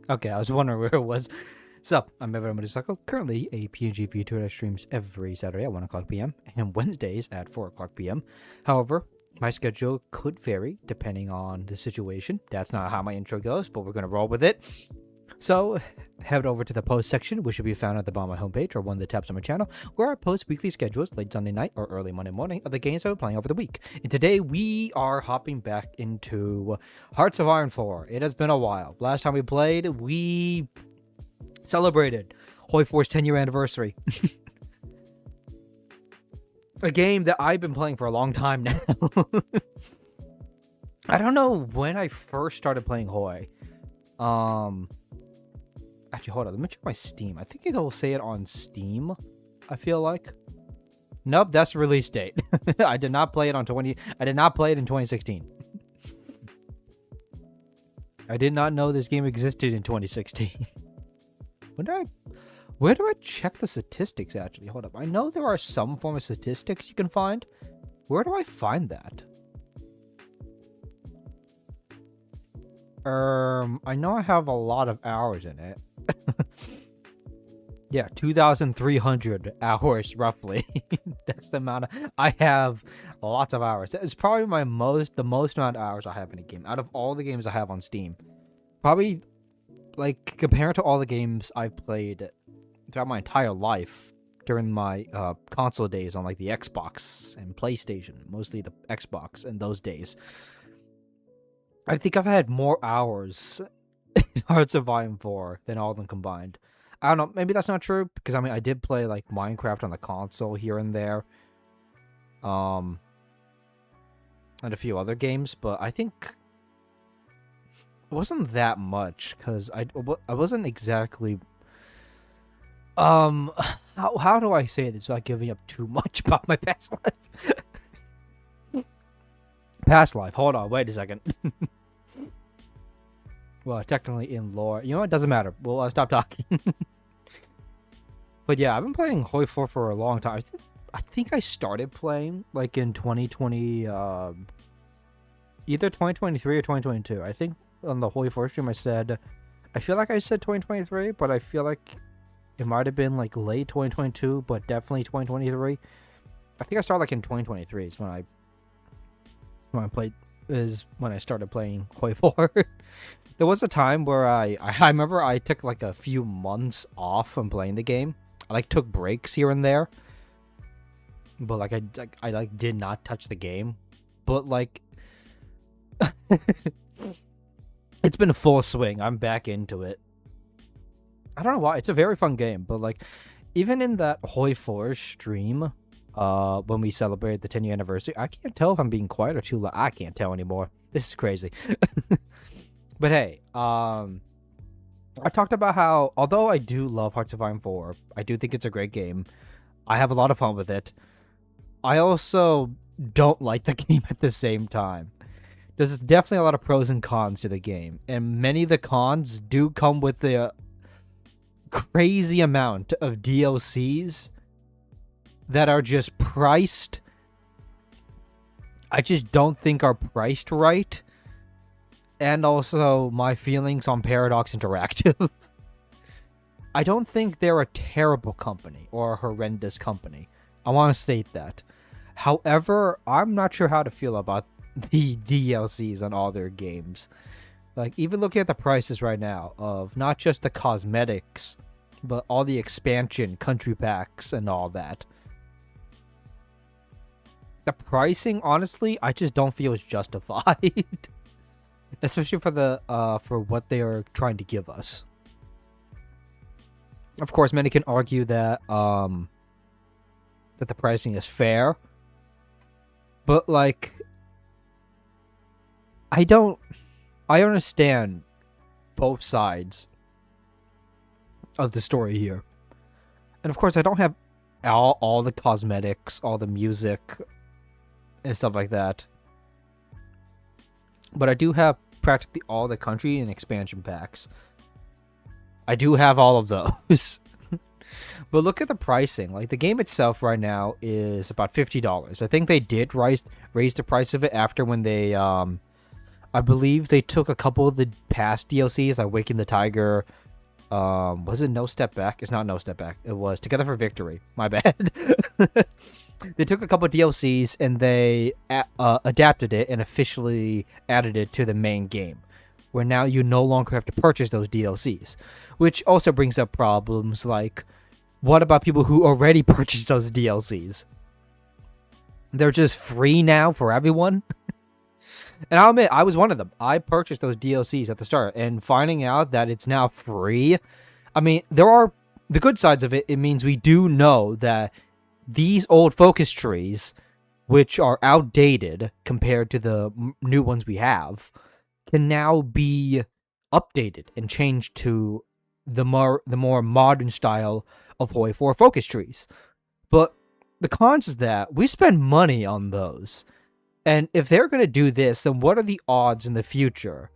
Okay, I was wondering where it was. So, I'm Averon Morisako, currently a PNG VTuber that streams every Saturday at 1 o'clock p.m. and Wednesdays at 4 o'clock p.m. However, my schedule could vary depending on the situation. That's not how my intro goes, but we're going to roll with it. So, head over to the post section, which should be found at the bottom of my homepage or one of the tabs on my channel, where I post weekly schedules late Sunday night or early Monday morning of the games I've been playing over the week. And today, we are hopping back into Hearts of Iron 4. It has been a while. Last time we played, we celebrated HOI4's 10-year anniversary. A game that I've been playing for a long time now. I don't know when I first started playing HOI. Actually, hold on. Let me check my Steam. I think it'll say it on Steam, I feel like. Nope, that's the release date. I did not play it in 2016. I did not know this game existed in 2016. Where do I check the statistics, actually? Hold up. I know there are some form of statistics you can find. Where do I find that? I know I have a lot of hours in it. Yeah, 2,300 hours, roughly. That's the amount I have lots of hours. It's probably the most amount of hours I have in a game. Out of all the games I have on Steam. Probably, like, compared to all the games I've played throughout my entire life during my console days on, like, the Xbox and PlayStation. Mostly the Xbox in those days. I think I've had more hours in Hearts of Iron 4 than all of them combined. I don't know, maybe that's not true, because, I mean, I did play, like, Minecraft on the console here and there. And a few other games, but I think it wasn't that much, because I wasn't exactly... How do I say this without giving up too much about my past life? Past life, hold on, wait a second. Well, technically in lore. You know what? It doesn't matter. We'll stop talking. But yeah, I've been playing HOI4 for a long time. I think I started playing like in 2020, either 2023 or 2022. I think on the HOI4 stream I feel like I said 2023, but I feel like it might have been like late 2022, but definitely 2023. I think I started like in 2023 is when I started playing HOI4. There was a time where I remember I took like a few months off from playing the game. I like took breaks here and there, but like I like did not touch the game. But like, it's been a full swing. I'm back into it. I don't know why. It's a very fun game, but like, even in that HOI4 stream, when we celebrated the 10-year anniversary, I can't tell if I'm being quiet or too loud. I can't tell anymore. This is crazy. But hey, I talked about how, although I do love Hearts of Iron 4, I do think it's a great game. I have a lot of fun with it. I also don't like the game at the same time. There's definitely a lot of pros and cons to the game, and many of the cons do come with the crazy amount of DLCs that are just priced. I just don't think are priced right. And also my feelings on Paradox Interactive. I don't think they're a terrible company or a horrendous company. I want to state that. However, I'm not sure how to feel about the DLCs on all their games. Like, even looking at the prices right now of not just the cosmetics, but all the expansion, country packs, and all that. The pricing, honestly, I just don't feel is justified. Especially for what they are trying to give us. Of course, many can argue that that the pricing is fair. But like, I understand both sides of the story here. And of course, I don't have all the cosmetics, all the music, and stuff like that. But I do have practically all the country and expansion packs. I do have all of those. But look at the pricing. Like, the game itself right now is about $50. I think they did raise the price of it after when they I believe they took a couple of the past DLCs, like Waking the Tiger. Was it No Step Back? It's not No Step Back. It was Together for Victory. My bad. They took a couple of DLCs and they adapted it and officially added it to the main game, where now you no longer have to purchase those DLCs, which also brings up problems like, what about people who already purchased those DLCs? They're just free now for everyone? And I'll admit, I was one of them. I purchased those DLCs at the start, and finding out that it's now free, I mean, there are the good sides of it. It means we do know that these old focus trees, which are outdated compared to the new ones we have, can now be updated and changed to the more modern style of HOI4 focus trees. But the cons is that we spend money on those. And if they're going to do this, then what are the odds in the future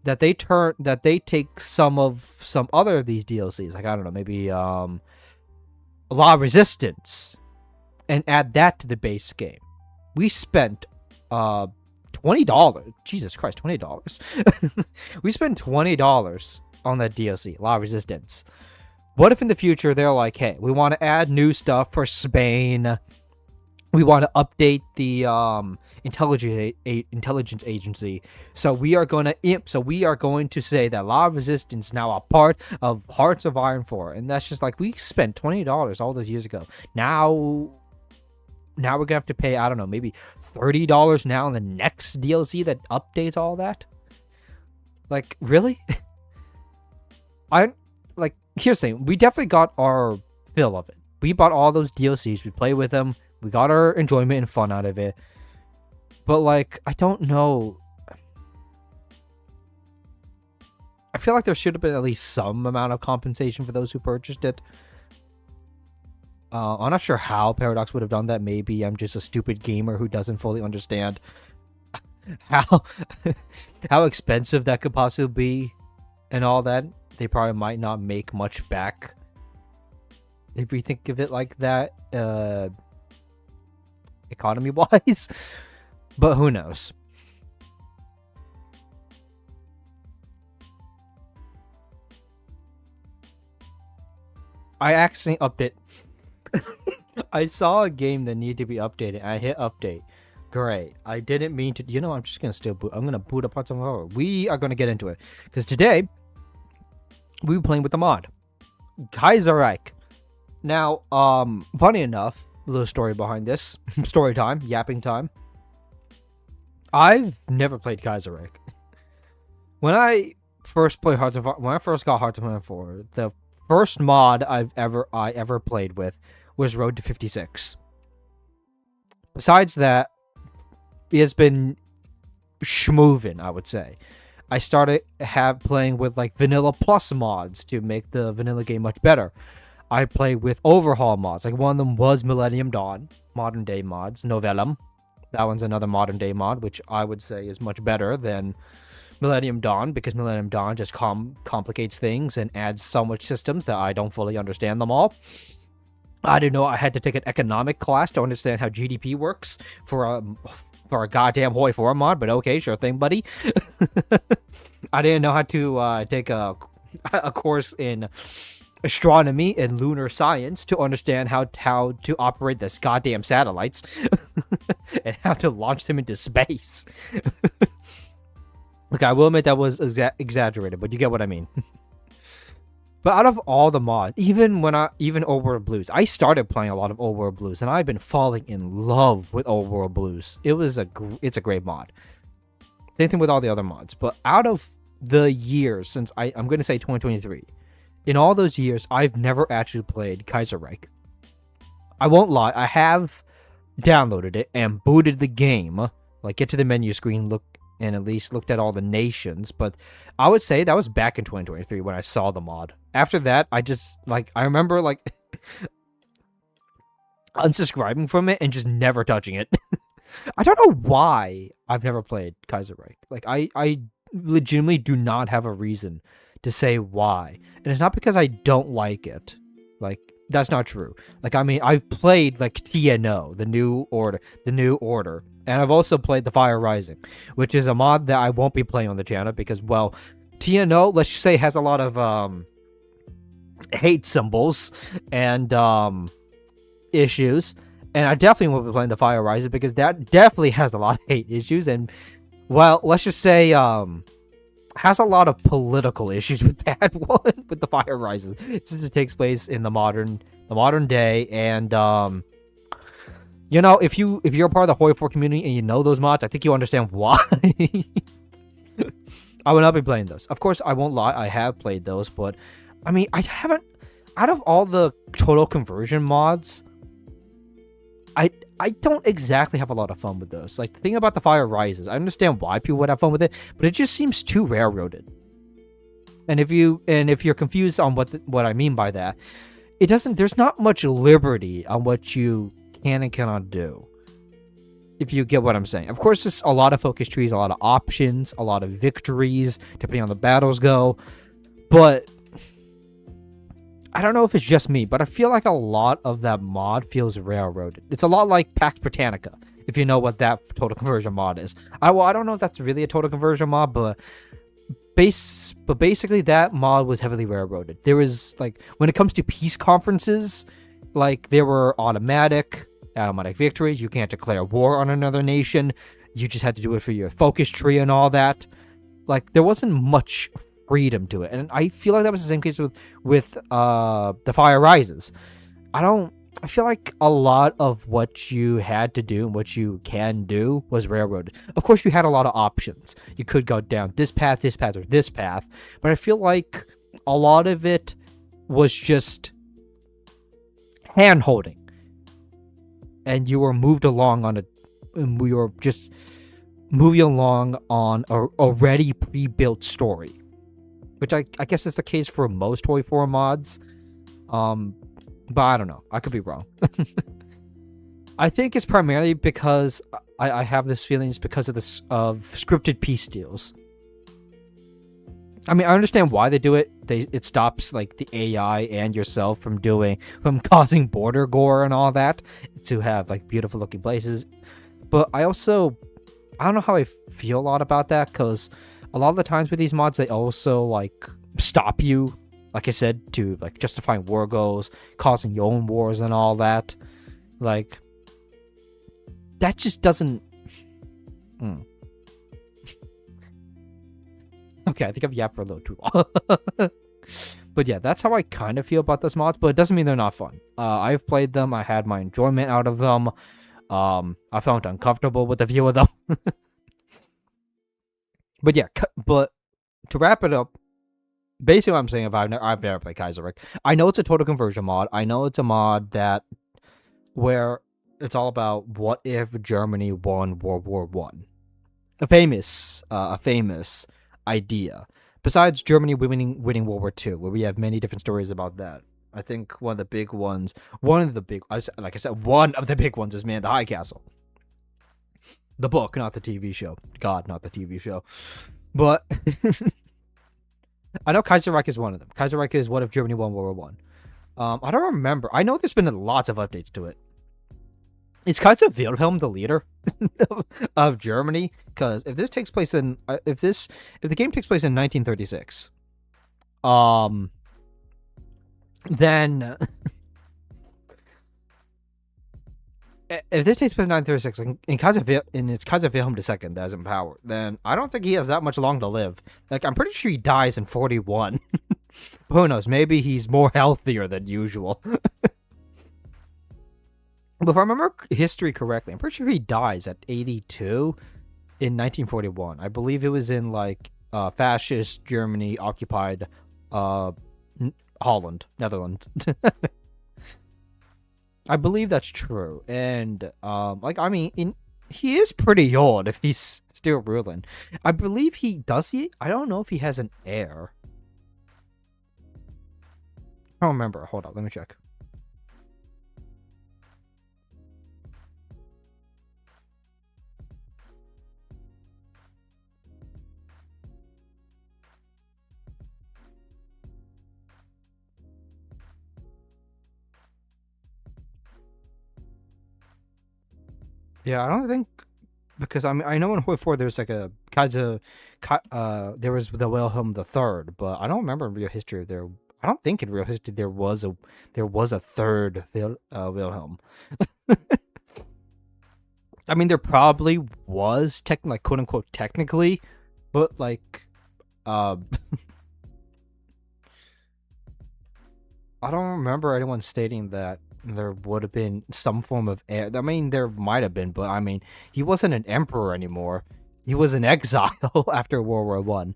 that they take some other of these DLCs, like, I don't know, maybe Law of Resistance, and add that to the base game? We spent $20. Jesus Christ, $20. We spent $20 on that DLC, Law of Resistance. What if in the future they're like, hey, we want to add new stuff for Spain. We want to update the intelligence agency. So we are going to say that Law of Resistance is now a part of Hearts of Iron 4. And that's just like, we spent $20 all those years ago. Now we're going to have to pay, I don't know, maybe $30 now on the next DLC that updates all that? Like, really? Here's the thing. We definitely got our fill of it. We bought all those DLCs. We played with them. We got our enjoyment and fun out of it. But, like, I don't know. I feel like there should have been at least some amount of compensation for those who purchased it. I'm not sure how Paradox would have done that. Maybe I'm just a stupid gamer who doesn't fully understand how expensive that could possibly be and all that. They probably might not make much back if we think of it like that, economy-wise. But who knows? I accidentally update. I saw a game that needed to be updated. I hit update. Great. I didn't mean to. You know, I'm just gonna still boot. I'm gonna boot up on some more. We are gonna get into it because today we were playing with the mod Kaiserreich. Now, funny enough, a little story behind this. Story time, yapping time. I've never played Kaiserreich. When I first got Hearts of Iron 4, the first mod I ever played with was Road to 56. Besides that, it has been schmoovin', I would say. I started playing with like Vanilla Plus mods to make the vanilla game much better. I played with overhaul mods. Like one of them was Millennium Dawn, modern day mods, Novellum. That one's another modern day mod, which I would say is much better than Millennium Dawn, because Millennium Dawn just complicates things and adds so much systems that I don't fully understand them all. I didn't know I had to take an economic class to understand how GDP works for a goddamn HOI4 mod, but okay, sure thing, buddy. I didn't know how to take a course in astronomy and lunar science to understand how to operate this goddamn satellites and how to launch them into space. Okay, I will admit that was exaggerated, but you get what I mean. But out of all the mods, even Old World Blues, I started playing a lot of Old World Blues, and I've been falling in love with Old World Blues. It's a great mod. Same thing with all the other mods. But out of the years since I'm going to say 2023, in all those years, I've never actually played Kaiserreich. I won't lie, I have downloaded it and booted the game, like get to the menu screen, and at least looked at all the nations, but I would say that was back in 2023 when I saw the mod. After that, I remember, unsubscribing from it and just never touching it. I don't know why I've never played Kaiserreich. Like, I legitimately do not have a reason to say why. And it's not because I don't like it. Like, that's not true. Like, I mean, I've played, like, TNO, the New Order, And I've also played the Fire Rising, which is a mod that I won't be playing on the channel because, well, TNO, let's just say, has a lot of hate symbols and issues. And I definitely won't be playing the Fire Rising because that definitely has a lot of hate issues. And, well, let's just say has a lot of political issues with that one, with the Fire Rises, since it takes place in the modern day. And you know, if you're a part of the HOI4 community and you know those mods, I think you understand why. I will not be playing those. Of course, I won't lie, I have played those, but I mean, I haven't. Out of all the total conversion mods, I don't exactly have a lot of fun with those. Like, the thing about the Fire Rises, I understand why people would have fun with it, but it just seems too railroaded. And if you're confused on what I mean by that, it doesn't. There's not much liberty on what you can and cannot do. If you get what I'm saying. Of course, there's a lot of focus trees, a lot of options, a lot of victories, depending on the battles go. But I don't know if it's just me, but I feel like a lot of that mod feels railroaded. It's a lot like Pax Britannica, if you know what that total conversion mod is. I don't know if that's really a total conversion mod, but basically that mod was heavily railroaded. There was, like, when it comes to peace conferences, like, there were automatic victories. You can't declare war on another nation. You just had to do it for your focus tree and all that. Like, there wasn't much freedom to it, and I feel like that was the same case with the Fire Rises. I feel like a lot of what you had to do and what you can do was railroaded. Of course, you had a lot of options. You could go down this path, or this path, but I feel like a lot of it was just hand-holding, and you were moved along and we were just moving along on a already pre-built story. Which I guess is the case for most HOI4 mods. But I don't know. I could be wrong. I think it's primarily because I have this feeling it's because of scripted peace deals. I mean, I understand why they do it. It stops, like, the AI and yourself from causing border gore and all that to have, like, beautiful looking places. But I don't know how I feel a lot about that, because a lot of the times with these mods, they also, like, stop you, like I said, to, like, justifying war goals, causing your own wars and all that. Like, that just doesn't... Okay, I think I've yapped for a little too long. But yeah, that's how I kind of feel about those mods, but it doesn't mean they're not fun. I've played them, I had my enjoyment out of them. I felt uncomfortable with the view of them. But yeah, but to wrap it up, basically what I'm saying, I've never played Kaiserreich. I know it's a total conversion mod. I know it's a mod where it's all about what if Germany won World War One. A famous idea. Besides Germany winning World War II, where we have many different stories about that. I think one of the big ones is Man the High Castle. The book, not the TV show. God, not the TV show. But I know Kaisserreich is one of them. Kaisserreich is what if Germany won World War I. I don't remember. I know there's been lots of updates to it. Is Kaiser Wilhelm the leader of Germany? Because if this takes place in if the game takes place in 1936, then if this takes place in 1936 and it's Kaiser Wilhelm II that is in power, then I don't think he has that much long to live. Like, I'm pretty sure he dies in 41. Who knows? Maybe he's more healthier than usual. But if I remember history correctly, I'm pretty sure he dies at 82 in 1941. I believe it was in, like, fascist Germany occupied Holland, Netherlands. I believe that's true. And, like, I mean, he is pretty old if he's still ruling. I believe I don't know if he has an heir. I don't remember. Hold on, let me check. Yeah, I don't think because I know in HOI4 there's like a there was the Wilhelm III, but I don't remember in real history there. I don't think in real history there was a third Wilhelm. I mean, there probably was like quote unquote technically, but like, I don't remember anyone stating that there would have been some form of heir. I mean, there might have been, but I mean, he wasn't an emperor anymore. He was in exile after World War One.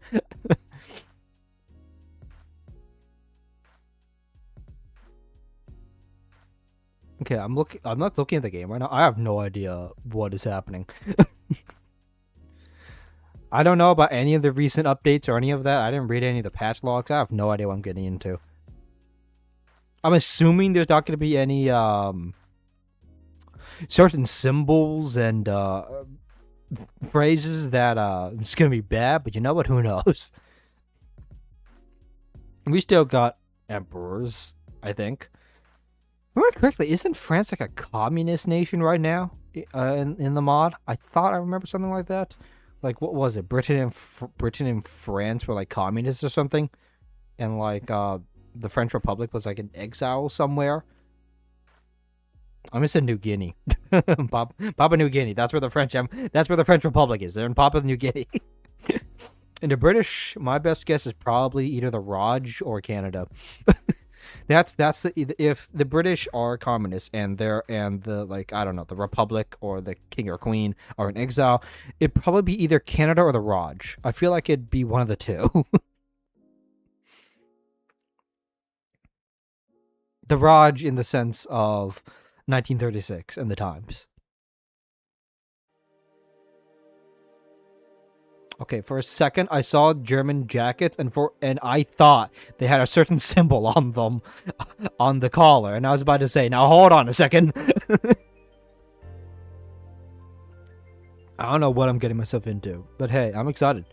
Okay, I'm not looking at the game right now. I have no idea what is happening. I don't know about any of the recent updates or any of that. I didn't read any of the patch logs. I have no idea what I'm getting into. I'm assuming there's not going to be any certain symbols and phrases that it's going to be bad, but you know what? Who knows? We still got emperors, I think. Remember correctly, isn't France like a communist nation right now in the mod? I thought I remember something like that. Like, what was it? Britain and France were like communists or something, and like the French Republic was like in exile somewhere. I'm gonna say New Guinea, Papua New Guinea. That's where the French Republic is. They're in Papua New Guinea. And the British, my best guess is probably either the Raj or Canada. That's if the British are communists and the like, I don't know, the Republic or the King or Queen are in exile, it'd probably be either Canada or the Raj. I feel like it'd be one of the two. The Raj in the sense of 1936 and the times. Okay, for a second I saw German jackets and I thought they had a certain symbol on them on the collar, and I was about to say, now hold on a second. I don't know what I'm getting myself into, but hey, I'm excited.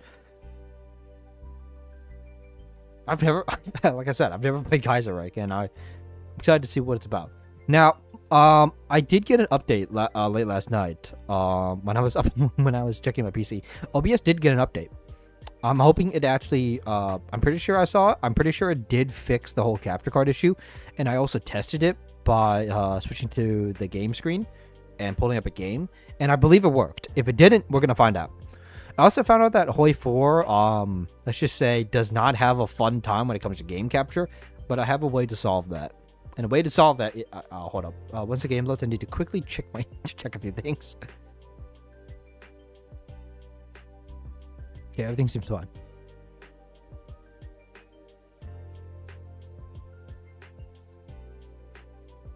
I've never, like I said, I've never played Kaiserreich, and I'm excited to see what it's about. Now, I did get an update late last night. When I was checking my PC, OBS did get an update. I'm hoping it actually. I'm pretty sure I saw it. I'm pretty sure it did fix the whole capture card issue, and I also tested it by switching to the game screen and pulling up a game, and I believe it worked. If it didn't, we're gonna find out. I also found out that HOI4, let's just say, does not have a fun time when it comes to game capture, but I have a way to solve that. And a way to solve that, hold up. Once the game loads, I need to quickly check a few things. Okay, everything seems fine.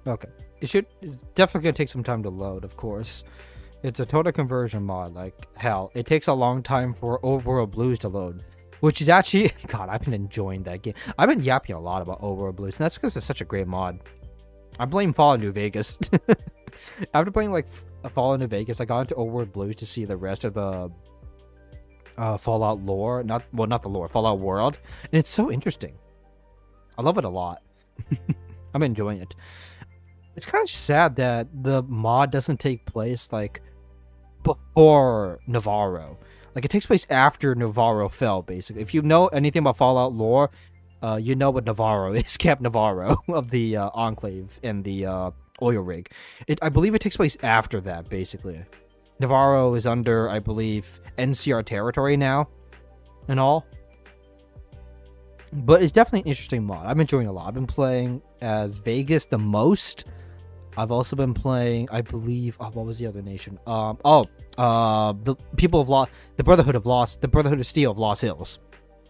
Okay, it's definitely gonna take some time to load, of course. It's a total conversion mod, like hell. It takes a long time for Overworld Blues to load. Which is actually, God, I've been enjoying that game. I've been yapping a lot about Overworld Blues, and that's because it's such a great mod. I blame Fallout New Vegas. After playing, like, Fallout New Vegas, I got into Overworld Blues to see the rest of the Fallout lore. Not the lore, Fallout world. And it's so interesting. I love it a lot. I'm enjoying it. It's kind of sad that the mod doesn't take place, like, before Navarro. Like, it takes place after Navarro fell, basically. If you know anything about Fallout lore, you know what Navarro is. Camp Navarro of the Enclave and the oil rig. I believe it takes place after that, basically. Navarro is under, I believe, NCR territory now and all. But it's definitely an interesting mod. I'm enjoying it a lot. I've been playing as Vegas the most. I've also been playing, I believe, what was the other nation? The people of Lost, the Brotherhood of Steel of Lost Hills.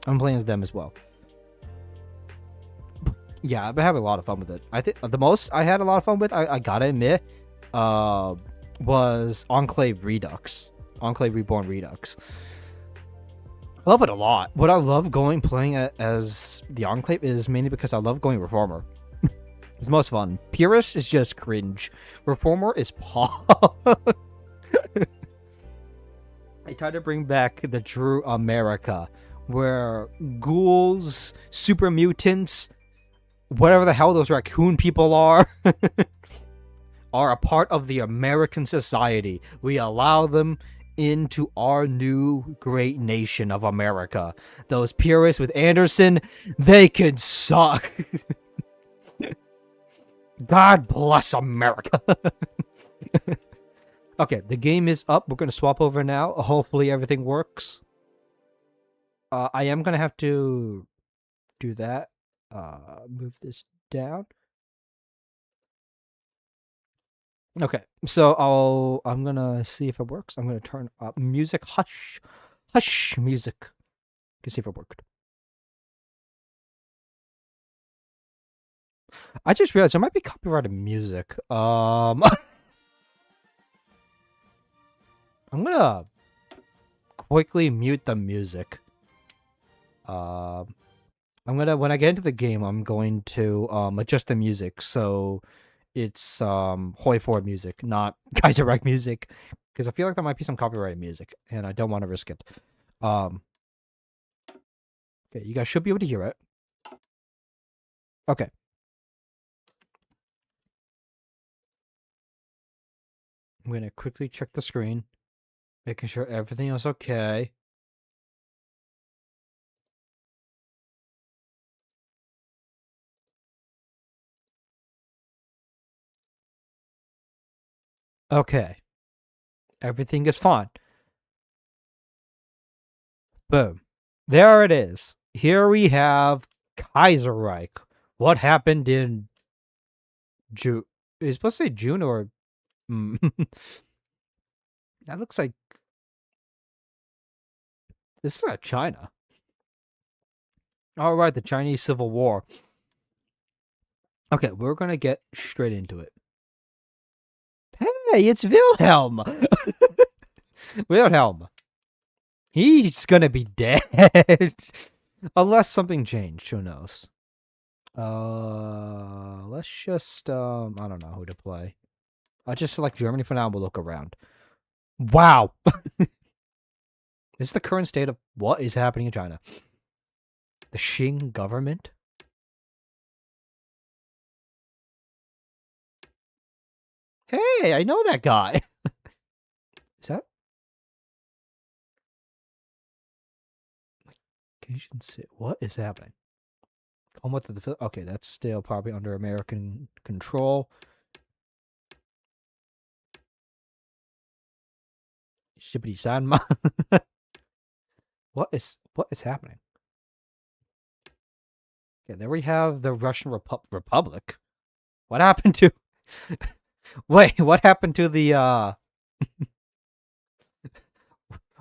I'm playing as them as well. Yeah, I've been having a lot of fun with it. I think the most I had a lot of fun with, I gotta admit, was Enclave Redux. Enclave Reborn Redux. I love it a lot. What I love playing as the Enclave is mainly because I love going Reformer. It's most fun. Purist is just cringe. Reformer is pop. I try to bring back the true America, where ghouls, super mutants, whatever the hell those raccoon people are a part of the American society. We allow them into our new great nation of America. Those purists with Anderson, they can suck. God bless America. Okay, the game is up. We're going to swap over now. Hopefully everything works. I am going to have to do that. Move this down. Okay, so I'm going to see if it works. I'm going to turn up music. Hush. Hush music. Can see if it worked. I just realized there might be copyrighted music. I'm gonna quickly mute the music. I'm gonna, when I get into the game, I'm going to adjust the music so it's HOI4 music, not Kaiserreich music, because I feel like there might be some copyrighted music, and I don't want to risk it. Okay, you guys should be able to hear it. Okay. I'm gonna quickly check the screen, making sure everything is okay. Okay. Everything is fine. Boom. There it is. Here we have Kaiserreich. What happened in June? Is supposed to say June or... That looks like... This is not China. Alright, the Chinese Civil War. Okay, we're gonna get straight into it. Hey, it's Wilhelm! Wilhelm. He's gonna be dead. Unless something changed, who knows. Let's just, I don't know who to play. I'll just select Germany for now and we'll look around. Wow! This is the current state of what is happening in China. The Qing government? Hey, I know that guy! Is that... What is happening? Almost at the... Okay, that's still probably under American control. Shippity Sanma. What is happening? Okay, there we have the Russian Republic. What happened to... Wait, what happened to the,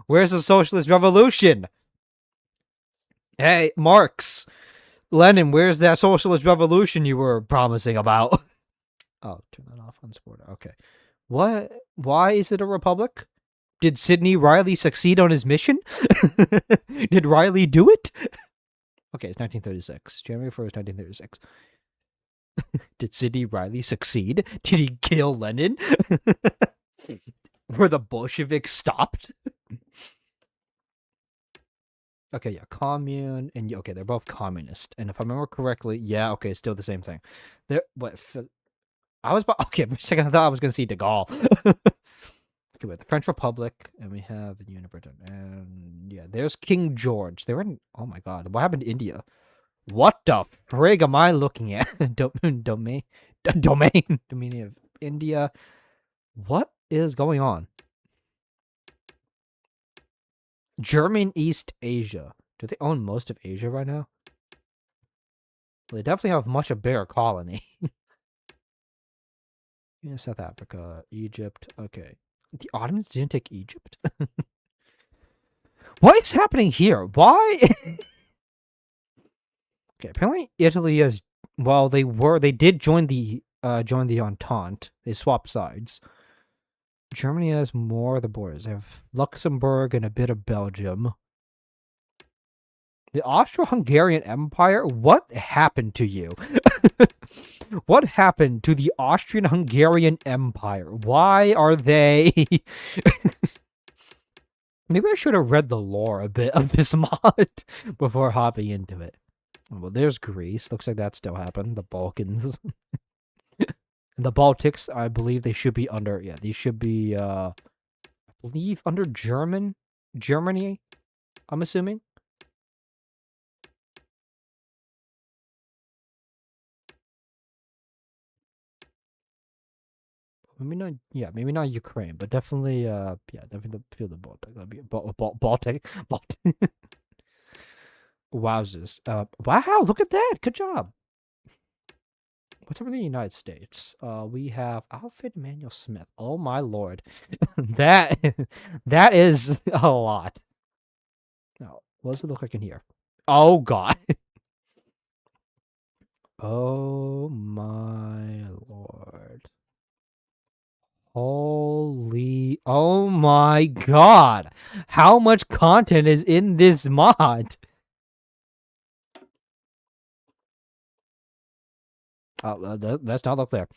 Where's the socialist revolution? Hey, Marx. Lenin, where's that socialist revolution you were promising about? Oh, turn that off, unsupported. Okay. What? Why is it a republic? Did Sidney Riley succeed on his mission? Did Riley do it? Okay, it's 1936. January 1st, 1936. Did Sidney Riley succeed? Did he kill Lenin? Were the Bolsheviks stopped? Okay, yeah, commune, and okay, they're both communist. And if I remember correctly, yeah, okay, it's still the same thing. There, what? I was okay. For a second, I thought I was gonna see De Gaulle. Okay, wait, the French Republic, and we have the Union of Britain, and yeah, there's King George. They were in. Oh my God, what happened to India? What the frig am I looking at? Domain of India. What is going on? German East Asia. Do they own most of Asia right now? Well, they definitely have much a bigger colony. Yeah, South Africa, Egypt. Okay. The Ottomans didn't take Egypt? What is happening here? Why? Okay, apparently Italy is... Well, they did join the Entente. They swapped sides. Germany has more of the borders. They have Luxembourg and a bit of Belgium. The Austro-Hungarian Empire? What happened to you? What happened to the Austrian-Hungarian Empire? Why are they... Maybe I should have read the lore a bit of this mod before hopping into it. Well, there's Greece. Looks like that still happened. The Balkans. The Baltics, I believe they should be under... Yeah, these should be... I believe under Germany, I'm assuming. Maybe not, yeah, maybe not Ukraine, but definitely, yeah, definitely feel the Baltic. That'd be Baltic. Wowzers. Wow, look at that. Good job. What's over in the United States? We have Alfred Emmanuel Smith. Oh my lord. that that is a lot. Now, what does it look like in here? Oh god. Oh my lord. Holy, oh my god. How much content is in this mod? Oh, let's not look there.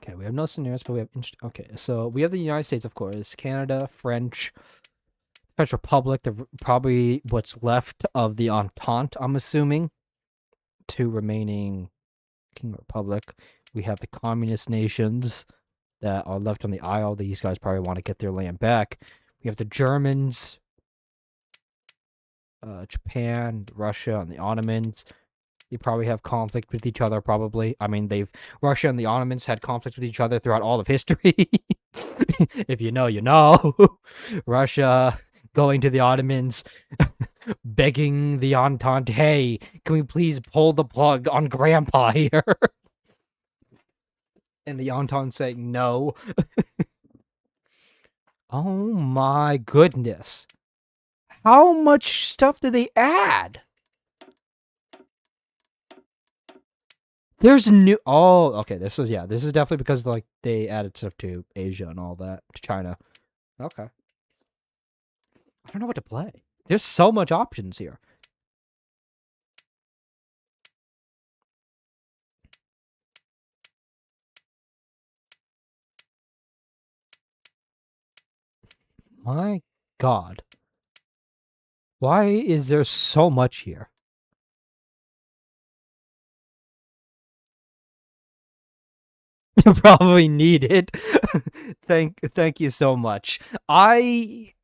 Okay, we have no scenarios, but we have... Okay, so we have the United States, of course. Canada, French Republic, probably what's left of the Entente, I'm assuming. 2 remaining King Republic. We have the communist nations that are left on the isle. These guys probably want to get their land back. We have the Germans, Japan, Russia, and the Ottomans. They probably have conflict with each other, probably. I mean, Russia and the Ottomans had conflict with each other throughout all of history. If you know, you know. Russia going to the Ottomans, begging the Entente, hey, can we please pull the plug on Grandpa here? And the Entente saying no. Oh my goodness. How much stuff did they add? There's new... Oh, okay. This is definitely because, like, they added stuff to Asia and all that. To China. Okay. I don't know what to play. There's so much options here. My god. Why is there so much here? You probably need it. Thank you so much. I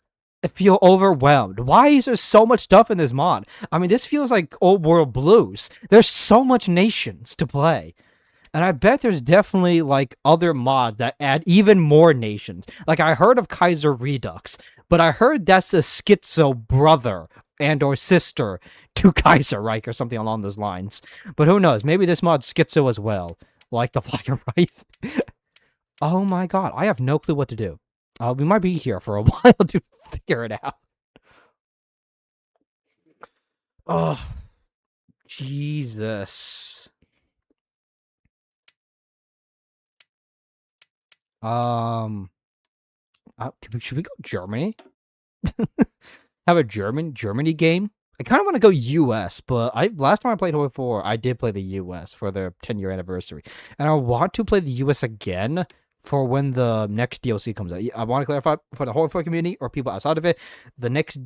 feel overwhelmed. Why is there so much stuff in this mod? I mean, this feels like old world blues. There's so much nations to play. And I bet there's definitely, like, other mods that add even more nations. Like, I heard of Kaiser Redux, but I heard that's a schizo brother and or sister to Kaisserreich or something along those lines. But who knows? Maybe this mod's schizo as well. Like the fire rice. Oh my god, I have no clue what to do. We might be here for a while to figure it out. Oh, Jesus. Should we go Germany? Have a Germany game? I kind of want to go US, but last time I played HOI4, I did play the US for their 10-year anniversary. And I want to play the US again for when the next DLC comes out. I want to clarify for the HOI4 community or people outside of it, the next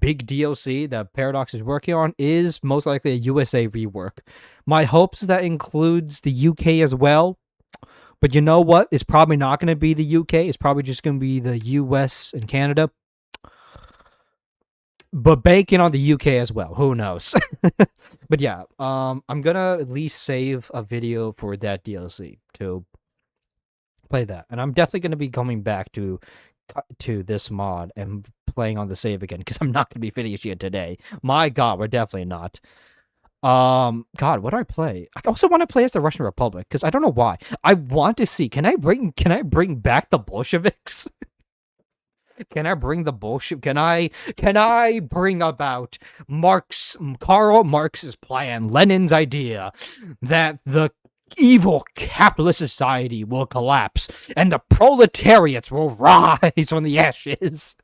big DLC that Paradox is working on is most likely a USA rework. My hopes that includes the UK as well. But you know what? It's probably not going to be the UK. It's probably just going to be the US and Canada. But banking on the UK as well. Who knows? But yeah, I'm gonna at least save a video for that DLC to play that. And I'm definitely gonna be coming back to this mod and playing on the save again, because I'm not gonna be finishing it today. My god, we're definitely not. God, what do I play? I also want to play as the Russian Republic, because I don't know why. I want to see, can I bring back the Bolsheviks? Can I bring the bullshit? Can I bring about Karl Marx's plan, Lenin's idea that the evil capitalist society will collapse and the proletariats will rise from the ashes?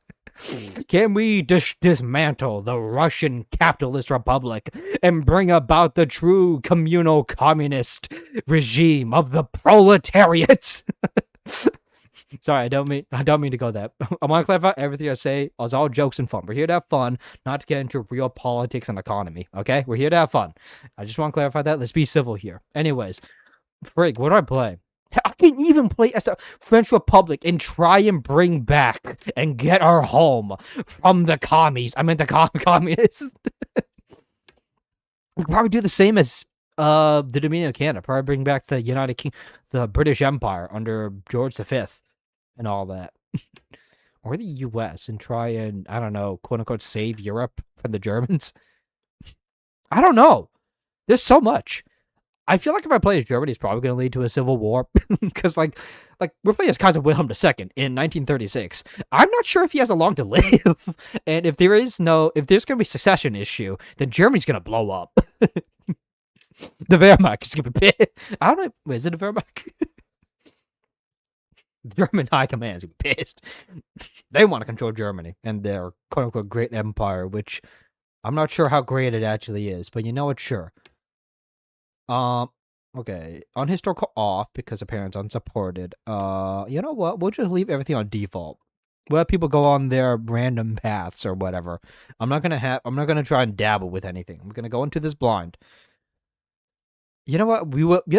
Can we dismantle the Russian capitalist republic and bring about the true communal communist regime of the proletariats? Sorry, I don't mean to go that. I want to clarify everything I say. It's all jokes and fun. We're here to have fun, not to get into real politics and economy. Okay, we're here to have fun. I just want to clarify that. Let's be civil here. Anyways, frig, what do I play? I can even play as the French Republic and try and bring back and get our home from the commies. I mean, the communists. We could probably do the same as the Dominion of Canada. Probably bring back the British Empire under George V and all that. Or the U.S. and try and, I don't know, quote unquote, save Europe from the Germans. I don't know. There's so much. I feel like if I play as Germany, it's probably going to lead to a civil war. Because, like we're playing as Kaiser Wilhelm II in 1936. I'm not sure if he has a long to live. And if there's going to be a secession issue, then Germany's going to blow up. The Wehrmacht is going to be pissed. I don't know. Is it a Wehrmacht? The German high command is going to be pissed. They want to control Germany and their quote unquote great empire, which I'm not sure how great it actually is, but you know what? Sure. Okay. Unhistorical off because apparently it's unsupported. You know what? We'll just leave everything on default. We'll let people go on their random paths or whatever. I'm not gonna try and dabble with anything. I'm gonna go into this blind. You know what?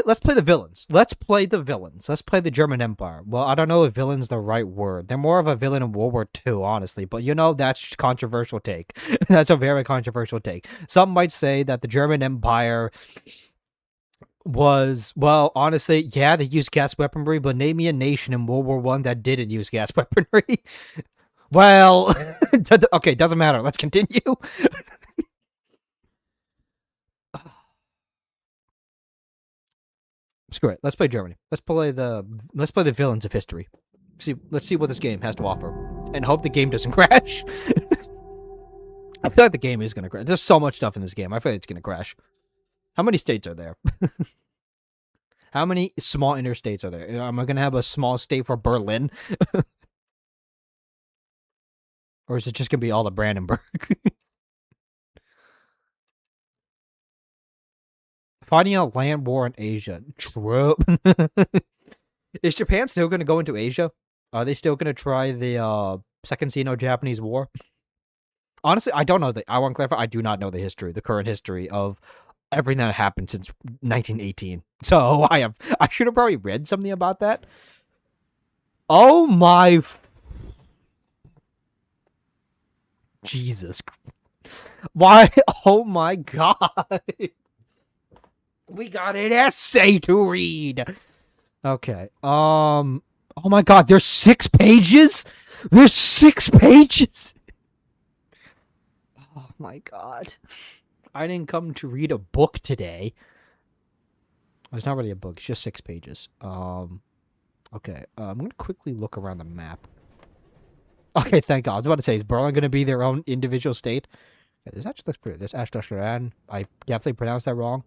Let's play the villains. Let's play the German Empire. Well, I don't know if villain's the right word. They're more of a villain in World War II, honestly. But you know, that's controversial take. That's a very controversial take. Some might say that the German Empire was, well, honestly, yeah, they used gas weaponry, but name me a nation in World War I that didn't use gas weaponry. Well, okay, doesn't matter. Let's continue. Screw it. Let's play Germany. Let's play the villains of history. Let's see what this game has to offer, and hope the game doesn't crash. I feel like the game is gonna crash. There's so much stuff in this game. I feel like it's gonna crash. How many states are there? How many small interstates are there? Am I gonna have a small state for Berlin? Or is it just gonna be all of Brandenburg? Fighting a land war in Asia. True. Is Japan still gonna go into Asia? Are they still gonna try the Second Sino-Japanese War? Honestly, I don't know. I want to clarify. I do not know the current history of everything that happened since 1918. So I should have probably read something about that. Oh my Jesus. Why? Oh my God. We got an essay to read. Okay. Oh my God, there's 6 pages? There's 6 pages. Oh my God. I didn't come to read a book today. It's not really a book, it's just 6 pages. Okay. I'm gonna quickly look around the map. Okay, thank God. I was about to say, is Berlin gonna be their own individual state? Yeah, this actually looks pretty. This /Lorraine. I definitely pronounced that wrong.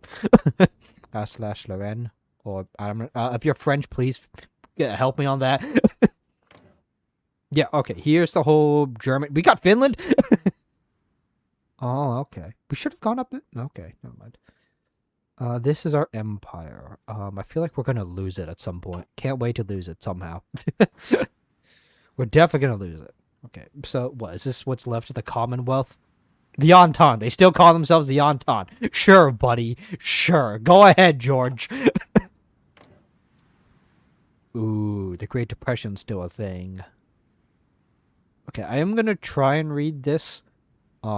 /Lorraine. Or if you're French, please help me on that. Yeah, okay. Here's the whole German. We got Finland. Oh, okay. We should have gone up. Okay, never mind. This is our empire. I feel like we're gonna lose it at some point. Can't wait to lose it somehow. We're definitely gonna lose it. Okay, so what is this? What's left of the Commonwealth? The Entente. They still call themselves the Entente. Sure, buddy. Sure. Go ahead, George. Ooh, the Great Depression's still a thing. Okay, I am gonna try and read this. I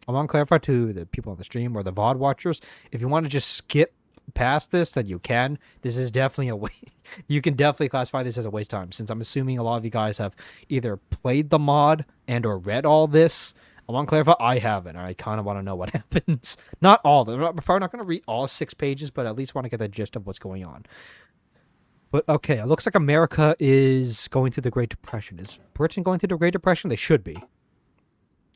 want to clarify to the people on the stream or the VOD watchers, if you want to just skip past this, then you can. This is definitely a waste. You can definitely classify this as a waste of time, since I'm assuming a lot of you guys have either played the mod and or read all this. I want to clarify, I haven't, and I kind of want to know what happens. Not all of them. I'm probably not going to read all 6 pages, but at least want to get the gist of what's going on. But okay, it looks like America is going through the Great Depression. Is Britain going through the Great Depression? They should be.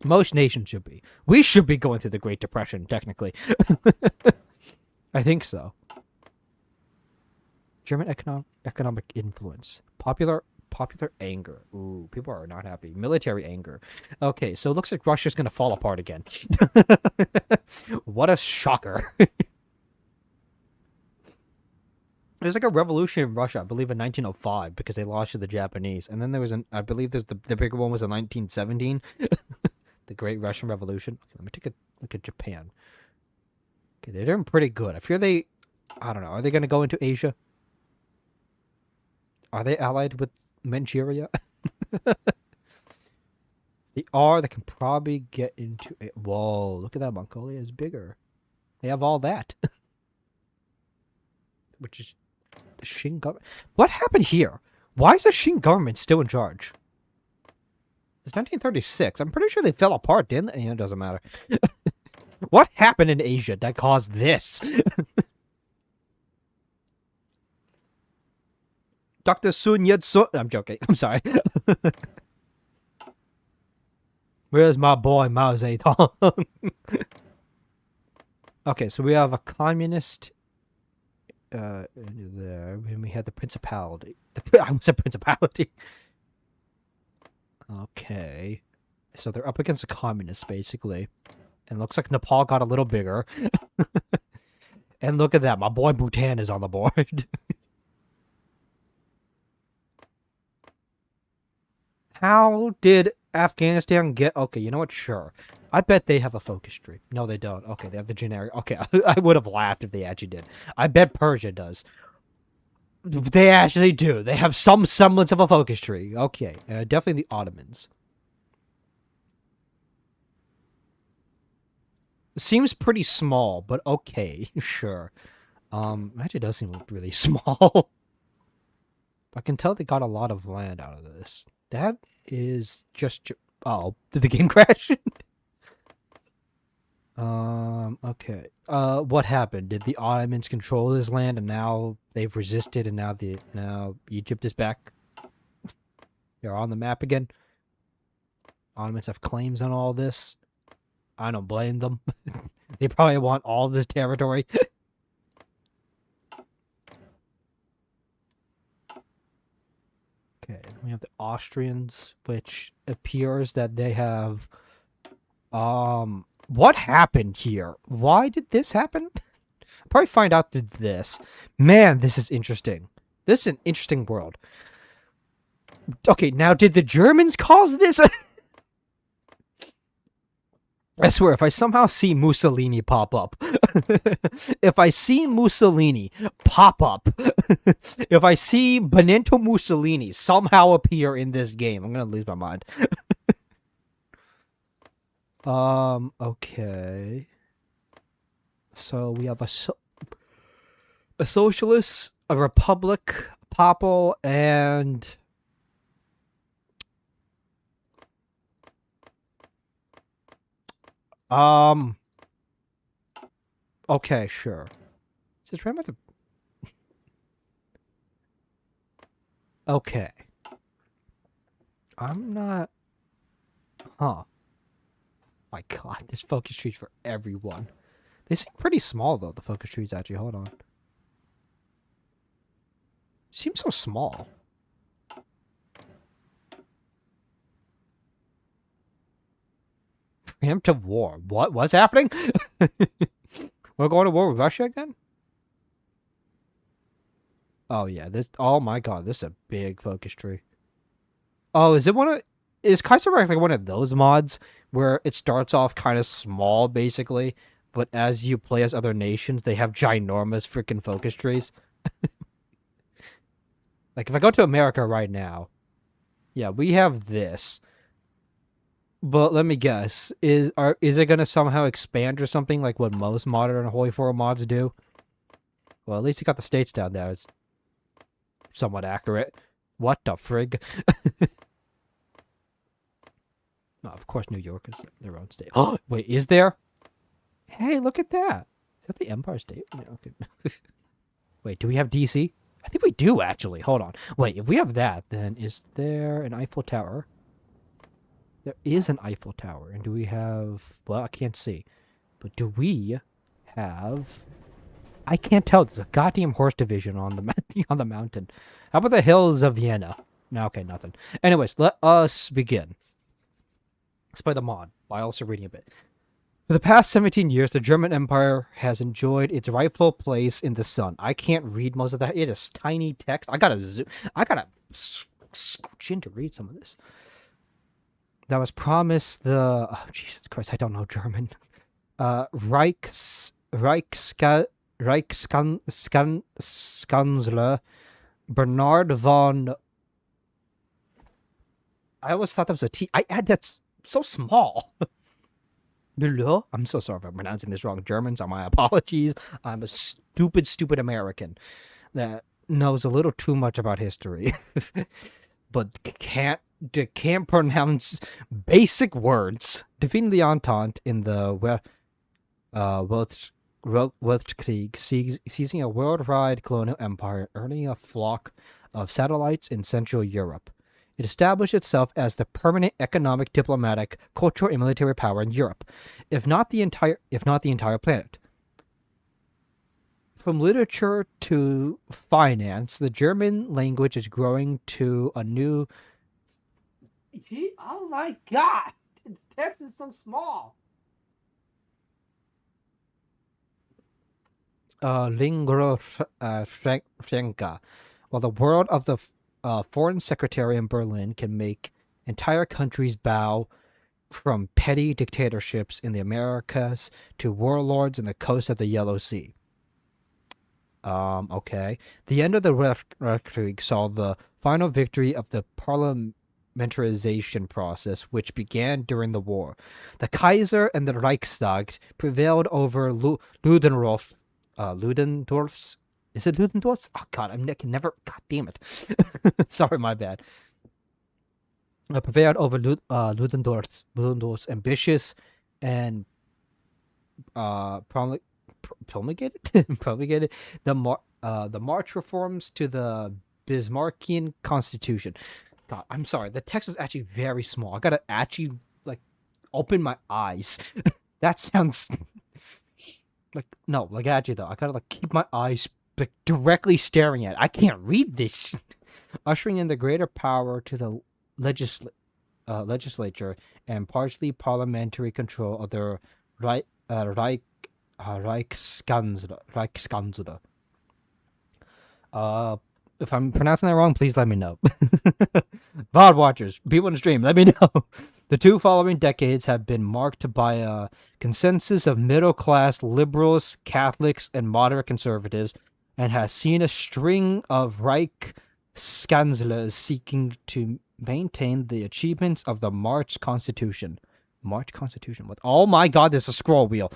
Most nations should be. We should be going through the Great Depression, technically. I think so. German economic influence. Popular anger. Ooh, people are not happy. Military anger. Okay, so it looks like Russia's going to fall apart again. What a shocker. There's like a revolution in Russia, I believe in 1905, because they lost to the Japanese. And then there was I believe there's the bigger one was in 1917. The Great Russian Revolution. Okay, let me take a look at Japan. Okay, they're doing pretty good. I fear I don't know, are they going to go into Asia? Are they allied with Manchuria? They are. They can probably get into it. Whoa, look at that. Mongolia is bigger. They have all that. Which is the Qing government. What happened here? Why is the Qing government still in charge? It's 1936. I'm pretty sure they fell apart, didn't they? It doesn't matter. What happened in Asia that caused this? Dr. Sun Yat-sun. I'm joking. I'm sorry. Where's my boy Mao Zedong? Okay, so we have a communist there, and we had the principality. I was a principality. Okay, so they're up against the communists basically, and looks like Nepal got a little bigger. And look at that, my boy Bhutan is on the board. How did Afghanistan get... Okay, you know what? Sure. I bet they have a focus tree. No, they don't. Okay, they have the generic... Okay, I would have laughed if they actually did. I bet Persia does. They actually do. They have some semblance of a focus tree. Okay, definitely the Ottomans. Seems pretty small, but okay, sure. Actually does seem really small. I can tell they got a lot of land out of this. That is just... Oh, did the game crash? Okay. What happened? Did the Ottomans control this land and now they've resisted and now Egypt is back? They're on the map again? Ottomans have claims on all this. I don't blame them. They probably want all this territory. Okay, we have the Austrians, which appears that they have... What happened here? Why did this happen? I'll probably find out through this. Man, this is interesting. This is an interesting world. Okay, now did the Germans cause this? I swear, if I somehow see Mussolini pop up, if I see Mussolini pop up, if I see Benito Mussolini somehow appear in this game, I'm gonna lose my mind. Okay. So we have a socialist, a republic, Papal, and... Okay, sure. Just remember the... Okay. I'm not... Huh. My god, there's focus trees for everyone. They seem pretty small, though, the focus trees, actually. Hold on. Seems so small. Preemptive war. What? What's happening? We're going to war with Russia again? Oh, yeah. This... Oh, my god. This is a big focus tree. Oh, is it one of... Is Kaiserreich like one of those mods where it starts off kind of small, basically, but as you play as other nations, they have ginormous freaking focus trees? Like, if I go to America right now, yeah, we have this. But let me guess, is it going to somehow expand or something like what most modern HOI4 mods do? Well, at least you got the states down there. It's somewhat accurate. What the frig? No, of course New York is their own state. Oh, wait, is there? Hey, look at that. Is that the Empire State? Yeah, okay. Wait, do we have DC? I think we do, actually. Hold on. Wait, if we have that, then is there an Eiffel Tower? There is an Eiffel Tower. And do we have... Well, I can't see. But do we have... I can't tell. There's a goddamn horse division on the on the mountain. How about the hills of Vienna? No, okay, nothing. Anyways, let us begin. Let's play the mod by also reading a bit. For the past 17 years, the German Empire has enjoyed its rightful place in the sun. I can't read most of that. It is tiny text. I gotta zoom. I gotta scooch in to read some of this. That was promised the... Oh, Jesus Christ, I don't know German. Reichskanzler Bernard von. I always thought that was a T. That's so small. I'm so sorry if I'm pronouncing this wrong. Germans are my apologies. I'm a stupid American that knows a little too much about history, but can't pronounce basic words. Defeating the Entente in the Weltkrieg, seizing a worldwide colonial empire, earning a flock of satellites in Central Europe. It established itself as the permanent economic, diplomatic, cultural, and military power in Europe, if not the entire planet. From literature to finance, the German language is growing to a new. Oh my God! Its text is so small. Lingua franca, while the world of the foreign secretary in Berlin can make entire countries bow, from petty dictatorships in the Americas to warlords in the coast of the Yellow Sea. Okay. The end of the Weltkrieg saw the final victory of the parliamentarization process, which began during the war. The Kaiser and the Reichstag prevailed over Ludendorff's. Is it Ludendorff's? Oh God, I can never. God damn it. Sorry, my bad. Prevailed over Ludendorff's ambitious and promulgated the March reforms to the Bismarckian Constitution. God, I'm sorry. The text is actually very small. I gotta actually open my eyes. That sounds actually though. I gotta keep my eyes directly staring at it. I can't read this. Ushering in the greater power to the legislature and partially parliamentary control of the Reichskanzler. If I'm pronouncing that wrong, please let me know. VOD watchers, people in the stream, let me know. The two following decades have been marked by a consensus of middle-class liberals, Catholics, and moderate conservatives, and has seen a string of Reichskanzlers seeking to maintain the achievements of the March Constitution. March Constitution? What? Oh my God, there's a scroll wheel.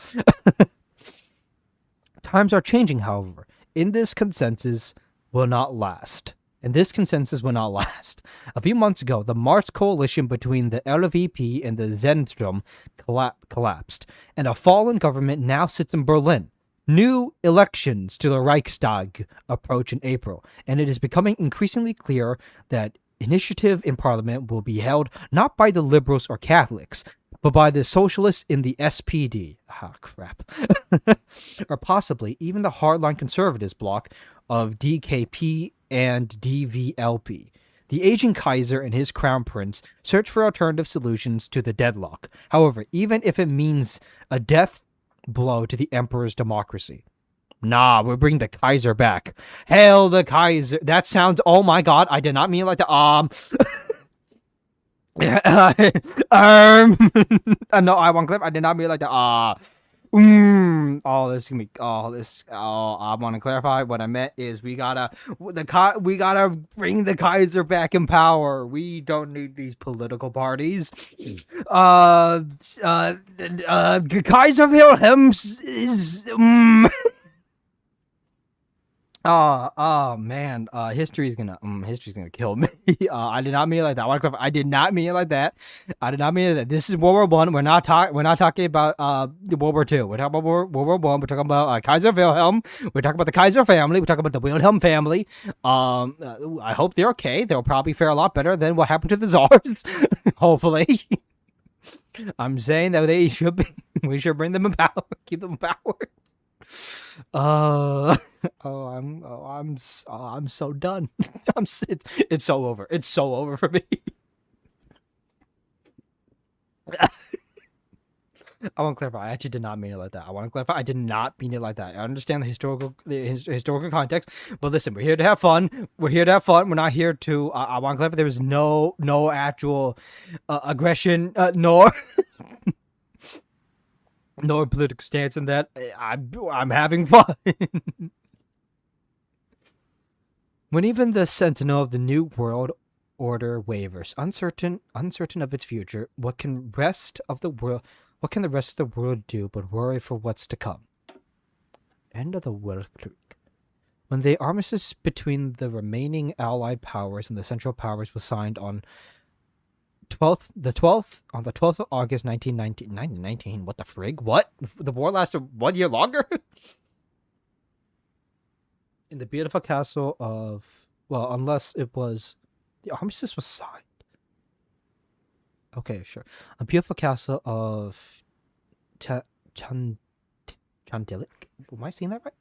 Times are changing, however. This consensus will not last. A few months ago, the March coalition between the LVP and the Zentrum collapsed, and a fallen government now sits in Berlin. New elections to the Reichstag approach in April, and it is becoming increasingly clear that initiative in parliament will be held not by the liberals or Catholics, but by the socialists in the SPD. Ah, crap. Or possibly even the hardline conservatives bloc of DKP and DVLP. The aging Kaiser and his crown prince search for alternative solutions to the deadlock. However, even if it means a death blow to the emperor's democracy. Nah, we'll bring the Kaiser back. Hail the Kaiser. That sounds, oh my God, I did not mean like the, no, I want clip. I did not mean like the, I want to clarify. What I meant is we gotta bring the Kaiser back in power. We don't need these political parties. Kaiser Wilhelm is. Oh man. History's gonna kill me. I did not mean it like that. I did not mean it like that. This is World War One. We're not talking about World War Two. We're talking about World War One. We're talking about Kaiser Wilhelm. We're talking about the Kaiser family. We're talking about the Wilhelm family. I hope they're okay. They'll probably fare a lot better than what happened to the Tsars. Hopefully. I'm saying that we should bring them in power. Keep them in power. I'm so done. It's so over. It's so over for me. I want to clarify. I actually did not mean it like that. I did not mean it like that. I understand the historical context, but listen, we're here to have fun. We're not here to. I want to clarify. There was no actual aggression, nor. No political stance in that. I'm having fun. When even the sentinel of the New World Order wavers, uncertain of its future, what can the rest of the world do but worry for what's to come? End of the Weltkrieg. When the armistice between the remaining Allied powers and the Central Powers was signed on the 12th of August 1919, what the frig? What? The war lasted 1 year longer? In the beautiful castle of, well, unless it was, the armistice was signed. Okay, sure. A beautiful castle of Chandilik. Am I saying that right?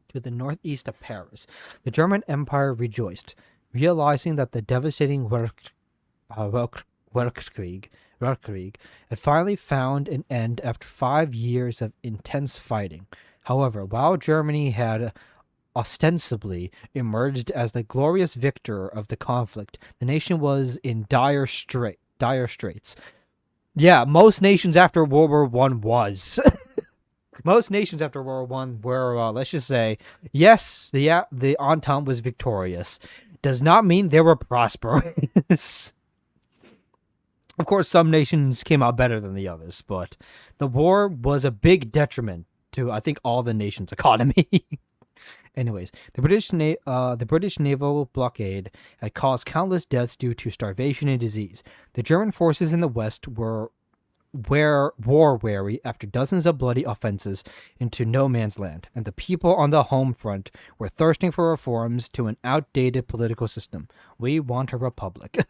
To the northeast of Paris, the German Empire rejoiced, realizing that the devastating Weltkrieg had finally found an end after 5 years of intense fighting. However, while Germany had ostensibly emerged as the glorious victor of the conflict, the nation was in dire straits. Yeah, most nations after World War I was. Most nations after World War I were, let's just say, yes, the Entente was victorious. Does not mean they were prosperous. Of course, some nations came out better than the others, but the war was a big detriment to, I think, all the nations' economy. Anyways, the British naval blockade had caused countless deaths due to starvation and disease. The German forces in the West were war-weary after dozens of bloody offenses into no man's land, and the people on the home front were thirsting for reforms to an outdated political system. We want a republic.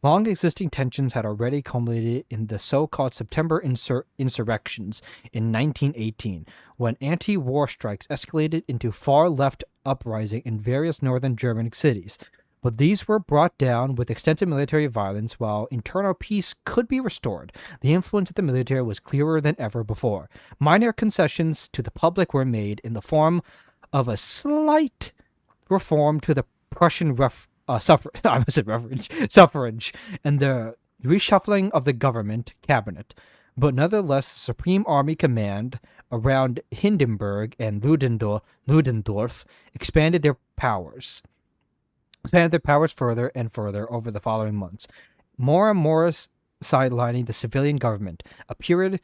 Long-existing tensions had already culminated in the so-called September insurrections in 1918, when anti-war strikes escalated into far-left uprising in various northern German cities. But these were brought down with extensive military violence while internal peace could be restored. The influence of the military was clearer than ever before. Minor concessions to the public were made in the form of a slight reform to the Prussian suffrage and the reshuffling of the government cabinet. But nonetheless, the Supreme Army Command around Hindenburg and Ludendorff expanded their powers further and further over the following months, more and more sidelining the civilian government, a period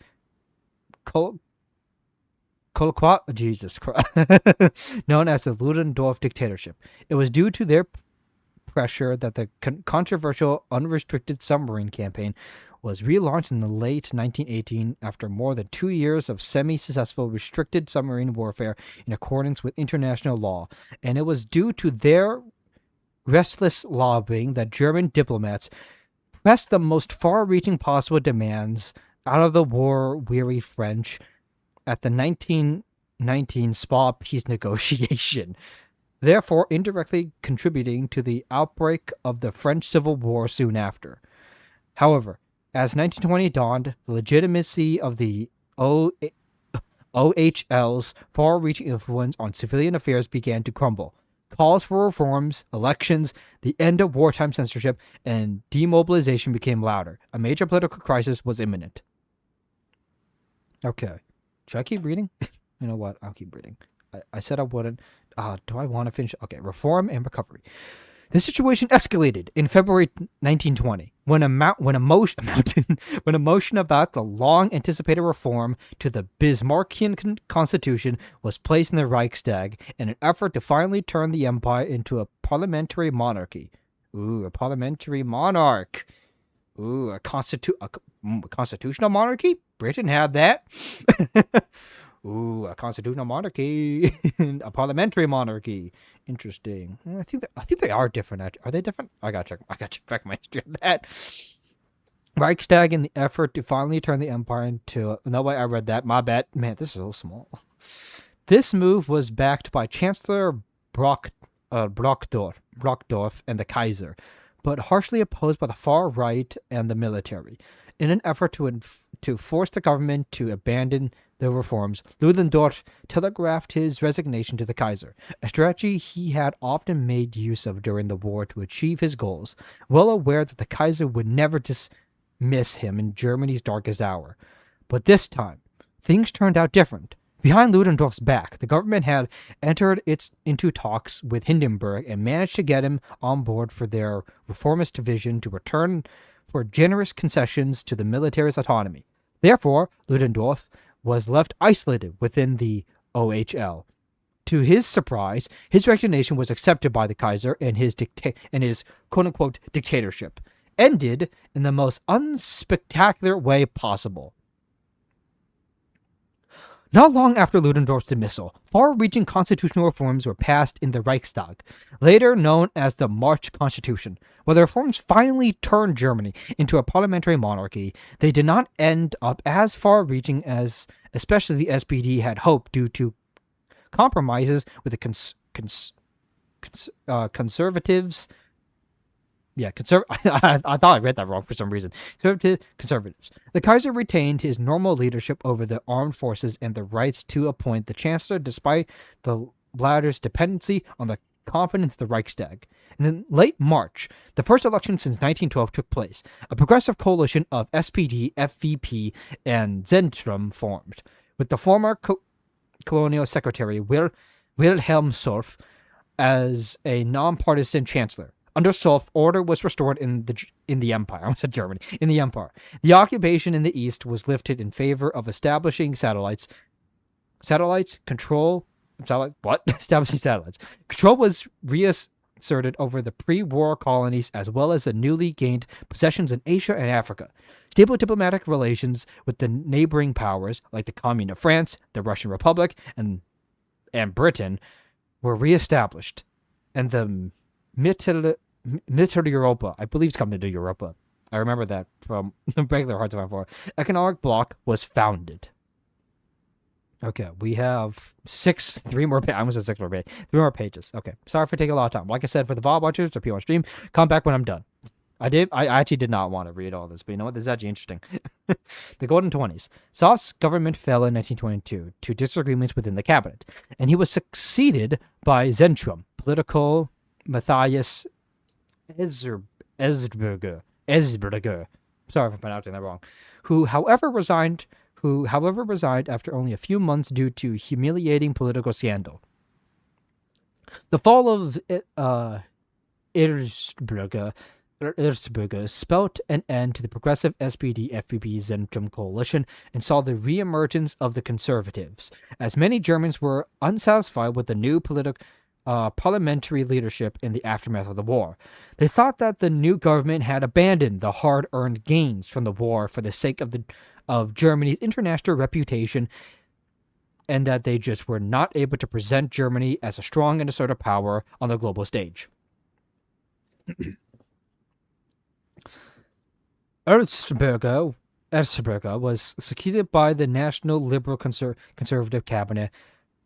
Jesus Christ, known as the Ludendorff dictatorship. It was due to their pressure that the controversial unrestricted submarine campaign was relaunched in the late 1918 after more than 2 years of semi-successful restricted submarine warfare in accordance with international law, and it was due to their restless lobbying that German diplomats pressed the most far-reaching possible demands out of the war-weary French at the 1919 Spa peace negotiation, therefore indirectly contributing to the outbreak of the French Civil War soon after. However, as 1920 dawned, the legitimacy of the OHL's far-reaching influence on civilian affairs began to crumble. Calls for reforms, elections, the end of wartime censorship, and demobilization became louder. A major political crisis was imminent. Okay. Should I keep reading? You know what? I'll keep reading. I said I wouldn't. Do I want to finish? Okay. Reform and recovery. The situation escalated in February 1920 when a motion about the long-anticipated reform to the Bismarckian Constitution was placed in the Reichstag in an effort to finally turn the empire into a parliamentary monarchy. Ooh, a parliamentary monarch. Ooh, a constitutional monarchy? Britain had that. Ooh, a constitutional monarchy, a parliamentary monarchy. Interesting. I think they are different. Are they different? I gotta check my history on that. Reichstag in the effort to finally turn the empire into. No way, I read that. My bad. Man, this is so small. This move was backed by Chancellor Brockdorf and the Kaiser, but harshly opposed by the far right and the military. In an effort to force the government to abandon the reforms, Ludendorff telegraphed his resignation to the Kaiser, a strategy he had often made use of during the war to achieve his goals, well aware that the Kaiser would never dismiss him in Germany's darkest hour. But this time, things turned out different. Behind Ludendorff's back, the government had entered into talks with Hindenburg and managed to get him on board for their reformist division to return for generous concessions to the military's autonomy. Therefore, Ludendorff was left isolated within the OHL. To his surprise, his resignation was accepted by the Kaiser, and his quote-unquote dictatorship ended in the most unspectacular way possible. Not long after Ludendorff's dismissal, far-reaching constitutional reforms were passed in the Reichstag, later known as the March Constitution. While the reforms finally turned Germany into a parliamentary monarchy, they did not end up as far-reaching as especially the SPD had hoped due to compromises with the conservatives. I thought I read that wrong for some reason. Conservatives. The Kaiser retained his normal leadership over the armed forces and the rights to appoint the chancellor, despite the latter's dependency on the confidence of the Reichstag. In late March, the first election since 1912 took place. A progressive coalition of SPD, FVP, and Zentrum formed, with the former colonial secretary Wilhelm Solf as a nonpartisan chancellor. Under Solf, order was restored in the empire. I said Germany. In the empire, the occupation in the east was lifted in favor of establishing satellites. Establishing satellites. Control was reasserted over the pre-war colonies as well as the newly gained possessions in Asia and Africa. Stable diplomatic relations with the neighboring powers, like the Commune of France, the Russian Republic, and Britain, were reestablished, and the Mittel Europa, I believe it's coming to Europa. I remember that from regular Hard Time 4. Economic bloc was founded. Okay, we have three more pages. Okay, sorry for taking a lot of time. Like I said, for the VOD watchers or P1 stream, come back when I'm done. I actually did not want to read all this, but you know what? This is actually interesting. The Golden 20s. Soft's government fell in 1922 to disagreements within the cabinet, and he was succeeded by Zentrum, political Matthias Esberger. Sorry if I'm pronouncing that wrong. Who, however, resigned after only a few months due to humiliating political scandal. The fall of Erzberger spelt an end to the progressive SPD-FPP Zentrum coalition and saw the re-emergence of the conservatives, as many Germans were unsatisfied with the new parliamentary leadership in the aftermath of the war. They thought that the new government had abandoned the hard-earned gains from the war for the sake of Germany's international reputation, and that they just were not able to present Germany as a strong and assertive power on the global stage. Erzberger was succeeded by the National Liberal Conservative Cabinet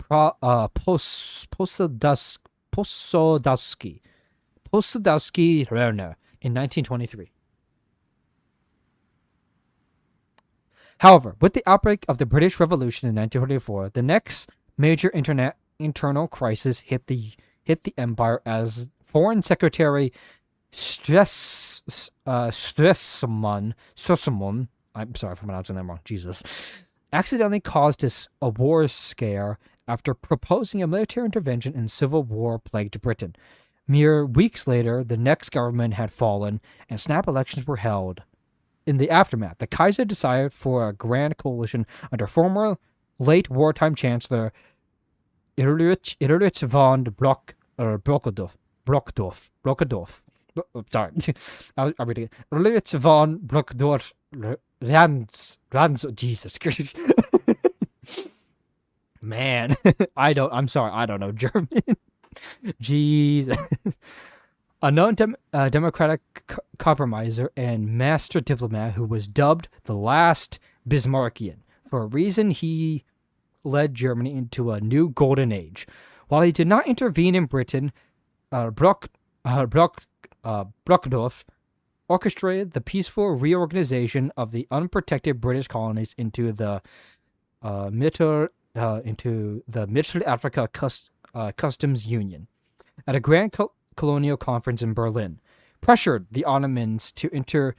Posodowski-Lerner in 1923. However, with the outbreak of the British Revolution in 1924, the next major internal crisis hit the empire as Foreign Secretary Stresemann, I'm sorry if I'm pronouncing that wrong, Jesus, accidentally caused a war scare after proposing a military intervention in civil war-plagued Britain. Mere weeks later, the next government had fallen, and snap elections were held. In the aftermath, the Kaiser decided for a grand coalition under former late wartime Chancellor Erich von Brockdorff. Sorry, I'll read it. Erich von Brockdorff Jesus Christ. Man, I'm sorry, I don't know German. Jeez. A known democratic compromiser and master diplomat who was dubbed the last Bismarckian. For a reason, he led Germany into a new golden age. While he did not intervene in Britain, Brockdorff orchestrated the peaceful reorganization of the unprotected British colonies into the Mittel Africa Customs Union. At a grand colonial conference in Berlin, pressured the Ottomans to intervene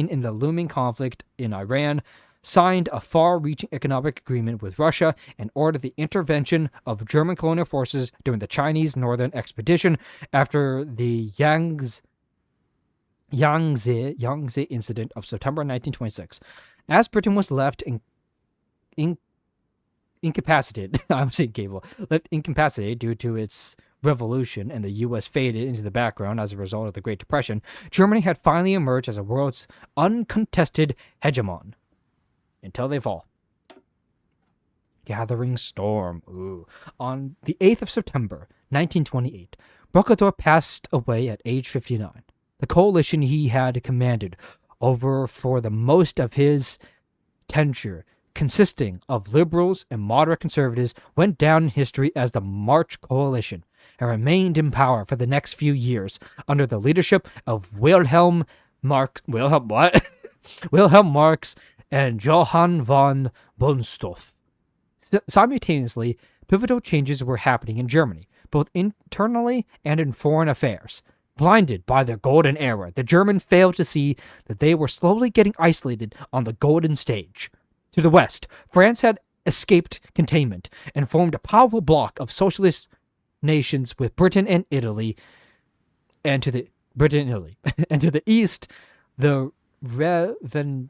in the looming conflict in Iran, signed a far-reaching economic agreement with Russia and ordered the intervention of German colonial forces during the Chinese Northern Expedition after the Yangtze incident of September 1926. As Britain was left incapacitated, left incapacitated due to its revolution, and the U.S. faded into the background as a result of the Great Depression, Germany had finally emerged as the world's uncontested hegemon. Until they fall. Gathering Storm. Ooh. On the 8th of September, 1928, Brokator passed away at age 59. The coalition he had commanded over for the most of his tenure, consisting of liberals and moderate conservatives, went down in history as the March Coalition and remained in power for the next few years under the leadership of Wilhelm Marx and Johann von Bonstoff. Simultaneously, pivotal changes were happening in Germany, both internally and in foreign affairs. Blinded by their golden era, the Germans failed to see that they were slowly getting isolated on the golden stage. To the west, France had escaped containment and formed a powerful bloc of socialist nations with Britain and Italy, and to the east, the Revanchist?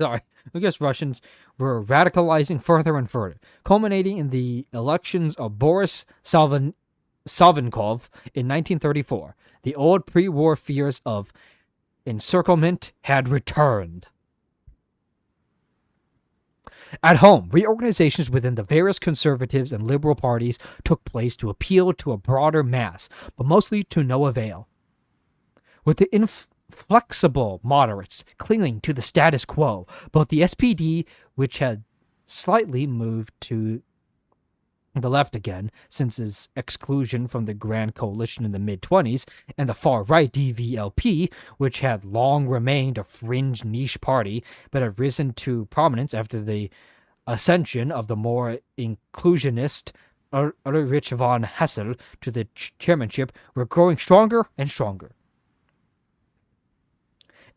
Sorry, I guess Russians were radicalizing further and further, culminating in the elections of Boris Savinkov in 1934. The old pre-war fears of encirclement had returned. At home, reorganizations within the various conservatives and liberal parties took place to appeal to a broader mass, but mostly to no avail. With the inflexible moderates clinging to the status quo, both the SPD, which had slightly moved to the left again since its exclusion from the Grand Coalition in the mid-20s, and the far-right DVLP, which had long remained a fringe niche party but had risen to prominence after the ascension of the more inclusionist Ulrich von Hessel to the chairmanship, were growing stronger and stronger.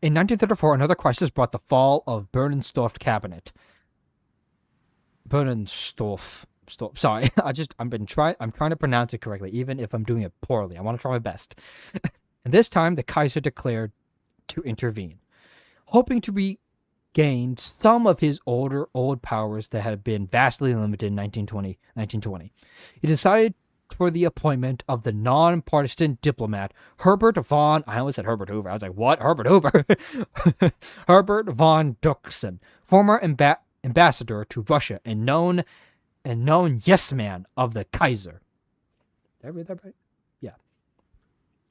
In 1934, another crisis brought the fall of Bernenstoff cabinet. Sorry, I'm trying to pronounce it correctly, even if I'm doing it poorly. I want to try my best. And this time, the Kaiser declared to intervene, hoping to regain some of his old powers that had been vastly limited in 1920. He decided for the appointment of the non-partisan diplomat Herbert von... I almost said Herbert Hoover. I was like, what? Herbert Hoover? Herbert von Duchsen, former ambassador to Russia and known yes-man of the Kaiser. Did I read that right? Yeah.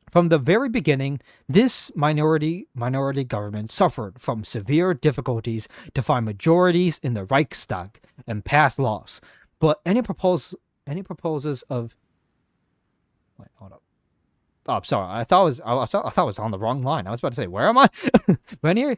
From the very beginning, this minority government suffered from severe difficulties to find majorities in the Reichstag and pass laws. But any proposals of... Wait, hold up. Oh, sorry. I thought it was on the wrong line. I was about to say, where am I? Many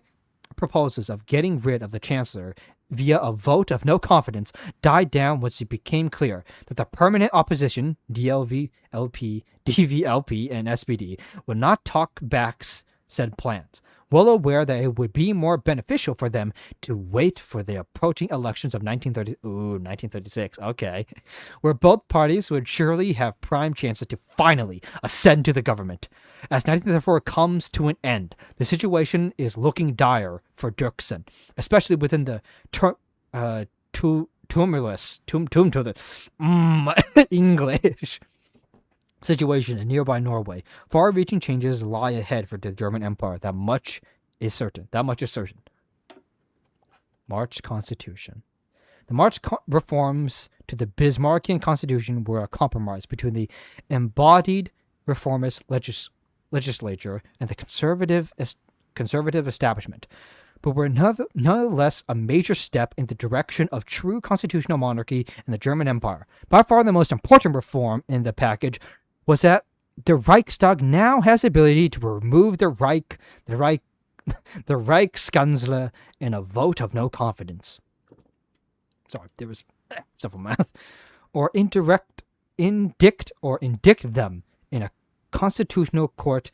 proposals of getting rid of the chancellor via a vote of no confidence died down once it became clear that the permanent opposition, DVLP, and SPD, would not talk back said plans, well aware that it would be more beneficial for them to wait for the approaching elections of 1936, okay, where both parties would surely have prime chances to finally ascend to the government. As 1934 comes to an end, the situation is looking dire for Duchsen, especially within the English situation in nearby Norway. Far-reaching changes lie ahead for the German Empire. That much is certain. March Constitution. The March reforms to the Bismarckian Constitution were a compromise between the embodied reformist legislature and the conservative establishment, but were nonetheless a major step in the direction of true constitutional monarchy in the German Empire. By far the most important reform in the package was that the Reichstag now has the ability to remove the Reichskanzler in a vote of no confidence. Sorry, there was several math. Or indict them in a constitutional court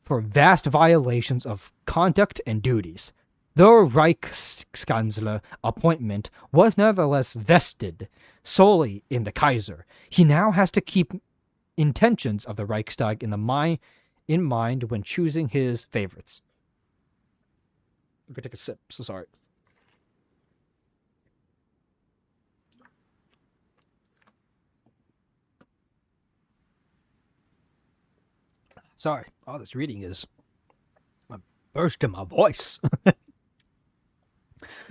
for vast violations of conduct and duties. The Reichskanzler appointment was nevertheless vested solely in the Kaiser. He now has to keep intentions of the Reichstag in mind when choosing his favorites. I'm gonna take a sip, so sorry. Sorry, all this reading is a burst in my voice.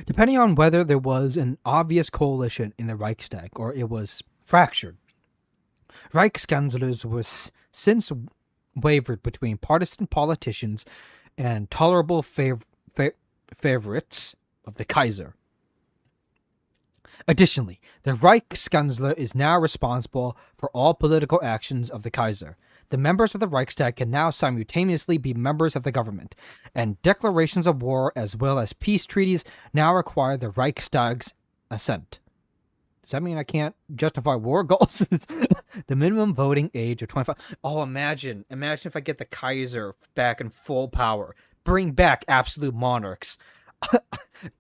Depending on whether there was an obvious coalition in the Reichstag or it was fractured, Reichskanzlers were since wavered between partisan politicians and tolerable favorites of the Kaiser. Additionally, the Reichskanzler is now responsible for all political actions of the Kaiser. The members of the Reichstag can now simultaneously be members of the government, and declarations of war as well as peace treaties now require the Reichstag's assent. Does that mean I can't justify war goals? The minimum voting age of 25. Oh, imagine if I get the Kaiser back in full power. Bring back absolute monarchs.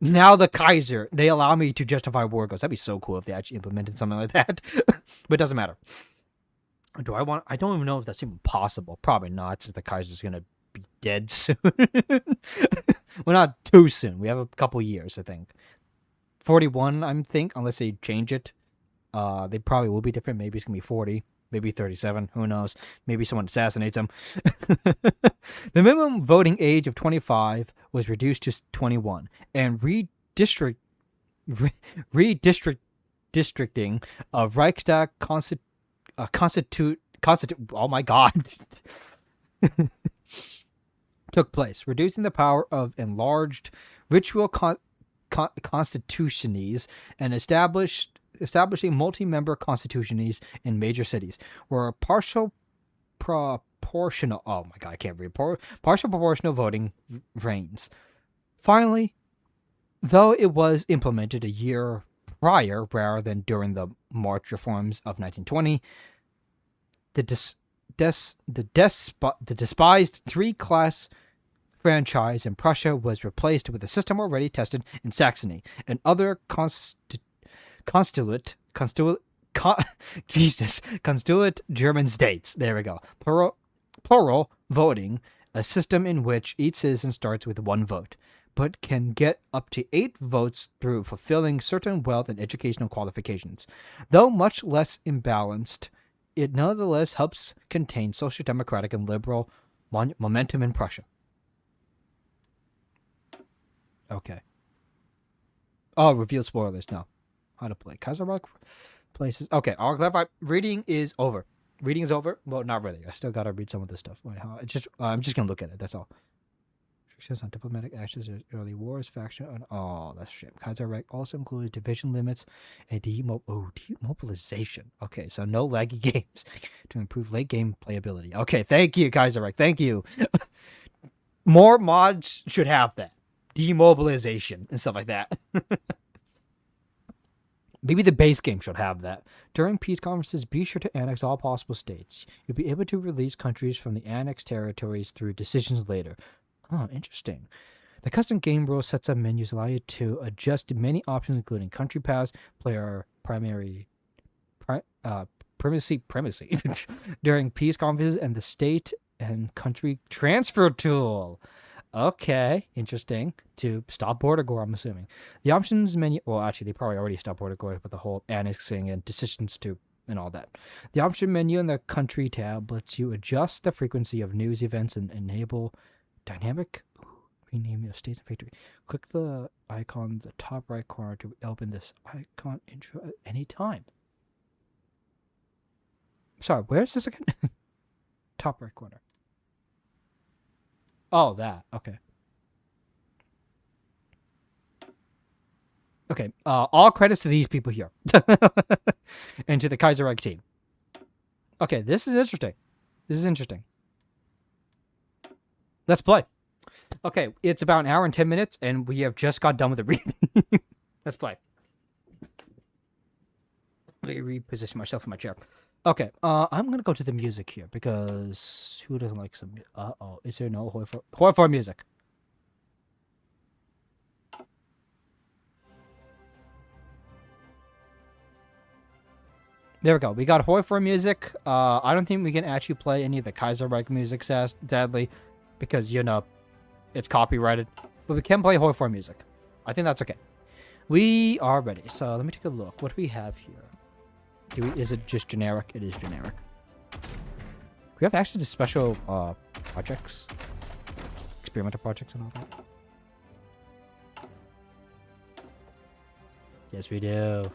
Now the Kaiser, they allow me to justify war goals. That'd be so cool if they actually implemented something like that. But it doesn't matter. I don't even know if that's even possible. Probably not, since the Kaiser's gonna be dead soon. Well, not too soon. We have a couple years, I think. 41, I think, unless they change it. They probably will be different. Maybe it's gonna be 40, maybe 37. Who knows? Maybe someone assassinates him. The minimum voting age of 25 was reduced to 21, and redistricting of Reichstag oh my god took place, reducing the power of enlarged ritual constitutiones and establishing multi-member constitutiones in major cities where partial proportional voting reigns. Finally, though it was implemented a year prior rather than during the March reforms of 1920, the despised three-class franchise in Prussia was replaced with a system already tested in Saxony and other constituent German states. There we go. Plural voting, a system in which each citizen starts with one vote, but can get up to 8 votes through fulfilling certain wealth and educational qualifications. Though much less imbalanced, it nonetheless helps contain social democratic and liberal momentum in Prussia. Okay. Oh, reveal spoilers. No. How to play. Kaisserreich places. Okay, I'll clarify. Reading is over. Reading is over? Well, not really. I still gotta read some of this stuff. Wait, I'm just gonna look at it. That's all. Restrictions on diplomatic actions, early wars, faction. Oh, that's a shame. Kaiserreich also included division limits and demobilization. Okay, so no laggy games to improve late game playability. Okay, thank you, Kaiserreich. Thank you. More mods should have that. Demobilization and stuff like that. Maybe the base game should have that. During peace conferences, be sure to annex all possible states. You'll be able to release countries from the annexed territories through decisions later. Oh, interesting. The custom game rule sets up menus allow you to adjust many options, including country paths, player primacy during peace conferences, and the state and country transfer tool. Okay, interesting. To stop border gore, I'm assuming. The options menu... Well, actually, they probably already stopped border gore with the whole annexing and decisions to and all that. The option menu in the country tab lets you adjust the frequency of news events and enable dynamic renaming of states and victory. Click the icon in the top right corner to open this icon intro at any time. Sorry, where is this again? Top right corner. Oh, that. Okay. Okay. All credits to these people here. And to the Kaisserreich team. Okay, this is interesting. Let's play. Okay, it's about an hour and 10 minutes, and we have just got done with the reading. Let's play. Let me reposition myself in my chair. Okay, I'm gonna go to the music here because who doesn't like some? Uh-oh, is there no HOI4 music? There we go. We got HOI4 music. I don't think we can actually play any of the Kaiserreich music, sadly, because you know it's copyrighted. But we can play HOI4 music. I think that's okay. We are ready. So let me take a look. What do we have here? Is it just generic? It is generic. We have access to special projects, experimental projects, and all that. Yes, we do.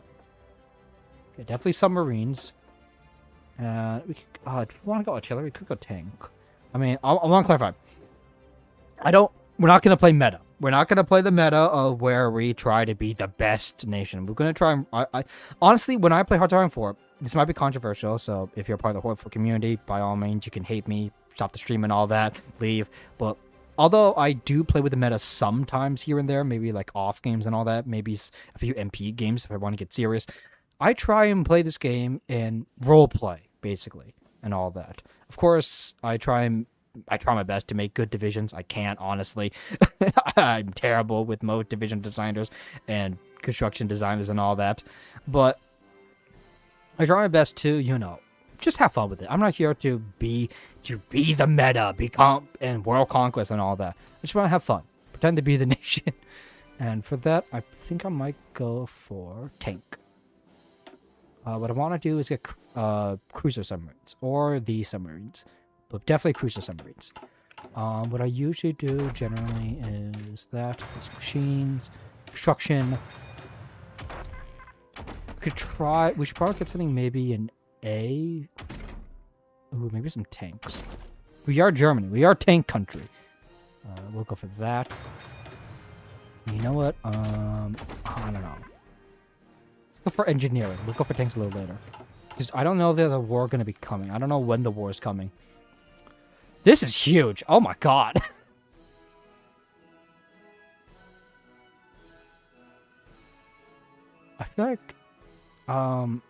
Okay, definitely submarines. We could, if you want to go artillery, we could go tank. I mean, I want to clarify. We're not going to play meta. We're not going to play the meta of where we try to be the best nation. We're going to try. Honestly, when I play Hard Time 4, this might be controversial. So if you're part of the HOI4 community, by all means, you can hate me, stop the stream and all that, leave. But although I do play with the meta sometimes here and there, maybe like off games and all that, maybe a few MP games if I want to get serious, I try and play this game in role play, basically, and all that. Of course, I try my best to make good divisions. I can't, honestly. I'm terrible with most division designers and construction designers and all that. But I try my best to, you know, just have fun with it. I'm not here to be the meta, and world conquest and all that. I just want to have fun. Pretend to be the nation. And for that, I think I might go for tank. What I want to do is get cruiser submarines, or the submarines, but definitely cruiser submarines. What I usually do generally is that, machines, construction. We should probably get something maybe an A. Ooh, maybe some tanks. We are Germany. We are tank country. We'll go for that. You know what? I don't know. Go for engineering. We'll go for tanks a little later. Because I don't know if there's a war going to be coming. I don't know when the war is coming. This is huge. Oh my god. I feel like... I'm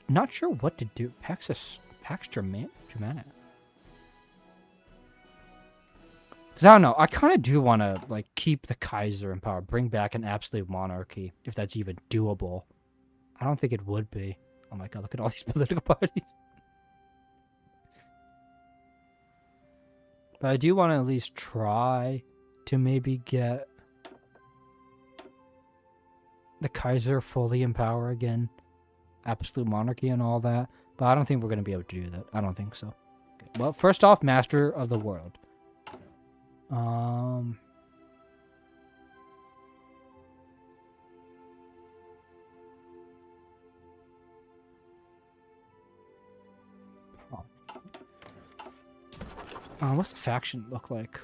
not sure what to do. Pax Germania? Because I don't know. I kind of do want to like keep the Kaiser in power. Bring back an absolute monarchy. If that's even doable. I don't think it would be. Oh my god, look at all these political parties. But I do want to at least try to maybe get the Kaiser fully in power again. Absolute monarchy and all that. But I don't think we're going to be able to do that. I don't think so. Okay. Well, first off, master of the world. What's the faction look like?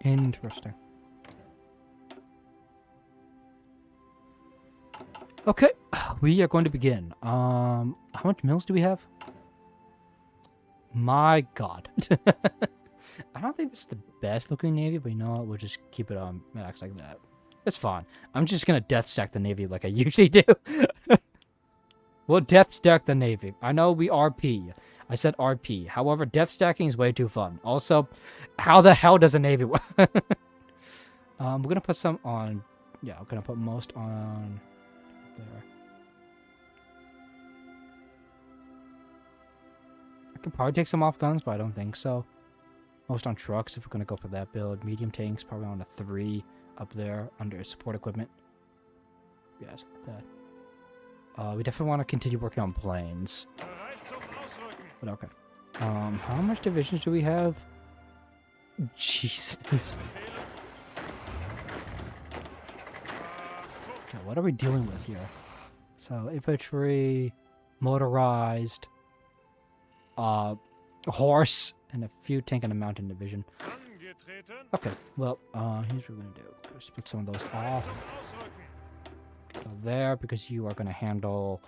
Interesting. Okay, we are going to begin. How much mills do we have? My god. I don't think this is the best looking navy, but you know what? We'll just keep it on max like that. It's fine. I'm just gonna death stack the navy like I usually do. We'll death stack the navy. I know we RP. I said RP. However, death stacking is way too fun. Also, how the hell does a navy work? We're gonna put some on. Yeah, we're gonna put most on there. I could probably take some off guns, but I don't think so. Most on trucks if we're gonna go for that build. Medium tanks probably on a 3 up there under support equipment. Yes, that. We definitely want to continue working on planes. But okay. How much divisions do we have? Jesus. Okay, what are we dealing with here? So infantry, motorized, horse, and a few tank and a mountain division. Okay, well, here's what we're gonna do. Just put some of those off. Go there because you are gonna handle.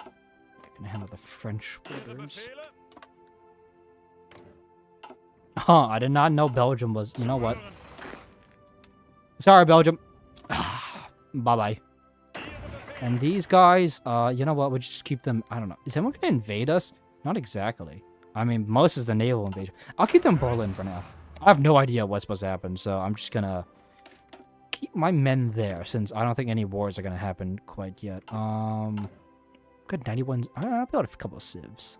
You're gonna handle the French borders. Huh, I did not know Belgium was... You know what? Sorry, Belgium. Bye-bye. And these guys, you know what? We'll just keep them... I don't know. Is anyone going to invade us? Not exactly. I mean, most is the naval invasion. I'll keep them Berlin for now. I have no idea what's supposed to happen, so I'm just going to keep my men there, since I don't think any wars are going to happen quite yet. Good 91... I'll build a couple of civs.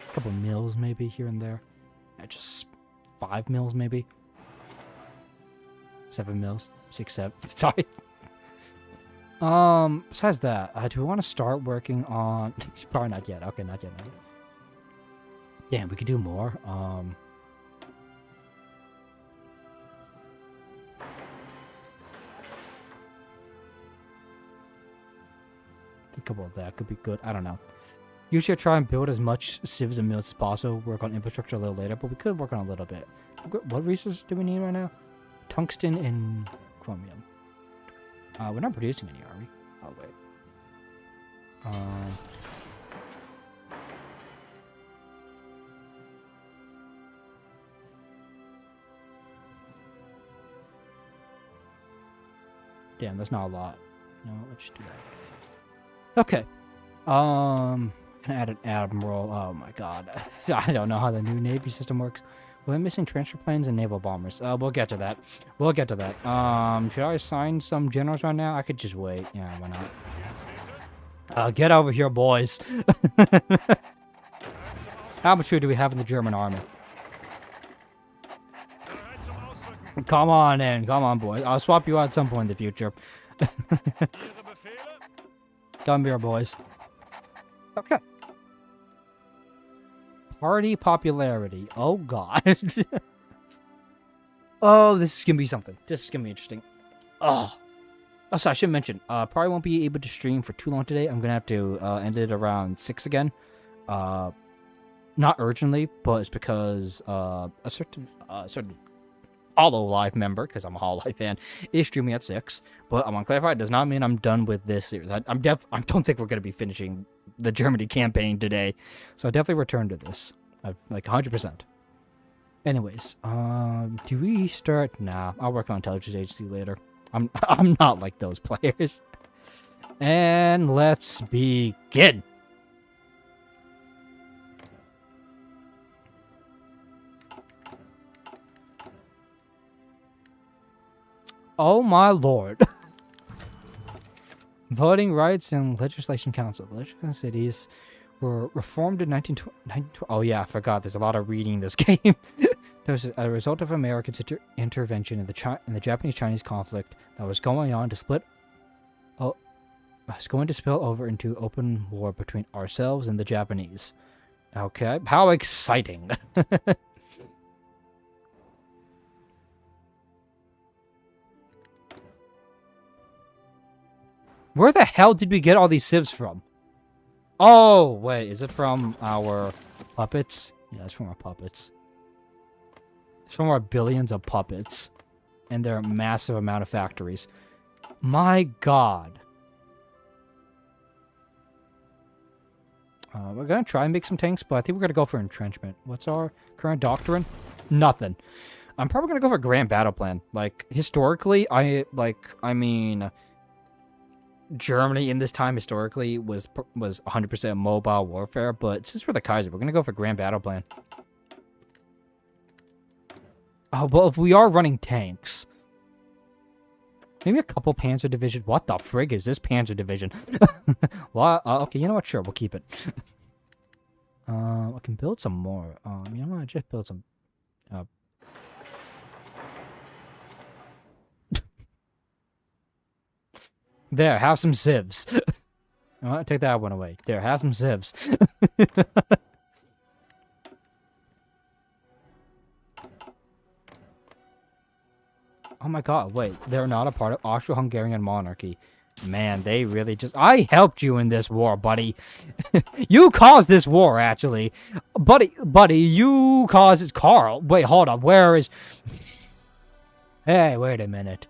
A couple of mills, maybe, here and there. Just 5 mills, maybe. 7 mills. 6, 7. Sorry. Besides that, do we want to start working on... Probably not yet. Okay, not yet. Not yet. Damn, we could do more. A couple of that could be good. I don't know. Usually I try and build as much civs and mills as possible, work on infrastructure a little later, but we could work on a little bit. What resources do we need right now? Tungsten and chromium. We're not producing any, are we? Oh, wait. Damn, that's not a lot. No, let's just do that. Okay. Can add an admiral. Oh my god. I don't know how the new navy system works. We're missing transfer planes and naval bombers. We'll get to that. We'll get to that. Should I assign some generals right now? I could just wait. Yeah, why not? Get over here, boys. How much food do we have in the German army? Come on in. Come on, boys. I'll swap you out at some point in the future. Come here, boys. Okay. Party popularity. Oh, God. Oh, this is going to be something. This is going to be interesting. Oh. Also, I should mention, probably won't be able to stream for too long today. I'm going to have to end it around 6 again. Not urgently, but it's because a certain Hololive member, because I'm a Hololive fan, is streaming at 6. But I want to clarify, it does not mean I'm done with this series. I don't think we're going to be finishing the Germany campaign today. So I'll definitely return to this. Like 100%. Anyways, do we start? Nah, I'll work on intelligence agency later. I'm not like those players. And let's begin. Oh my lord. Voting rights and legislation council. The legislation cities were reformed in 1920. Oh yeah, I forgot. There's a lot of reading in this game. There was a result of American intervention in the Japanese-Chinese conflict that was going on to split. Oh, was going to spill over into open war between ourselves and the Japanese. Okay, how exciting! Where the hell did we get all these civs from? Oh, wait, is it from our puppets? Yeah, it's from our puppets. It's from our billions of puppets. And their massive amount of factories. My god. We're gonna try and make some tanks, but I think we're gonna go for entrenchment. What's our current doctrine? Nothing. I'm probably gonna go for grand battle plan. Like, historically, I mean... Germany in this time historically was 100% mobile warfare, but since we're the Kaiser, we're gonna go for grand battle plan. Oh, well, if we are running tanks, maybe a couple Panzer Division. What the frig is this Panzer Division? Well, okay, you know what? Sure, we'll keep it. I can build some more. You know what? Just build some. There, have some civs. I'll take that one away. There, have some civs. Oh my god, wait. They're not a part of Austro-Hungarian monarchy. Man, they really just... I helped you in this war, buddy. You caused this war, actually. Buddy, you caused it. Carl, wait, hold on. Where is... Hey, wait a minute.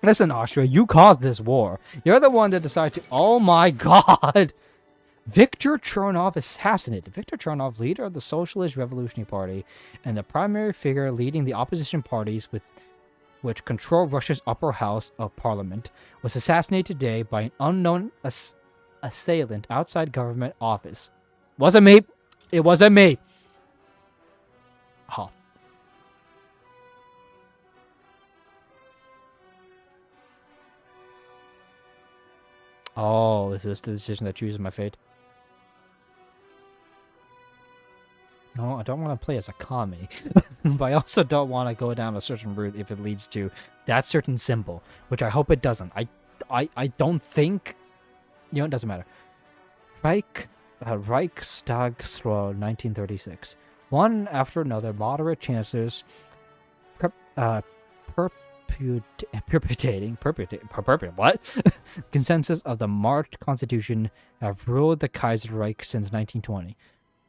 Listen, Austria, you caused this war. You're the one that decided to... Oh my god! Viktor Chernov assassinated. Viktor Chernov, leader of the Socialist Revolutionary Party and the primary figure leading the opposition parties which control Russia's upper house of parliament, was assassinated today by an unknown assailant outside government office. Wasn't me. It wasn't me. Oh. Oh, is this the decision that chooses my fate? No, I don't want to play as a commie, but I also don't want to go down a certain route if it leads to that certain symbol, which I hope it doesn't. I don't think... You know, it doesn't matter. Reichstagswahl 1936. One after another, moderate chancellors perpetuating what? Consensus of the March Constitution have ruled the Kaiserreich since 1920.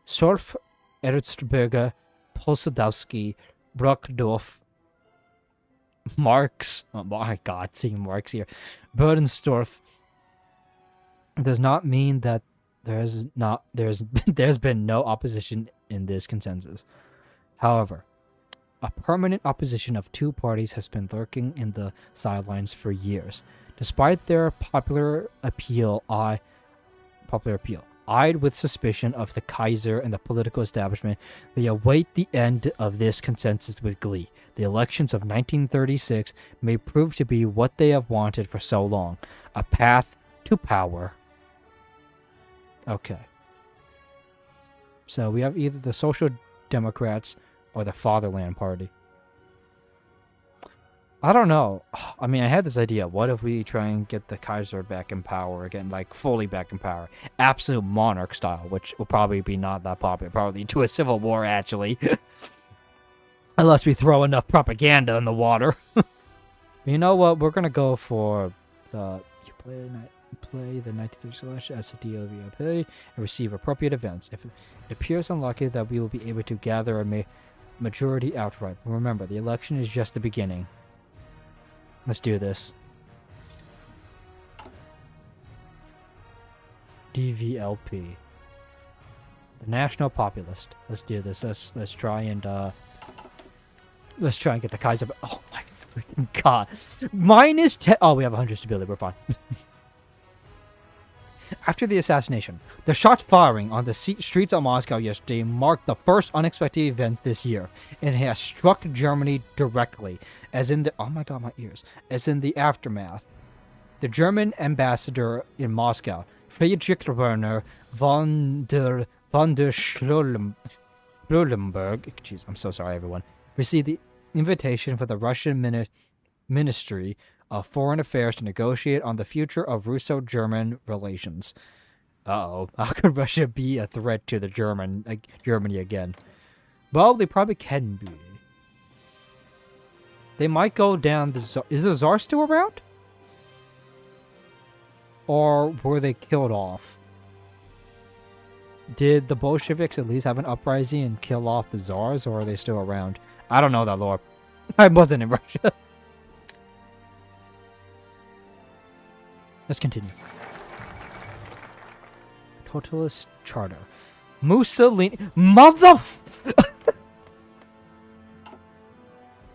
Sorf, Erzberger, Posudowski, Brockdorf, Marx, oh my god, seeing Marx here, Burdensdorf, does not mean that there's been no opposition in this consensus. However, a permanent opposition of two parties has been lurking in the sidelines for years. Despite their popular appeal, eyed with suspicion of the Kaiser and the political establishment, they await the end of this consensus with glee. The elections of 1936 may prove to be what they have wanted for so long, a path to power. Okay. So we have either the Social Democrats or the Fatherland Party. I don't know. I mean, I had this idea. What if we try and get the Kaiser back in power again, like fully back in power? Absolute monarch style, which will probably be not that popular. Probably lead to a civil war, actually. Unless we throw enough propaganda in the water. You know what? We're going to go for the... You play the 1930 election as a DOVIP and receive appropriate events. If it appears unlikely that we will be able to gather a majority outright. Remember, the election is just the beginning. Let's do this. DVLP. The National Populist. Let's do this. Let's try and get the Kaiser. Oh my freaking god. -10. Oh, we have 100 stability. We're fine. After the assassination, the shot firing on the streets of Moscow yesterday marked the first unexpected event this year, and it has struck Germany directly, as in the... Oh my god, my ears. As in the aftermath. The German ambassador in Moscow, Friedrich Werner von der Schlulenberg, jeez, I'm so sorry, everyone, received the invitation for the Russian Ministry of Foreign Affairs to negotiate on the future of Russo-German relations. Uh-oh. How could Russia be a threat to the Germany again? Well, they probably can be. They might go down the Tsar. Is the Tsar still around? Or were they killed off? Did the Bolsheviks at least have an uprising and kill off the Tsars, or are they still around? I don't know that lore. I wasn't in Russia. Let's continue. Totalist Charter. Mussolini.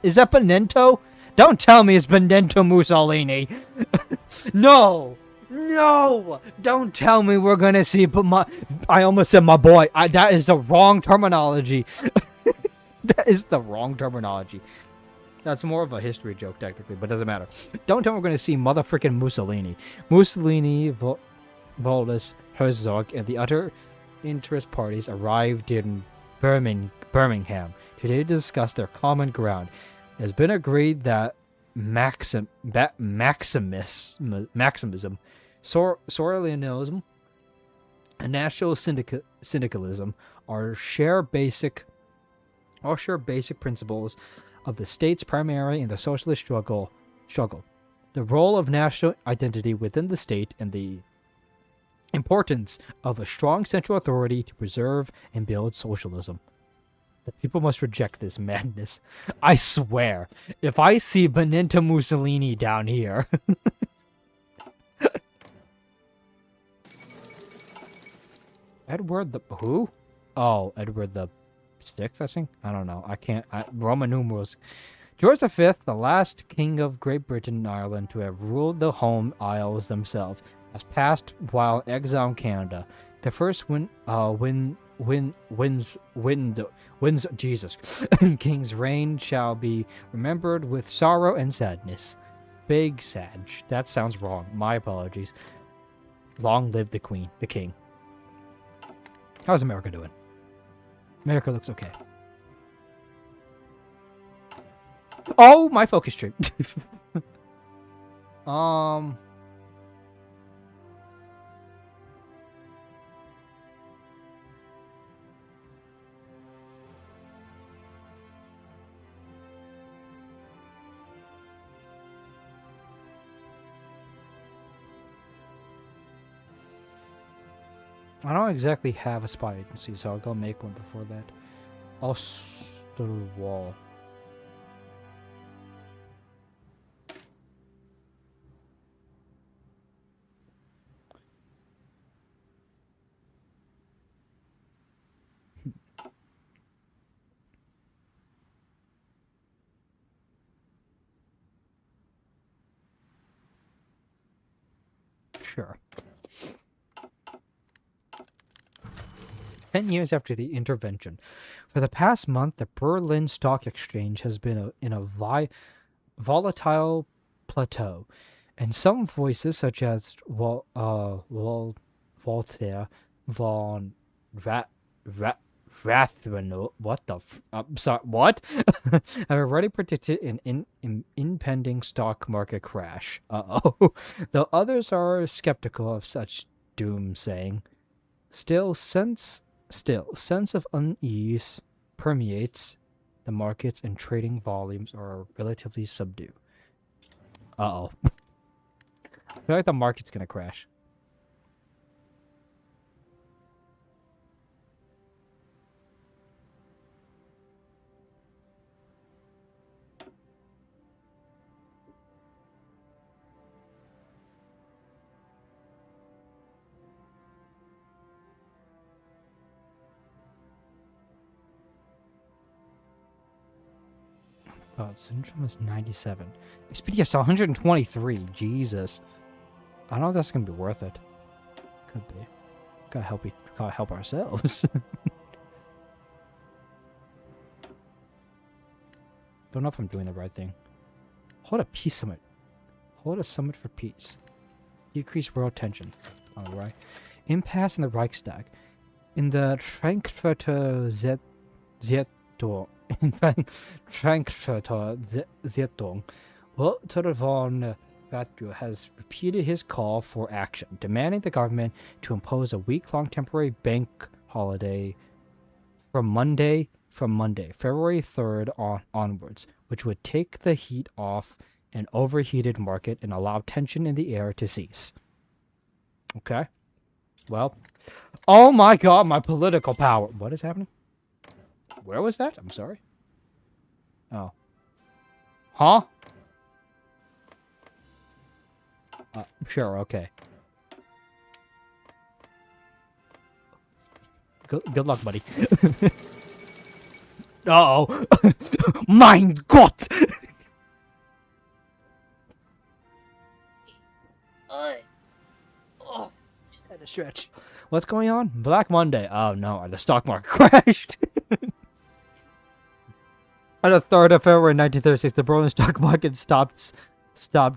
Is that Benito? Don't tell me it's Benito Mussolini. No. No. Don't tell me we're going to see... I almost said my boy. That is the wrong terminology. That is the wrong terminology. That's more of a history joke, technically, but doesn't matter. Don't tell me we're going to see motherfucking Mussolini. Mussolini, Volus, Herzog, and the other interest parties arrived in Birmingham today to discuss their common ground. It has been agreed that maximism, Sorelianism, and national syndicalism share basic principles of the state's primary and the socialist struggle. The role of national identity within the state and the importance of a strong central authority to preserve and build socialism. The people must reject this madness. I swear, if I see Benito Mussolini down here... Edward the... Who? Oh, Edward the 6th, I think? I don't know. I can't... Roman numerals. George V, the last king of Great Britain and Ireland to have ruled the home isles themselves, has passed while exiled in Canada. The first Jesus king's reign shall be remembered with sorrow and sadness. Big Sag. That sounds wrong. My apologies. Long live the queen, the king. How's America doing? America looks okay. Oh, my focus tree. I don't exactly have a spy agency, so I'll go make one before that. Ulster Wall. Sure. 10 years after the intervention. For the past month, the Berlin Stock Exchange has been in a volatile plateau, and some voices, such as Voltaire von Rathbun, what? have already predicted an impending stock market crash. Though others are skeptical of such doomsaying. Still, sense of unease permeates the markets, and trading volumes are relatively subdued. I feel like the market's gonna crash. Oh, Syndrome is 97. Expedia saw 123. Jesus. I don't know if that's gonna be worth it. Could be. Gotta help ourselves. Don't know if I'm doing the right thing. Hold a peace summit. Hold a summit for peace. Decrease world tension. On the right. Impasse in the Reichstag. In the Frankfurter Zeitung. In Frankfurter Zeitung, Walter von Vatuber has repeated his call for action, demanding the government to impose a week-long temporary bank holiday from Monday, February 3rd onwards, which would take the heat off an overheated market and allow tension in the air to cease. Okay. Well, oh my god, my political power. What is happening? Where was that? I'm sorry. Oh. Huh? Sure, okay. Good luck, buddy. Uh-oh. Mein Gott! Oh, had to stretch. What's going on? Black Monday. Oh no, the stock market crashed. On the 3rd of February 1936, the Berlin stock market stopped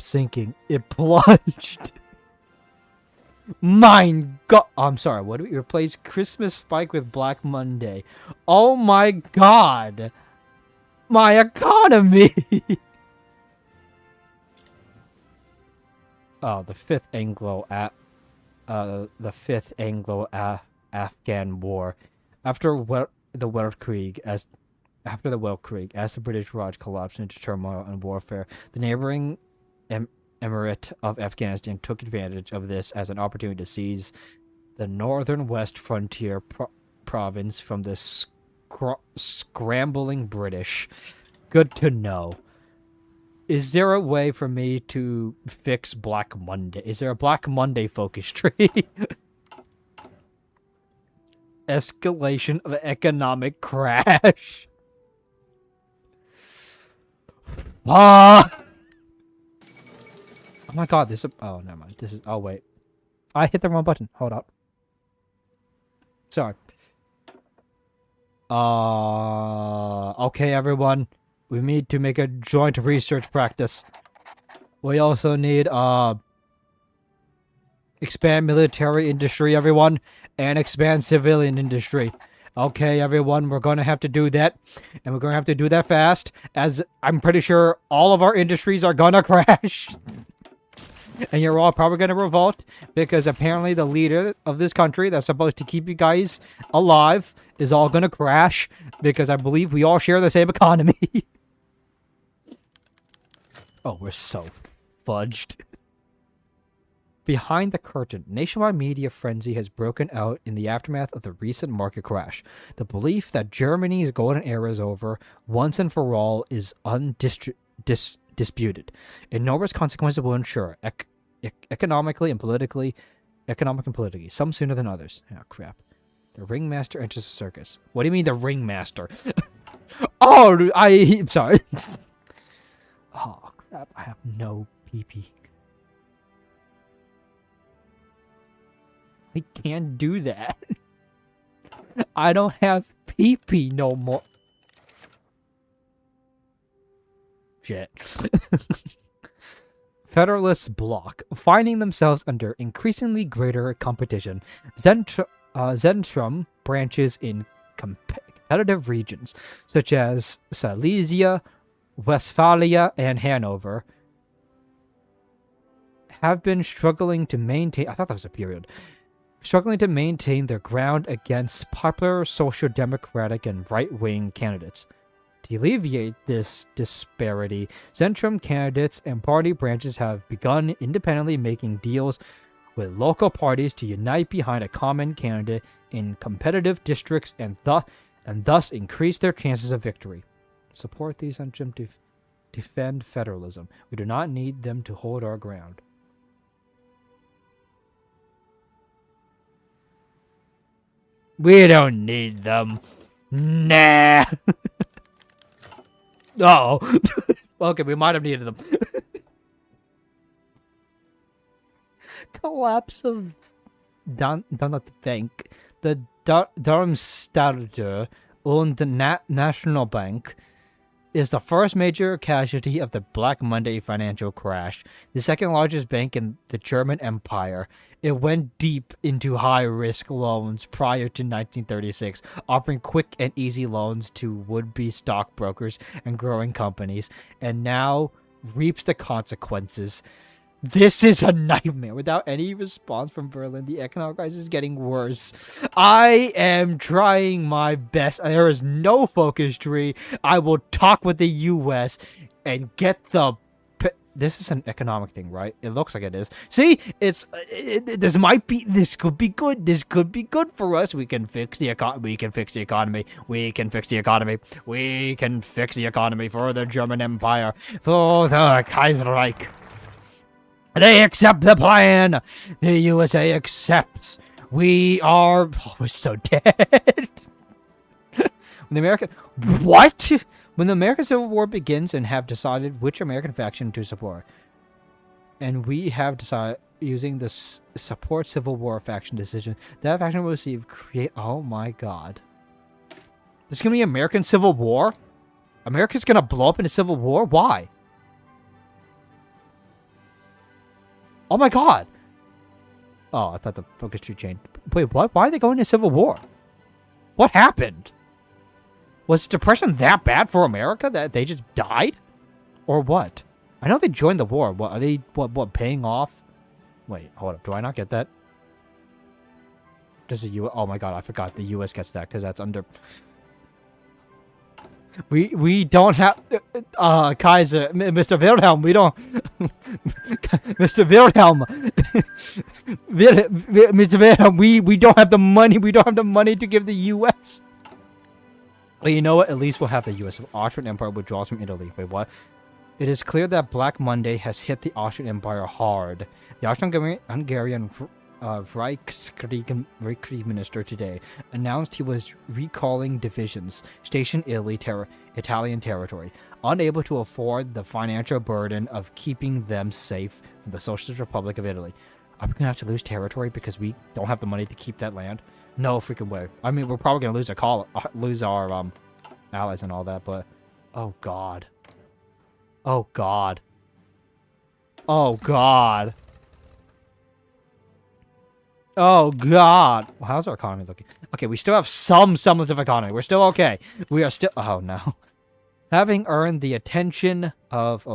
sinking. It plunged. Mein God. Oh, I'm sorry. What do we replace Christmas spike with Black Monday? Oh my God. My economy. Oh, the fifth Anglo-Afghan War. After the Weltkrieg, as the British Raj collapsed into turmoil and warfare, the neighboring Emirate of Afghanistan took advantage of this as an opportunity to seize the northern west frontier province from the scrambling British. Good to know. Is there a way for me to fix Black Monday? Is there a Black Monday focus tree? Escalation of economic crash. Oh my god, this is... Oh, never mind. This is... Oh, wait. I hit the wrong button. Hold up. Sorry. Okay, everyone. We need to make a joint research practice. We also need, expand military industry, everyone, and expand civilian industry. Okay, everyone, we're going to have to do that, and we're going to have to do that fast, as I'm pretty sure all of our industries are going to crash. And you're all probably going to revolt, because apparently the leader of this country that's supposed to keep you guys alive is all going to crash, because I believe we all share the same economy. Oh, we're so fudged. Behind the curtain, nationwide media frenzy has broken out in the aftermath of the recent market crash. The belief that Germany's golden era is over once and for all is disputed. Enormous consequences will ensure economically and politically, some sooner than others. Oh, crap. The ringmaster enters the circus. What do you mean the ringmaster? Oh, I'm sorry. Oh, crap. I have no PP. I can't do that. I don't have PP no more. Shit. Federalist bloc, finding themselves under increasingly greater competition. Zentrum branches in competitive regions, such as Silesia, Westphalia, and Hanover, have been struggling to maintain... I thought that was a period. Struggling to maintain their ground against popular social democratic and right-wing candidates. To alleviate this disparity, Zentrum candidates and party branches have begun independently making deals with local parties to unite behind a common candidate in competitive districts and thus increase their chances of victory. Support these Zentrum to defend federalism. We do not need them to hold our ground. We don't need them. Nah. Oh. Okay, we might have needed them. Collapse of Donut Bank. The Darmstadter owned National Bank is the first major casualty of the Black Monday financial crash. The second largest bank in the German Empire. It went deep into high-risk loans prior to 1936, offering quick and easy loans to would-be stockbrokers and growing companies, and now reaps the consequences. This is a nightmare. Without any response from Berlin, the economic crisis is getting worse. I am trying my best. There is no focus tree. I will talk with the U.S. and get the... This is an economic thing, right? It looks like it is. See, this could be good. This could be good for us. We can fix the economy. We can fix the economy. We can fix the economy. We can fix the economy for the German Empire, for the Kaiserreich. They accept the plan. The USA accepts. We are... Oh, we're so dead. When the American Civil War begins and have decided which American faction to support, and we have decided using the support Civil War faction decision, that faction will receive Oh my god. This is going to be American Civil War? America's going to blow up in a Civil War? Why? Oh my god! Oh, I thought the focus tree changed. Wait, what? Why are they going to Civil War? What happened? Was depression that bad for America that they just died? Or what? I know they joined the war. What, are they, what, paying off? Wait, hold up. Do I not get that? Does the U.S. Oh my god, I forgot the U.S. gets that because that's under... We don't have... Kaiser... Mr. Wilhelm, we don't... Mr. Wilhelm... Mr. Wilhelm, we don't have the money. We don't have the money to give the U.S. Well, you know what? At least we'll have the U.S. Austrian Empire withdraws from Italy. Wait, what? It is clear that Black Monday has hit the Austrian Empire hard. The Austrian-Hungarian Reichskrieg Minister today announced he was recalling divisions stationed in Italian territory, unable to afford the financial burden of keeping them safe from the Socialist Republic of Italy. Are we going to have to lose territory because we don't have the money to keep that land? No freaking way. I mean, we're probably going to lose our allies and all that, but... Oh, God. Oh, God. Oh, God. Oh, God. Well, how's our economy looking? Okay, we still have some semblance of economy. We're still okay. We are still... Oh, no. Having earned the attention of...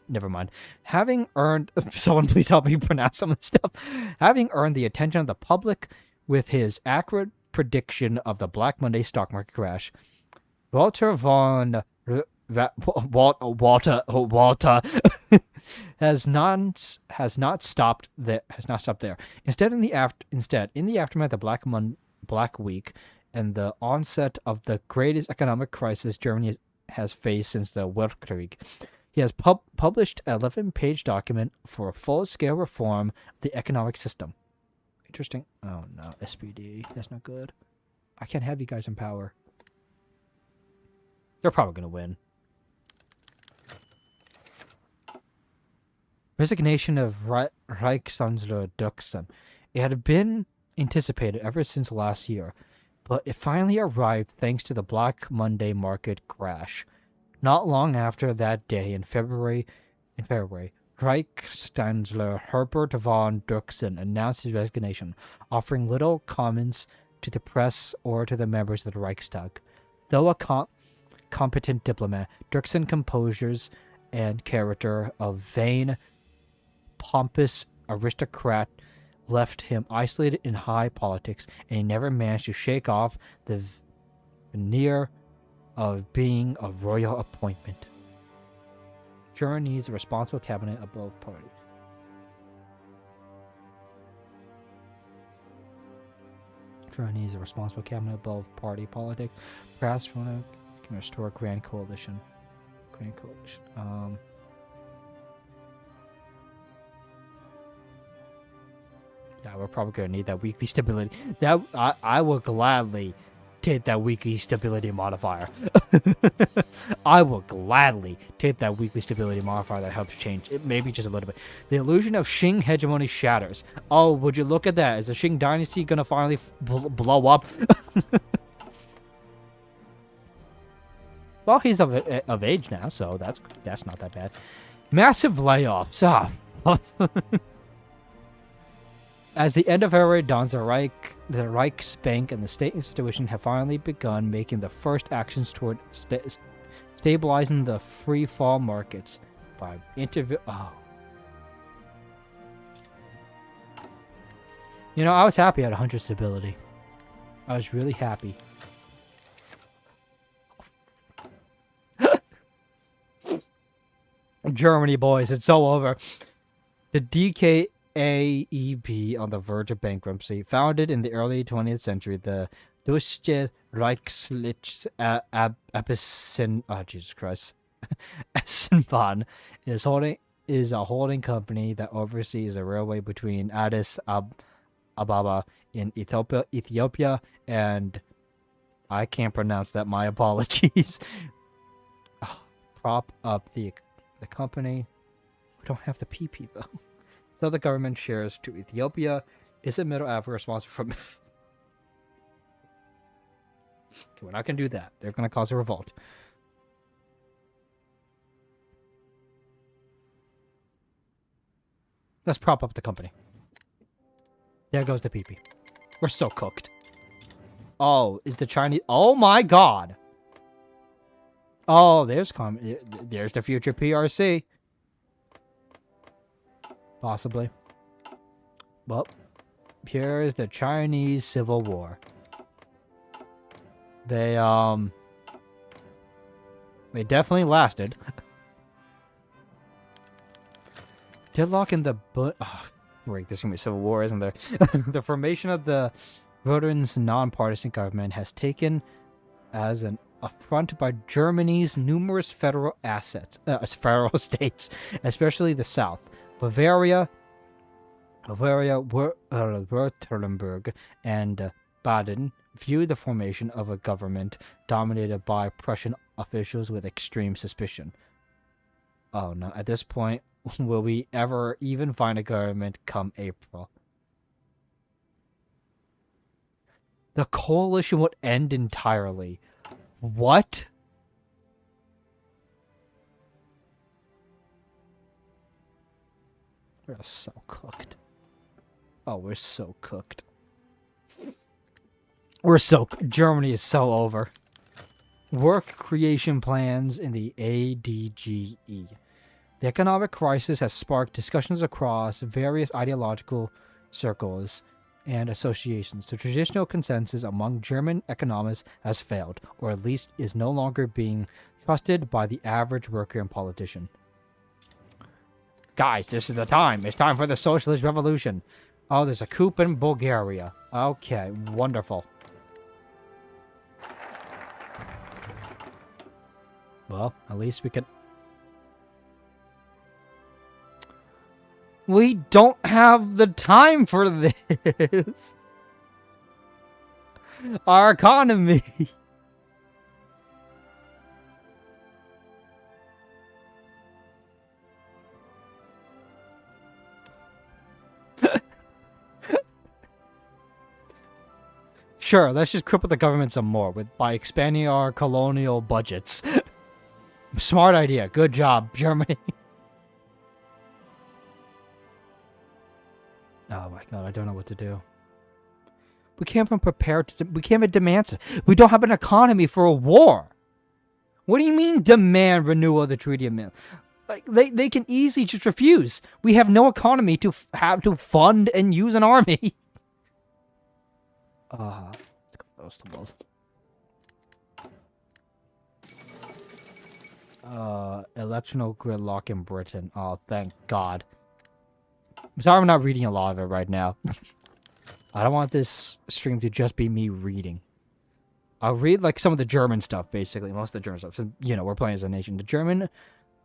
never mind. Having earned... Someone please help me pronounce some of this stuff. Having earned the attention of the public with his accurate prediction of the Black Monday stock market crash, Walter Walter has not stopped there. Instead, in the aftermath of Black Week and the onset of the greatest economic crisis Germany has faced since the Weltkrieg, he has published an 11-page document for a full-scale reform of the economic system. Interesting. Oh no, SPD. That's not good. I can't have you guys in power. They're probably gonna win. Resignation of Reichskanzler Duxen. It had been anticipated ever since last year, but it finally arrived thanks to the Black Monday market crash. Not long after that day, in February, Reichskanzler Herbert von Duxen announced his resignation, offering little comments to the press or to the members of the Reichstag. Though a competent diplomat, Duxen's composures and character of vain, pompous aristocrat left him isolated in high politics, and he never managed to shake off the veneer of being a royal appointment. Germany needs a responsible cabinet above party. Germany needs a responsible cabinet above party politics. Perhaps we can restore Grand Coalition. Yeah, we're probably gonna need that weekly stability. That I will gladly take that weekly stability modifier. I will gladly take that weekly stability modifier that helps change it, maybe just a little bit. The illusion of Qing hegemony shatters. Oh, would you look at that? Is the Qing dynasty gonna finally blow up? Well, he's of age now, so that's not that bad. Massive layoffs. As the end of February dawns, the Reichsbank and the state institution have finally begun making the first actions toward stabilizing the free fall markets by Oh. You know, I was happy at 100 stability. I was really happy. Germany, boys, it's so over. The DKAEB on the verge of bankruptcy. Founded in the early 20th century, the Deutsche Reichslich Jesus Christ. Eisenbahn is a holding company that oversees the railway between Addis Ababa in Ethiopia and I can't pronounce that, my apologies. Prop up the company. We don't have the PP though. So the government shares to Ethiopia. Is it Middle Africa responsible for... Okay, we're not going to do that. They're going to cause a revolt. Let's prop up the company. There goes the PP. We're so cooked. Oh, is the Chinese... Oh my god! Oh, there's the future PRC. Possibly. Well, here is the Chinese Civil War. They definitely lasted. Deadlock in the... Oh, wait, there's gonna be a civil war, isn't there? The formation of the Roden's nonpartisan government has taken as an affront by Germany's numerous federal states, especially the South. Bavaria, Württemberg, and Baden viewed the formation of a government dominated by Prussian officials with extreme suspicion. Oh no, at this point, will we ever even find a government come April? The coalition would end entirely. What? We're so cooked. Oh, we're so cooked. Germany is so over. Work creation plans in the ADGE. The economic crisis has sparked discussions across various ideological circles and associations. The traditional consensus among German economists has failed, or at least is no longer being trusted by the average worker and politician. Guys, this is the time. It's time for the socialist revolution. Oh, there's a coup in Bulgaria. Okay, wonderful. Well, at least we can... We don't have the time for this. Our economy. Sure, let's just cripple the government some more by expanding our colonial budgets. Smart idea. Good job, Germany. Oh my god, I don't know what to do. We can't even prepare to... We can't even demand it. We don't have an economy for a war. What do you mean demand renewal of the Treaty of Mill? Like, they can easily just refuse. We have no economy to have to fund and use an army. Vegetables. Electoral gridlock in Britain. Oh, thank God. I'm sorry I'm not reading a lot of it right now. I don't want this stream to just be me reading. I'll read, like, some of the German stuff, basically. Most of the German stuff. So, you know, we're playing as a nation. The German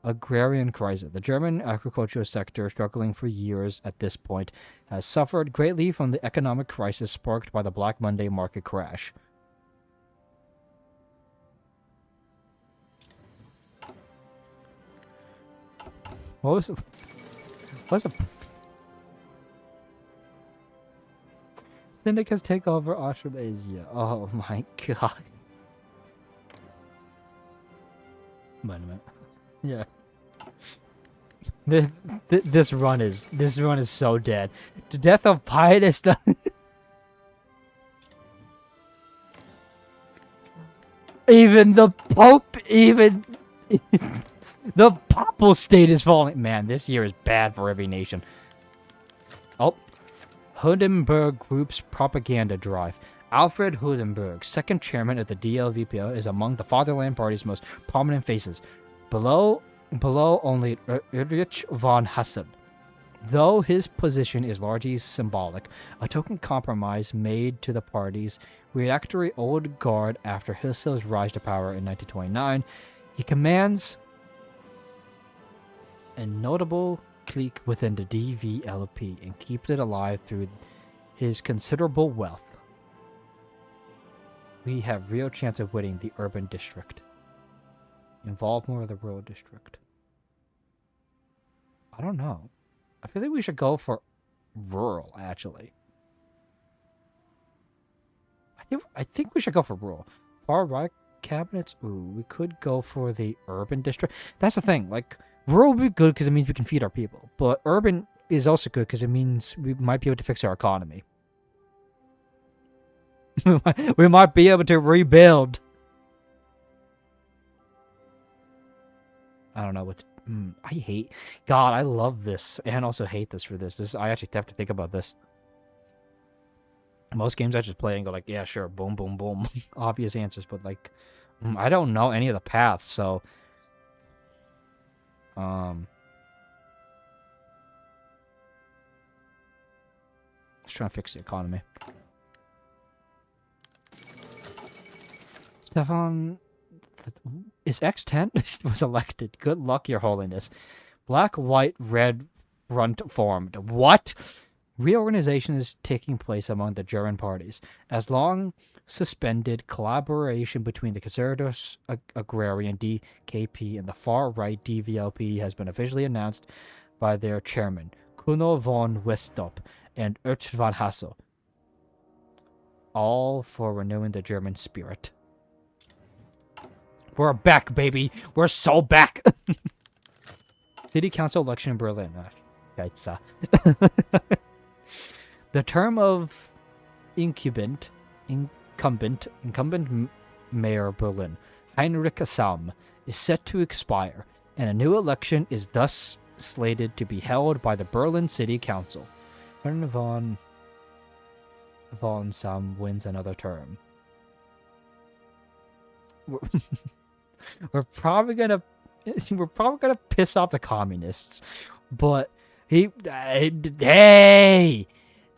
agrarian crisis. The German agricultural sector, struggling for years at this point, has suffered greatly from the economic crisis sparked by the Black Monday market crash. What was it? What's it? Syndicates take over Australasia. Oh my god. Wait a minute. Yeah. This run is so dead. The death of pious. Even the Pope, even the Papal State is falling. Man, this year is bad for every nation. Oh, Hindenburg Group's propaganda drive. Alfred Hindenburg, second chairman of the DLVPO, is among the Fatherland Party's most prominent faces. Below only Erich von Hassen. Though his position is largely symbolic, a token compromise made to the party's reactionary old guard after Hitler's rise to power in 1929, he commands a notable clique within the DVLP and keeps it alive through his considerable wealth. We have real chance of winning the urban district. Involve more of the rural district. I don't know. I feel like we should go for rural, actually. I think we should go for rural. Far right cabinets? Ooh, we could go for the urban district. That's the thing. Like, rural would be good because it means we can feed our people. But urban is also good because it means we might be able to fix our economy. We might be able to rebuild. I don't know what... I hate... God, I love this. And also hate this for this. I actually have to think about this. Most games I just play and go like, yeah, sure, boom, boom, boom. Obvious answers, but like... I don't know any of the paths, so... Let's try and fix the economy. Stefan is X10 was elected. Good luck, Your Holiness. Black, white, red front formed. What? Reorganization is taking place among the German parties. As long suspended collaboration between the conservative agrarian DKP and the far-right DVLP has been officially announced by their chairman, Kuno von Westop and Ert von Hassel. All for renewing the German spirit. We're back, baby. We're so back. City Council election in Berlin. The term of incumbent mayor of Berlin, Heinrich Samm, is set to expire, and a new election is thus slated to be held by the Berlin City Council. Von Samm wins another term. We're probably gonna piss off the communists, but hey,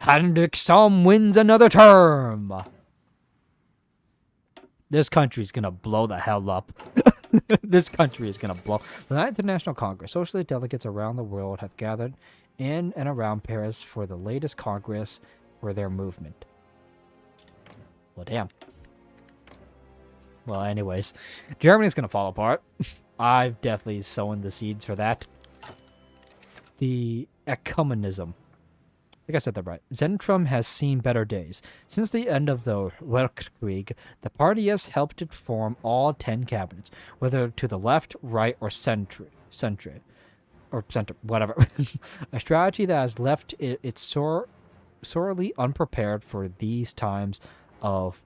Heinrich Samm wins another term. This country's gonna blow the hell up. This country is gonna blow. The Ninth International Congress. Socialist delegates around the world have gathered in and around Paris for the latest Congress for their movement. Well, damn. Well, anyways, Germany's gonna fall apart. I've definitely sown the seeds for that. The ecumenism. I think I said that right. Zentrum has seen better days. Since the end of the Weltkrieg, the party has helped it form all 10 cabinets, whether to the left, right, or center, whatever. A strategy that has left it sorely unprepared for these times of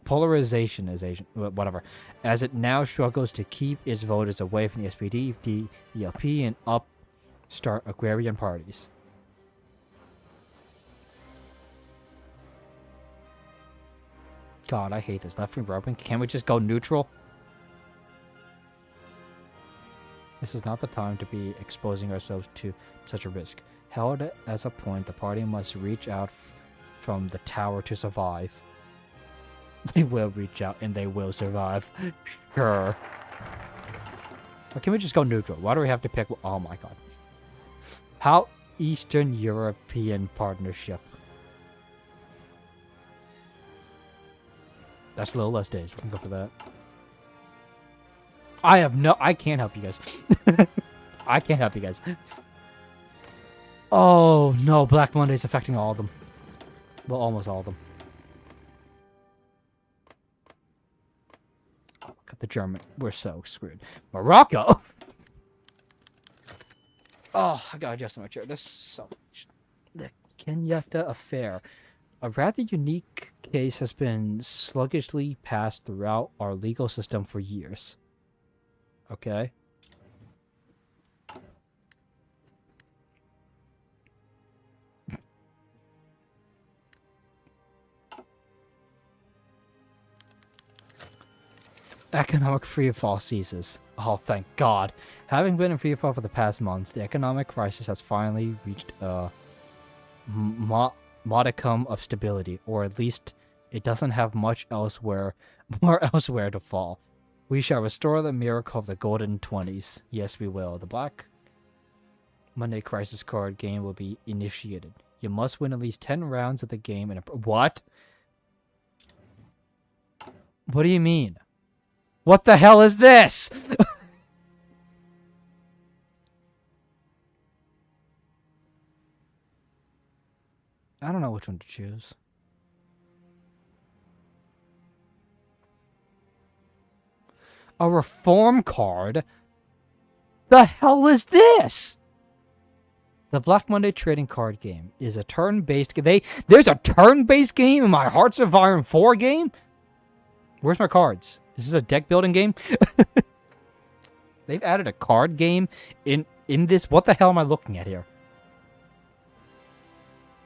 polarization, whatever, as it now struggles to keep its voters away from the SPD, DLP, and upstart agrarian parties. God, I hate this. Left wing broken. Can't we just go neutral? This is not the time to be exposing ourselves to such a risk. Held as a point, the party must reach out from the tower to survive. They will reach out and they will survive. Sure. Or can we just go neutral? Why do we have to pick? Oh my god. How Eastern European Partnership. That's a little less days. We can go for that. I can't help you guys. I can't help you guys. Oh no, Black Monday's affecting all of them. Well, almost all of them. Oh, got the German. We're so screwed. Morocco! Oh, I gotta adjust my chair. There's so much. The Kenyatta affair. A rather unique case has been sluggishly passed throughout our legal system for years. Okay. Economic freefall ceases. Oh, thank God. Having been in freefall for the past months, the economic crisis has finally reached a modicum of stability, or at least it doesn't have more elsewhere to fall. We shall restore the miracle of the golden 20s. Yes, we will. The Black Monday Crisis card game will be initiated. You must win at least 10 rounds of the game in a... What? What do you mean? What the hell is this? I don't know which one to choose. A reform card? The hell is this? The Black Monday trading card game is a turn-based... There's a turn-based game in my Hearts of Iron 4 game? Where's my cards? Is this a deck building game? They've added a card game in this. What the hell am I looking at here?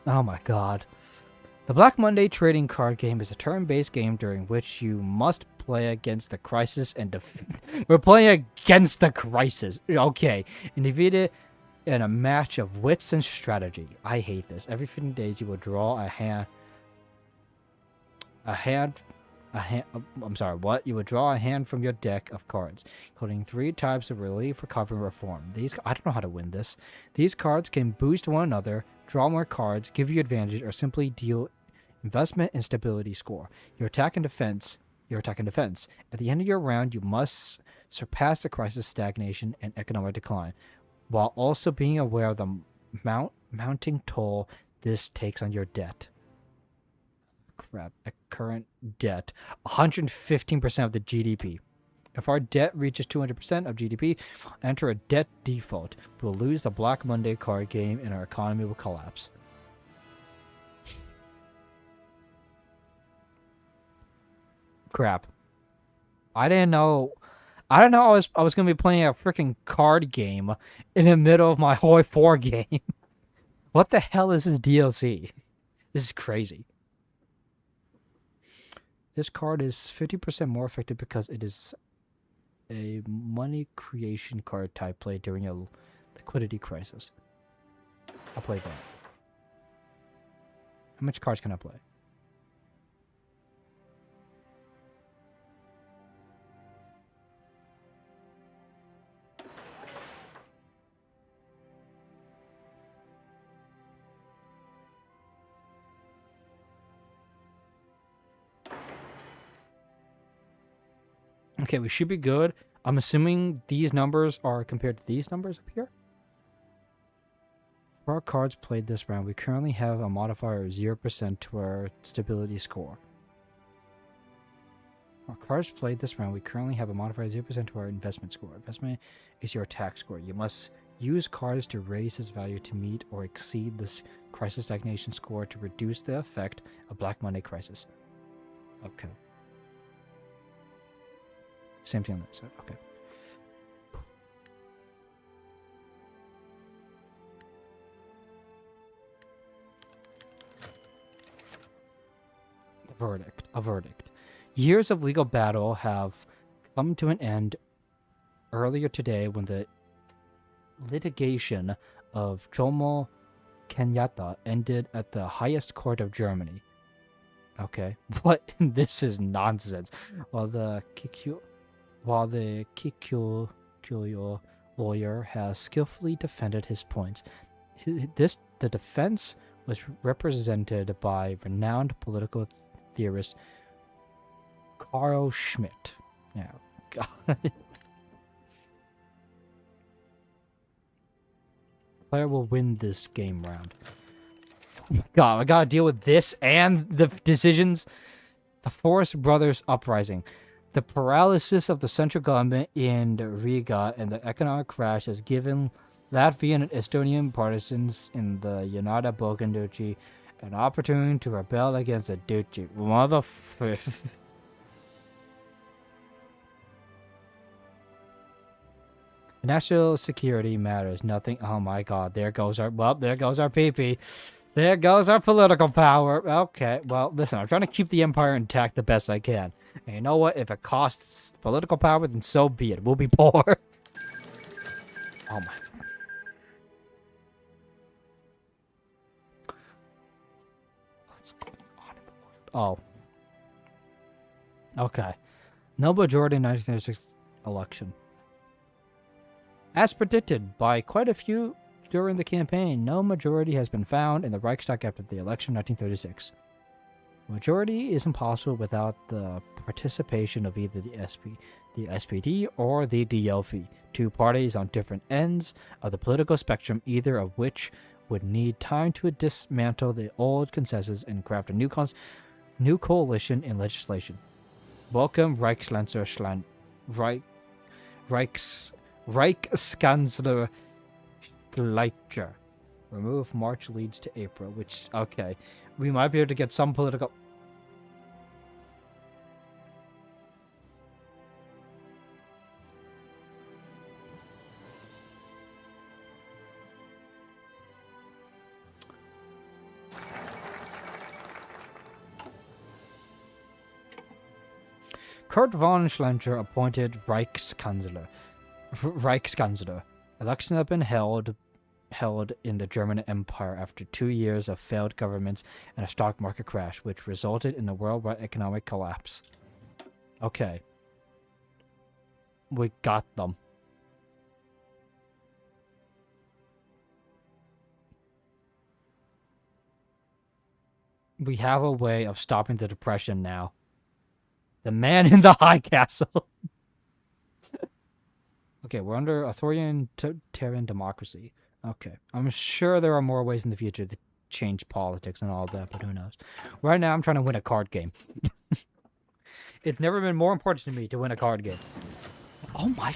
Oh my god. The Black Monday trading card game is a turn-based game during which you must play against the crisis and we're playing against the crisis. Okay. And defeat it in a match of wits and strategy. I hate this. Every 15 days you will draw a hand. I'm sorry, what? You would draw a hand from your deck of cards, including 3 types of relief, recovery, reform. I don't know how to win this. These cards can boost one another, draw more cards, give you advantage, or simply deal investment and stability score. Your attack and defense. At the end of your round, you must surpass the crisis, stagnation, and economic decline, while also being aware of the mounting toll this takes on your debt. Crap, a current debt, 115% of the GDP. If our debt reaches 200% of GDP, enter a debt default. We'll lose the Black Monday card game and our economy will collapse. Crap. I didn't know I was gonna be playing a freaking card game in the middle of my HOI4 game. What the hell is this DLC? This is crazy. This card is 50% more effective because it is a money creation card type played during a liquidity crisis. I'll play that. How much cards can I play? Okay, we should be good. I'm assuming these numbers are compared to these numbers up here. For our cards played this round, we currently have a modifier of 0% to our stability score. Our cards played this round, we currently have a modifier of 0% to our investment score. Investment is your attack score. You must use cards to raise its value to meet or exceed this crisis stagnation score to reduce the effect of Black Monday crisis. Okay. Same thing on that side. Okay. A verdict. Years of legal battle have come to an end earlier today when the litigation of Jomo Kenyatta ended at the highest court of Germany. Okay. What? This is nonsense. While the Kikuyo lawyer has skillfully defended his points, the defense was represented by renowned political theorist Carl Schmitt. Yeah, God. Player will win this game round. Oh my God, I gotta deal with this and the decisions. The Forest Brothers Uprising. The paralysis of the central government in Riga and the economic crash has given Latvian and Estonian partisans in the United Balkan Duchy an opportunity to rebel against the Duchy. Motherfucker. National security matters nothing. Oh my God, there goes our PP. There goes our political power. Okay, well, listen, I'm trying to keep the empire intact the best I can. And you know what? If it costs political power, then so be it. We'll be poor. Oh my. What's going on in the world? Oh. Okay. No majority in 1936 election. As predicted by quite a few during the campaign, no majority has been found in the Reichstag after the election of 1936. Majority is impossible without the participation of either the SPD or the DLV, two parties on different ends of the political spectrum, either of which would need time to dismantle the old consensus and craft a new coalition in legislation. Welcome, Reichskanzler Schleicher. Remove March leads to April, which, okay. We might be able to get some political... Kurt von Schleicher appointed Reichskanzler. Elections have been held held in the German Empire after 2 years of failed governments and a stock market crash, which resulted in a worldwide economic collapse. Okay. We got them. We have a way of stopping the depression now. The man in the high castle. Okay, we're under authoritarian democracy. Okay. I'm sure there are more ways in the future to change politics and all that, but who knows. Right now, I'm trying to win a card game. It's never been more important to me to win a card game. Oh my...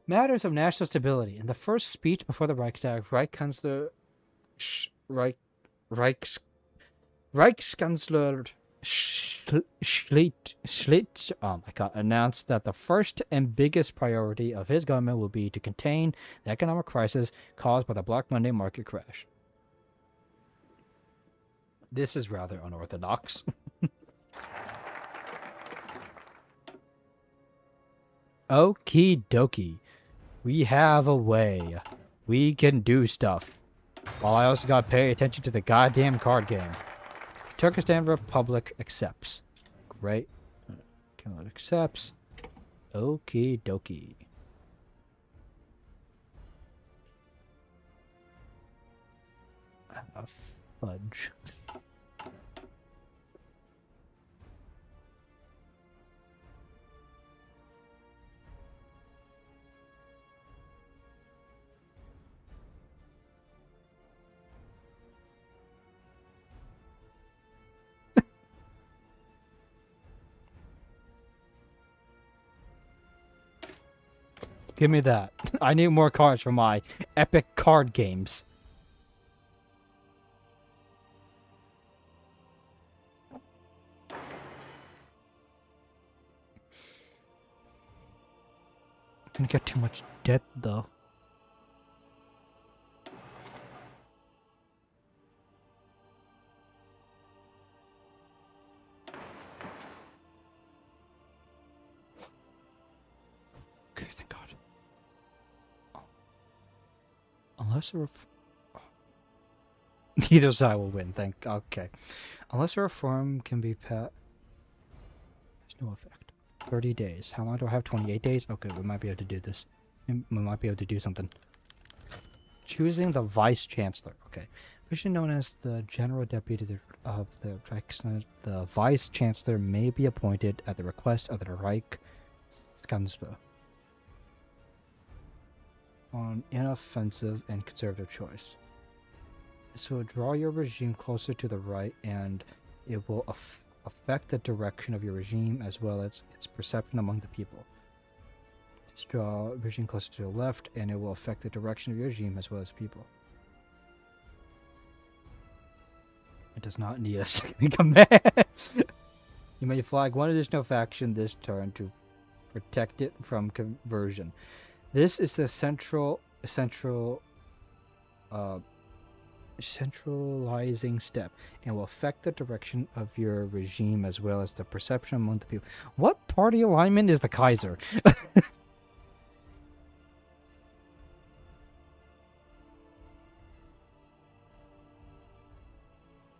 Matters of national stability. In the first speech before the Reichstag, Reichskanzler... Reichskanzler Schlitt, oh my god, announced that the first and biggest priority of his government will be to contain the economic crisis caused by the Black Monday market crash. This is rather unorthodox. Okie dokie. We have a way. We can do stuff. While I also gotta pay attention to the goddamn card game. Turkestan Republic accepts. Great. It accepts. Okie dokie. Fudge. Give me that. I need more cards for my epic card games. Gonna get too much debt though. Okay, thank God. Unless a either side will win. Okay. Unless a reform can be passed. There's no effect. 30 days. How long do I have? 28 days? Okay, we might be able to do this. We might be able to do something. Choosing the Vice Chancellor. Okay. Officially known as the General Deputy of the Reichskanzler, the Vice Chancellor may be appointed at the request of the Reichskanzler on inoffensive and conservative choice. This will draw your regime closer to the right, and it will affect the direction of your regime as well as its perception among the people. Let's draw regime closer to the left, and it will affect the direction of your regime as well as people. It does not need a second command. You may flag one additional faction this turn to protect it from conversion. This is the centralizing step and will affect the direction of your regime as well as the perception among the people. What party alignment is the Kaiser?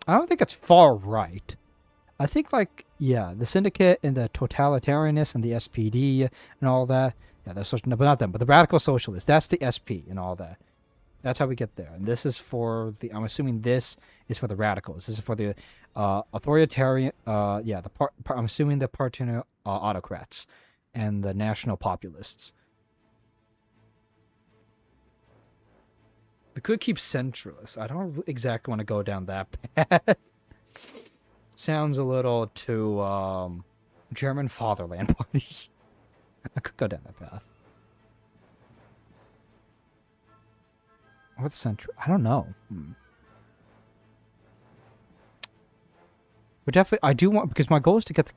I don't think it's far right. I think, like, yeah, the Syndicate and the Totalitarianists and the SPD and all that. Yeah, they're social, no, but not them, but the Radical Socialists. That's the SP and all that. That's how we get there. And this is for the, I'm assuming this is for the radicals. This is for the authoritarian, yeah, I'm assuming the partisan autocrats and the national populists. We could keep centralists. I don't exactly want to go down that path. Sounds a little too, German fatherland party. I could go down that path. Or the central. I don't know. But definitely, I do want, because my goal is to get the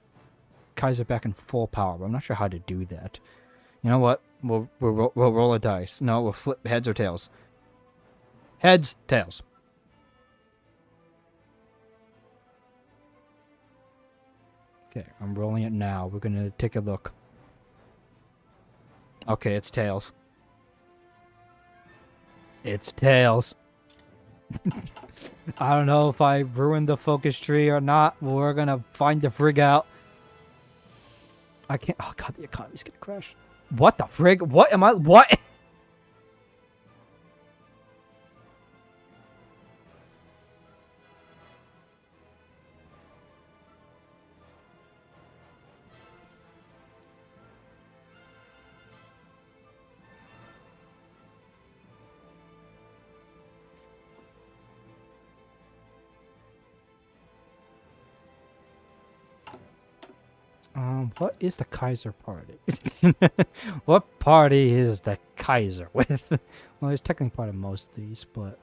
Kaiser back in full power, but I'm not sure how to do that. You know what? We'll roll a dice. No, we'll flip heads or tails. Heads, tails. Okay, I'm rolling it now. We're gonna take a look. Okay, it's tails. It's tails. I don't know if I ruined the focus tree or not. We're gonna find the frig out. I can't. Oh god, the economy's gonna crash. What the frig? What am I? What? What is the Kaiser party? What party is the Kaiser with? Well, he's technically part of most of these, but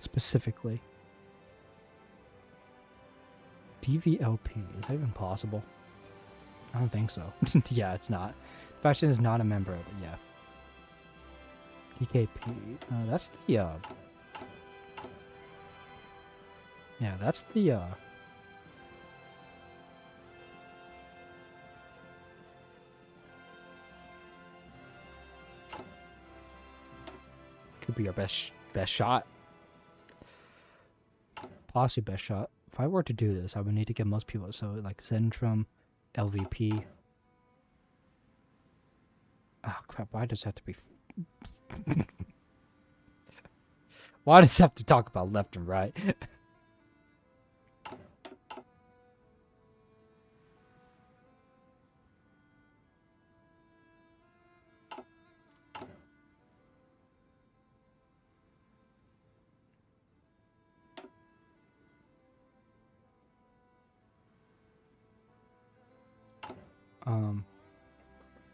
specifically. DVLP, is that even possible? I don't think so. Yeah, it's not. Fashion is not a member of it, yeah. PKP, that's the, yeah, that's the, could be our best shot. Possibly best shot. If I were to do this, I would need to get most people. So like Zentrum, LVP. Oh crap! Why does it have to be? Why does it have to talk about left and right?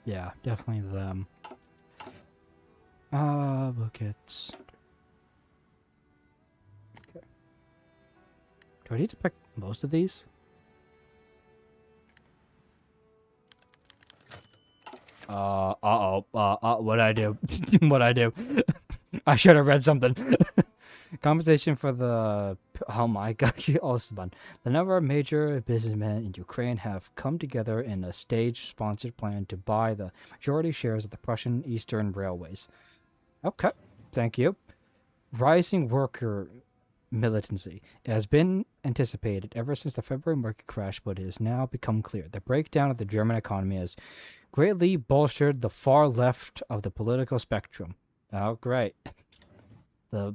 Yeah, definitely them. Buckets. Okay. Do I need to pick most of these? What'd I do? What'd I do? I should have read something. Compensation for the... Oh my god, Osman. The number of major businessmen in Ukraine have come together in a stage-sponsored plan to buy the majority shares of the Prussian Eastern Railways. Okay, thank you. Rising worker militancy. It has been anticipated ever since the February market crash, but it has now become clear. The breakdown of the German economy has greatly bolstered the far left of the political spectrum. Oh, great. The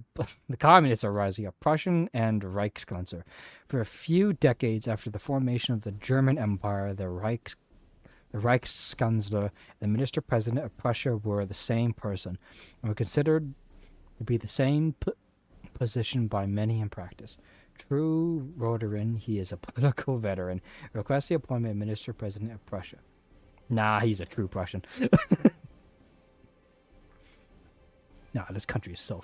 communists are rising up, Prussian and Reichskanzler. For a few decades after the formation of the German Empire, the Reichskanzler and the Minister-President of Prussia were the same person, and were considered to be the same position by many in practice. True Roderin, he is a political veteran, requests the appointment of Minister-President of Prussia. Nah, he's a true Prussian. Nah, this country is so...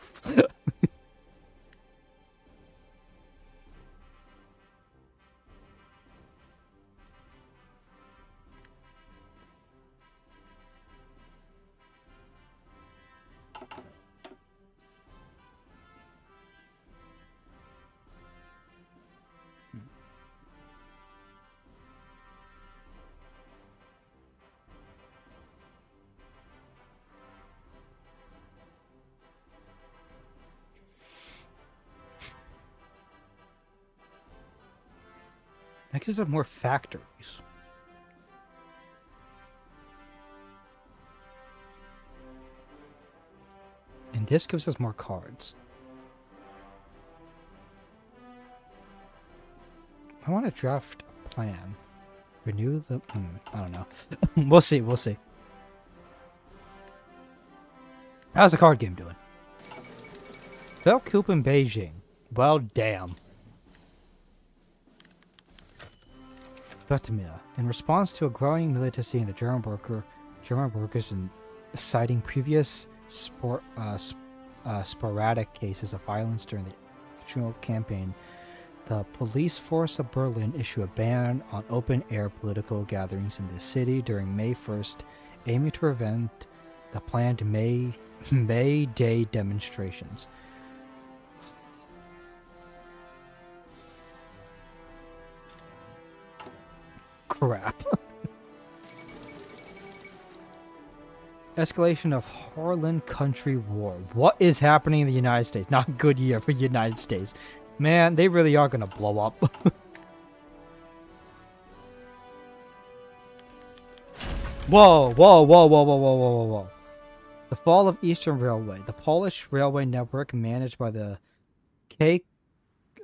That gives us more factories. And this gives us more cards. I want to draft a plan. Renew the... I don't know. We'll see, we'll see. How's the card game doing? Velcoup in Beijing. Well, damn. Vtuber. In response to a growing militancy in the German workers and citing previous sporadic cases of violence during the actual campaign, the police force of Berlin issued a ban on open-air political gatherings in the city during May 1st, aiming to prevent the planned May Day demonstrations. Crap. Escalation of Harlan Country War. What is happening in the United States? Not a good year for the United States. Man, they really are gonna blow up. Whoa, whoa, whoa, whoa, whoa, whoa, whoa, whoa. The fall of Eastern Railway. The Polish railway network managed by the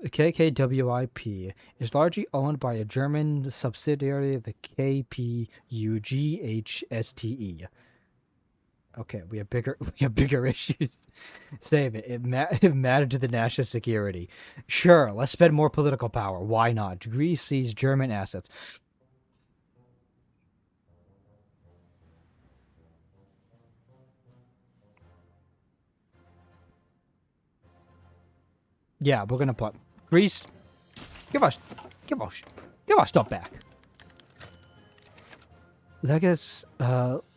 KKWIP is largely owned by a German subsidiary of the KPUGHSTE. Okay, we have bigger issues. Save it. It mattered to the national security. Sure, let's spend more political power. Why not? Greece seized German assets. Yeah, we're gonna put Greece. Give us stuff back.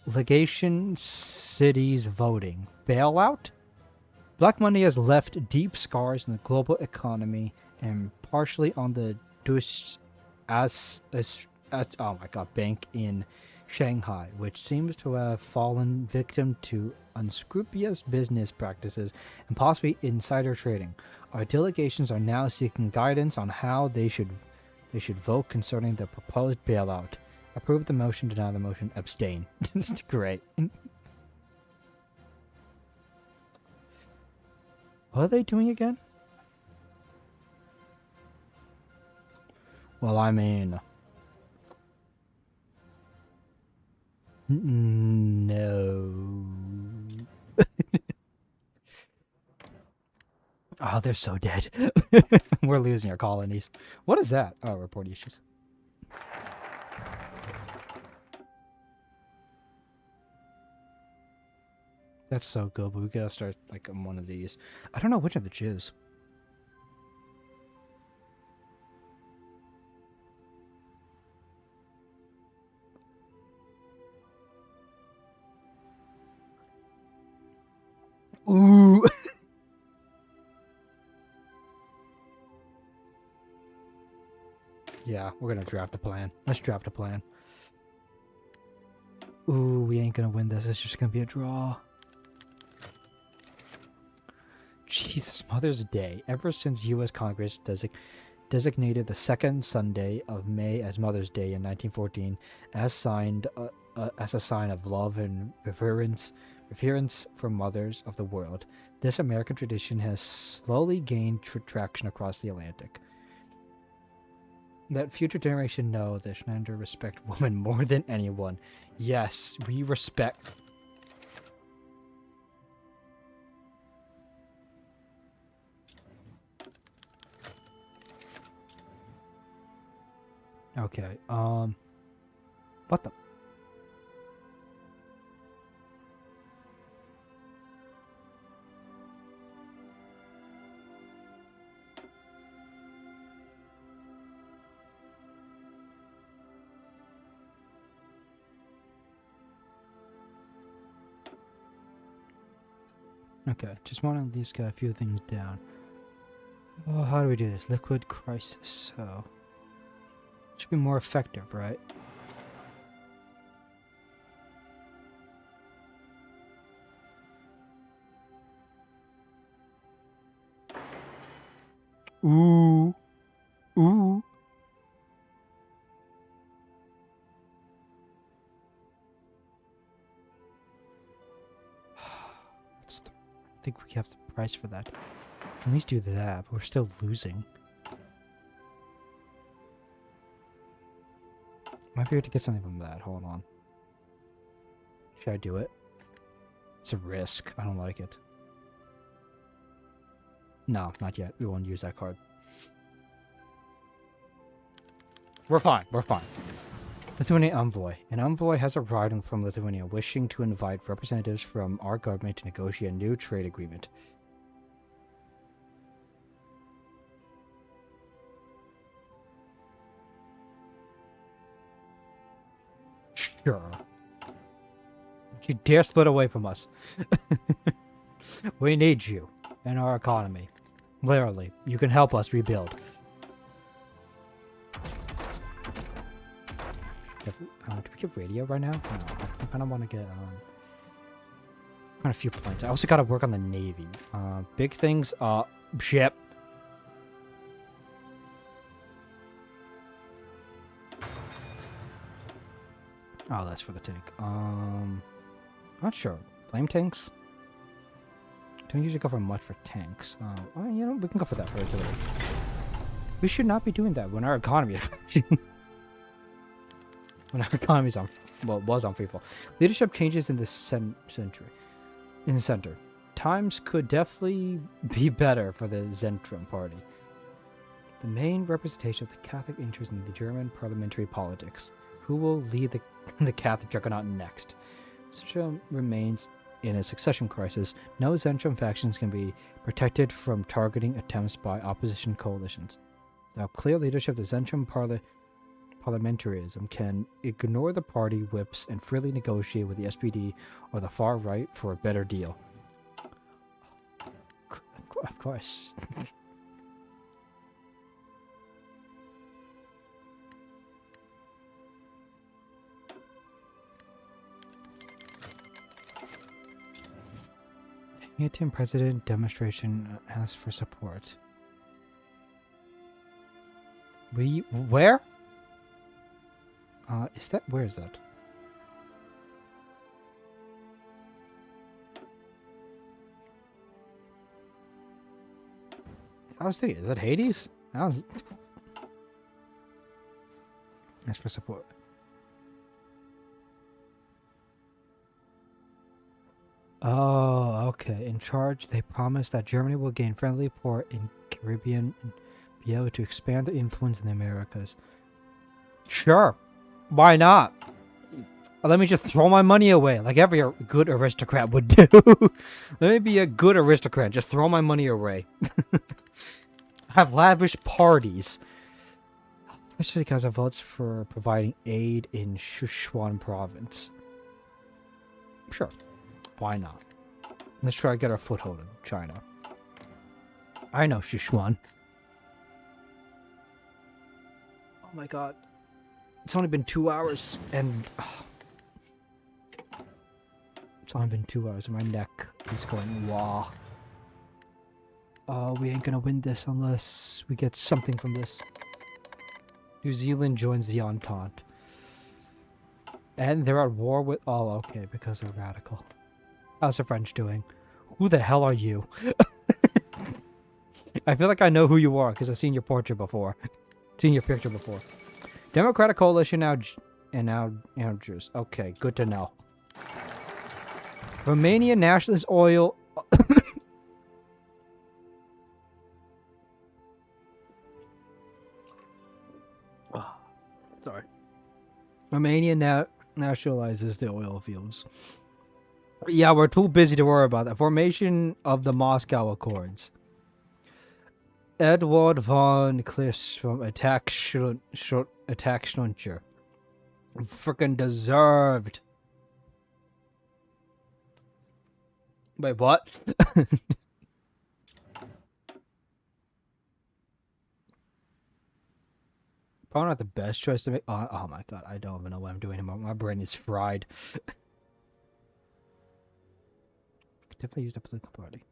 Legation cities voting bailout. Black money has left deep scars in the global economy and partially on the bank in Shanghai, which seems to have fallen victim to unscrupulous business practices and possibly insider trading. Our delegations are now seeking guidance on how they should vote concerning the proposed bailout. Approve the motion, deny the motion, abstain. Great. What are they doing again? Well, I mean... No. Oh, they're so dead. We're losing our colonies. What is that? Oh, report issues. That's so good, but we gotta start like on one of these. I don't know which of the choose. Ooh. Yeah, we're gonna draft a plan. Let's draft a plan. Ooh, we ain't gonna win this. It's just gonna be a draw. Jesus, Mother's Day. Ever since U.S. Congress designated the second Sunday of May as Mother's Day in 1914, as a sign of love and reverence for mothers of the world, this American tradition has slowly gained traction across the Atlantic. Let future generation know that Schneider respect women more than anyone. Yes, we respect. Okay, what the? Okay, just want to at least get a few things down. Oh, how do we do this? Liquid crisis. So, should be more effective, right? Ooh, ooh. I think we have the price for that. At least do that, but we're still losing. Might be able to get something from that. Hold on. Should I do it? It's a risk. I don't like it. No, not yet. We won't use that card. We're fine. We're fine. Lithuanian envoy. An envoy has arrived from Lithuania wishing to invite representatives from our government to negotiate a new trade agreement. Sure. Don't you dare split away from us. We need you and our economy. Literally, you can help us rebuild. Do we get radio right now? No, I kind of want to get On a few points. I also gotta work on the Navy. Big things. Ship. Oh, that's for the tank. Not sure. Flame tanks? Don't usually go for much for tanks. Well, you know, we can go for that for artillery. We should not be doing that when our economy is crashing. When our economy's on, well, was on free fall. Leadership changes in the century. In the center. Times could definitely be better for the Zentrum party. The main representation of the Catholic interest in the German parliamentary politics. Who will lead the Catholic juggernaut next? Zentrum remains in a succession crisis. No Zentrum factions can be protected from targeting attempts by opposition coalitions. Without clear leadership, the Zentrum parliamentarism can ignore the party whips and freely negotiate with the SPD or the far right for a better deal. Of course. Team President demonstration asks for support. Where? Is that, where is that? I was thinking, is that Hades? That was... Ask for support. Oh, okay. In charge, they promise that Germany will gain friendly port in Caribbean and be able to expand their influence in the Americas. Sure. Why not? Let me just throw my money away, like every good aristocrat would do. Let me be a good aristocrat. Just throw my money away. Have lavish parties. Especially because of votes for providing aid in Sichuan province. Sure. Why not? Let's try to get our foothold in China. I know Sichuan. Oh my god. It's only been 2 hours and... It's only been 2 hours and my neck is going wah. We ain't gonna win this unless we get something from this. New Zealand joins the Entente. And they're at war with... Oh, okay, because they're radical. How's the French doing? Who the hell are you? I feel like I know who you are because I've seen your portrait before. Seen your picture before. Democratic Coalition now Jews. Okay, good to know. Romanian Nationalist Oil. Oh, sorry. Romania now nationalizes the oil fields. Yeah, we're too busy to worry about that. Formation of the Moscow Accords. Edward von Klisch from Attack Schnuncher. Frickin' deserved. Wait, what? Probably not the best choice to make. Oh my god, I don't even know what I'm doing anymore. My brain is fried. Definitely used a political party.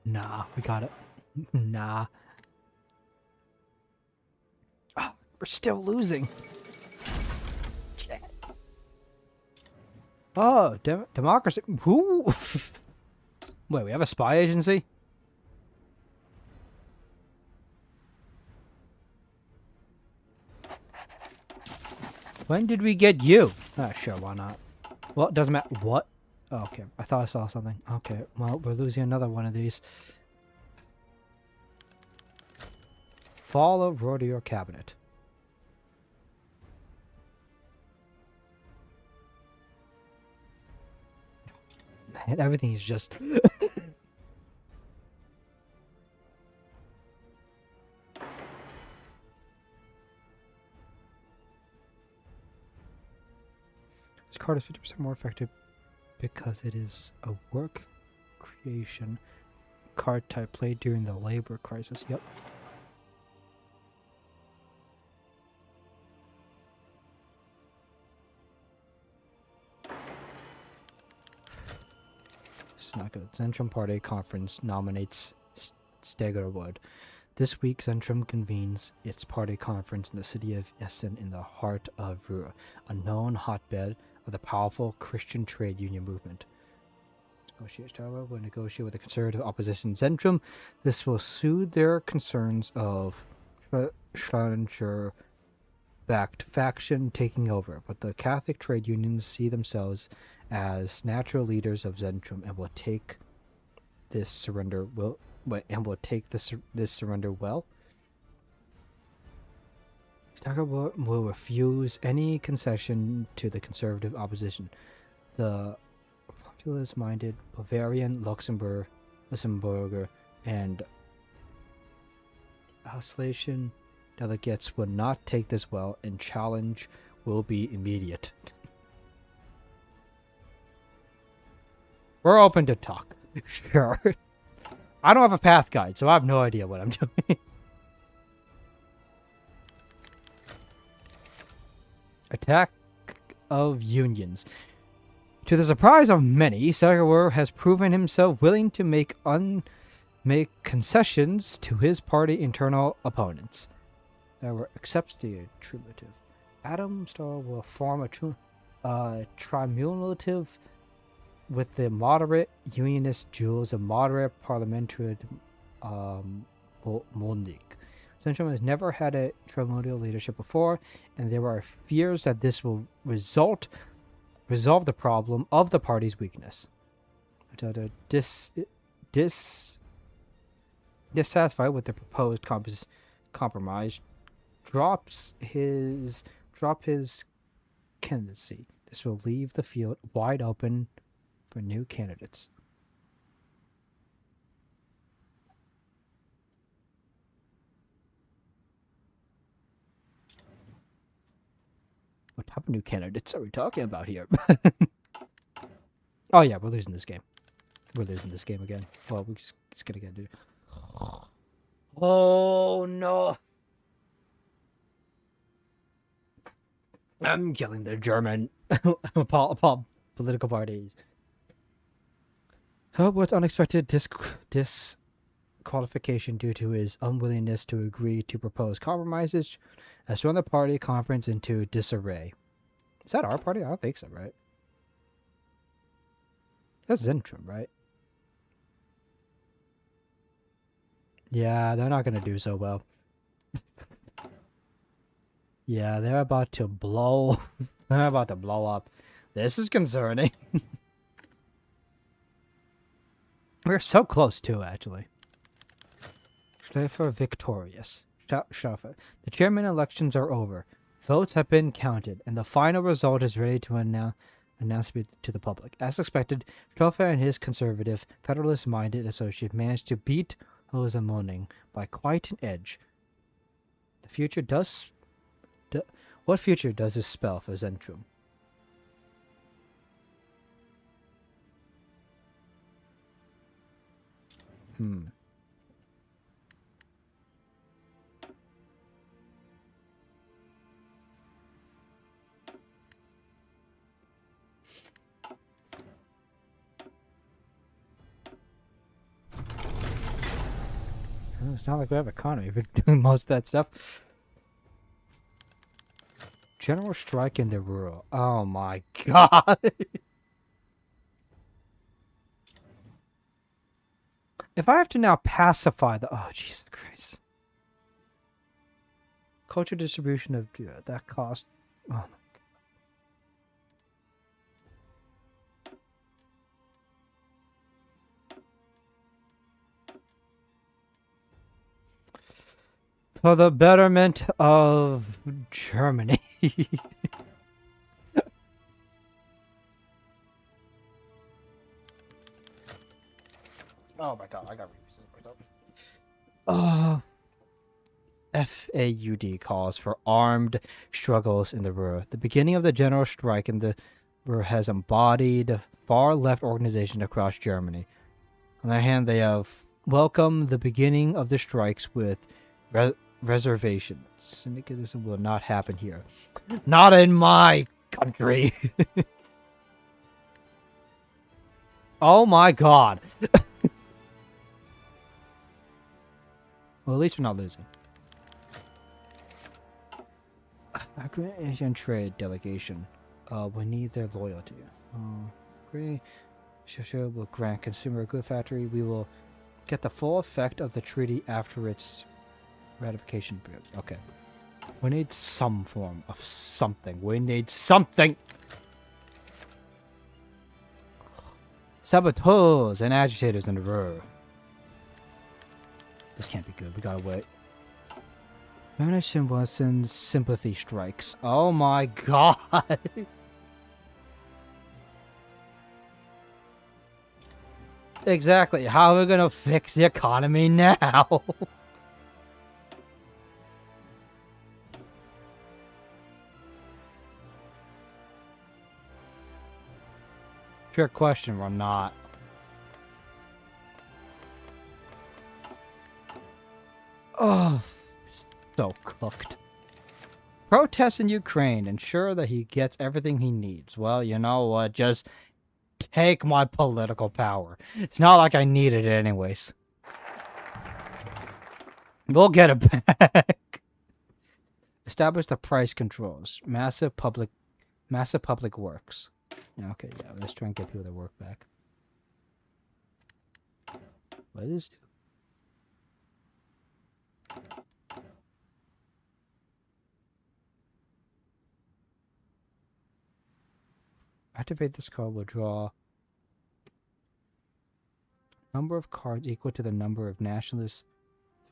Nah, we got it. Nah. Oh, we're still losing. Oh, democracy. Who? Wait, we have a spy agency? When did we get you? Ah, sure, why not? Well, it doesn't matter. What? Oh, okay, I thought I saw something. Okay, well, we're losing another one of these. Fall of Rodeo Cabinet. Man, everything is just... This card is 50% more effective because it is a work negotiation card type played during the labor crisis. Yep. It's not good. Zentrum Party Conference nominates Stegerwood. This week, Zentrum convenes its party conference in the city of Essen in the heart of Ruhr, a known hotbed of the powerful Christian trade union movement. Negotiators will negotiate with the conservative opposition Zentrum. This will soothe their concerns of Schlanger-backed faction taking over, but the Catholic trade unions see themselves as natural leaders of Zentrum and will take this surrender well. This surrender well. Stegerwood will refuse any concession to the conservative opposition. The populist-minded Bavarian, Luxembourger, and Alsatian delegates will not take this well, and challenge will be immediate. We're open to talk. Sure. I don't have a path guide, so I have no idea what I'm doing. Attack of unions. To the surprise of many, Stegerwood has proven himself willing to make concessions to his party internal opponents. Stegerwood accepts the attributive. Adam Starr will form a tribulative with the moderate unionist Jules and moderate parliamentary Mundik. Zentrum has never had a tribunal leadership before, and there are fears that this will resolve the problem of the party's weakness. Dissatisfied with the proposed compromise, drop his candidacy. This will leave the field wide open for new candidates. What type of new candidates are we talking about here? Oh yeah, we're losing this game. We're losing this game again. Well, we're just gonna get to. Oh no! I'm killing the German political parties. What's unexpected disqualification due to his unwillingness to agree to propose compromises has thrown the party conference into disarray. Is that our party? I don't think so, right? That's Zentrum, right? Yeah, they're not gonna do so well. Yeah, they're about to blow. They're about to blow up. This is concerning. We're so close too, actually. Schleifer victorious. Schleifer. The chairman elections are over. Votes have been counted, and the final result is ready to announce to the public. As expected, Schleifer and his conservative, federalist-minded associate managed to beat Rosamunde by quite an edge. The future does. What future does this spell for Zentrum? It's not like we have an economy. We're doing most of that stuff. General strike in the rural. Oh my god. If I have to now pacify the... Oh, Jesus Christ. Culture distribution of... that cost... Oh my god. For the betterment of Germany. Oh my god, I got reasons myself. FAUD calls for armed struggles in the Ruhr. The beginning of the general strike in the Ruhr has embodied far-left organization across Germany. On the other hand, they have welcomed the beginning of the strikes with reservation. Syndicalism will not happen here. Not in my country. Oh my god. Well, at least we're not losing. Asian trade delegation. We need their loyalty. Agree. Shosho will grant consumer good factory. We will get the full effect of the treaty after its ratification period. Okay. We need some form of something. We need something! Saboteurs and agitators in the row. This can't be good. We gotta wait. Premonition worsens sympathy strikes. Oh my god! Exactly. How are we gonna fix the economy now? Trick question, we're not. Oh, so cooked. Protests in Ukraine. Ensure that he gets everything he needs. Well, you know what? Just take my political power. It's not like I needed it anyways. We'll get it back. Establish the price controls. Massive public works. Okay, yeah, let's try and get people their work back. What is it? Activate this card will draw number of cards equal to the number of nationalists.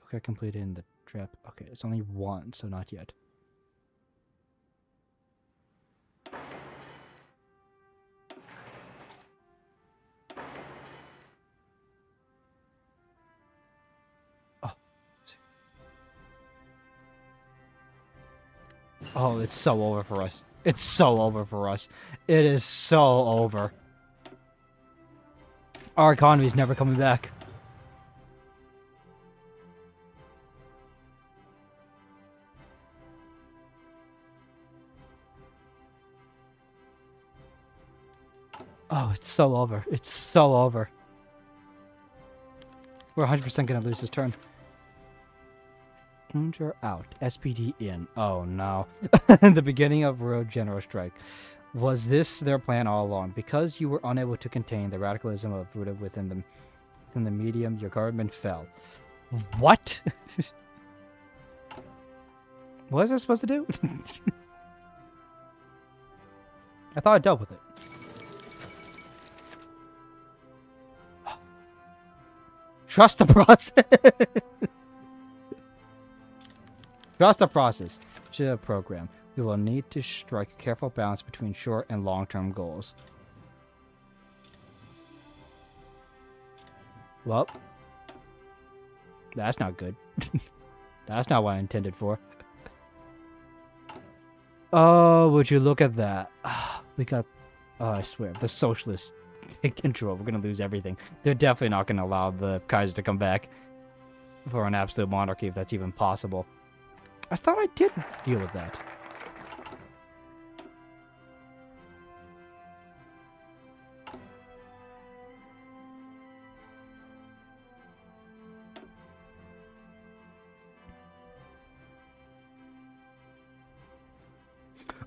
Okay, completed in the trap. Okay, it's only one, so not yet. Oh, it's so over for us. It's so over for us. It is so over. Our economy's never coming back. Oh, it's so over. It's so over. We're 100% gonna lose this turn. Plunger out. SPD in. Oh no. The beginning of Road General Strike. Was this their plan all along? Because you were unable to contain the radicalism of rooted within the medium, your government fell. What? What was I supposed to do? I thought I dealt with it. Trust the process. Trust the process. Program. We will need to strike a careful balance between short and long-term goals. Well, that's not good. That's not what I intended for. Oh, would you look at that? We got... Oh, I swear, the socialists take control. We're going to lose everything. They're definitely not going to allow the Kaiser to come back for an absolute monarchy, if that's even possible. I thought I did deal with that.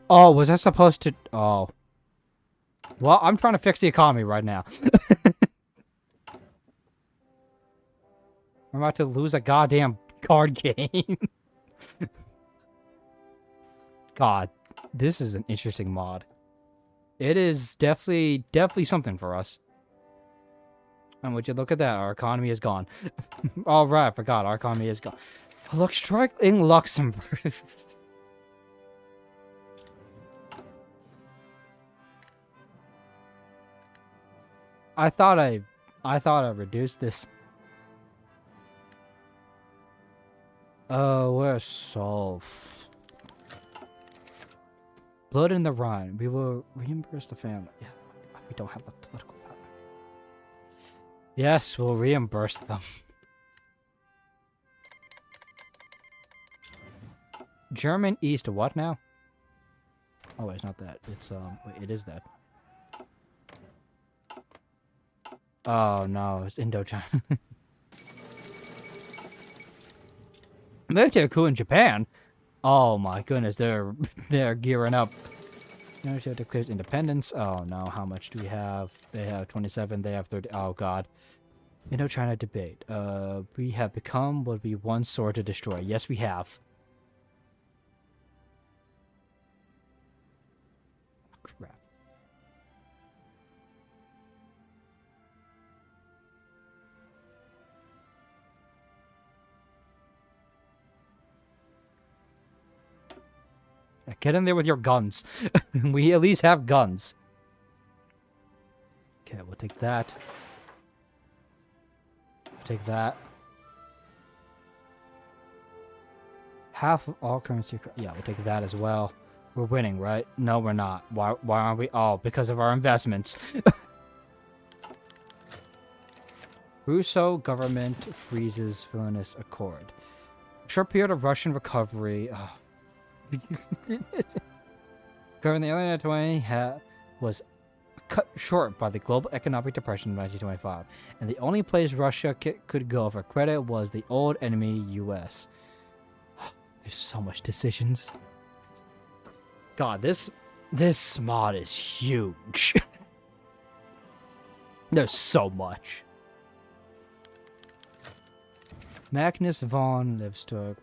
Oh, was I supposed to... Oh. Well, I'm trying to fix the economy right now. I'm about to lose a goddamn card game. God, this is an interesting mod. It is definitely something for us. And would you look at that? Our economy is gone. All right, I forgot. Our economy is gone. Look, strike in Luxembourg. I thought I reduced this. Oh, we're so... Blood in the Rhine. We will reimburse the family. Yeah, we don't have the political power. Yes, we'll reimburse them. German East, what now? Oh, wait, it's not that. It's, wait, it is that. Oh, no, it's Indochina. Military coup in Japan? Oh my goodness, they're gearing up. United States declares independence. Oh no, how much do we have? They have 27, they have 30. Oh god. Indochina debate. We have become what we once sought to destroy. Yes, we have. Crap. Get in there with your guns. We at least have guns. Okay, we'll take that. We'll take that. Half of all currency. Yeah, we'll take that as well. We're winning, right? No, we're not. Why aren't we? Oh, because of our investments. Russo government freezes villainous accord. Short period of Russian recovery. Oh. Covering the early 1920 was cut short by the global economic depression of 1925, and the only place Russia could go for credit was the old enemy U.S. There's so much decisions. God, this mod is huge. There's so much. Magnus von Livestock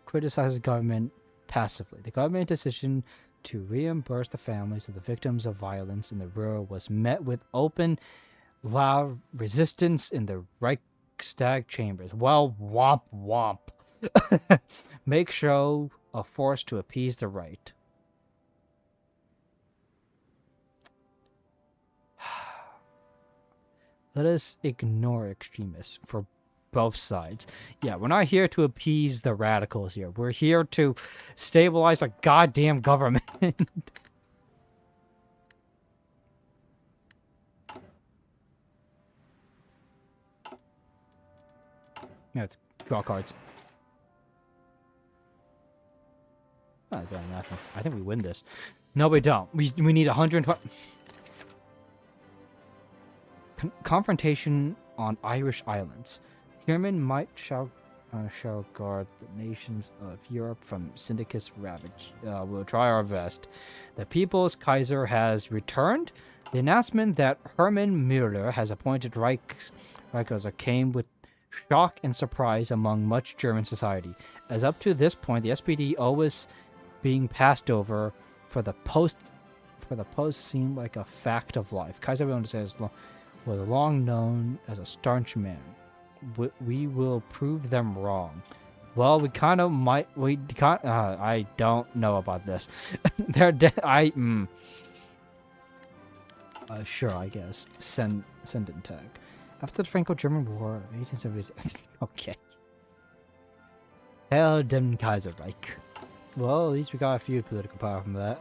criticizes government passively. The government decision to reimburse the families of the victims of violence in the ruhr was met with open, loud resistance in the Reichstag chambers. Well, womp womp. Make show of force to appease the right. Let us ignore extremists for both sides. Yeah, we're not here to appease the radicals here. We're here to stabilize a goddamn government. Yeah, draw cards. Oh, that's better than nothing. I think we win this. No, we don't. We need 120. Confrontation on Irish islands. German might shall guard the nations of Europe from syndicus ravage. We'll try our best. The People's Kaiser has returned. The announcement that Hermann Müller has appointed Reichskanzler came with shock and surprise among much German society, as up to this point the SPD always being passed over for the post seemed like a fact of life. Kaiser Wilhelm was long known as a staunch man. We will prove them wrong. Well, we kind of might. We can't. I don't know about this. They're sure, I guess. Send in tag. After the Franco-German War of 1870. Okay. Hell dem Kaiserreich. Well, at least we got a few political power from that.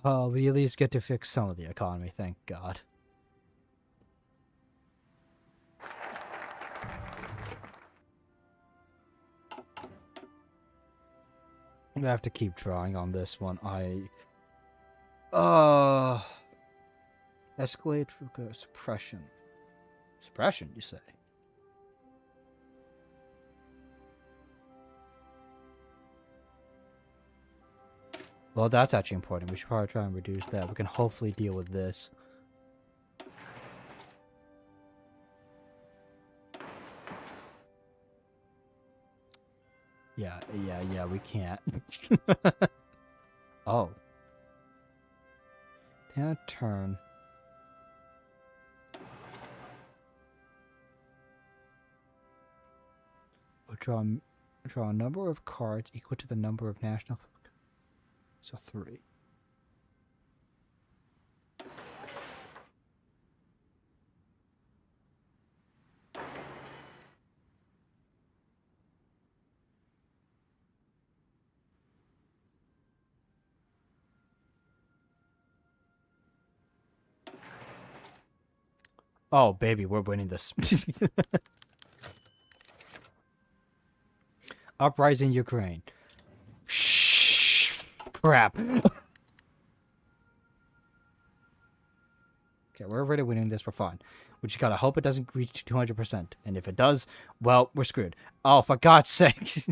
Oh, we at least get to fix some of the economy, thank God. I have to keep trying on this one. Escalate suppression. Suppression, you say? Well, that's actually important. We should probably try and reduce that. We can hopefully deal with this. Yeah, we can't. Oh. Now turn. We'll draw a number of cards equal to the number of national... So 3. Oh, baby, we're winning this. Uprising Ukraine. Shh. Crap. Okay, we're already winning this. We're fine. We just gotta hope it doesn't reach 200%. And if it does, well, we're screwed. Oh, for God's sake.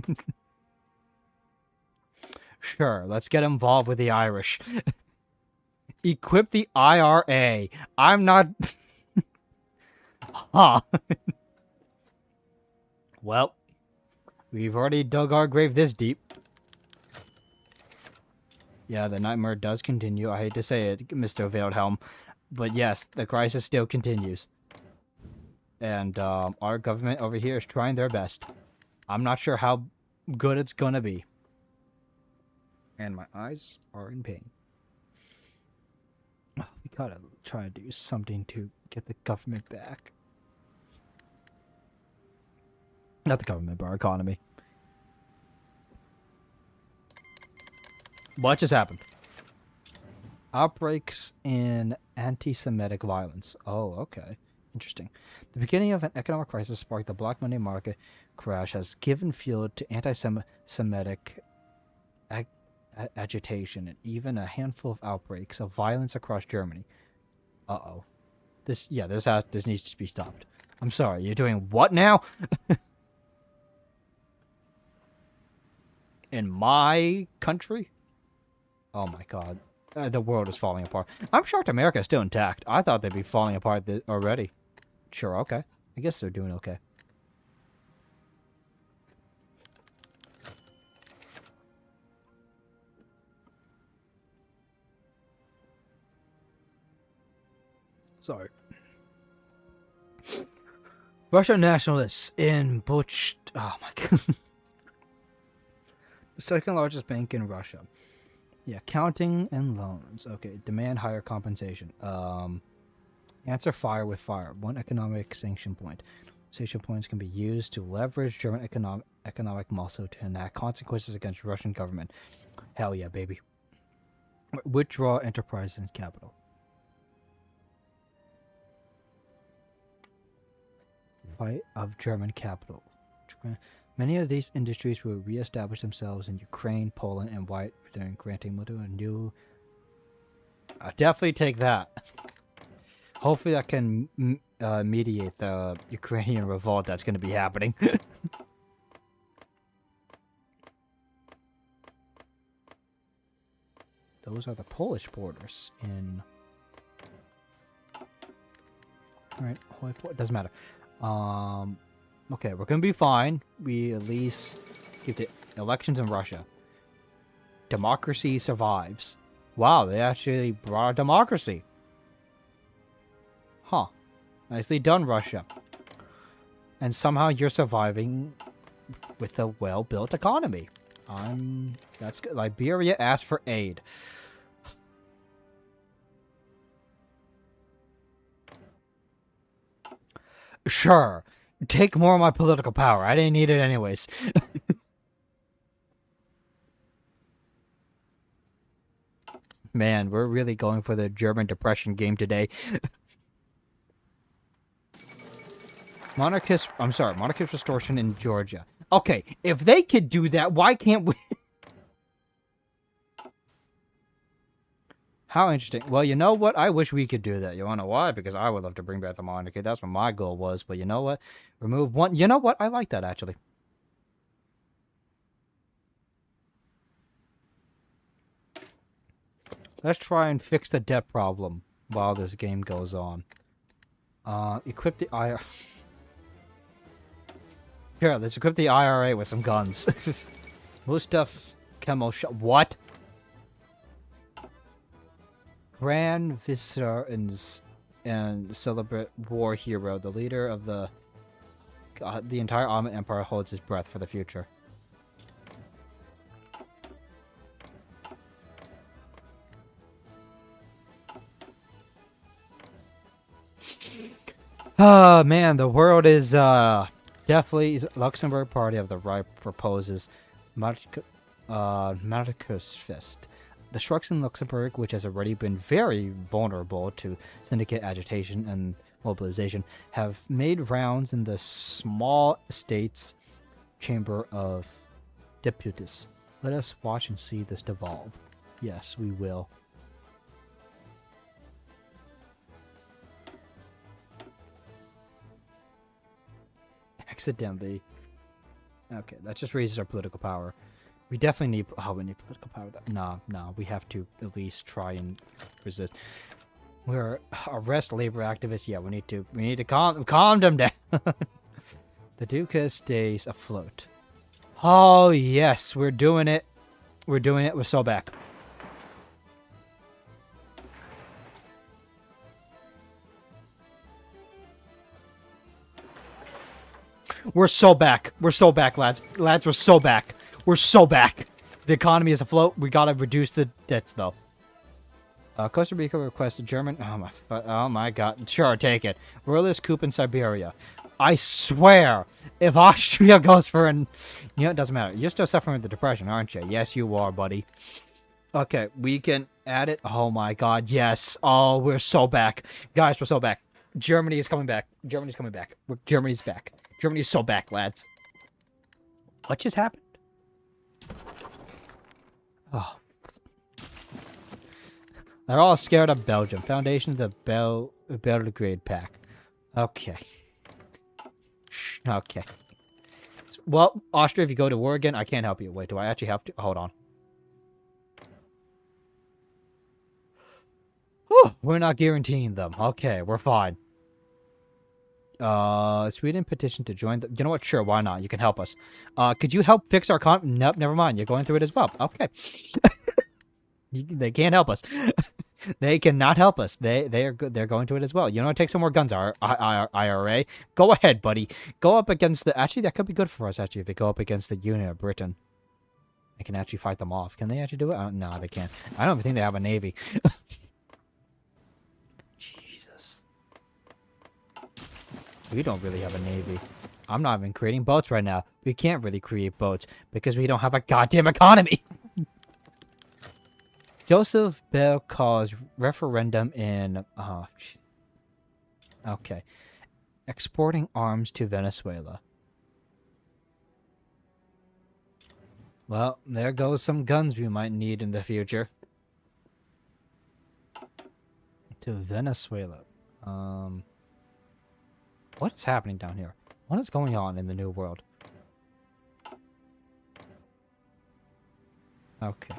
Sure, let's get involved with the Irish. Equip the IRA. I'm not... Huh. Well, we've already dug our grave this deep. Yeah, the nightmare does continue. I hate to say it, Mr. Veilhelm. But yes, the crisis still continues. And our government over here is trying their best. I'm not sure how good it's gonna be. And my eyes are in pain. Oh, we gotta try to do something to get the government back. Not the government, but our economy. What just happened? Outbreaks in anti-Semitic violence. Oh, okay. Interesting. The beginning of an economic crisis sparked the Black Monday market crash has given fuel to anti-Semitic agitation and even a handful of outbreaks of violence across Germany. Uh-oh. This needs to be stopped. I'm sorry, you're doing what now? In my country? Oh my god. The world is falling apart. I'm shocked America is still intact. I thought they'd be falling apart already. Sure, okay. I guess they're doing okay. Sorry. Russian nationalists in Butch... Oh my god. The second largest bank in Russia. Yeah, counting and loans. Okay, demand higher compensation. Answer fire with fire. One economic sanction point. Sanction points can be used to leverage German economic muscle to enact consequences against Russian government. Hell yeah, baby. Withdraw enterprise and capital. Fight of German capital. Many of these industries will reestablish themselves in Ukraine, Poland, and White, granting Moldova a new... I'll definitely take that. Hopefully that can mediate the Ukrainian revolt that's going to be happening. Those are the Polish borders in... Alright, HOI4, doesn't matter. Okay, we're gonna be fine. We at least keep the elections in Russia. Democracy survives. Wow, they actually brought a democracy. Huh. Nicely done, Russia. And somehow you're surviving with a well-built economy. That's good. Liberia asked for aid. Sure. Take more of my political power. I didn't need it anyways. Man, we're really going for the German Depression game today. Monarchist restoration in Georgia. Okay, if they could do that, why can't we? How interesting. Well, you know what? I wish we could do that. You wanna know why? Because I would love to bring back the monarchy. That's what my goal was. But you know what? Remove one. You know what? I like that, actually. Let's try and fix the debt problem while this game goes on. Equip the IRA. Here, let's equip the IRA with some guns. Mustaf Kemal Shah. What? Grand Vizier and celebrate war hero, the leader of the entire Ottoman Empire holds his breath for the future. Oh man, the world is definitely Luxembourg Party of the Right proposes Marcus Fist. The structure in Luxembourg, which has already been very vulnerable to syndicate agitation and mobilization, have made rounds in the small states chamber of deputies. Let us watch and see this devolve. Yes, we will. Accidentally. Okay, that just raises our political power. We definitely need... Oh, we need political power. No, we have to at least try and resist. We're arrest labor activists. Yeah, we need to calm them down. The Duca stays afloat. Oh, yes, we're doing it. We're doing it. We're so back. We're so back. We're so back, lads. Lads, we're so back. We're so back. The economy is afloat. We gotta reduce the debts, though. Costa Rica requests a German... Oh my god. Sure, take it. Royalist coup in Siberia. I swear, if Austria goes for an... You know, it doesn't matter. You're still suffering with the depression, aren't you? Yes, you are, buddy. Okay, we can add it. Oh my god, yes. Oh, we're so back. Guys, we're so back. Germany is coming back. Germany's coming back. Germany's back. Germany is so back, lads. What just happened? Oh. They're all scared of Belgium. Foundation of the Belgrade Pact. Okay. Okay. Well, Austria, if you go to war again, I can't help you. Wait, do I actually have to? Hold on. Whew, we're not guaranteeing them. Okay, we're fine. Sweden petition to join the... You know what? Sure, why not? You can help us. Could you help fix our Nope, never mind. You're going through it as well. Okay. They can't help us. They cannot help us. They're going to it as well. You know, take some more guns, IRA. Go ahead, buddy. Go up against the... Actually, that could be good for us, actually, if they go up against the Union of Britain. They can actually fight them off. Can they actually do it? No, they can't. I don't even think they have a navy. Jesus. We don't really have a navy. I'm not even creating boats right now. We can't really create boats because we don't have a goddamn economy. Joseph Bell calls referendum in... okay. Exporting arms to Venezuela. Well, there goes some guns we might need in the future. To Venezuela. What is happening down here? What is going on in the New World? Okay.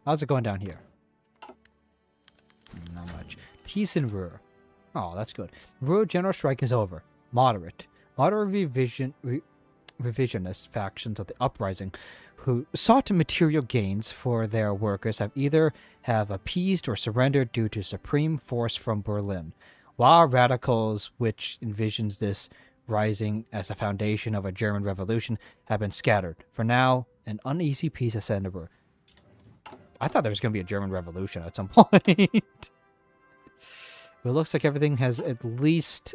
How's it going down here? Not much. Peace in Ruhr. Oh, that's good. Ruhr general strike is over. Moderate revisionist factions of the uprising who sought material gains for their workers have appeased or surrendered due to supreme force from Berlin, while radicals, which envisions this rising as a foundation of a German revolution, have been scattered. For now, an uneasy peace has set over. I thought there was going to be a German revolution at some point. It looks like everything has at least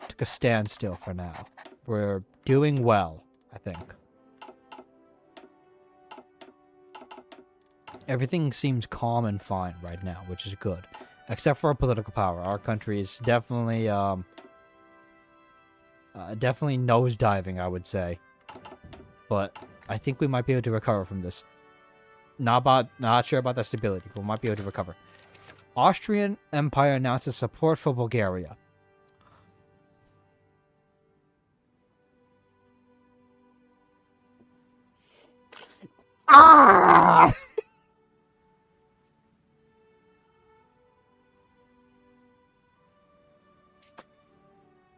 took a standstill for now. We're doing well, I think. Everything seems calm and fine right now, which is good. Except for our political power. Our country is definitely, definitely nosediving, I would say. But I think we might be able to recover from this. Not sure about the stability, but we might be able to recover. Austrian Empire announces support for Bulgaria. Ah!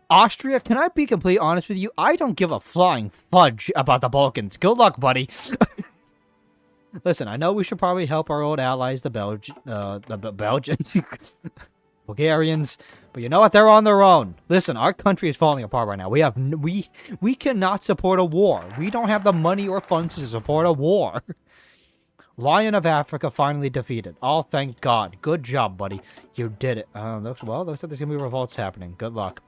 Austria, can I be completely honest with you? I don't give a flying fudge about the Balkans. Good luck, buddy. Listen, I know we should probably help our old allies, the Belgians, Bulgarians, but you know what? They're on their own. Listen, our country is falling apart right now. We cannot support a war. We don't have the money or funds to support a war. Lion of Africa finally defeated. Oh, thank God. Good job, buddy. You did it. Looks like there's gonna be revolts happening. Good luck.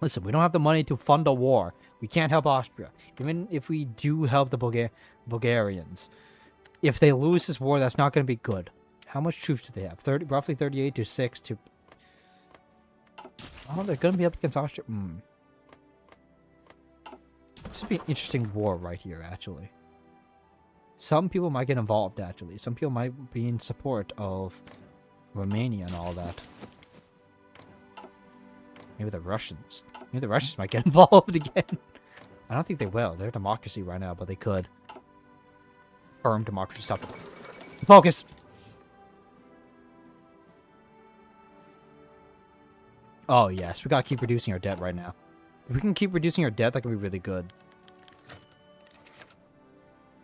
Listen, we don't have the money to fund a war. We can't help Austria. Even if we do help the Bulgarians. If they lose this war, that's not going to be good. How much troops do they have? Roughly 38 to 6 to... Oh, they're going to be up against Austria. This would be an interesting war right here, actually. Some people might get involved, actually. Some people might be in support of Romania and all that. Maybe the Russians. Maybe the Russians might get involved again. I don't think they will. They're a democracy right now, but they could. Firm democracy. Stop it. Focus! Oh, yes. We gotta keep reducing our debt right now. If we can keep reducing our debt, that can be really good.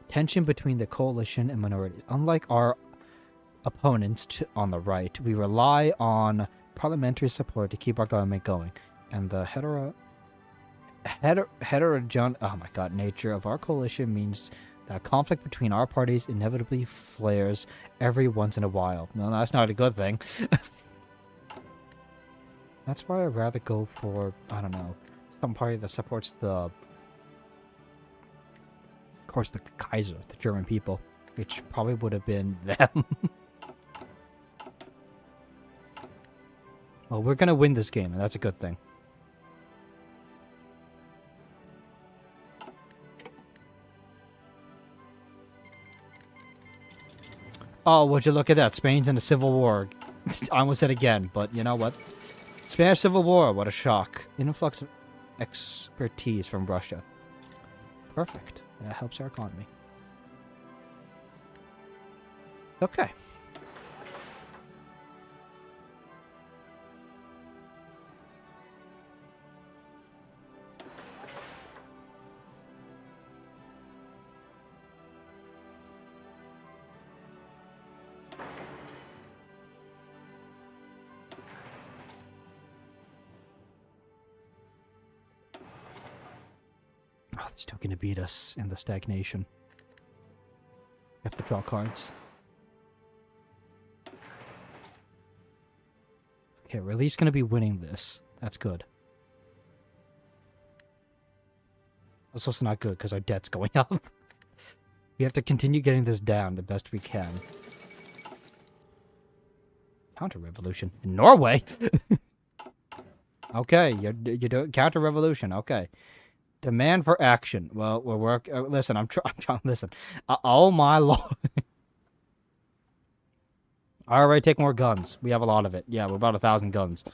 Tension between the coalition and minorities. Unlike our opponents on the right, we rely on parliamentary support to keep our government going. And the nature of our coalition means that conflict between our parties inevitably flares every once in a while. No, that's not a good thing. That's why I'd rather go for, I don't know, some party that supports the Kaiser, the German people, which probably would have been them. Well, we're gonna win this game, and that's a good thing. Oh, would you look at that? Spain's in a civil war. I almost said again, but you know what? Spanish Civil War, what a shock. Influx of expertise from Russia. Perfect. That helps our economy. Okay. Oh, they're still going to beat us in the stagnation. We have to draw cards. Okay, we're at least going to be winning this. That's good. That's also not good because our debt's going up. We have to continue getting this down the best we can. Counter-revolution in Norway? Okay, you're doing counter-revolution. Okay. Demand for action. Well, we're listen, I'm trying to listen. Oh my lord. Alright, take more guns. We have a lot of it. Yeah, we're about 1,000 guns.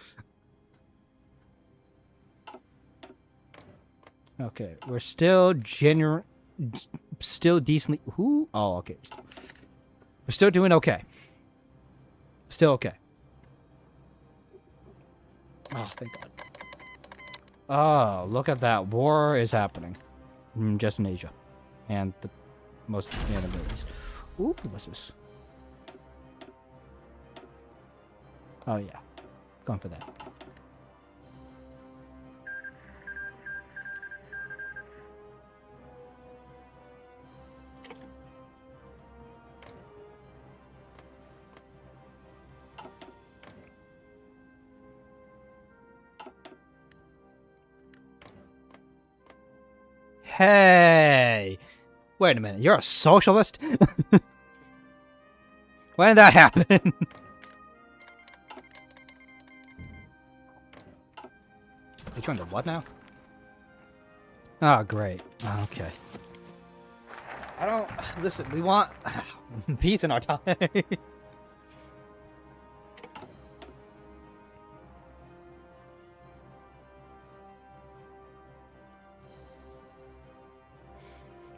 Okay, we're still still decently. Who? Oh, okay. We're still doing okay. Still okay. Oh, thank God. Oh, look at that. War is happening. Just in Asia. And the most of the Middle East. Ooh, what's this? Oh, yeah. Going for that. Hey! Wait a minute, you're a socialist? When did that happen? You joined the what now? Oh, great. Okay. I don't... Listen, we want peace in our time.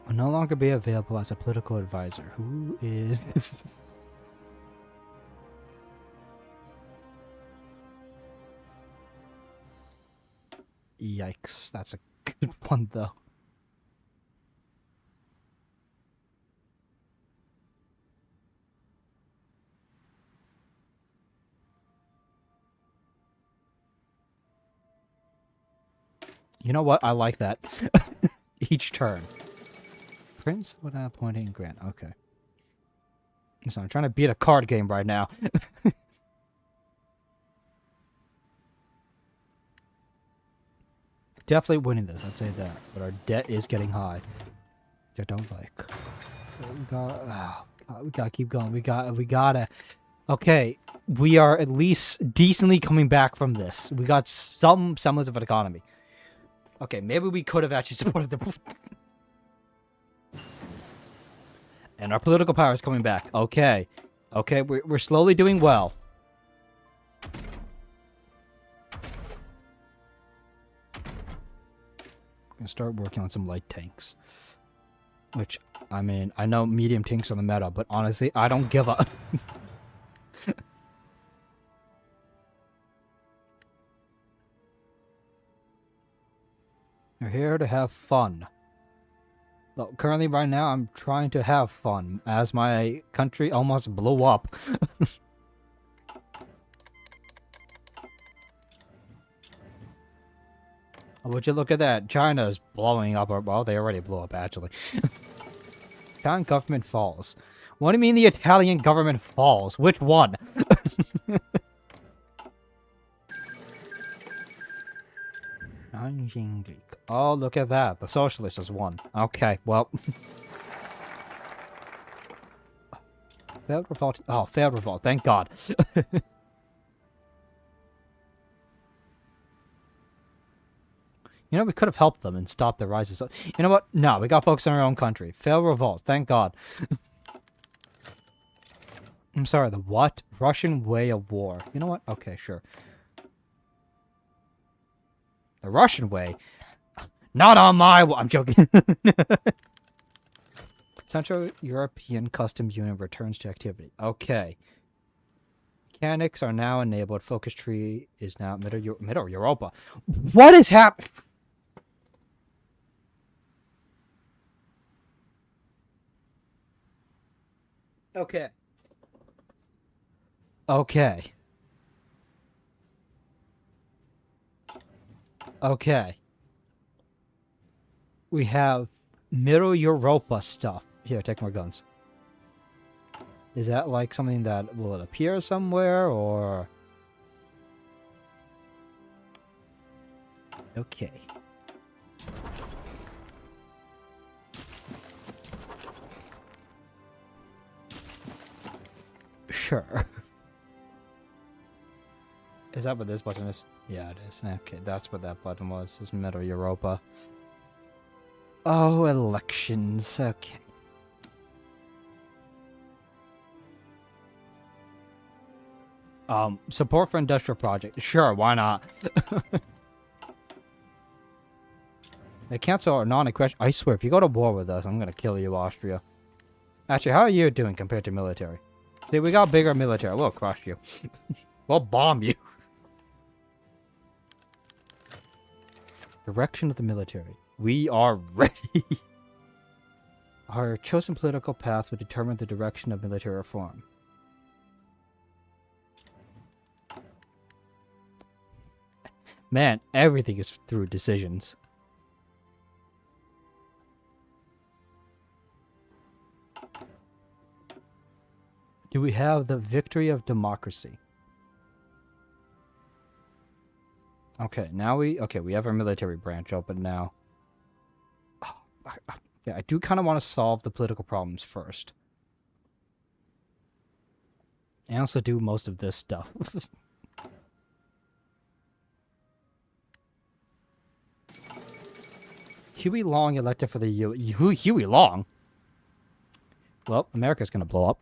Will no longer be available as a political advisor. Who is... Yikes, that's a good one, though. You know what? I like that. Each turn. Prince without appointing grant. Okay. So I'm trying to beat a card game right now. Definitely winning this, I'd say that. But our debt is getting high. Which I don't like. We gotta keep going. We gotta Okay, we are at least decently coming back from this. We got some semblance of an economy. Okay, maybe we could have actually supported the... And our political power is coming back. Okay. Okay, we're slowly doing well. We're gonna start working on some light tanks. Which, I mean, I know medium tanks are the meta, but honestly, I don't give a... You're here to have fun. Well, currently, right now, I'm trying to have fun, as my country almost blew up. Would you look at that? China's blowing up. Well, they already blew up, actually. Italian government falls. What do you mean the Italian government falls? Which one? Oh, look at that. The socialist has won. Okay, well. Failed revolt. Oh, failed revolt. Thank God. You know, we could have helped them and stopped the rises. You know what? No, we got to focus on our own country. Fail revolt. Thank God. I'm sorry, the what? Russian way of war. You know what? Okay, sure. The Russian way? Not on my... I'm joking. Central European Custom Union returns to activity. Okay. Mechanics are now enabled. Focus tree is now Middle Europa. What is happening? Okay. Okay. Okay. We have Middle Europa stuff. Here, take more guns. Is that like something that will appear somewhere, or... Okay. Sure. Is that what this button is? Yeah, it is. Okay, that's what that button was. It's Middle Europa. Oh, elections. Okay. Support for industrial project. Sure, why not? They cancel our non-aggression. I swear, if you go to war with us, I'm gonna kill you, Austria. Actually, how are you doing compared to military? See, we got bigger military. We'll crush you. We'll bomb you. Direction of the military. We are ready. Our chosen political path would determine the direction of military reform. Man, everything is through decisions. Do we have the victory of democracy? Okay, now we have our military branch open now. Yeah, I do kind of want to solve the political problems first. And also do most of this stuff. Huey Long elected for the Huey Long? Well, America's gonna blow up.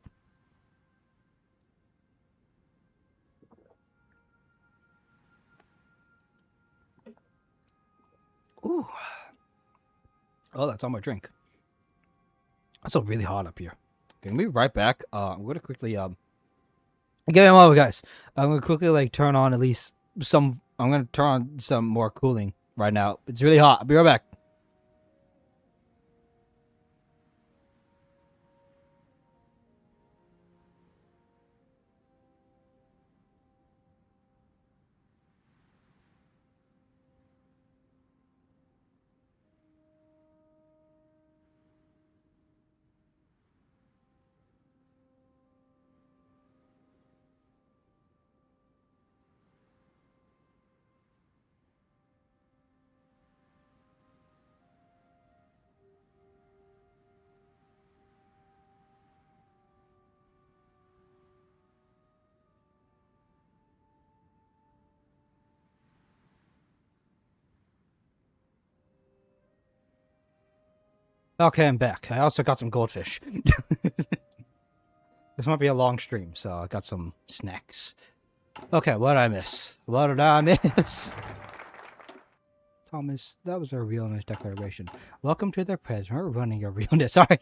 Ooh. Oh, that's all my drink. It's so really hot up here. Okay, we'll be right back. I'm gonna quickly give me a moment, guys. I'm gonna quickly like turn on at least some. I'm gonna turn on some more cooling right now. It's really hot. I'll be right back. Okay, I'm back. I also got some goldfish. This might be a long stream, so I got some snacks. Okay, what did I miss? What did I miss? Thomas, that was a real nice declaration. Welcome to the present. We're running your realness. Sorry.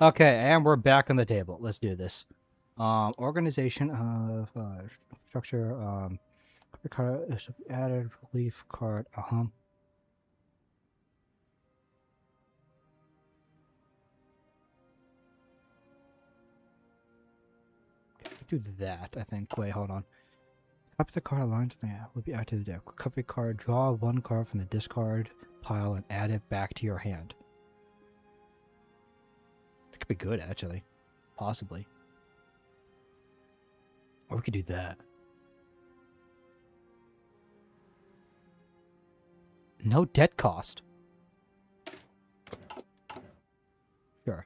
Okay, and we're back on the table. Let's do this. Organization of structure. Card is added relief card. Do that, I think. Wait, hold on. Copy the card lines will be added to the deck. Copy card, draw one card from the discard pile and add it back to your hand. That could be good, actually. Possibly. Or we could do that. No debt cost. Sure.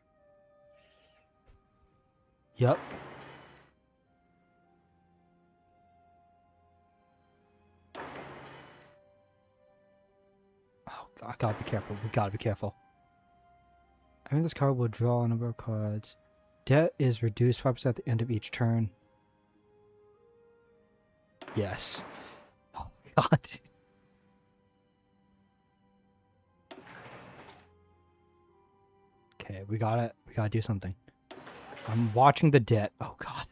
Yep. I gotta be careful. We gotta be careful. I mean, this card will draw a number of cards. Debt is reduced 5% at the end of each turn. Yes. Oh, God. Okay, we gotta do something. I'm watching the debt. Oh, God.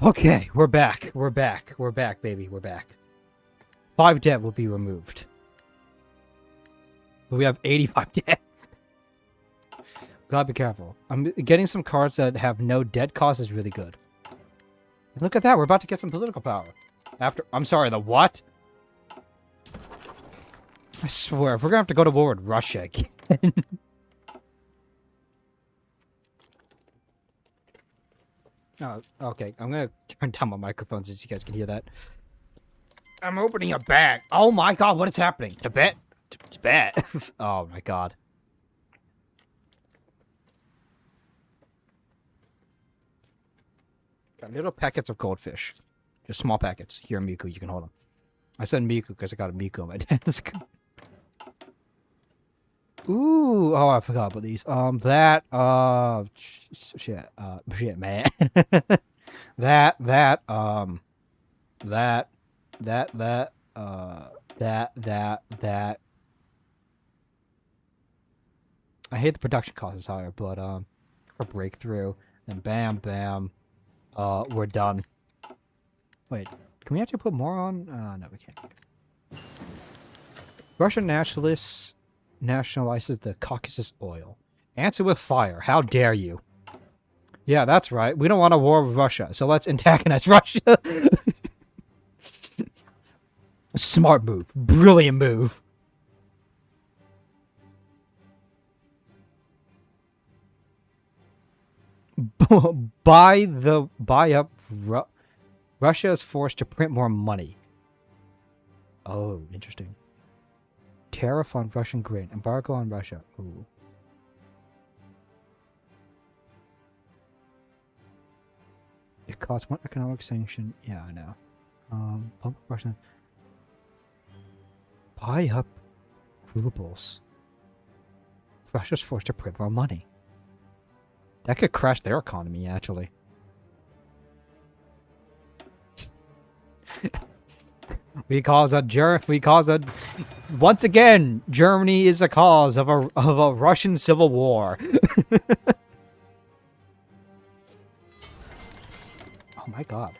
Okay, we're back. We're back. We're back, baby. We're back. 5 debt will be removed. But we have 85 debt. Gotta be careful. I'm getting some cards that have no debt cost is really good. And look at that. We're about to get some political power. I'm sorry, the what? I swear, we're gonna have to go to war with Russia again. Oh, okay. I'm gonna turn down my microphone so you guys can hear that. I'm opening a bag. Oh my God, what is happening? Tibet? Tibet? Oh my God. Got little packets of goldfish. Just small packets. Here, Miku, you can hold them. I said Miku because I got a Miku on my desk. Ooh, oh, I forgot about these. Shit, man. that, I hate the production cost is higher, but, for breakthrough, then bam, bam, we're done. Wait, can we actually put more on? No, we can't. Russian nationalists nationalizes the Caucasus oil. Answer with fire. How dare you? Yeah, that's right. We don't want a war with Russia, so let's antagonize Russia. Smart move. Brilliant move. Russia is forced to print more money. Oh, interesting. Tariff on Russian grain. Embargo on Russia. Ooh. It costs 1 economic sanction. Yeah, I know. Pump Russian. Buy up rubles. Russia's forced to print more money. That could crash their economy, actually. Once again, Germany is a cause of a Russian civil war. Oh my God.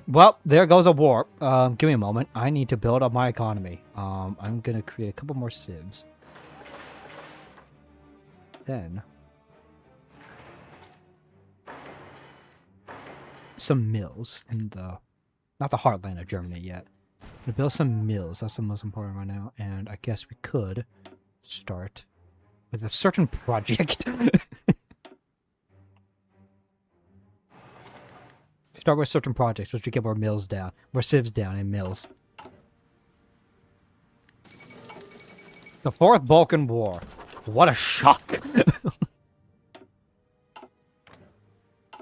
Well, there goes a war. Give me a moment. I need to build up my economy. I'm gonna create a couple more civs. Then some mills in the not the heartland of Germany yet. I'm gonna build some mills. That's the most important right now. And I guess we could start with a certain project. Start with certain projects, which we get more mills down, more civs down in mills. The Fourth Balkan War. What a shock!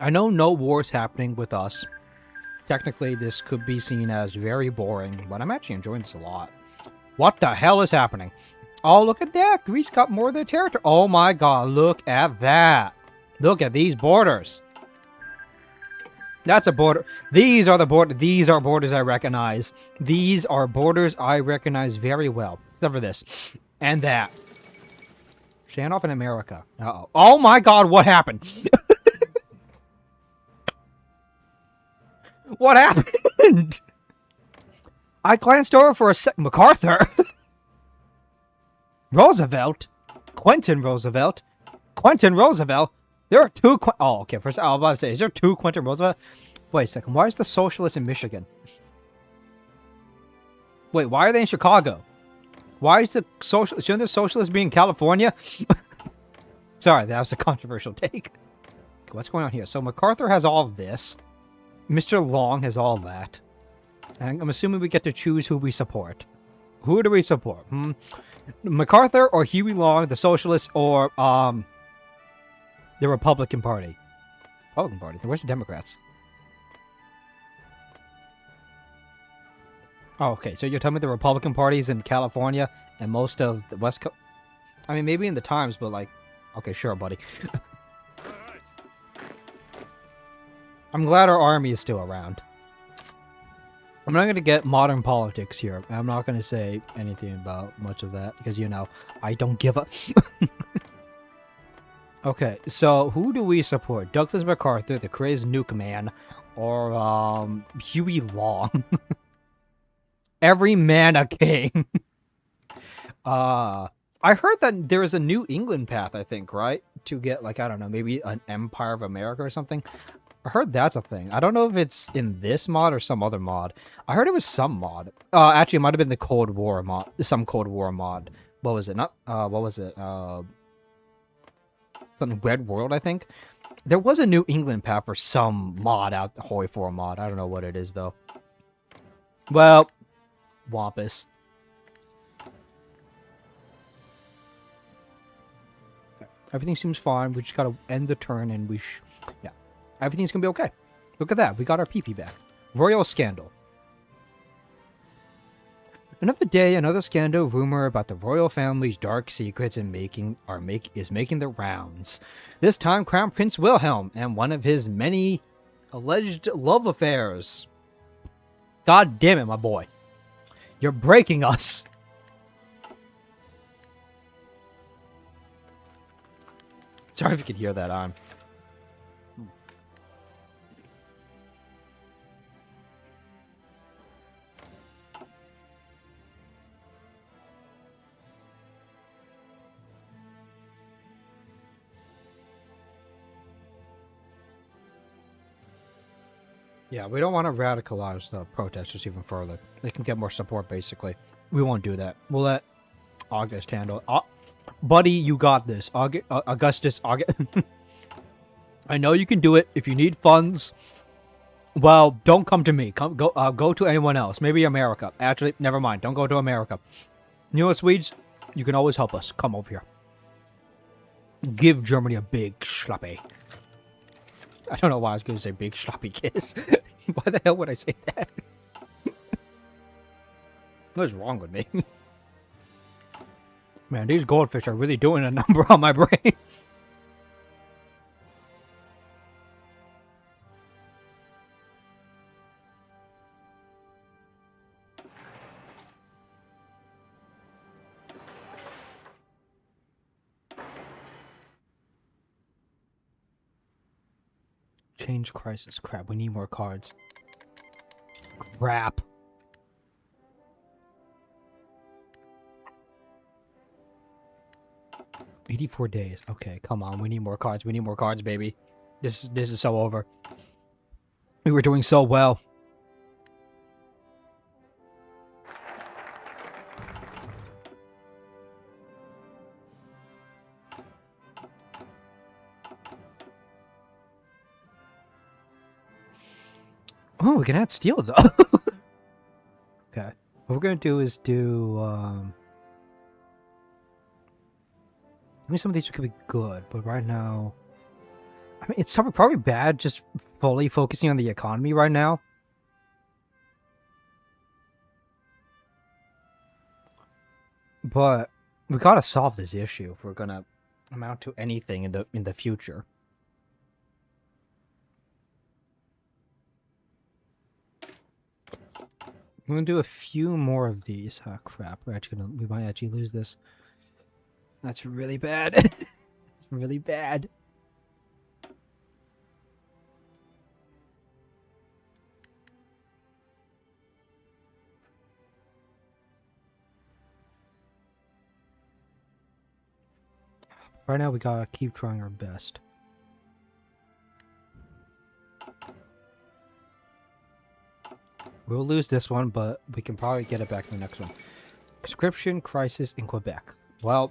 I know no war's happening with us. Technically, this could be seen as very boring, but I'm actually enjoying this a lot. What the hell is happening? Oh, look at that. Greece got more of their territory. Oh my god, look at that. Look at these borders. That's a border. These are the border. These are borders I recognize. These are borders I recognize very well. Except for this. And that. Standoff in America. Uh-oh. Oh my god, what happened? What happened? I glanced over for a sec. MacArthur? Roosevelt? Quentin Roosevelt? Quentin Roosevelt? There are two oh, okay. First, I was about to say, is there two Quentin Roosevelt? Wait a second. Why is the socialist in Michigan? Wait, why are they in Chicago? Why is the social? Shouldn't the socialist be in California? Sorry, that was a controversial take. Okay, what's going on here? So MacArthur has all of this. Mr. Long has all that. And I'm assuming we get to choose who we support. Who do we support? MacArthur or Huey Long, the socialist, or the Republican Party? Republican Party. Where's the Democrats? Oh, okay. So you're telling me the Republican Party's in California and most of the West Coast? I mean, maybe in the Times, but like, okay, sure, buddy. I'm glad our army is still around. I'm not going to get modern politics here. I'm not going to say anything about much of that because, you know, I don't give a... Okay, so who do we support? Douglas MacArthur, the crazed nuke man, or Huey Long? Every man a king. I heard that there is a New England path, I think, right? To get, like, I don't know, maybe an Empire of America or something. I heard that's a thing. I don't know if it's in this mod or some other mod. I heard it was some mod. Actually, it might have been the Cold War mod. Some Cold War mod. What was it? Not, what was it? Something Red World, I think. There was a New England path for some mod out, the HOI4 mod. I don't know what it is, though. Well, Wampus. Okay. Everything seems fine. We just gotta end the turn and we yeah. Everything's gonna be okay. Look at that. We got our PP back. Royal scandal. Another day, another scandal rumor about the royal family's dark secrets and is making the rounds. This time, Crown Prince Wilhelm and one of his many alleged love affairs. God damn it, my boy. You're breaking us. Sorry if you could hear that on. Yeah, we don't want to radicalize the protesters even further. They can get more support, basically. We won't do that. We'll let August handle it. Buddy, you got this. Augustus. I know you can do it. If you need funds, well, don't come to me. Go to anyone else. Maybe America. Actually, never mind. Don't go to America. You know what, Swedes? You can always help us. Come over here. Give Germany a big schlappy. I don't know why I was going to say big sloppy kiss. Why the hell would I say that? What's wrong with me? Man, these goldfish are really doing a number on my brain. Change crisis. Crap, we need more cards. Crap. $84 days. Okay, come on. We need more cards. We need more cards, baby. This is so over. We were doing so well. Oh, we can add steel, though. Okay. What we're going to do is do, I mean, some of these could be good, but right now... I mean, it's probably bad just fully focusing on the economy right now. But we gotta solve this issue if we're gonna amount to anything in the future. I'm gonna do a few more of these. Oh crap! We might actually lose this. That's really bad. It's really bad. Right now, we gotta keep trying our best. We'll lose this one, but we can probably get it back in the next one. Conscription crisis in Quebec. Well...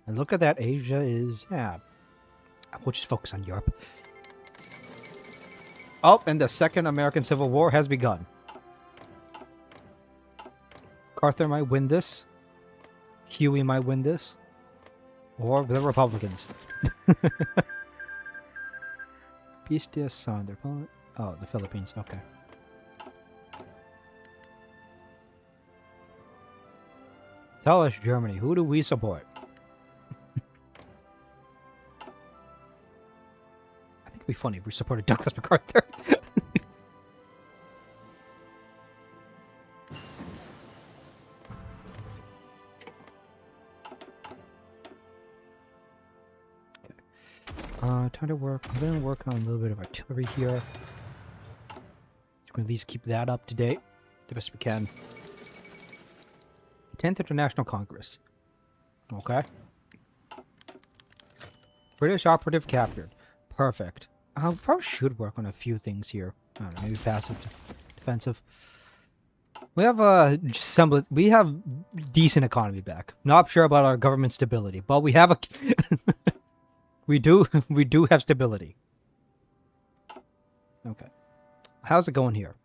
and look at that, Asia is... yeah. We'll just focus on Europe. Oh, and the Second American Civil War has begun. Arthur might win this. Huey might win this. Or the Republicans. Peace dear son. Their opponent. Oh, the Philippines. Okay. Tell us, Germany, who do we support? I think it'd be funny if we supported Douglas MacArthur. Time to work. I'm gonna work on a little bit of artillery here. At least keep that up to date the best we can. 10th International Congress. Okay. British operative captured. Perfect. I probably should work on a few things here. I don't know, maybe passive, defensive. We have we have decent economy back. Not sure about our government stability, but we have a we do have stability. Okay. How's it going here?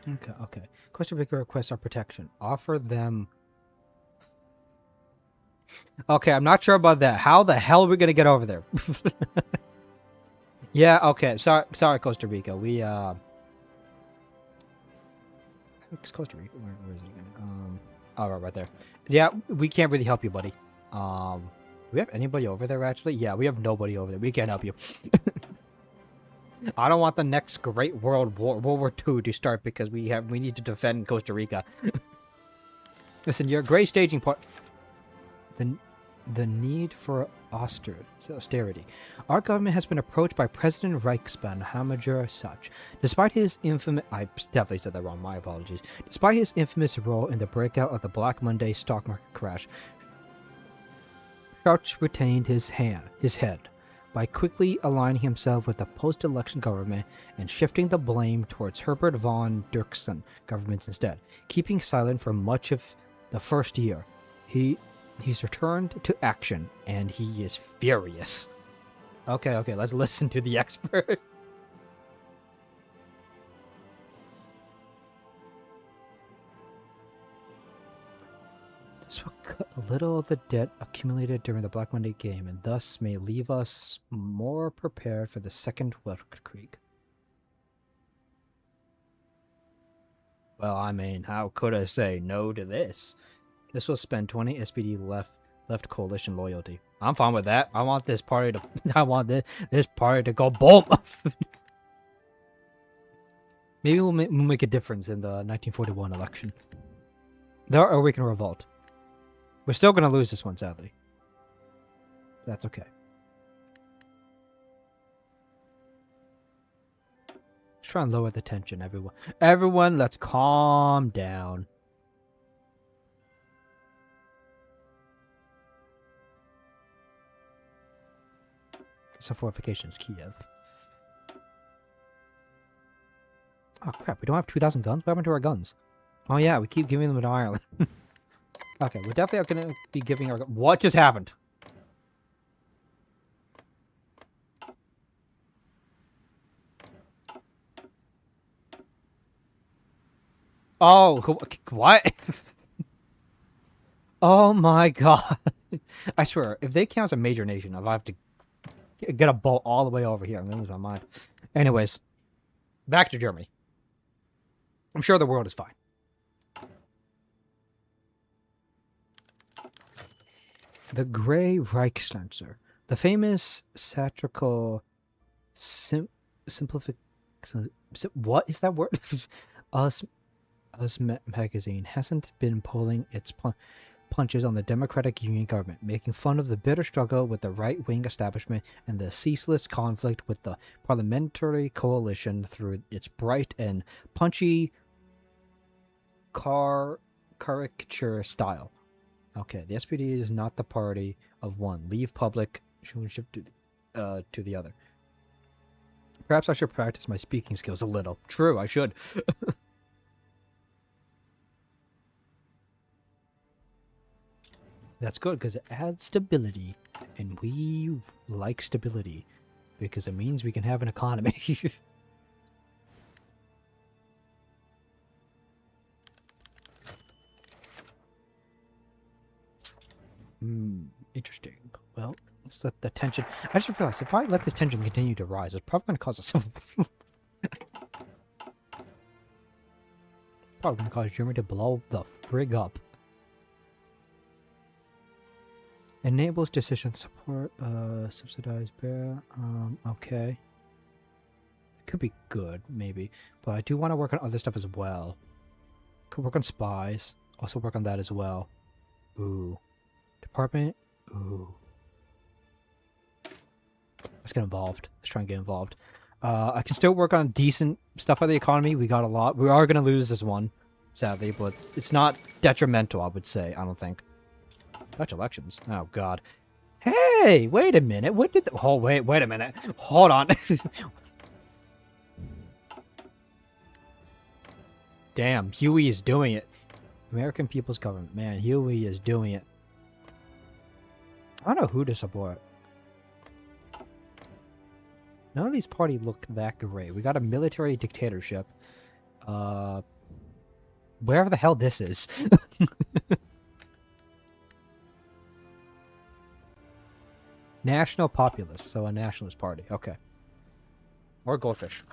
Okay. Costa Rica requests our protection. Offer them... okay, I'm not sure about that. How the hell are we gonna get over there? Yeah, okay. Sorry, Costa Rica. We, It's Costa Rica. Where is it again? Oh, right there. Yeah, we can't really help you, buddy. Do we have anybody over there, actually? Yeah, we have nobody over there. We can't help you. I don't want the next Great World War II to start because we need to defend Costa Rica. Listen, your great staging part... The need for austerity. Our government has been approached by President Reichsbahnhammer such. Despite his infamous... I definitely said that wrong, my apologies. Despite his infamous role in the breakout of the Black Monday stock market crash, Schwartz retained his head, by quickly aligning himself with the post-election government and shifting the blame towards Herbert von Dirksen governments instead, keeping silent for much of the first year. He's returned to action, and he is furious. Okay, let's listen to the expert. This will cut a little of the debt accumulated during the Black Monday game, and thus may leave us more prepared for the Second Weltkrieg. Well, I mean, how could I say no to this? This will spend 20 SPD left coalition loyalty. I'm fine with that. I want this party to this party to go boom. Maybe we'll make a difference in the 1941 election. Or we can revolt. We're still gonna lose this one, sadly. That's okay. Let's try and lower the tension, everyone. Everyone, let's calm down. Some fortifications, Kiev. Oh crap, we don't have 2,000 guns? What happened to our guns? Oh yeah, we keep giving them to Ireland. Okay, we're definitely going to be giving our... What just happened? Oh, what? Oh my god. I swear, if they count as a major nation, if I have to get a boat all the way over here, I'm gonna lose my mind. Anyways, back to Germany. I'm sure the world is fine. The Grey Reichskanzler. The famous satirical simplific... What is that word? Us magazine hasn't been pulling its punches on the Democratic Union government, making fun of the bitter struggle with the right-wing establishment and the ceaseless conflict with the parliamentary coalition through its bright and punchy caricature style. Okay, the SPD is not the party of one. Leave public showmanship to the other. Perhaps I should practice my speaking skills a little. True, I should. That's good, because it adds stability. And we like stability. Because it means we can have an economy. Interesting. Well, let's let the tension... I just realized, if I let this tension continue to rise, it's probably going to cause us some... probably going to cause Germany to blow the frig up. Enables decision support, subsidized bear, okay. Could be good, maybe. But I do want to work on other stuff as well. Could work on spies. Also work on that as well. Ooh. Department? Ooh. Let's get involved. Let's try and get involved. I can still work on decent stuff for the economy. We got a lot. We are going to lose this one, sadly, but it's not detrimental, I would say. I don't think. Dutch elections. Oh, God. Hey, wait a minute. What did the... Oh, wait a minute. Hold on. Damn, Huey is doing it. American People's Government. Man, Huey is doing it. I don't know who to support. None of these parties look that great. We got a military dictatorship. Wherever the hell this is. National Populist, so a nationalist party. Okay. Or goldfish.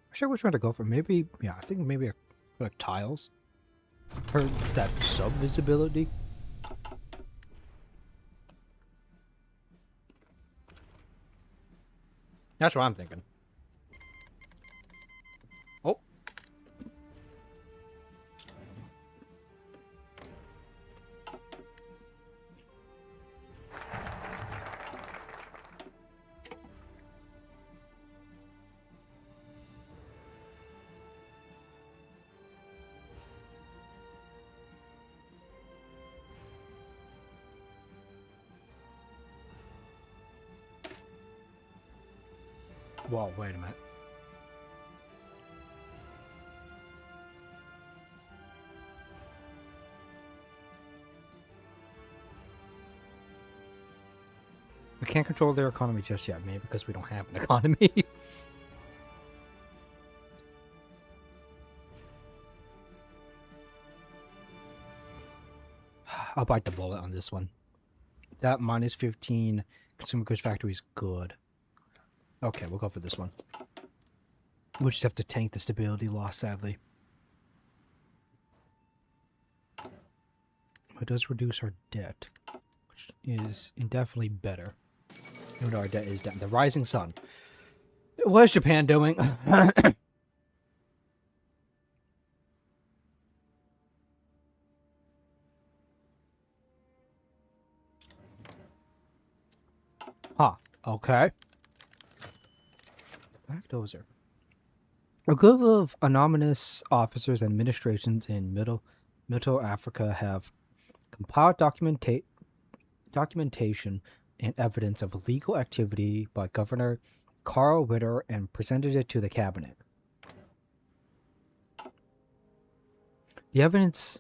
I'm sure which one to go for. Maybe, yeah, I think maybe like tiles. For that sub-visibility. That's what I'm thinking. Oh. Whoa, wait a minute. We can't control their economy just yet, maybe because we don't have an economy. I'll bite the bullet on this one. That minus 15 consumer goods factory is good. Okay, we'll go for this one. We'll just have to tank the stability loss, sadly. It does reduce our debt, which is indefinitely better. Even though our debt is down. The rising sun. What is Japan doing? Huh. Okay. Backdozer. A group of anonymous officers and administrations in Middle Africa have compiled documentation and evidence of illegal activity by Governor Carl Ritter and presented it to the cabinet. The evidence,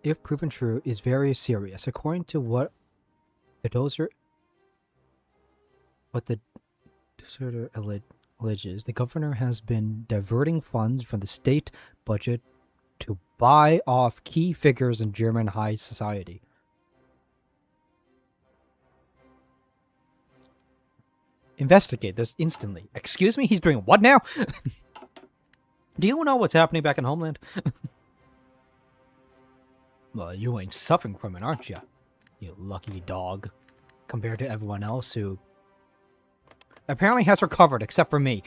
if proven true, is very serious. According to what the deserter alleges, the governor has been diverting funds from the state budget to buy off key figures in German high society. Investigate this instantly. Excuse me? He's doing what now? Do you know what's happening back in Homeland? Well, you ain't suffering from it, aren't you? You lucky dog. Compared to everyone else who apparently has recovered, except for me.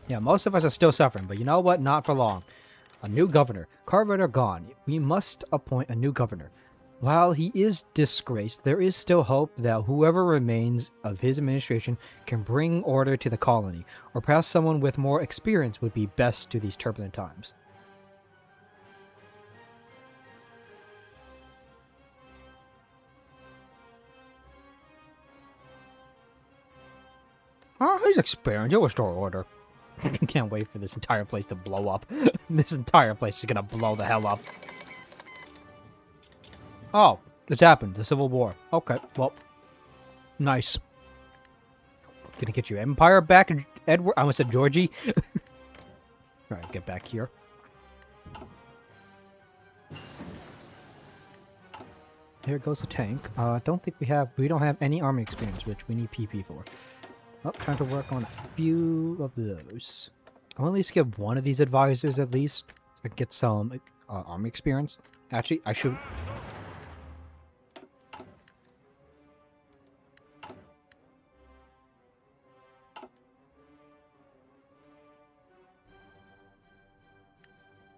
Yeah, most of us are still suffering, but you know what? Not for long. A new governor. Carver gone. We must appoint a new governor. While he is disgraced, there is still hope that whoever remains of his administration can bring order to the colony, or perhaps someone with more experience would be best to these turbulent times. Oh, he's experienced. You'll restore order. Can't wait for this entire place to blow up. This entire place is gonna blow the hell up. Oh, it's happened. The Civil War. Okay, well, nice. Gonna get your empire back, Edward. I almost said Georgie. Alright, get back here. Here goes the tank. I don't think we don't have any army experience, which we need PP for. Well, trying to work on a few of those. I'll at least give one of these advisors at least. So I can get some army experience. Actually, I should...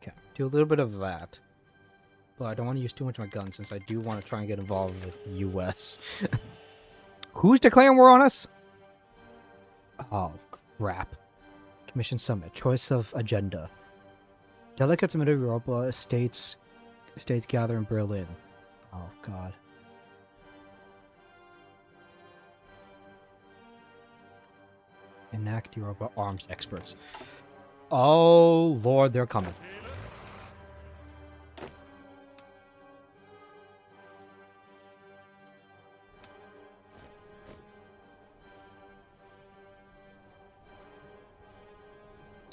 Okay, do a little bit of that. But I don't want to use too much of my guns since I do want to try and get involved with the US. Who's declaring war on us? Oh, crap. Commission Summit. Choice of agenda. Delegates of Middle Europa states gather in Berlin. Oh, God. Enact Europa arms experts. Oh, Lord, they're coming.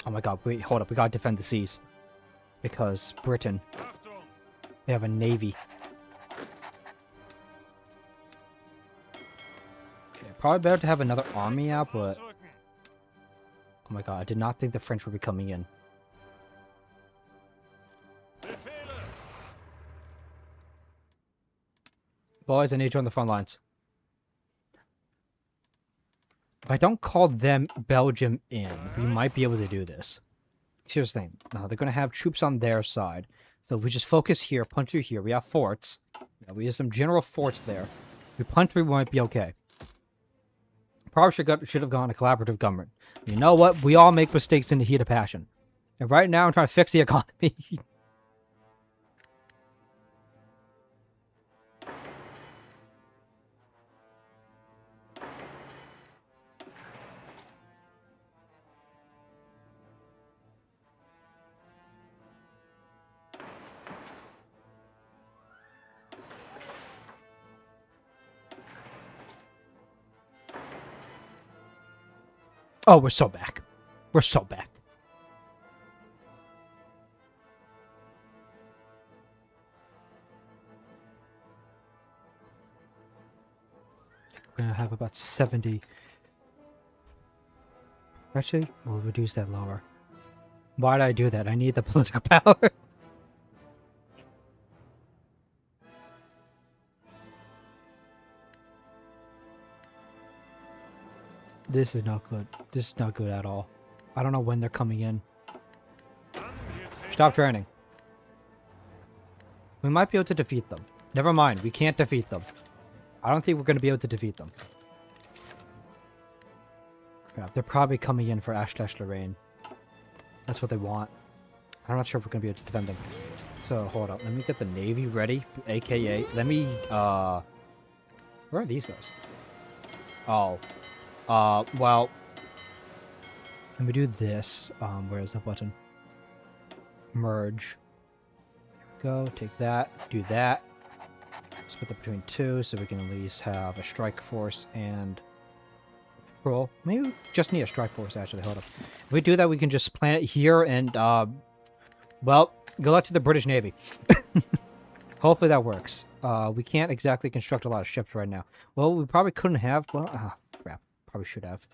Oh my god, wait, hold up, we gotta defend the seas. Because Britain, they have a navy. Okay, probably better to have another army out, but... Oh my god, I did not think the French would be coming in. Boys, I need you on the front lines. If I don't call them Belgium in, we might be able to do this. Here's the thing. No, they're going to have troops on their side. So if we just focus here, punch through here. We have forts. Yeah, we have some general forts there. If we punch through, we might be okay. Probably should have gone a collaborative government. You know what? We all make mistakes in the heat of passion. And right now, I'm trying to fix the economy. Oh, we're so back. We're so back. We're gonna have about 70. Actually, we'll reduce that lower. Why did I do that? I need the political power. This is not good. This is not good at all. I don't know when they're coming in. Stop training. We might be able to defeat them. Never mind, we can't defeat them. I don't think we're going to be able to defeat them. Crap, they're probably coming in for Ash-Lorraine. That's what they want. I'm not sure if we're going to be able to defend them. So, hold up. Let me get the Navy ready. AKA, let me, where are these guys? Oh. Well, let me do this. Where's the button? Merge. Go, take that, do that. Split that between two so we can at least have a strike force and patrol. Maybe we just need a strike force, actually. Hold up. If we do that, we can just plant it here and, well, good luck to the British Navy. Hopefully that works. We can't exactly construct a lot of ships right now. Well, we probably couldn't have. Well, crap. Probably should have.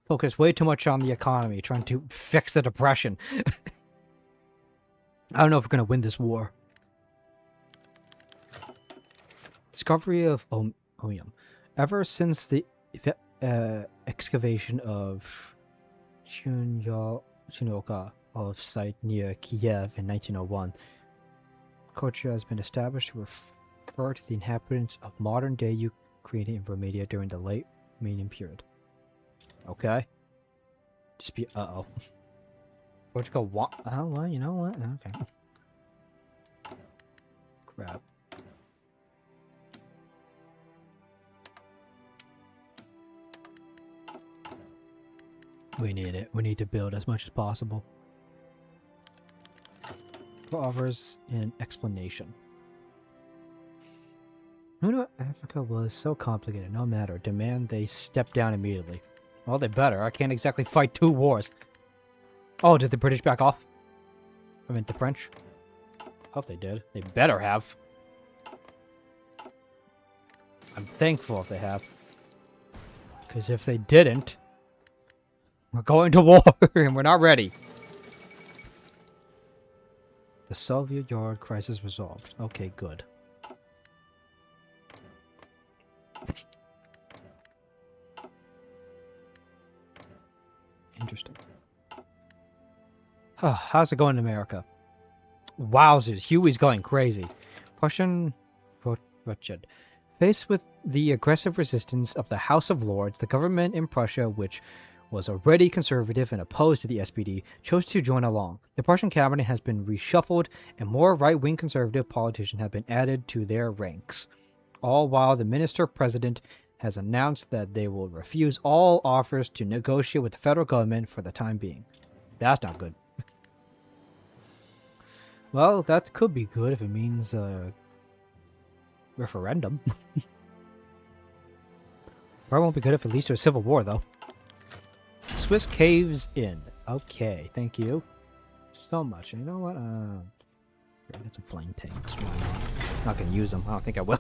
Focus way too much on the economy, trying to fix the depression. I don't know if we're going to win this war. Discovery of opium. Ever since the excavation of Chunyoka of site near Kiev in 1901, culture has been established to refer to the inhabitants of modern-day Ukrainian Intermedia during the late Romanian period. Okay. Just be Portugal want? Oh well, you know what? Okay. Crap. We need it. We need to build as much as possible. Offers an explanation. Who knew Africa was so complicated? No matter. Demand they step down immediately. Well, they better. I can't exactly fight two wars. Oh, did the British back off? I mean, the French? Hope they did. They better have. I'm thankful if they have. Because if they didn't, we're going to war and we're not ready. The Soviet yard crisis resolved. Okay, good. Interesting. How's it going in America? Wowzers, Huey's going crazy. Prussian Richard. Faced with the aggressive resistance of the House of Lords, the government in Prussia, which was already conservative and opposed to the SPD, chose to join along. The Prussian cabinet has been reshuffled, and more right-wing conservative politicians have been added to their ranks. All while the minister-president has announced that they will refuse all offers to negotiate with the federal government for the time being. That's not good. Well, that could be good if it means referendum. Probably won't be good if it leads to a civil war, though. Swiss caves in. Okay, thank you so much. And you know what? I got some flame tanks. Why not? Not gonna use them. I don't think I will.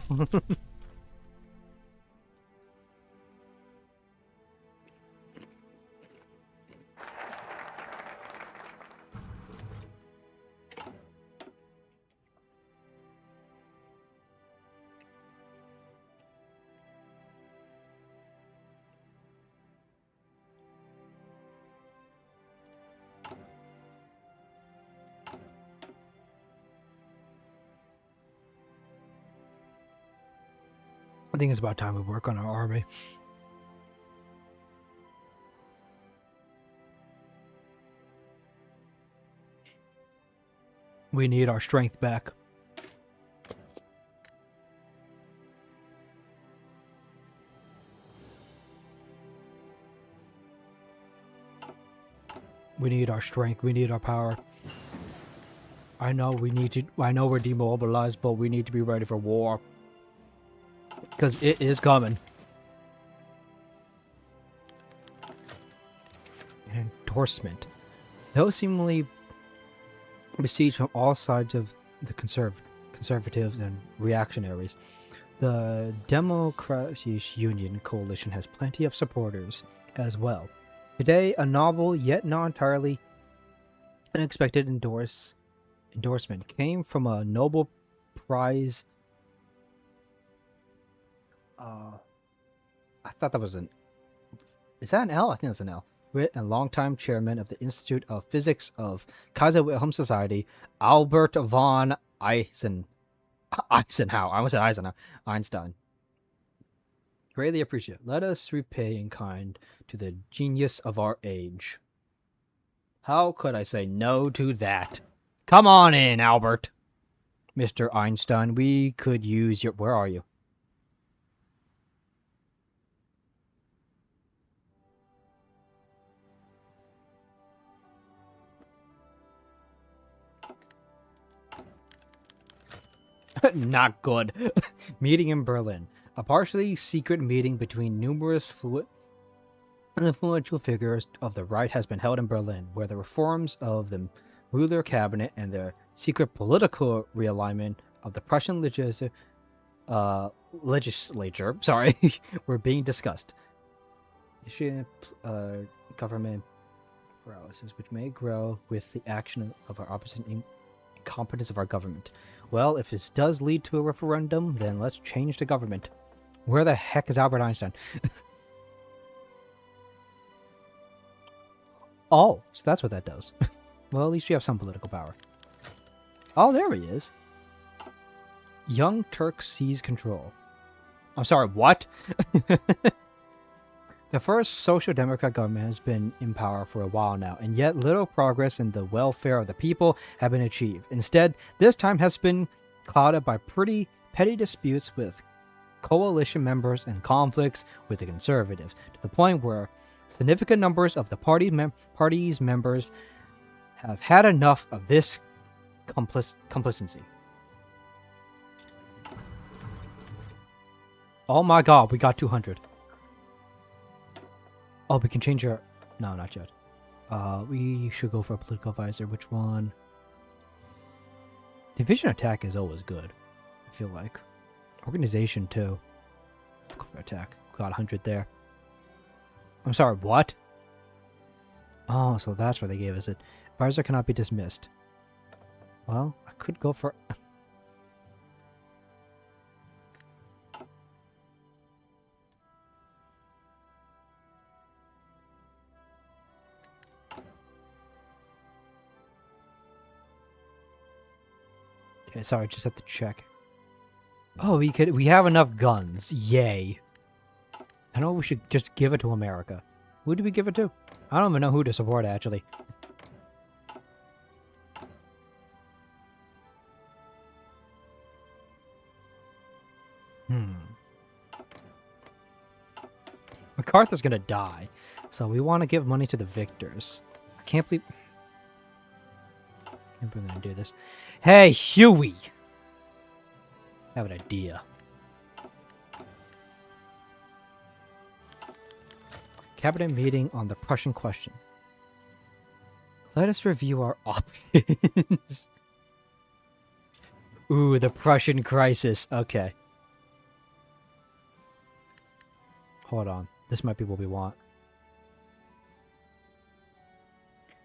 I think it's about time we work on our army. We need our strength back. We need our strength. We need our power. I know we need to. I know we're demobilized, but we need to be ready for war. Because it is coming. An endorsement. Those seemingly besieged from all sides of the conservatives and reactionaries. The Democratic Union Coalition has plenty of supporters as well. Today, a novel yet not entirely unexpected endorsement came from a Nobel Prize. I thought that was an... Is that an L? I think that's an L. And longtime chairman of the Institute of Physics of Kaiser Wilhelm Society, Albert von Eisenhower. I almost said Eisenhower. Einstein. Greatly appreciate it. Let us repay in kind to the genius of our age. How could I say no to that? Come on in, Albert. Mr. Einstein, we could use your... Where are you? Not good. Meeting in Berlin. A partially secret meeting between numerous influential figures of the right has been held in Berlin, where the reforms of the ruler cabinet and the secret political realignment of the Prussian legislature, were being discussed. Government paralysis, which may grow with the action of our opposite incompetence of our government. Well, if this does lead to a referendum, then let's change the government. Where the heck is Albert Einstein? Oh, so that's what that does. Well, at least you have some political power. Oh, there he is. Young Turk seize control. I'm sorry, what? The first Social Democrat government has been in power for a while now, and yet little progress in the welfare of the people have been achieved. Instead, this time has been clouded by pretty petty disputes with coalition members and conflicts with the conservatives, to the point where significant numbers of the party's members have had enough of this complicity. Oh my god, we got 200. Oh, we can change our... No, not yet. We should go for a political advisor. Which one? Division attack is always good, I feel like. Organization, too. Go for attack. Got 100 there. I'm sorry, what? Oh, so that's where they gave us it. Advisor cannot be dismissed. Well, I could go for... Okay, sorry, just have to check. Oh, we have enough guns. Yay. I know we should just give it to America. Who do we give it to? I don't even know who to support, actually. MacArthur's gonna die, so we want to give money to the victors. I can't believe I'm gonna do this. Hey, Huey! I have an idea. Cabinet meeting on the Prussian question. Let us review our options. Ooh, the Prussian crisis. Okay. Hold on. This might be what we want.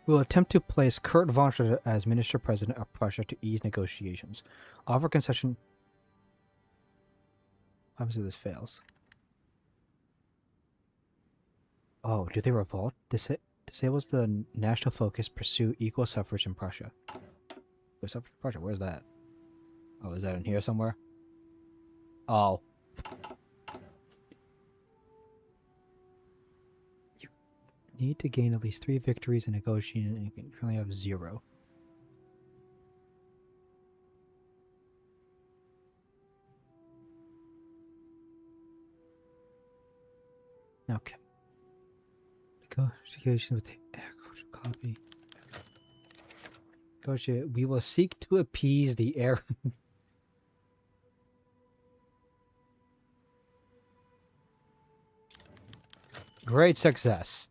We'll attempt to place Kurt von Schroeder as Minister-President of Prussia to ease negotiations. Offer concession... Obviously this fails. Oh, do they revolt? Disables the national focus, pursue equal suffrage in Prussia. Equal suffrage in Prussia? Where's that? Oh, is that in here somewhere? Oh. You need to gain at least 3 victories in negotiating, and you can currently have 0. Okay. Negotiation with the agricultural copy. Negotiate. We will seek to appease the air. Great success.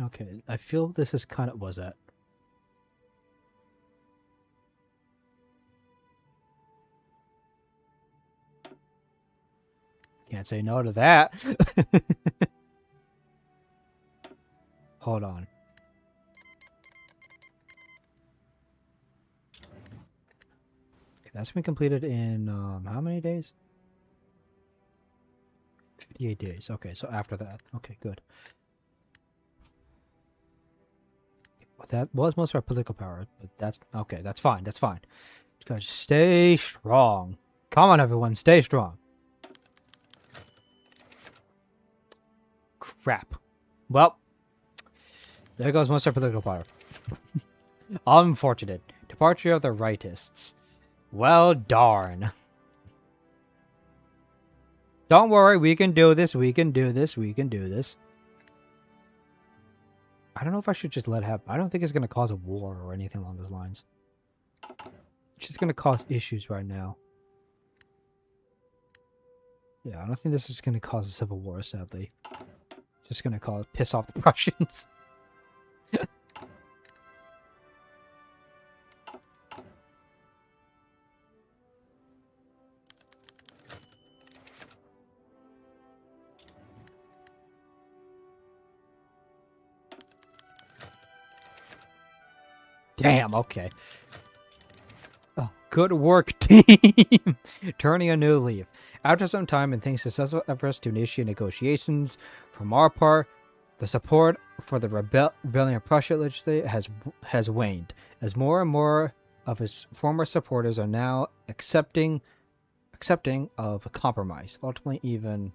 Okay, I feel this is kind of... Was that? Can't say no to that. Hold on. Okay, that's been completed in how many days? 58 days. Okay, so after that. Okay, good. Well, that was most of our political power, but that's okay. That's fine. That's fine. Just gotta stay strong. Come on, everyone, stay strong. Crap. Well, there goes most of our political power. Unfortunate. Departure of the rightists. Well, darn. Don't worry, we can do this, we can do this, we can do this. I don't know if I should just let it happen. I don't think it's going to cause a war or anything along those lines. It's just going to cause issues right now. Yeah, I don't think this is going to cause a civil war, sadly. It's just going to piss off the Prussians. Damn, okay. Oh, good work, team! Turning a new leaf. After some time and thanks to successful efforts to initiate negotiations, from our part, the support for the rebellion of Prussia legislature has waned, as more and more of its former supporters are now accepting of a compromise. Ultimately, even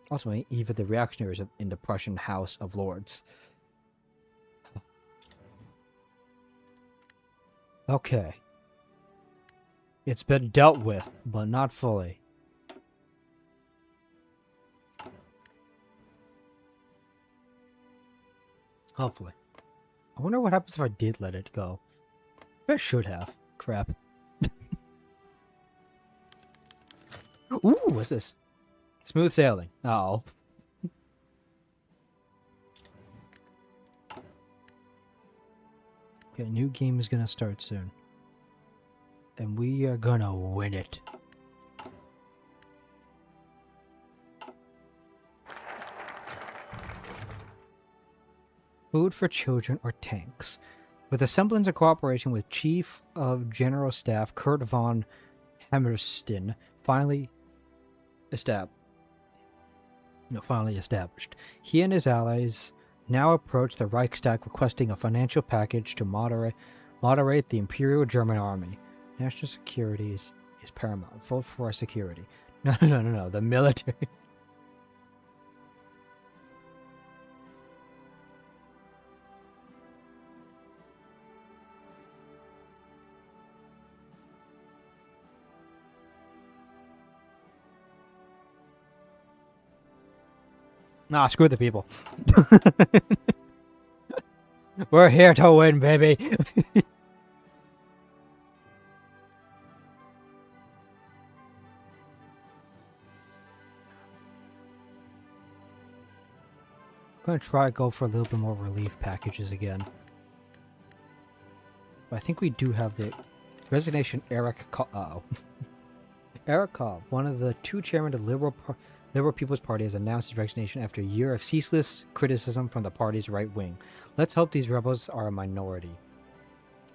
the reactionaries in the Prussian House of Lords. Okay. It's been dealt with, but not fully. Hopefully. I wonder what happens if I did let it go. I should have. Crap. Ooh, what's this? Smooth sailing. Uh-oh. Okay, new game is gonna start soon. And we are gonna win it. Food for children or tanks. With a semblance of cooperation with Chief of General Staff Kurt von Hammerstein finally established. He and his allies now approach the Reichstag requesting a financial package to moderate the Imperial German Army. National security is paramount. Vote for our security. No. The military. Nah, screw the people. We're here to win, baby. I'm gonna try to go for a little bit more relief packages again. But I think we do have the resignation. Eric Cobb, one of the two chairmen of the Liberal People's Party, has announced his resignation after a year of ceaseless criticism from the party's right wing. Let's hope these rebels are a minority.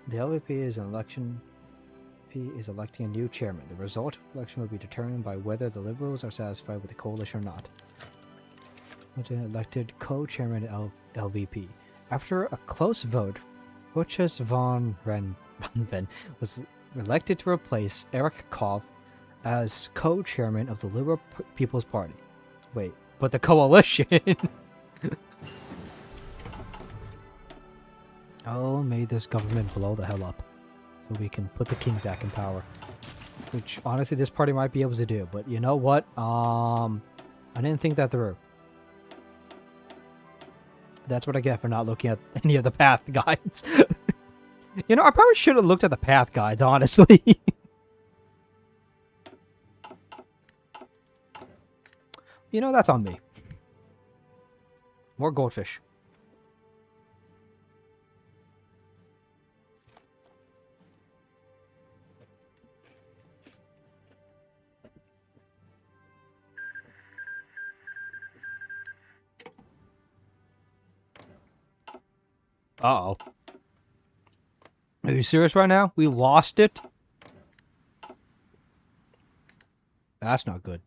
The LVP is electing a new chairman. The result of the election will be determined by whether the Liberals are satisfied with the coalition or not. Elected co-chairman of LVP. After a close vote, Butchus von Renven was elected to replace Eric Koff as co-chairman of the Liberal People's Party. Wait, but the coalition? Oh, may this government blow the hell up so we can put the king back in power. Which, honestly, this party might be able to do. But you know what? I didn't think that through. That's what I get for not looking at any of the path guides. You know, I probably should have looked at the path guides, honestly. You know, that's on me. More goldfish. Uh-oh. Are you serious right now? We lost it? That's not good.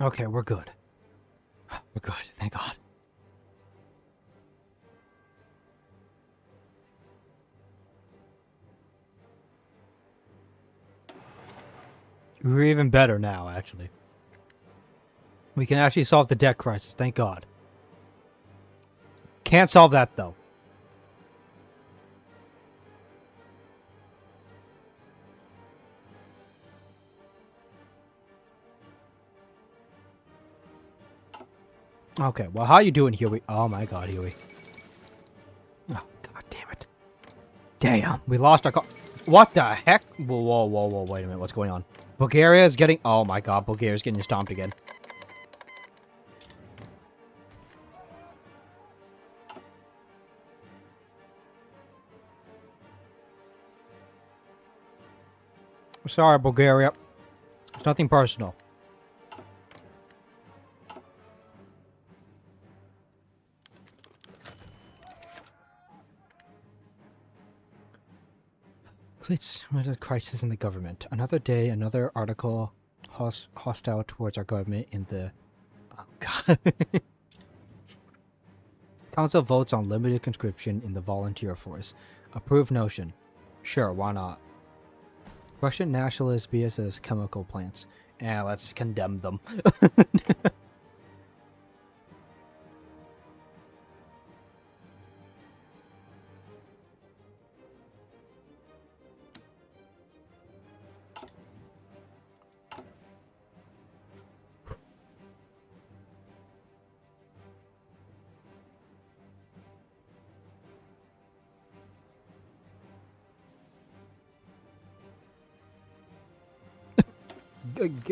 Okay, we're good. We're good, thank God. We're even better now, actually. We can actually solve the debt crisis, thank God. Can't solve that, though. Okay, well, how you doing, Huey? Oh my God, Huey. Oh, God damn it. Damn, we lost our What the heck? Whoa, whoa, whoa, whoa, wait a minute, what's going on? Bulgaria is getting... Oh my God, Bulgaria's getting stomped again. Sorry, Bulgaria. It's nothing personal. It's a crisis in the government. Another day, another article hostile towards our government in the... Oh, God. Council votes on limited conscription in the volunteer force. Approved notion. Sure, why not? Russian nationalist BSS chemical plants. Yeah, let's condemn them.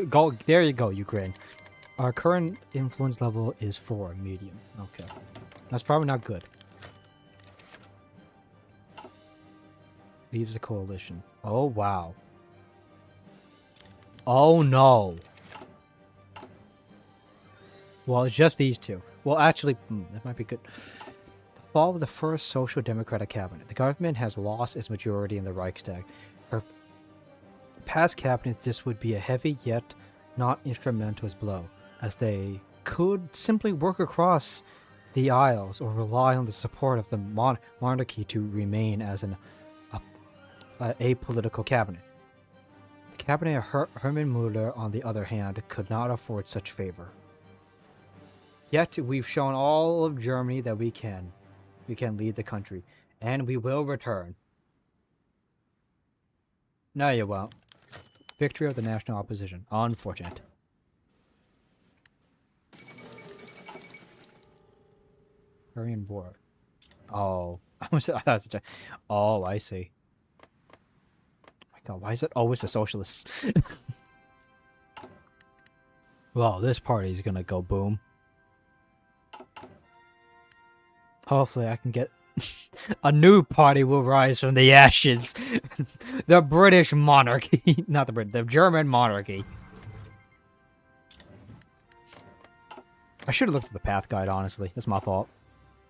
Go, there you go, Ukraine. Our current influence level is 4, medium. Okay. That's probably not good. Leaves the coalition. Oh, wow. Oh, no. Well, it's just these two. Well, actually, that might be good. The fall of the first Social Democratic cabinet. The government has lost its majority in the Reichstag. For past cabinets, this would be a heavy yet not instrumentalist blow, as they could simply work across the aisles or rely on the support of the monarchy to remain as an apolitical cabinet. The cabinet of Hermann Müller, on the other hand, could not afford such favor. Yet we've shown all of Germany that we can lead the country, and we will return. No, you won't. Victory of the national opposition. Unfortunate. Korean War. Oh, I thought it was a... Oh, I see. Oh my God, why is it always the socialists? Well, this party's gonna go boom. Hopefully I can get... A new party will rise from the ashes. The British monarchy. Not the Brit, the German monarchy. I should have looked at the path guide, honestly. That's my fault.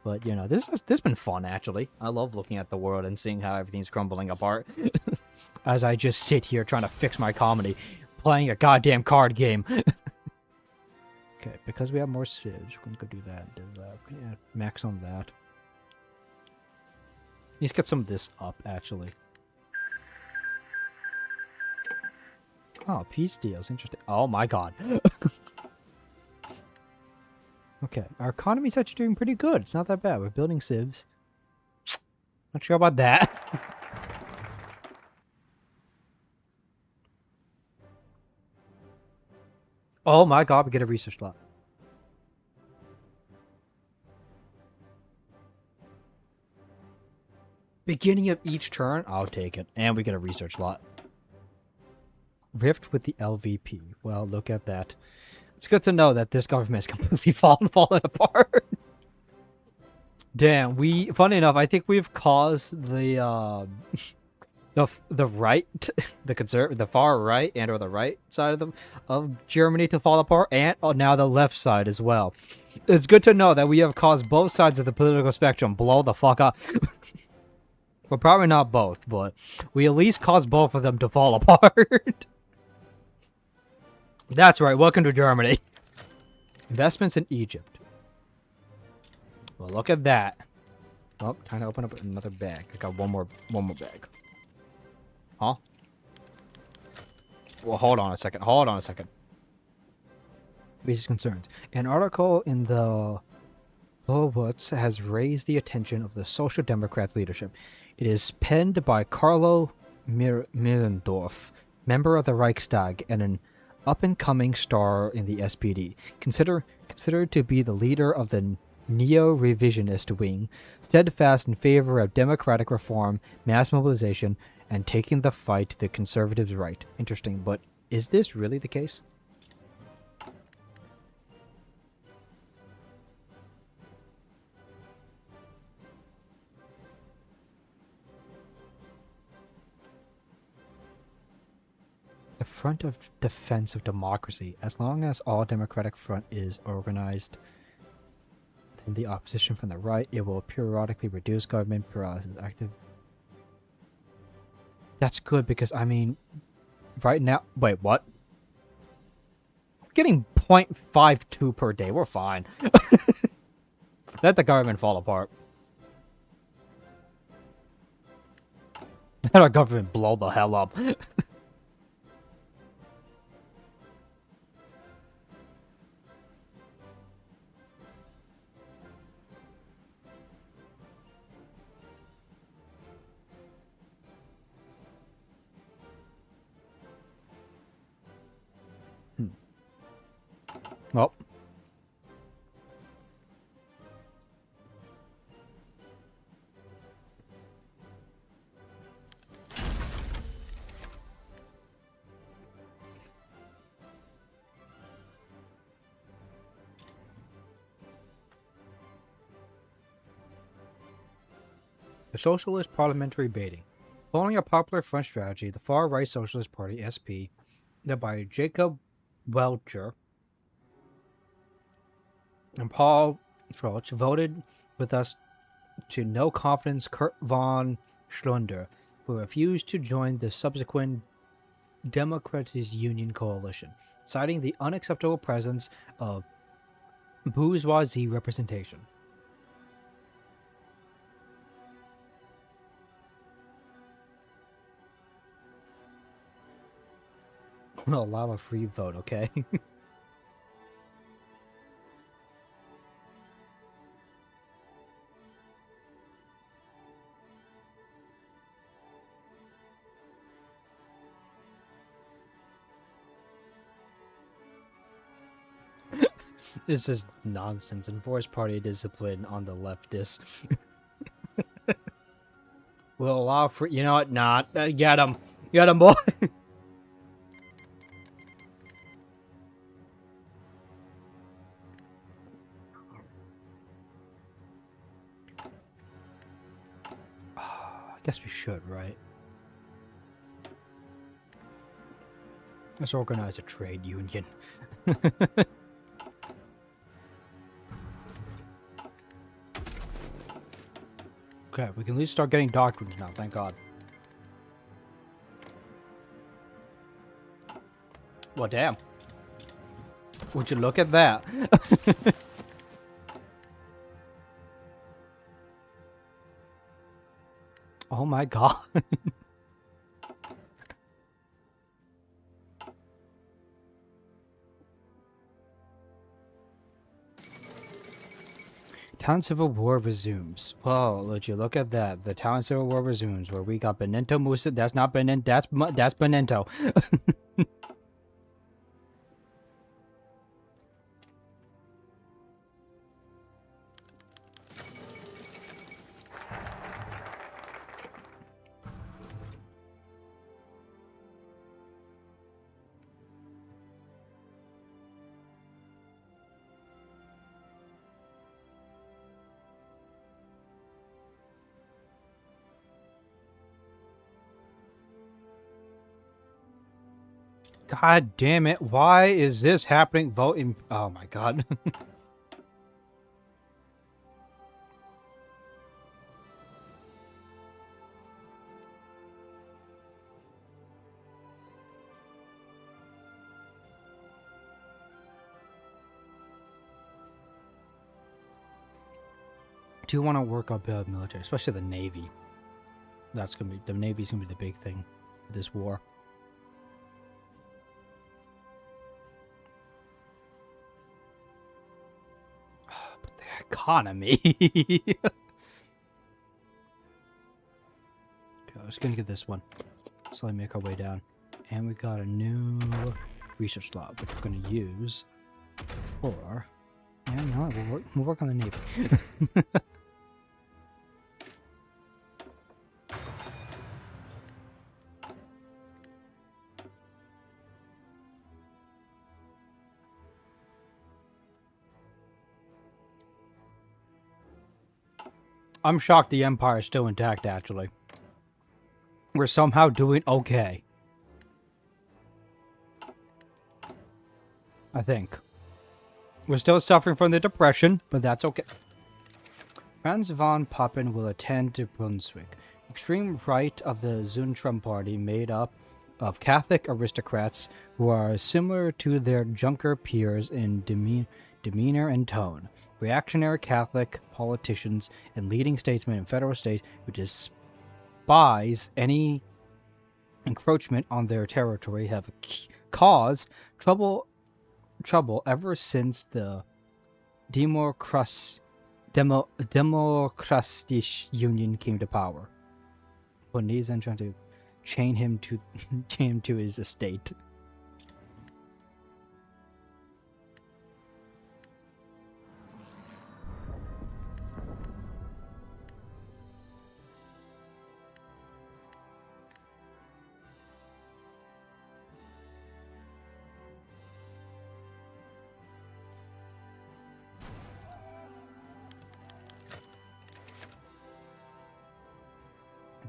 But, you know, this has been fun, actually. I love looking at the world and seeing how everything's crumbling apart. As I just sit here trying to fix my comedy. Playing a goddamn card game. Okay, because we have more civs, we're going to go do that. Do that. Yeah, max on that. Let's get some of this up, actually. Oh, peace deals. Interesting. Oh my God. Okay, our economy's actually doing pretty good. It's not that bad. We're building civs. Not sure about that. Oh my God, we get a research slot. Beginning of each turn, I'll take it. And we get a research slot. Rift with the LVP. Well, look at that. It's good to know that this government is completely fallen apart. Damn, funny enough, I think we've caused the right, the far right and or the right side of Germany to fall apart, and now the left side as well. It's good to know that we have caused both sides of the political spectrum blow the fuck up. Well, probably not both, but we at least caused both of them to fall apart. That's right, welcome to Germany. Investments in Egypt. Well, look at that. Oh, trying to open up another bag. I got one more bag. Huh? Well, hold on a second. Hold on a second. Basic concerns. An article in the What's has raised the attention of the Social Democrats leadership. It is penned by Carlo Mirendorf, member of the Reichstag and an up-and-coming star in the SPD, considered to be the leader of the neo-revisionist wing, steadfast in favor of democratic reform, mass mobilization, and taking the fight to the conservatives' right. Interesting, but is this really the case? The Front of Defense of Democracy. As long as all Democratic Front is organized in the opposition from the right, it will periodically reduce government paralysis. Active. That's good because, I mean, right now... Wait, what? We're getting 0.52 per day. We're fine. Let the government fall apart. Let our government blow the hell up. Well. The Socialist Parliamentary Baiting. Following a popular French strategy, the far-right Socialist Party, SP, led by Jacob Welcher and Paul Froch, voted with us to no confidence Kurt von Schlunder, who refused to join the subsequent Democratic Union coalition, citing the unacceptable presence of bourgeoisie representation. I'm gonna allow a free vote, okay? This is nonsense. Enforce party discipline on the leftists. We'll allow for... You know what? Not. Get him. Get him, boy. I guess we should, right? Let's organize a trade union. Okay, we can at least start getting doctrines now, thank God. Well, damn. Would you look at that? Oh my God. Town Civil War resumes. Whoa, would you look at that? The Town Civil War resumes, where we got Benito Musa. That's not Benito. That's Benito. God damn it. Why is this happening? Voting. Oh my God. do want to work up military, especially the Navy. That's gonna be the Navy's gonna be the big thing for this war. But the economy. Okay, I was gonna get this one. Slowly make our way down, and we got a new research lab which we're gonna use for. Yeah, you know what? We'll work on the Navy. I'm shocked the Empire is still intact, actually. We're somehow doing okay. I think. We're still suffering from the Depression, but that's okay. Franz von Papen will attend to Brunswick. Extreme right of the Zentrum Party, made up of Catholic aristocrats who are similar to their Junker peers in demeanor and tone. Reactionary Catholic politicians and leading statesmen in federal state who despise any encroachment on their territory have caused trouble ever since the Democratic Union came to power. Bonese and trying to chain him to his estate.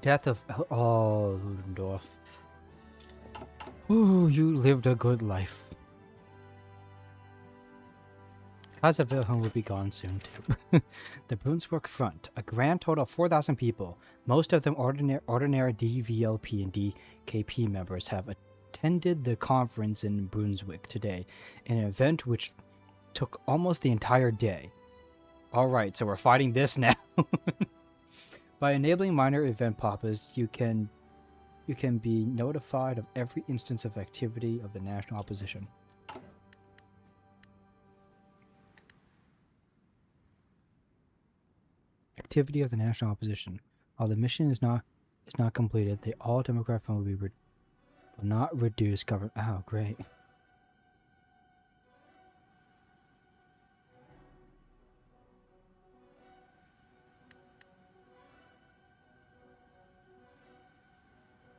Death of Ludendorff. Ooh, you lived a good life. Kaiser Wilhelm will be gone soon too. The Brunswick Front, a grand total of 4,000 people, most of them ordinary DVLP and DKP members, have attended the conference in Brunswick today, an event which took almost the entire day. Alright, so we're fighting this now. By enabling minor event pop-ups, you can be notified of every instance of activity of the national opposition. Activity of the national opposition. While the mission is not completed, the all-Democrat fund will not reduce government. Oh, great.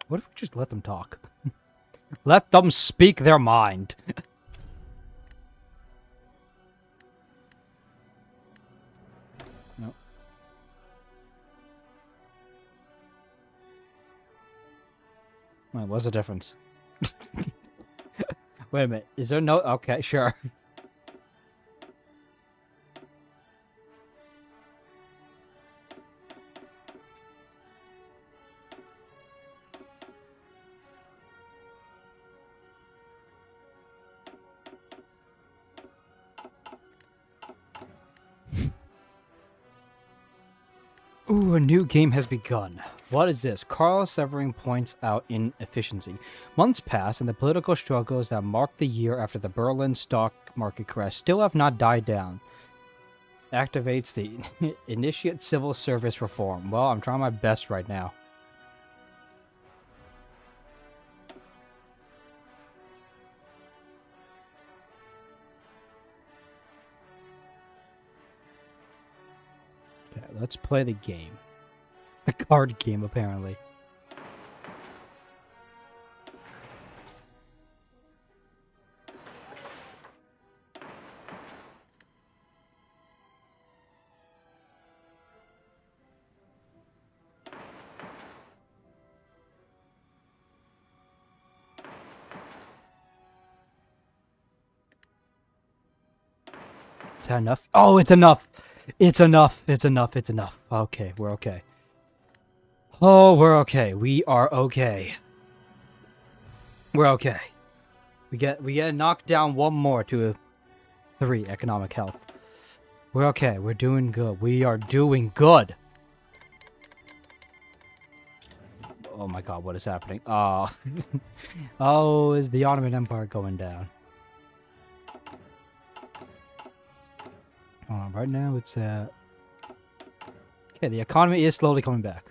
What if we just let them talk? Let them speak their mind. No. Wait, what's the difference? Wait a minute. Is there no... Okay, sure. Ooh, a new game has begun. What is this? Carl Severing points out inefficiency. Months pass, and the political struggles that marked the year after the Berlin stock market crash still have not died down. Activates the initiate civil service reform. Well, I'm trying my best right now. Okay, let's play the game. The card game, apparently. Is that enough? Oh, it's enough! It's enough! It's enough! It's enough! Okay, we're okay. Oh, we're okay. We are okay. We're okay. We get knocked down one more to a 3 economic health. We're okay. We're doing good. We are doing good. Oh my god, what is happening? Oh. Oh, is the Ottoman Empire going down? Right now it's okay, the economy is slowly coming back.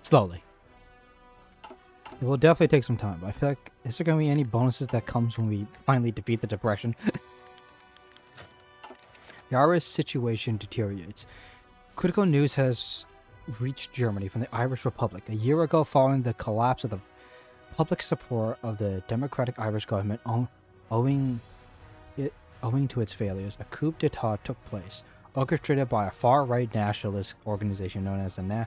Slowly. It will definitely take some time. I feel like, is there going to be any bonuses that comes when we finally defeat the Depression? The Irish situation deteriorates. Critical news has reached Germany from the Irish Republic. A year ago, following the collapse of the public support of the Democratic Irish government owing to its failures, a coup d'etat took place, orchestrated by a far-right nationalist organization known as the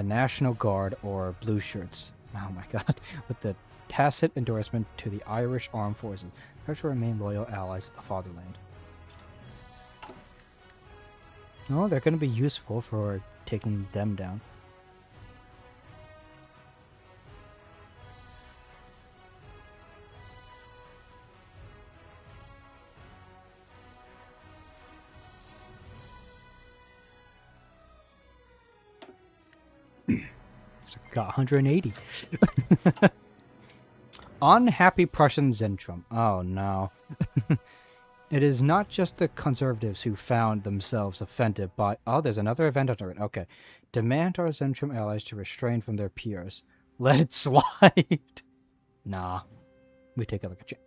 National Guard, or Blue Shirts. Oh my god. With the tacit endorsement to the Irish Armed Forces, they to remain loyal allies of the fatherland. No, they're going to be useful for taking them down. So got 180. Unhappy Prussian Zentrum. Oh no. It is not just the conservatives who found themselves offended by... Oh, there's another event under it. Okay. Demand our Zentrum allies to restrain from their peers. Let it slide. Nah. We take it like a chance.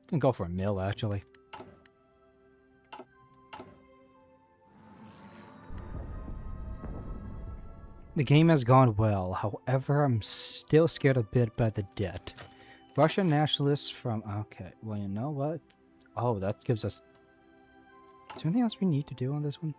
Can go for a mill, actually. The game has gone well, however, I'm still scared a bit by the debt. Russian nationalists from... Okay, well, you know what? Oh, that gives us... Is there anything else we need to do on this one?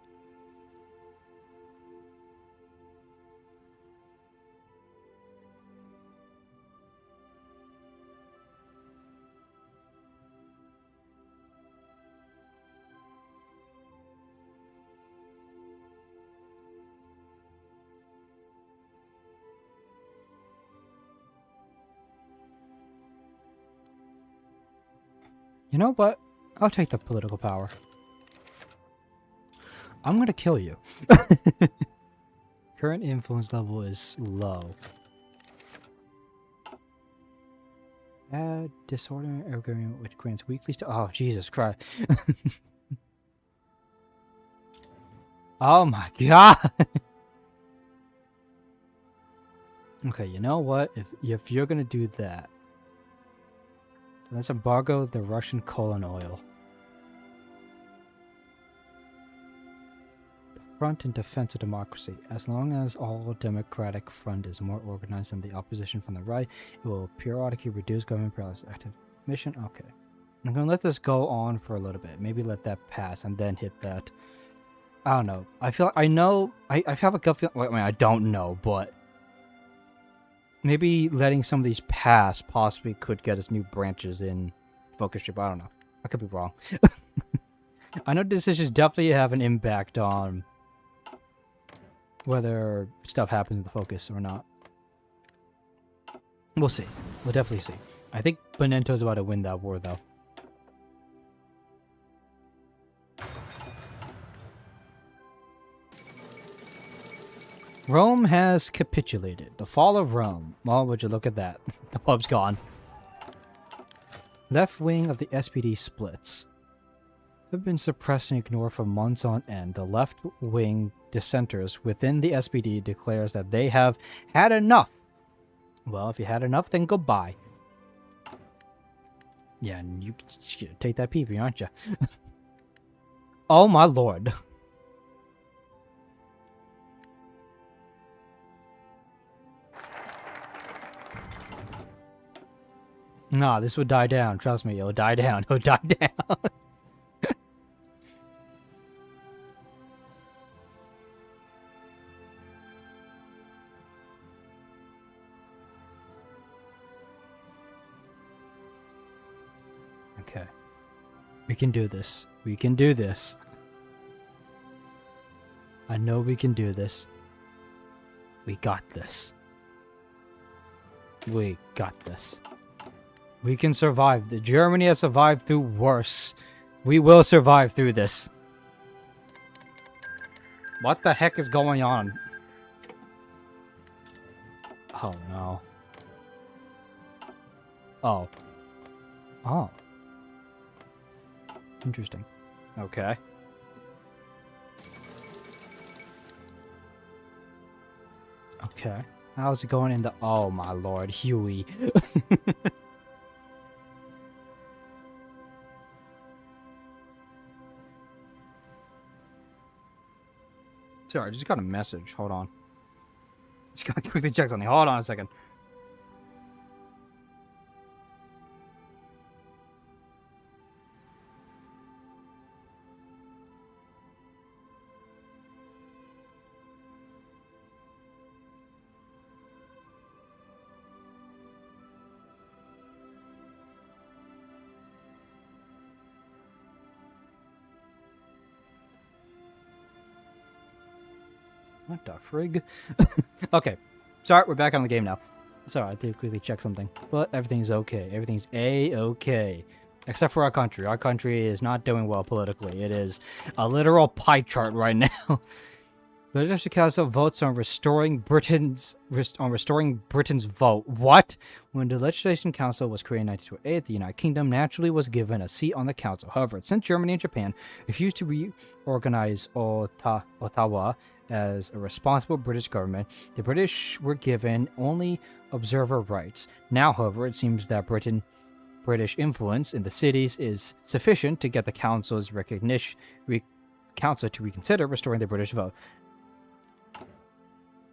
You know what? I'll take the political power. I'm gonna kill you. Current influence level is low. Add disorder agreement which grants weekly oh, Jesus Christ. Oh my god. Okay, you know what? If you're gonna do that, let's embargo the Russian coal and oil. The front in defense of democracy. As long as all democratic front is more organized than the opposition from the right, it will periodically reduce government paralysis. Active mission? Okay. I'm gonna let this go on for a little bit. Maybe let that pass and then hit that. I don't know. I feel I know. I have a gut feeling. I mean, I don't know, but maybe letting some of these pass possibly could get us new branches in focus group. I don't know. I could be wrong. I know decisions definitely have an impact on whether stuff happens in the focus or not. We'll see. We'll definitely see. I think Benento's about to win that war, though. Rome has capitulated. The fall of Rome. Well, would you look at that? The pub's gone. Left wing of the SPD splits. Have been suppressed and ignored for months on end. The left wing dissenters within the SPD declares that they have had enough. Well, if you had enough, then goodbye. Yeah, and you take that pee-pee, aren't you? Oh my lord. Nah, this would die down. Trust me, it'll die down. It'll die down. Okay. We can do this. We can do this. I know we can do this. We got this. We got this. We can survive. The Germany has survived through worse. We will survive through this. What the heck is going on? Oh, no. Oh. Oh. Interesting. Okay. Okay. How's it going in the... Oh, my lord. Huey. Sorry, I just got a message. Hold on. Just gotta quickly check something. Hold on a second. What the frig? Okay. Sorry, we're back on the game now. Sorry, I had to quickly check something. But everything's okay. Everything's A-okay. Except for our country. Our country is not doing well politically. It is a literal pie chart right now. The Legislative Council votes on restoring Britain's vote. What? When the Legislation Council was created in 1928, the United Kingdom naturally was given a seat on the council. However, since Germany and Japan refused to reorganize Ottawa as a responsible British government, the British were given only observer rights. Now, however, it seems that British influence in the cities is sufficient to get the council's council to reconsider restoring the British vote.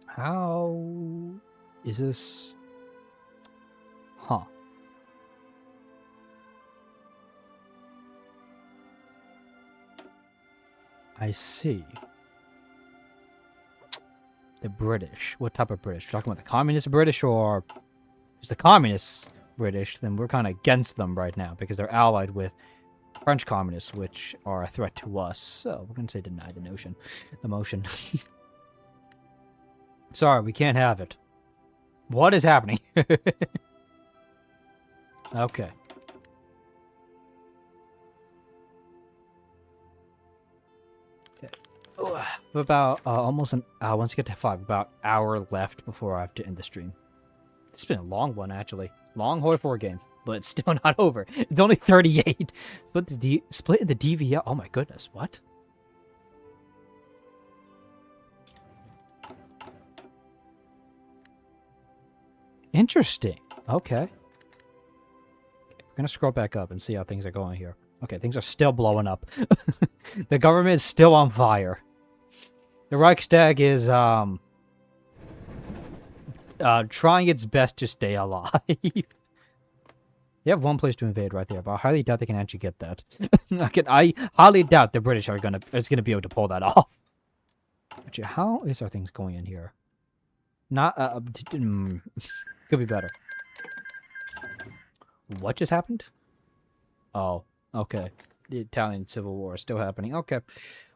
How is this? Huh. I see. The British. What type of British? We're talking about the communist British, or is the communists British? Then we're kind of against them right now because they're allied with French communists, which are a threat to us. So we're gonna say deny the motion. Sorry, we can't have it. What is happening? Okay. About almost an hour. Once you get to 5, about an hour left before I have to end the stream. It's been a long one, actually. Long HOI4 game, but it's still not over. It's only 38. Split in the DVL. Oh my goodness, what? Interesting. Okay. We're gonna scroll back up and see how things are going here. Okay, things are still blowing up. The government is still on fire. The Reichstag is trying its best to stay alive. You have one place to invade right there, but I highly doubt they can actually get that. I highly doubt the British are gonna be able to pull that off. Actually, how is our things going in here? Not could be better. What just happened? Oh, okay. The Italian Civil War is still happening. Okay.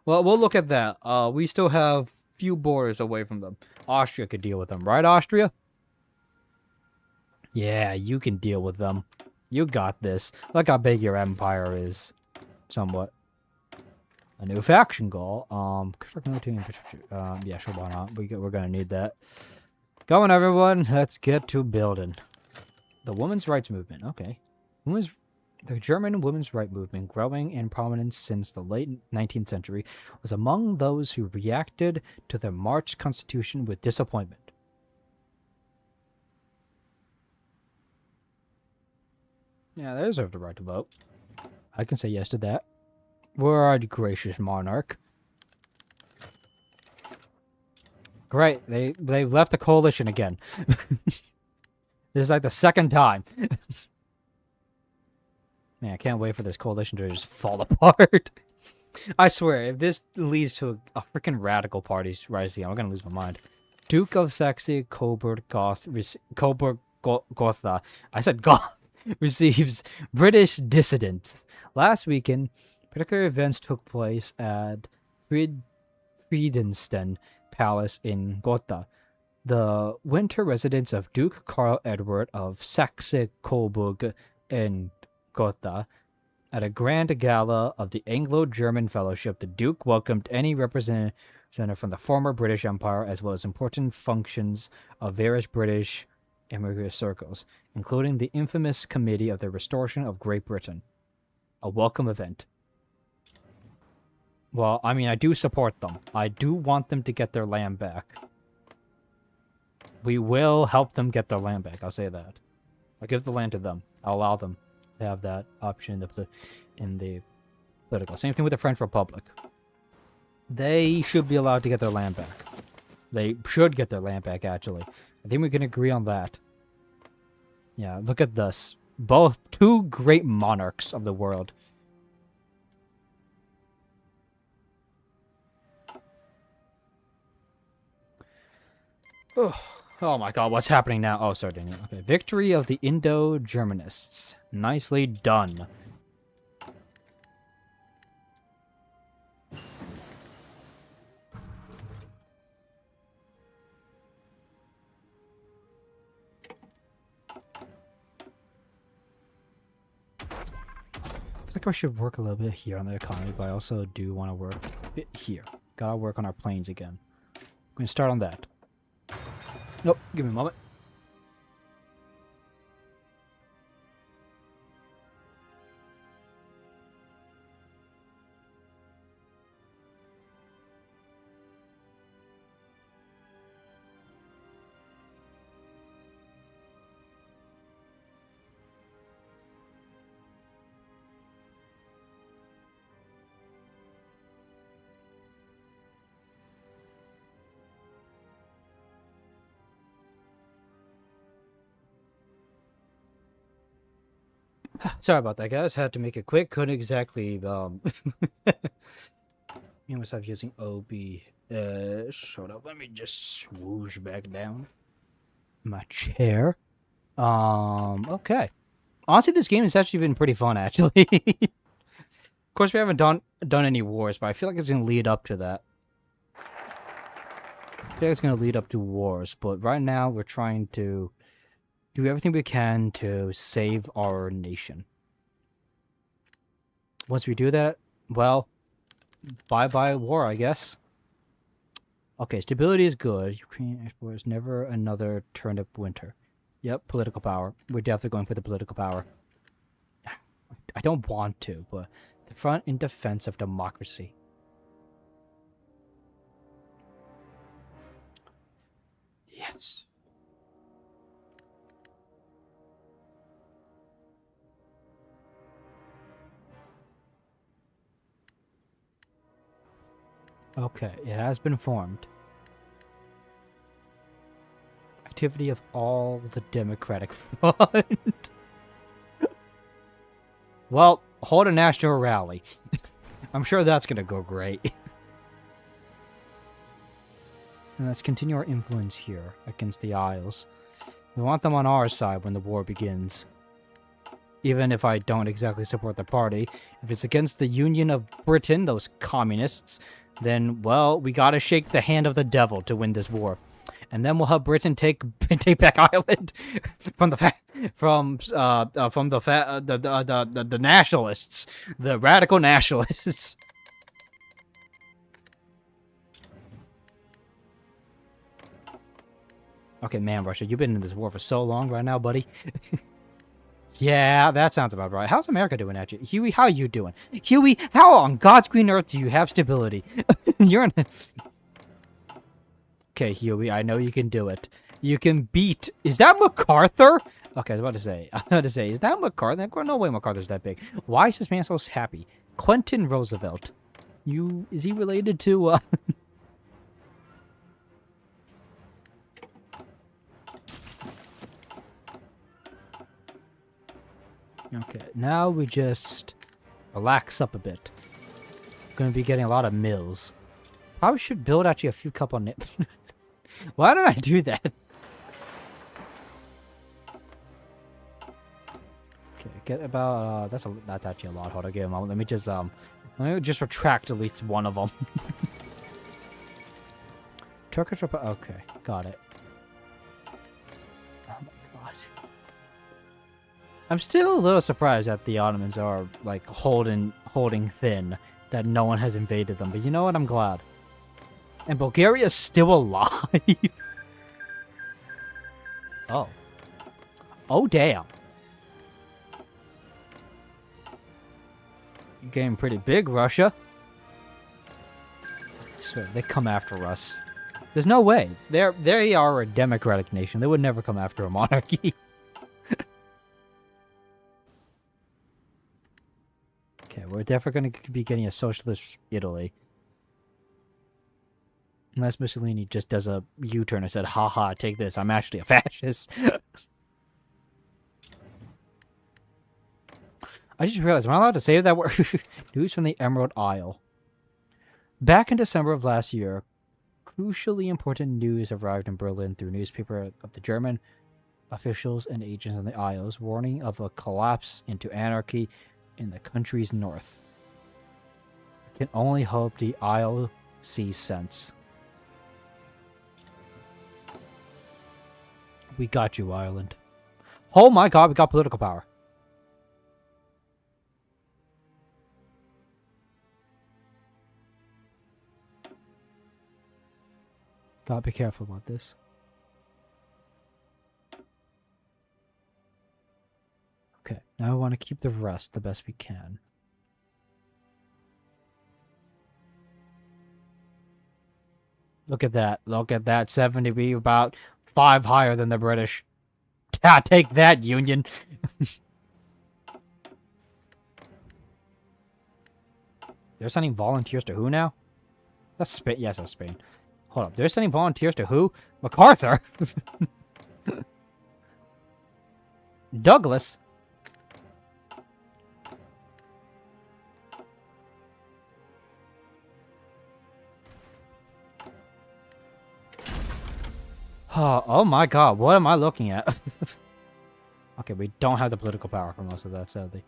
Well, we'll look at that. We still have few borders away from them. Austria could deal with them, right, Austria? Yeah, you can deal with them. You got this. Look how big your empire is. Somewhat. A new faction goal. Yeah, sure, why not? We're gonna need that. Go on, everyone. Let's get to building. The women's rights movement. Okay. The German women's rights movement, growing in prominence since the late 19th century, was among those who reacted to the March Constitution with disappointment. Yeah, they deserve the right to vote. I can say yes to that. We're our gracious monarch. Great, they left the coalition again. This is like the second time. Man, I can't wait for this coalition to just fall apart. I swear, if this leads to a freaking radical party rising, I'm gonna lose my mind. Duke of Saxe Coburg-Gotha. I said Goth. Receives British dissidents. Last weekend, particular events took place at Friedenstein Palace in Gotha. the winter residence of Duke Karl Edward of Saxe-Coburg and Gotha. At a grand gala of the Anglo-German Fellowship, the Duke welcomed any representative from the former British Empire, as well as important functions of various British immigrant circles, including the infamous Committee of the Restoration of Great Britain. A welcome event. Well, I mean, I do support them. I do want them to get their land back. We will help them get their land back, I'll say that. I'll give the land to them. I'll allow them to have that option in the political. Same thing with the French Republic. They should be allowed to get their land back. They should get their land back, actually. I think we can agree on that. Yeah, look at this. Both two great monarchs of the world. Oh my god, what's happening now? Oh, sorry, Daniel. Okay, victory of the Indo-Germanists. Nicely done. I think I should work a little bit here on the economy, but I also do want to work a bit here. Gotta work on our planes again. I'm gonna start on that. Nope, give me a moment. Sorry about that, guys. Had to make it quick. Couldn't exactly, you must have using OBS. Hold up. Let me just swoosh back down my chair. Okay. Honestly, this game has actually been pretty fun, actually. Of course, we haven't done any wars, but I feel like it's gonna lead up to that. I feel like it's gonna lead up to wars, but right now we're trying to do everything we can to save our nation. Once we do that, well, bye-bye war, I guess. Okay, stability is good. Ukraine exports never another turnip winter. Yep, political power. We're definitely going for the political power. I don't want to, but the front in defense of democracy. Yes. Okay, it has been formed. Activity of all the Democratic Front. Well, hold a national rally. I'm sure that's gonna go great. And let's continue our influence here against the Isles. We want them on our side when the war begins. Even if I don't exactly support the party. If it's against the Union of Britain, those communists, then, well, we gotta shake the hand of the devil to win this war. And then we'll have Britain take back Ireland from the nationalists, the radical nationalists. Okay, man, Russia, you've been in this war for so long right now, buddy. Yeah, that sounds about right. How's America doing at you? Huey, how are you doing? Huey, how on God's green earth do you have stability? You're in... Okay, Huey, I know you can do it. You can beat... Is that MacArthur? Okay, I was about to say, is that MacArthur? No way MacArthur's that big. Why is this man so happy? Quentin Roosevelt. Is he related to, Okay, now we just relax up a bit. Gonna be getting a lot of mills. Probably should build actually a few couple nips. Why did I do that? Okay, get about that's actually a lot. Hold on, give a moment. Let me just retract at least one of them. Turkish Republic. Okay, got it. Oh my god. I'm still a little surprised that the Ottomans are, like, holding thin, that no one has invaded them. But you know what? I'm glad. And Bulgaria's still alive. Oh. Oh, damn. You're getting pretty big, Russia. I swear, they come after us. There's no way. They are a democratic nation. They would never come after a monarchy. Okay, we're definitely going to be getting a socialist Italy. Unless Mussolini just does a U-turn and said, haha, take this, I'm actually a fascist. I just realized, am I allowed to say that word? News from the Emerald Isle. Back in December of last year, crucially important news arrived in Berlin through newspaper of the German officials and agents in the Isles, warning of a collapse into anarchy in the country's north. I can only hope the Isle sees sense. We got you, Ireland. Oh my god, we got political power. Gotta be careful about this. Okay, now we want to keep the rest the best we can. Look at that. Look at that. 70. We about 5 higher than the British. Yeah, take that, Union. They're sending volunteers to who now? That's Spain. Yes, that's Spain. Hold up. They're sending volunteers to who? MacArthur? Douglas? Oh my god, what am I looking at? Okay, we don't have the political power for most of that, sadly.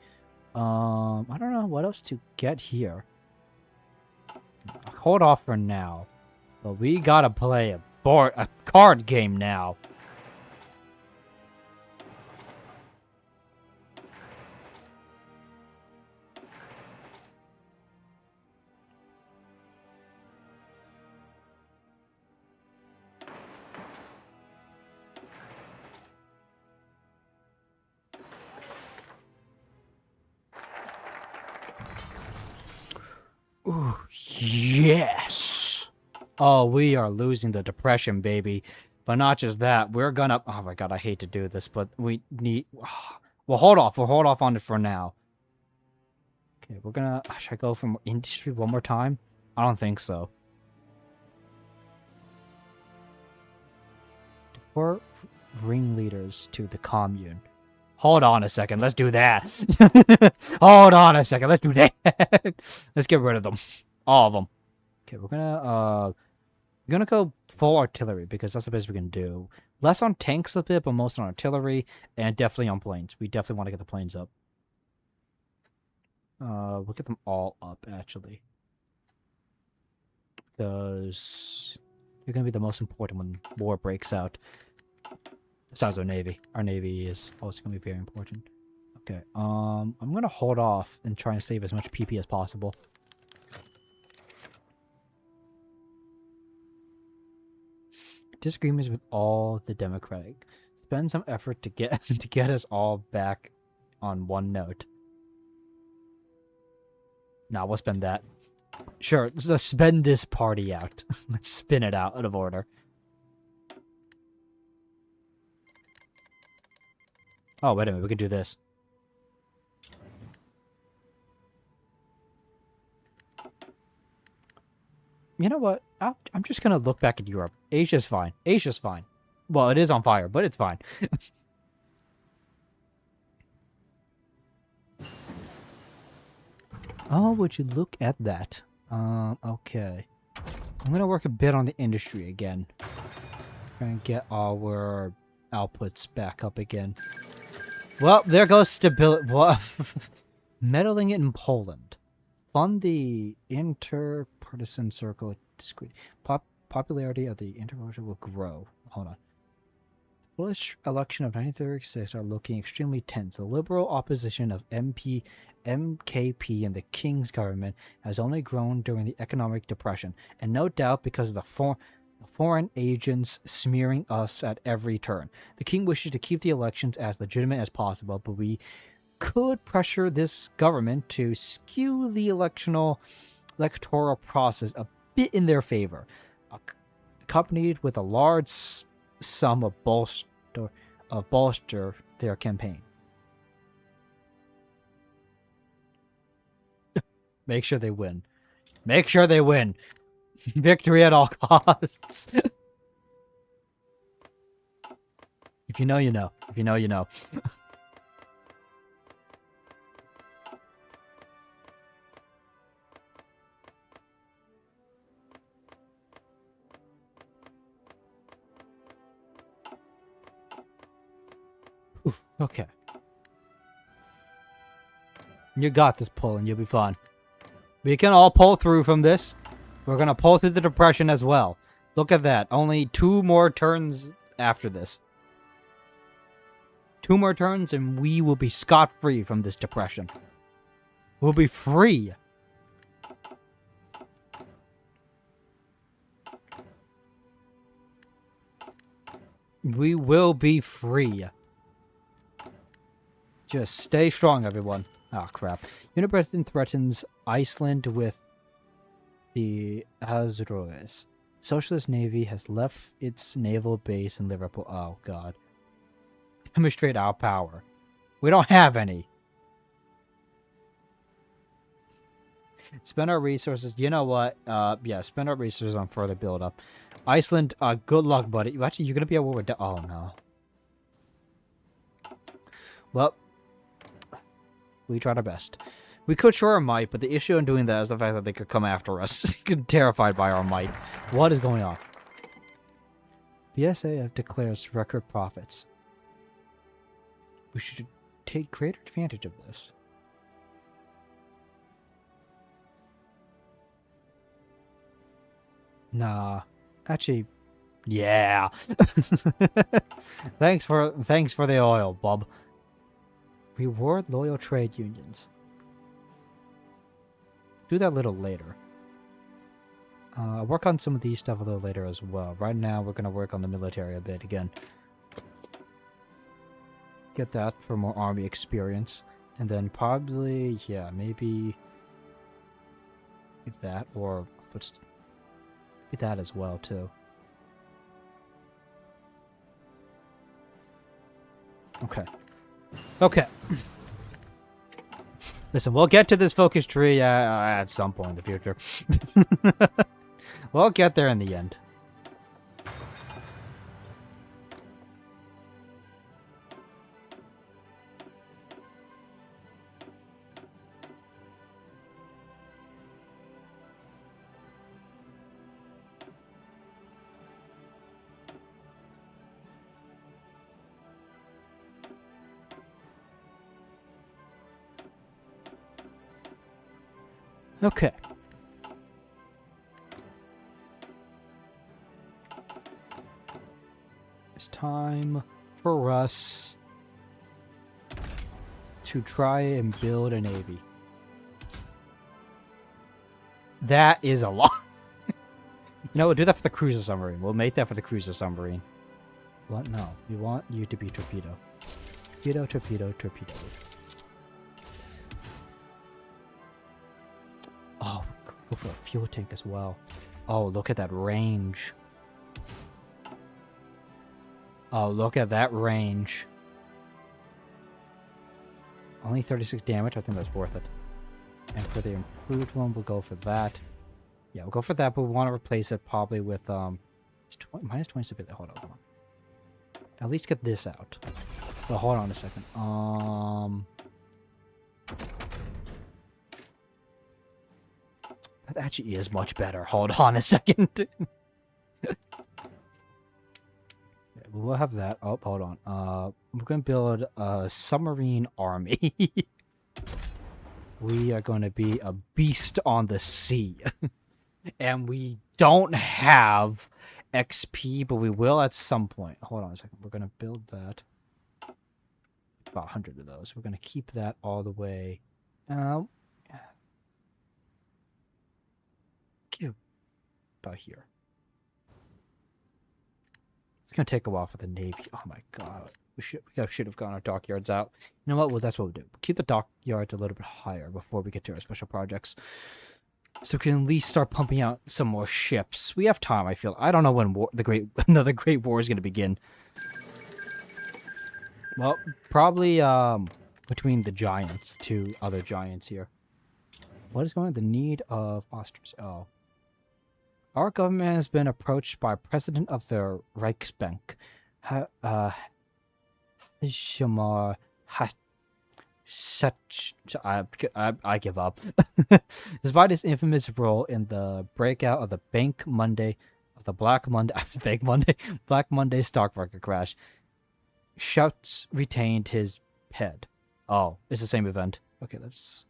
I don't know what else to get here. Hold off for now. But we gotta play a card game now. Ooh, yes! Oh, we are losing the depression, baby. But not just that, we're gonna... Oh my god, I hate to do this, but we need... We'll hold off. We'll hold off on it for now. Okay, we're gonna... Should I go for industry one more time? I don't think so. Deport ringleaders to the commune. Hold on a second. Let's do that. Hold on a second. Let's do that. Let's get rid of them. All of them. Okay, we're gonna go full artillery because that's the best we can do. Less on tanks a bit, but most on artillery and definitely on planes. We definitely want to get the planes up. We'll get them all up actually, because they're gonna be the most important when war breaks out. Besides our navy. Our navy is also going to be very important. Okay, I'm going to hold off and try and save as much PP as possible. Disagreements with all the Democratic. Spend some effort to get to get us all back on one note. Nah, we'll spend that. Sure, let's spend this party out. Let's spin it out of order. Oh, wait a minute, we could do this. You know what? I'm just gonna look back at Europe. Asia's fine. Asia's fine. Well, it is on fire, but it's fine. Oh, would you look at that? Okay. I'm gonna work a bit on the industry again. Try and get our outputs back up again. Well, there goes stability. Meddling in Poland. Fund the interpartisan circle. Popularity of the interpartisan will grow. Hold on. Polish election of 1936 are looking extremely tense. The liberal opposition of MKP and the King's government has only grown during the economic depression, and no doubt because of the foreign agents smearing us at every turn. The King wishes to keep the elections as legitimate as possible, but we could pressure this government to skew the electoral process a bit in their favor, accompanied with a large sum of bolster their campaign. Make sure they win. Make sure they win. Victory at all costs. If you know, you know. If you know, you know. Oof, okay. You got this, Poland. You'll be fine. We can all pull through from this. We're going to pull through the depression as well. Look at that. Only 2 more turns after this. 2 more turns and we will be scot-free from this depression. We'll be free. We will be free. Just stay strong, everyone. Oh, crap. Unit Britain threatens Iceland with the Azores. Socialist Navy has left its naval base in Liverpool. Oh, God. Demonstrate our power. We don't have any. Spend our resources. You know what? Yeah, spend our resources on further build-up. Iceland, good luck, buddy. Actually, you're going to be at war with... Oh, no. Well, we tried our best. We could show our might, but the issue in doing that is the fact that they could come after us. Terrified by our might. What is going on? BSAF declares record profits. We should take greater advantage of this. Nah. Actually, yeah. Thanks for the oil, Bob. Reward loyal trade unions. Do that a little later. I'll work on some of these stuff a little later as well. Right now, we're going to work on the military a bit again. Get that for more army experience. And then probably, yeah, maybe that, or maybe that as well, too. Okay. Okay. Listen, we'll get to this focus tree at some point in the future. We'll get there in the end. Okay. It's time for us to try and build a navy. That is a lot. No, we'll do that for the cruiser submarine. We'll make that for the cruiser submarine. What? No. We want you to be torpedo. Torpedo, torpedo, torpedo. Oh, go for a fuel tank as well. Oh, look at that range. Oh, look at that range. Only 36 damage. I think that's worth it. And for the improved one, we'll go for that. Yeah, we'll go for that, but we want to replace it probably with, it's minus 20 stability. Hold on. At least get this out. Well, hold on a second. That actually is much better. Hold on a second. We'll have that. Oh, hold on. We're going to build a submarine army. We are going to be a beast on the sea. And we don't have XP, but we will at some point. Hold on a second. We're gonna build that. About 100 of those. We're gonna keep that all the way. About here. It's gonna take a while for the Navy. Oh my god. We should have gotten our dockyards out. You know what? Well, that's what we'll do. We'll keep the dockyards a little bit higher before we get to our special projects. So we can at least start pumping out some more ships. We have time, I feel. I don't know when another Great War is going to begin. Well, probably between the giants, 2 other giants here. What is going on? The need of ostrich. Oh. Our government has been approached by President of the Reichsbank. I give up. Despite his infamous role in the breakout of the Black Monday stock market crash, Schutz retained his head. Oh, it's the same event. Okay, let's...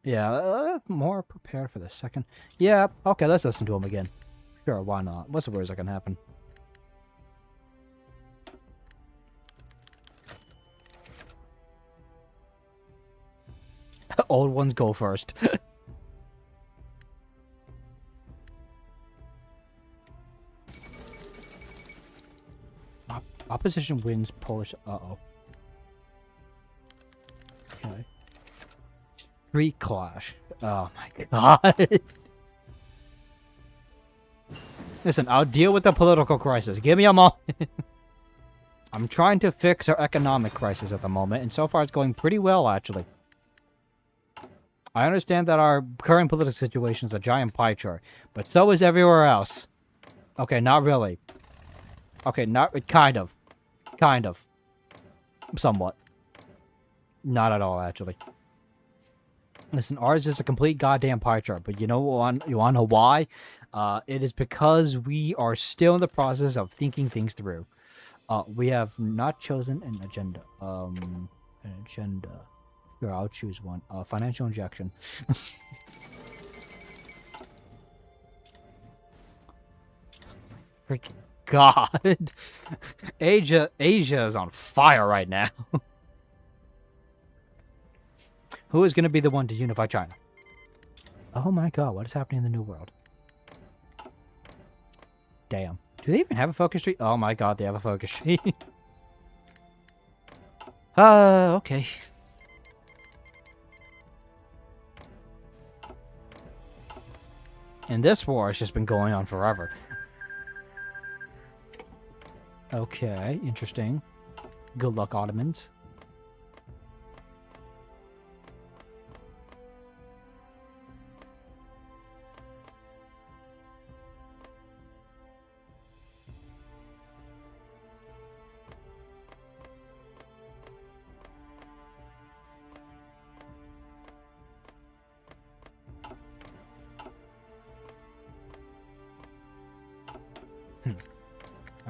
Yeah, more prepared for the second. Yeah, okay, let's listen to him again. Sure, why not? What's the worst that can happen? Old ones go first. Opposition wins Polish... Uh-oh. Okay. Street clash. Oh my god. Listen, I'll deal with the political crisis. Give me a moment. I'm trying to fix our economic crisis at the moment, and so far it's going pretty well, actually. I understand that our current political situation is a giant pie chart, but so is everywhere else. Okay, not really. Okay, not... Kind of. Kind of. Somewhat. Not at all, actually. Listen, ours is a complete goddamn pie chart, but you wanna know why? It is because we are still in the process of thinking things through. We have not chosen an agenda. An agenda. Here, I'll choose one. Financial injection. Freaking God. Asia is on fire right now. Who is going to be the one to unify China? Oh my god, what is happening in the New World? Damn. Do they even have a focus tree? Oh my god, they have a focus tree. Okay. And this war has just been going on forever. Okay, interesting. Good luck, Ottomans.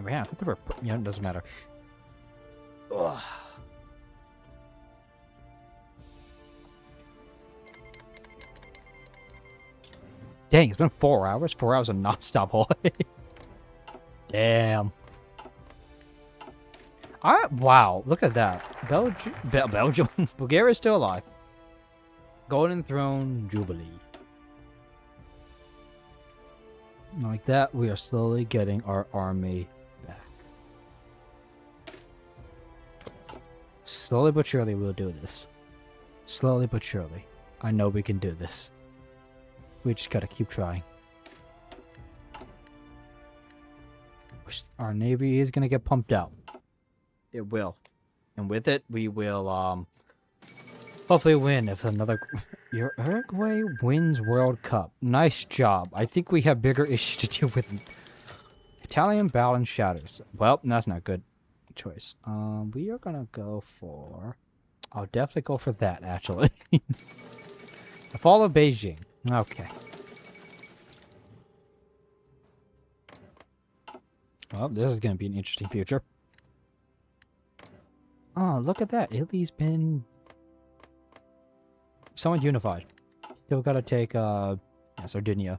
Oh, yeah, I thought they were... Yeah, it doesn't matter. Ugh. Dang, it's been 4 hours? 4 hours of non-stop holiday. Damn. Wow, look at that. Belgium. Bulgaria is still alive. Golden Throne Jubilee. Like that, we are slowly getting our army back. Slowly but surely, we'll do this. Slowly but surely. I know we can do this. We just gotta keep trying. Our navy is gonna get pumped out. It will. And with it, we will, hopefully win if another... Uruguay wins World Cup. Nice job. I think we have bigger issues to deal with. Italian balance shatters. Well, that's not good choice. We are gonna go for... I'll definitely go for that, actually. The fall of Beijing. Okay. Well, this is gonna be an interesting future. Oh, look at that. Italy's been... somewhat unified. Still gotta take, yeah, Yeah, Sardinia.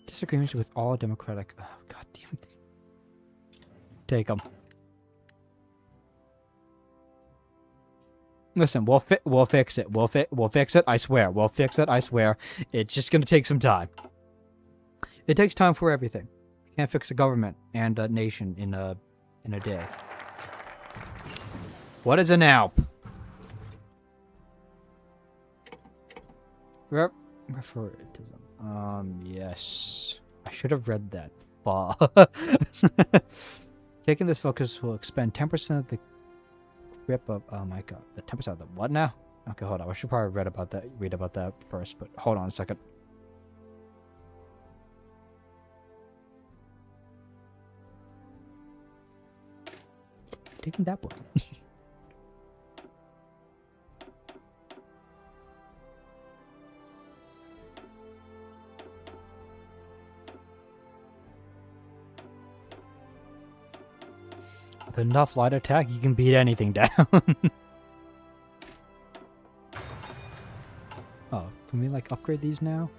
Disagreements with all democratic... Oh, God damn it. Take them. Listen, we'll fix it. We'll fix it. I swear. We'll fix it. I swear. It's just gonna take some time. It takes time for everything. You can't fix a government and a nation in a day. What is an Alp? Referendum. Yes. I should have read that. Taking this focus will expend 10% of the grip of... Oh my god. The 10% of the what now? Okay, hold on. I should probably read about that first, but hold on a second. Taking that one. With enough light attack, you can beat anything down. Oh, can we like upgrade these now?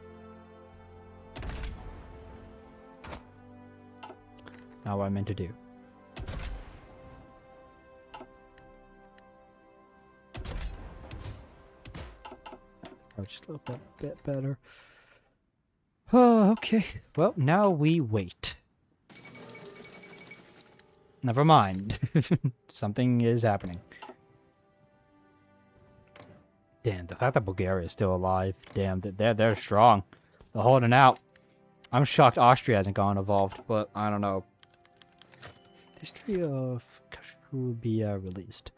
Not what I meant to do. Oh, just a little bit better. Oh, okay. Well, now we wait. Never mind. Something is happening. Damn, the fact that Bulgaria is still alive. Damn, they're strong. They're holding out. I'm shocked Austria hasn't gone involved, but I don't know. History of Kashubia released.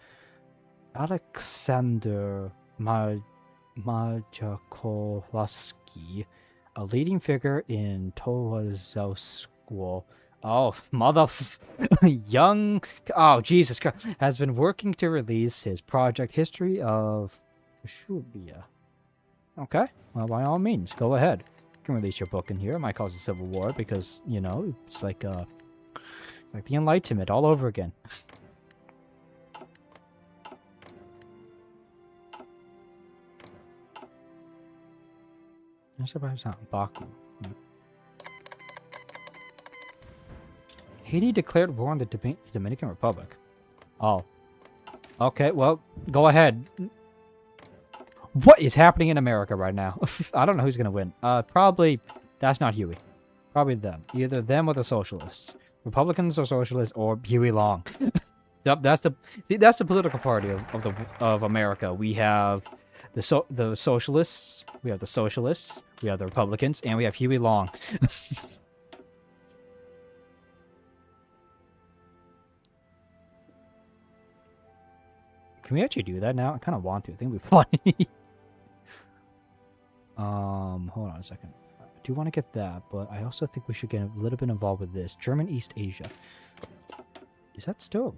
Alexander Majakovsky, a leading figure in Towazow. Oh, young... Oh, Jesus Christ. Has been working to release his project History of Kashubia. Okay, well, by all means, go ahead. You can release your book in here. It might cause a civil war because, you know, it's like the Enlightenment all over again. Baku. Haiti declared war on the Dominican Republic. Oh. Okay, well, go ahead. What is happening in America right now? I don't know who's gonna win. Probably, that's not Huey. Probably them. Either them or the socialists. Republicans or socialists or Huey Long. Yep, that's the political party of America. We have the socialists, we have the Republicans, and we have Huey Long. Can we actually do that now? I kind of want to. I think it'd be funny. Hold on a second. I do want to get that, but I also think we should get a little bit involved with this. German East Asia. Is that still...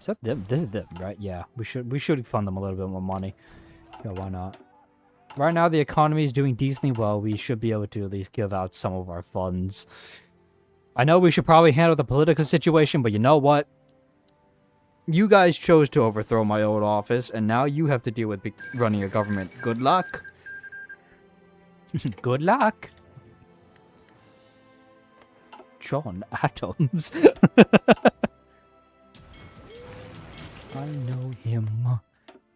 Is that them? This is them, right? Yeah. We should fund them a little bit more money. Yeah, why not? Right now, the economy is doing decently well. We should be able to at least give out some of our funds. I know we should probably handle the political situation, but you know what? You guys chose to overthrow my old office, and now you have to deal with running your government. Good luck. Good luck. John Adams. I know him.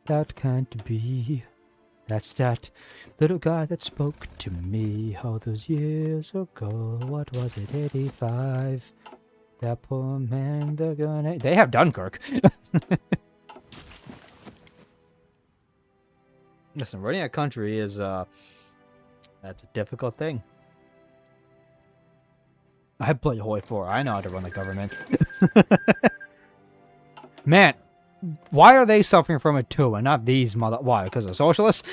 That can't be. That's that little guy that spoke to me all those years ago. What was it, 85? That poor man, they're gonna... They have Dunkirk. Listen, running a country is, that's a difficult thing. I play HOI4. I know how to run the government. Man, why are they suffering from it too, and not these mother... Why? Because they're socialists?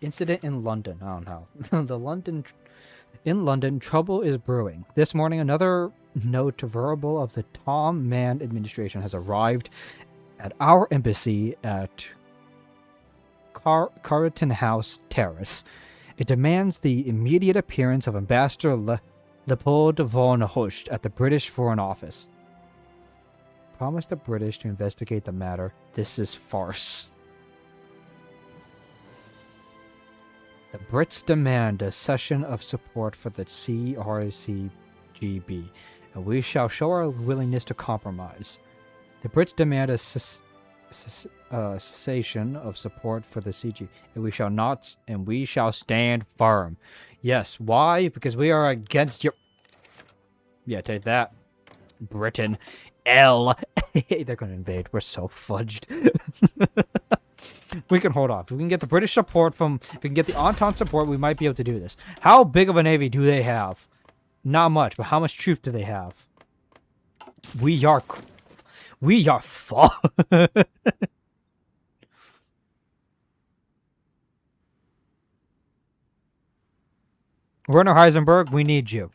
Incident in London. Oh no. In London, trouble is brewing. This morning, another notable of the Tom Mann administration has arrived at our embassy at Carlton House Terrace. It demands the immediate appearance of Ambassador The Paul von Host at the British Foreign Office. Promise the British to investigate the matter. This is farce. The Brits demand a cession of support for the CRCGB, and we shall show our willingness to compromise. The Brits demand a cessation of support for the CG, and we shall stand firm. Yes, why? Because we are against your... Yeah, take that, Britain. They're gonna invade. We're so fudged. We can hold off. If we can get the British support from... If we can get the Entente support, we might be able to do this. How big of a navy do they have? Not much, but how much troops do they have? We are full. Werner Heisenberg, we need you.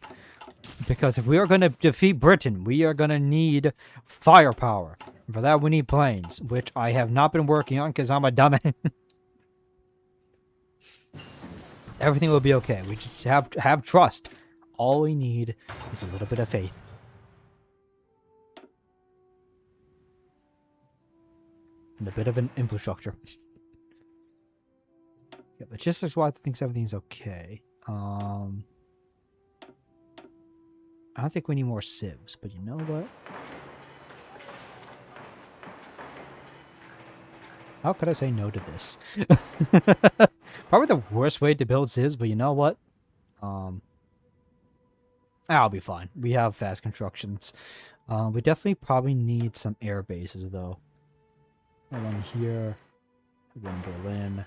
Because if we are going to defeat Britain, we are going to need firepower. And for that, we need planes, which I have not been working on because I'm a dumbass. Everything will be okay. We just have trust. All we need is a little bit of faith. And a bit of an infrastructure. Yeah, logistics-wise, I think everything's okay. I don't think we need more civs, but you know what? How could I say no to this? Probably the worst way to build civs, but you know what? I'll be fine. We have fast constructions. We definitely probably need some air bases, though. One here. One in Berlin.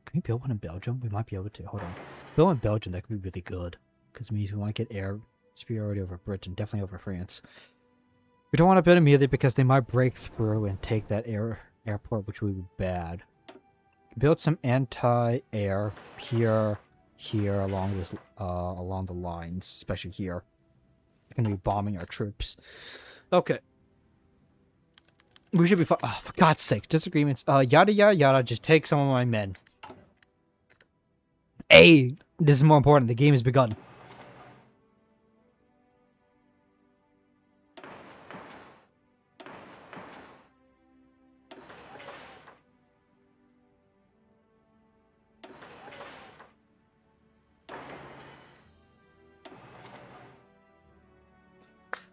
Can we build one in Belgium? We might be able to. Hold on. Build in Belgium, that could be really good. Because it means we might get air superiority over Britain. Definitely over France. We don't want to build immediately because they might break through and take that airport, which would be bad. Build some anti-air here along this along the lines, especially here. They're gonna be bombing our troops. Okay. We should be fine. Oh, for God's sake, disagreements. Yada yada yada. Just take some of my men. This is more important. The game has begun.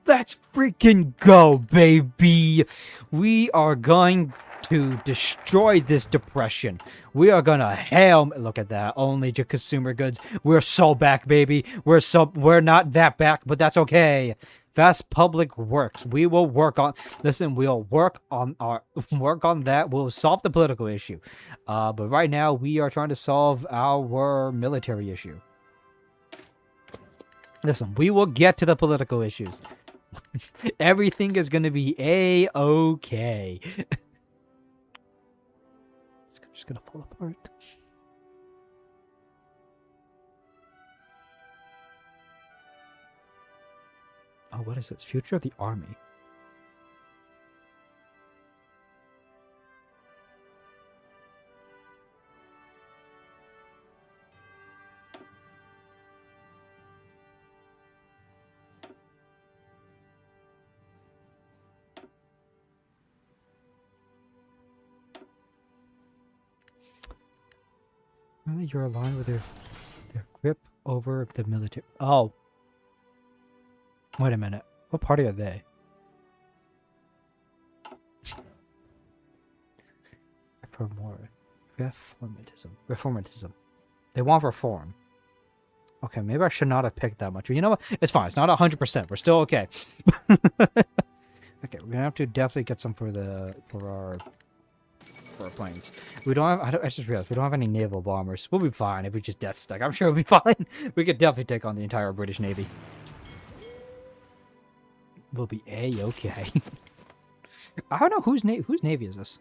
Let's freaking go, baby! We are going to destroy this depression. We are gonna look at that. Only to consumer goods. We're so back, baby. We're not that back, but that's okay. Fast public works. We will work on... Listen, we'll work on that. We'll solve the political issue. But right now, we are trying to solve our military issue. Listen, we will get to the political issues. Everything is going to be A-okay. It's just going to fall apart. Oh, what is this? Future of the Army. Really, you're aligned with their grip over the military. Oh. Wait a minute. What party are they? Reformatism. They want reform. Okay, maybe I should not have picked that much. But you know what? It's fine. It's not 100%. We're still okay. Okay, we're gonna have to definitely get some for our planes. We don't have... I just realized we don't have any naval bombers. We'll be fine if we just death stack. I'm sure we'll be fine. We could definitely take on the entire British Navy. We'll be A-okay. I don't know whose navy is this.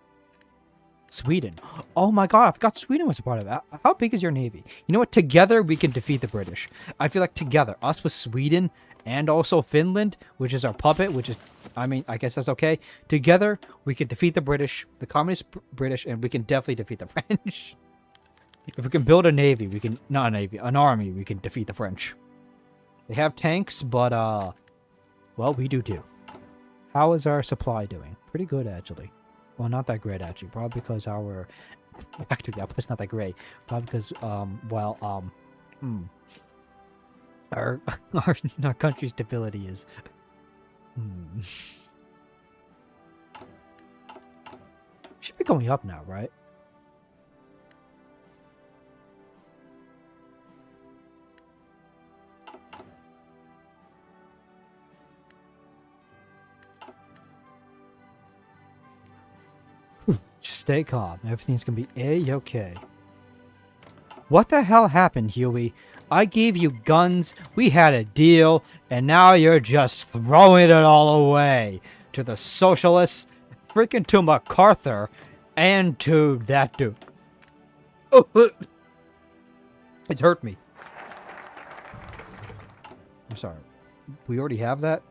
Sweden. Oh my god, I forgot Sweden was a part of that. How big is your navy? You know what? Together we can defeat the British. I feel like together, us with Sweden and also Finland, which is our puppet, which is, I mean, I guess that's okay. Together, we can defeat the British, the communist British, and we can definitely defeat the French. If we can build a navy, we can... Not a navy, an army, we can defeat the French. They have tanks, but, well, we do too. How is our supply doing? Pretty good, actually. Well, not that great, actually. Probably because our... Actually, that was not that great. Probably because, our country's stability is... Should be going up now, right? Just stay calm. Everything's gonna be A-okay. What the hell happened, Huey? I gave you guns, we had a deal, and now you're just throwing it all away. To the socialists, freaking to MacArthur, and to that dude. Oh, it hurt me. I'm sorry. We already have that?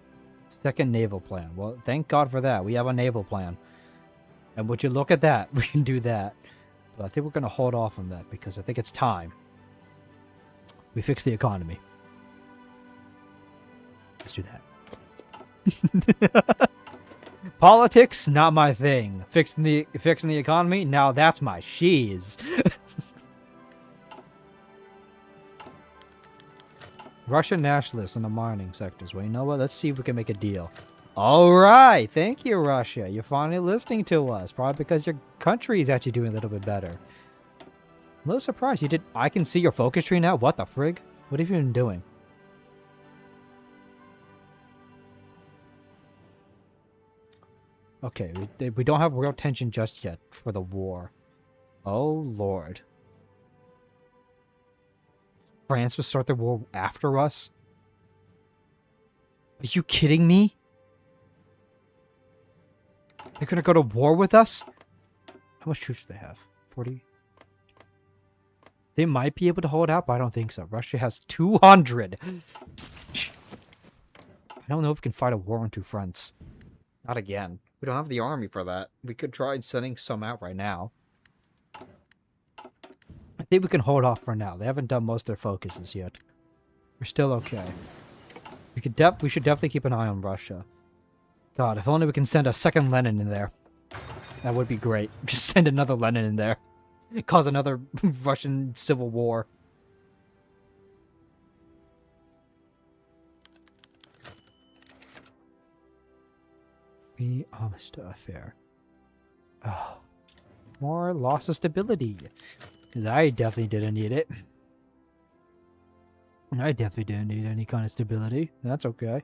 Second naval plan. Well, thank God for that. We have a naval plan. And would you look at that? We can do that. But I think we're going to hold off on that because I think it's time. We fix the economy. Let's do that. Politics, not my thing. Fixing the economy, now that's my shiz. Russian nationalists in the mining sectors. Well, you know what? Let's see if we can make a deal. All right, thank you, Russia. You're finally listening to us. Probably because your country is actually doing a little bit better. I'm a little surprised you did. I can see your focus tree now. What the frig? What have you been doing? Okay, we don't have real tension just yet for the war. Oh, Lord. France will start the war after us? Are you kidding me? They're gonna go to war with us? How much troops do they have? 40? They might be able to hold out, but I don't think so. Russia has 200! I don't know if we can fight a war on two fronts. Not again. We don't have the army for that. We could try sending some out right now. I think we can hold off for now. They haven't done most of their focuses yet. We're still okay. We should definitely keep an eye on Russia. God, if only we can send a second Lenin in there. That would be great. Just send another Lenin in there. Cause another Russian civil war. Armistice affair. Oh, more loss of stability. Because I definitely didn't need it. I definitely didn't need any kind of stability. That's okay.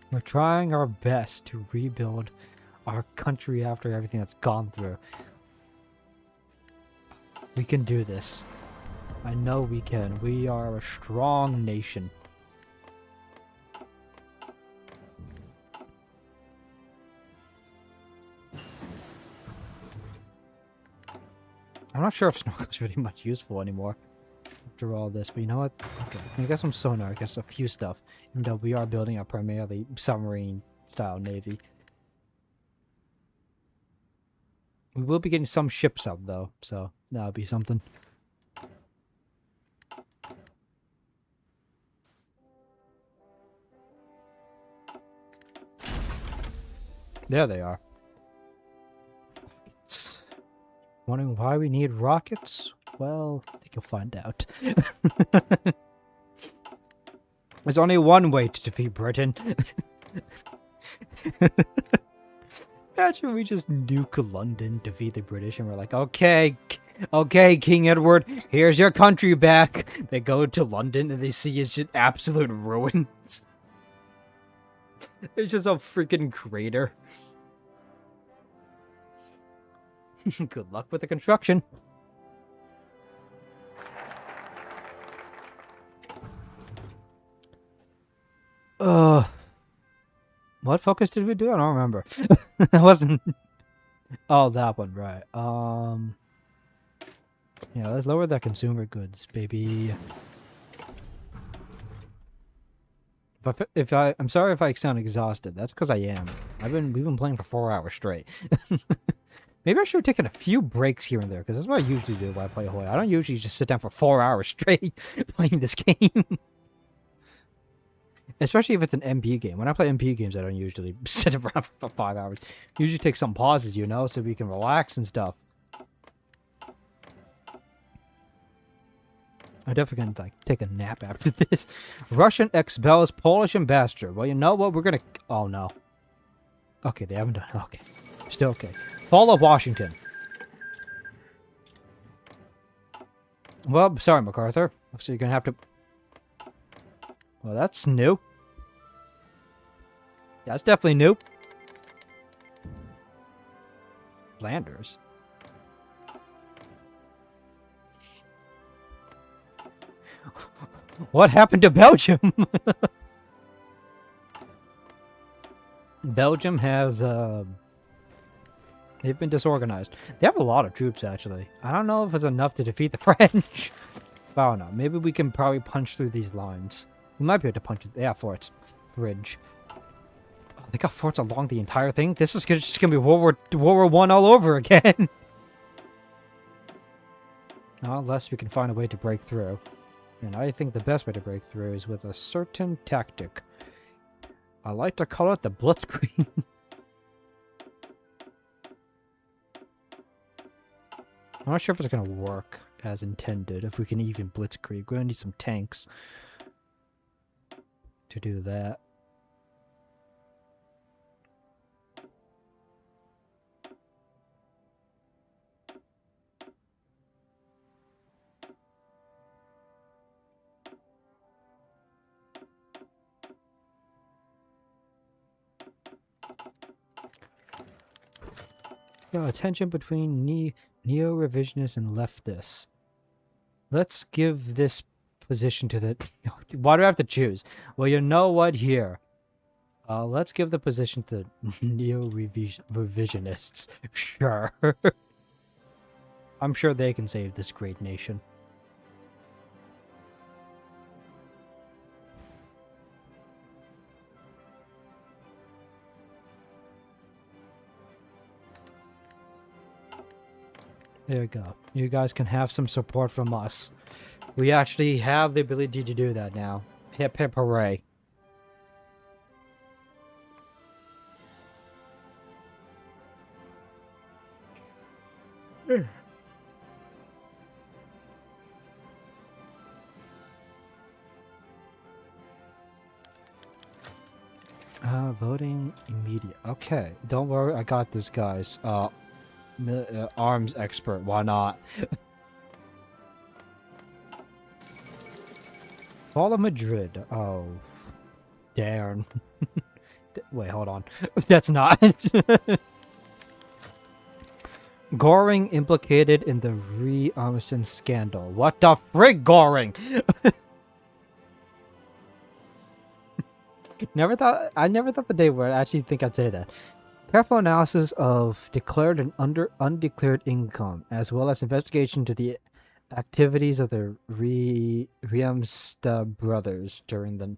We're trying our best to rebuild our country after everything that's gone through. We can do this. I know we can. We are a strong nation. I'm not sure if snorkel's really much useful anymore after all this, but you know what? Okay, I got some sonar, I guess a few stuff. Even though we are building a primarily submarine-style navy. We will be getting some ships up, though, so that'll be something. There they are. Rockets. Wondering why we need rockets? Well, I think you'll find out. There's only one way to defeat Britain. Imagine we just nuke London, defeat the British, and we're like, okay, King Edward, here's your country back. They go to London and they see it's just absolute ruins. It's just a freaking crater. Good luck with the construction. What focus did we do? I don't remember. It wasn't... Oh, that one, right. Yeah, let's lower the consumer goods, baby. I'm sorry if I sound exhausted. That's because I am. We've been playing for 4 hours straight. Maybe I should have taken a few breaks here and there, because that's what I usually do when I play HOI. I don't usually just sit down for 4 hours straight playing this game. Especially if it's an MP game. When I play MP games, I don't usually sit around for 5 hours. Usually take some pauses, you know, so we can relax and stuff. I'm definitely gonna like take a nap after this. Russian expels Polish ambassador. Well, you know what? We're gonna. Oh no. Okay, they haven't done. Okay, still okay. Fall of Washington. Well, sorry, MacArthur. Looks like you're gonna have to. Well, that's new. That's definitely new. Landers. What happened to Belgium? Belgium has, they've been disorganized. They have a lot of troops, actually. I don't know if it's enough to defeat the French. But I don't know. Maybe we can probably punch through these lines. We might be able to punch it. Yeah, forts. Bridge. Oh, they got forts along the entire thing? This is just gonna be World War I all over again. Unless we can find a way to break through. And I think the best way to break through is with a certain tactic. I like to call it the blitzkrieg. I'm not sure if it's going to work as intended, if we can even blitzkrieg. We're going to need some tanks to do that. Tension between neo-revisionists and leftists. Let's give this position to the... Why do I have to choose? Well, you know what? Here. Let's give the position to neo-revisionists. Sure. I'm sure they can save this great nation. There you go. You guys can have some support from us. We actually have the ability to do that now. Hip hip hooray. Voting immediate. Okay, don't worry, I got this, guys. Arms expert, why not? Fall of Madrid. Oh, darn. Wait, hold on. That's not. Goring implicated in the re-Armisen scandal. What the frig, Goring? I never thought the day where I actually think I'd say that. Careful analysis of declared and undeclared income, as well as investigation to the activities of the Riemsta brothers during the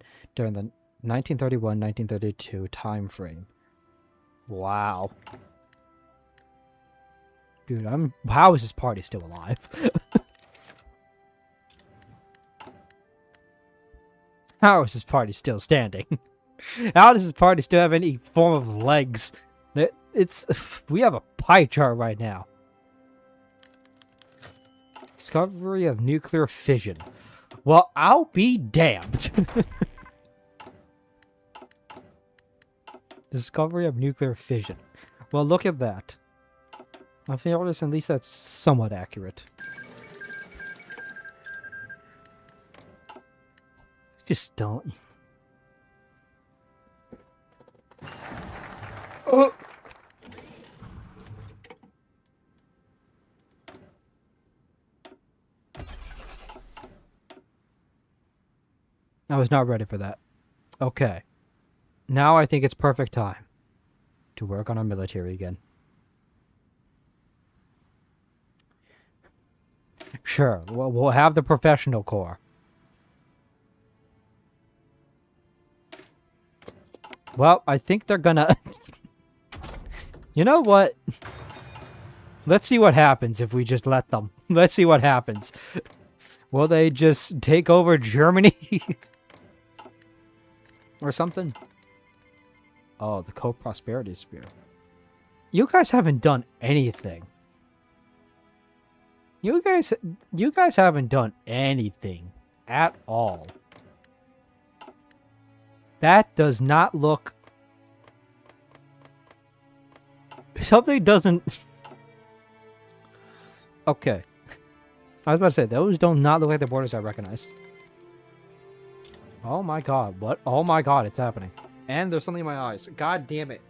1931-1932 time frame. Wow. Dude, how is this party still alive? How is this party still standing? How does this party still have any form of legs? We have a pie chart right now. Discovery of nuclear fission. Well, I'll be damned. Discovery of nuclear fission. Well, look at that. I feel at least that's somewhat accurate. Just don't. Oh. I was not ready for that. Okay. Now I think it's perfect time to work on our military again. Sure, we'll have the professional corps. Well, I think they're gonna... You know what? Let's see what happens if we just let them. Let's see what happens. Will they just take over Germany? Or something? Oh, the co-prosperity sphere. You guys haven't done anything. You guys haven't done anything at all. That does not look... Something doesn't... Okay. I was about to say, those do not look like the borders I recognized. Oh my god, what? Oh my god, it's happening. And there's something in my eyes. God damn it.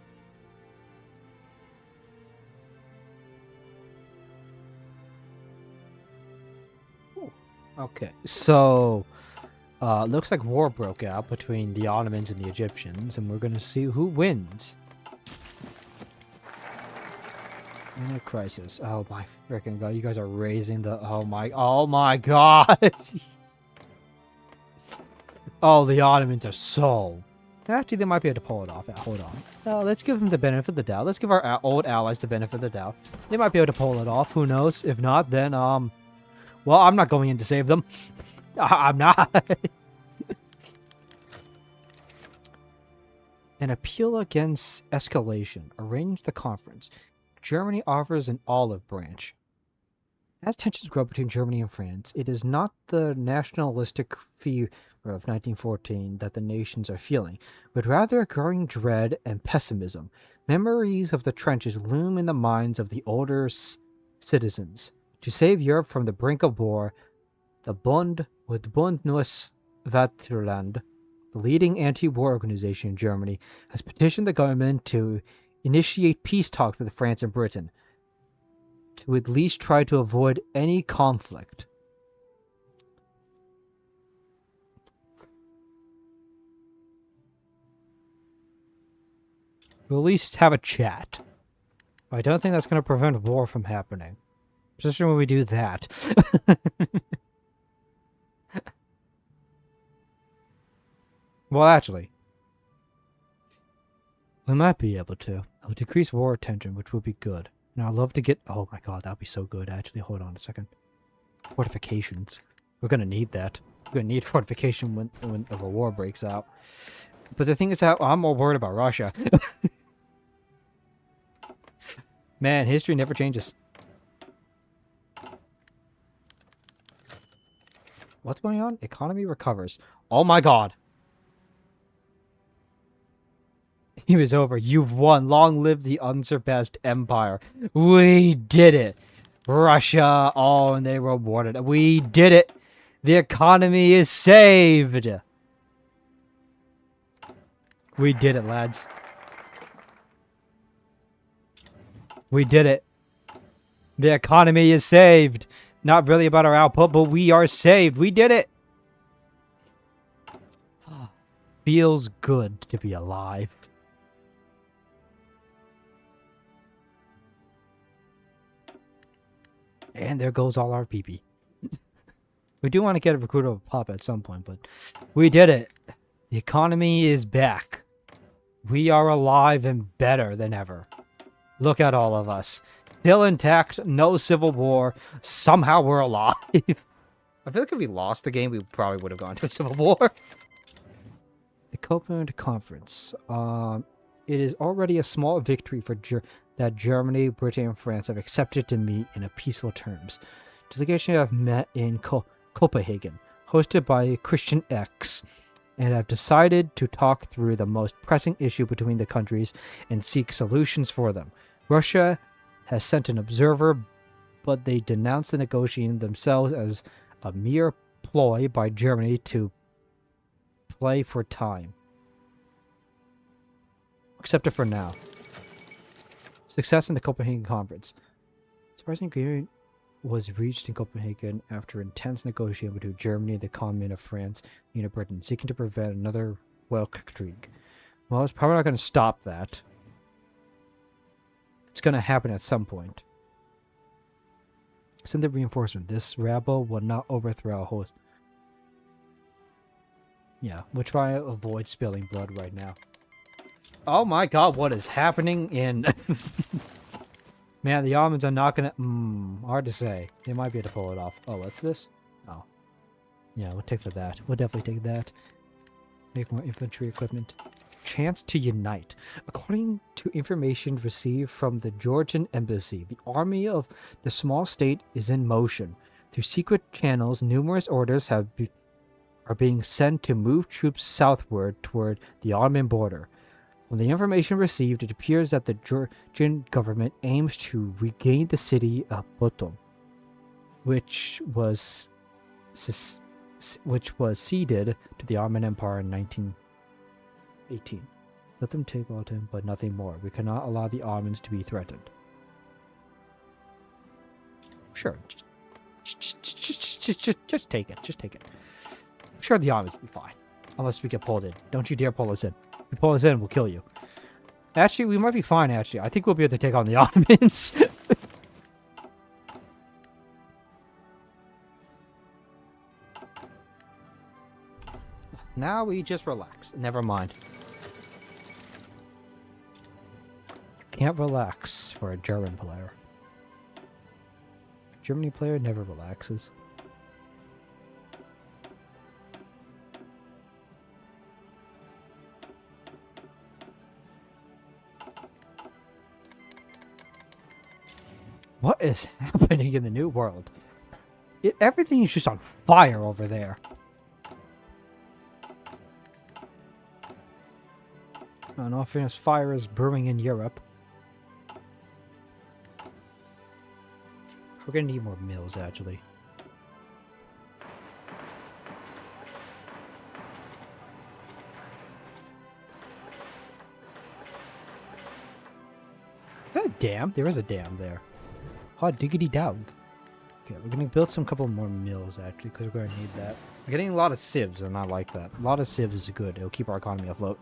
Ooh. Okay, so... looks like war broke out between the Ottomans and the Egyptians, and we're gonna see who wins. In a crisis. Oh my freaking god, you guys are raising the... Oh my god! Oh, the Ottomans are so... Actually, they might be able to pull it off. Hold on. Let's give them the benefit of the doubt. Let's give our old allies the benefit of the doubt. They might be able to pull it off. Who knows? If not, then, well, I'm not going in to save them. I'm not. An appeal against escalation. Arrange the conference. Germany offers an olive branch. As tensions grow between Germany and France, it is not the nationalistic fever of 1914 that the nations are feeling, but rather a growing dread and pessimism. Memories of the trenches loom in the minds of the older citizens. To save Europe from the brink of war, the Bund Neues Vaterland, the leading anti-war organization in Germany, has petitioned the government to initiate peace talks with France and Britain, to at least try to avoid any conflict. We'll at least have a chat. I don't think that's going to prevent war from happening. Especially when we do that. Well, actually, we might be able to. It'll decrease war tension, which would be good. And I'd love to get... Oh my god, that would be so good, actually. Hold on a second. Fortifications. We're going to need that. We're going to need fortification when a war breaks out. But the thing is that I'm more worried about Russia. Man, history never changes. What's going on? Economy recovers. Oh my god. He was over. You've won. Long live the unsurpassed empire. We did it. Russia. Oh, and they rewarded it. We did it. The economy is saved. We did it, lads. We did it. The economy is saved. Not really about our output, but we are saved. We did it. Feels good to be alive. And there goes all our PP. We do want to get a recruiter of pop at some point, but we did it. The economy is back. We are alive and better than ever. Look at all of us. Still intact, no civil war. Somehow we're alive. I feel like if we lost the game, we probably would have gone to a civil war. The Copenhagen Conference. It is already a small victory for that Germany, Britain, and France have accepted to meet in a peaceful terms. Delegations have met in Copenhagen, hosted by Christian X, and have decided to talk through the most pressing issue between the countries and seek solutions for them. Russia has sent an observer, but they denounced the negotiating themselves as a mere ploy by Germany to play for time. Except for now. Success in the Copenhagen Conference. Surprising agreement was reached in Copenhagen after intense negotiation between Germany and the Commune of France and Britain, seeking to prevent another Weltkrieg. Well, it's probably not going to stop that. It's going to happen at some point. Send the reinforcement. This rabble will not overthrow a host. Yeah, we'll try to avoid spilling blood right now. Oh my god, what is happening in... Man, the Ottomans are not gonna... hard to say. They might be able to pull it off. Oh, what's this? Oh. Yeah, we'll take for that. We'll definitely take that. Make more infantry equipment. Chance to unite. According to information received from the Georgian embassy, the army of the small state is in motion. Through secret channels, numerous orders are being sent to move troops southward toward the Ottoman border. From the information received, it appears that the Georgian government aims to regain the city of Botum, which was ceded to the Ottoman Empire in 1918. Let them take Botum, but nothing more. We cannot allow the Ottomans to be threatened. Sure, just take it. Just take it. I'm sure the Ottomans will be fine, unless we get pulled in. Don't you dare pull us in. If you pull us in, we'll kill you. Actually, we might be fine, actually. I think we'll be able to take on the Ottomans. Now we just relax. Never mind. Can't relax for a German player. A Germany player never relaxes. What is happening in the New World? Everything is just on fire over there. In all fairness, fire is brewing in Europe. We're gonna need more mills, actually. Is that a dam? There is a dam there. Hot diggity dog. Okay, we're gonna build some couple more mills, actually, because we're gonna need that. We're getting a lot of civs, and I like that. A lot of civs is good. It'll keep our economy afloat.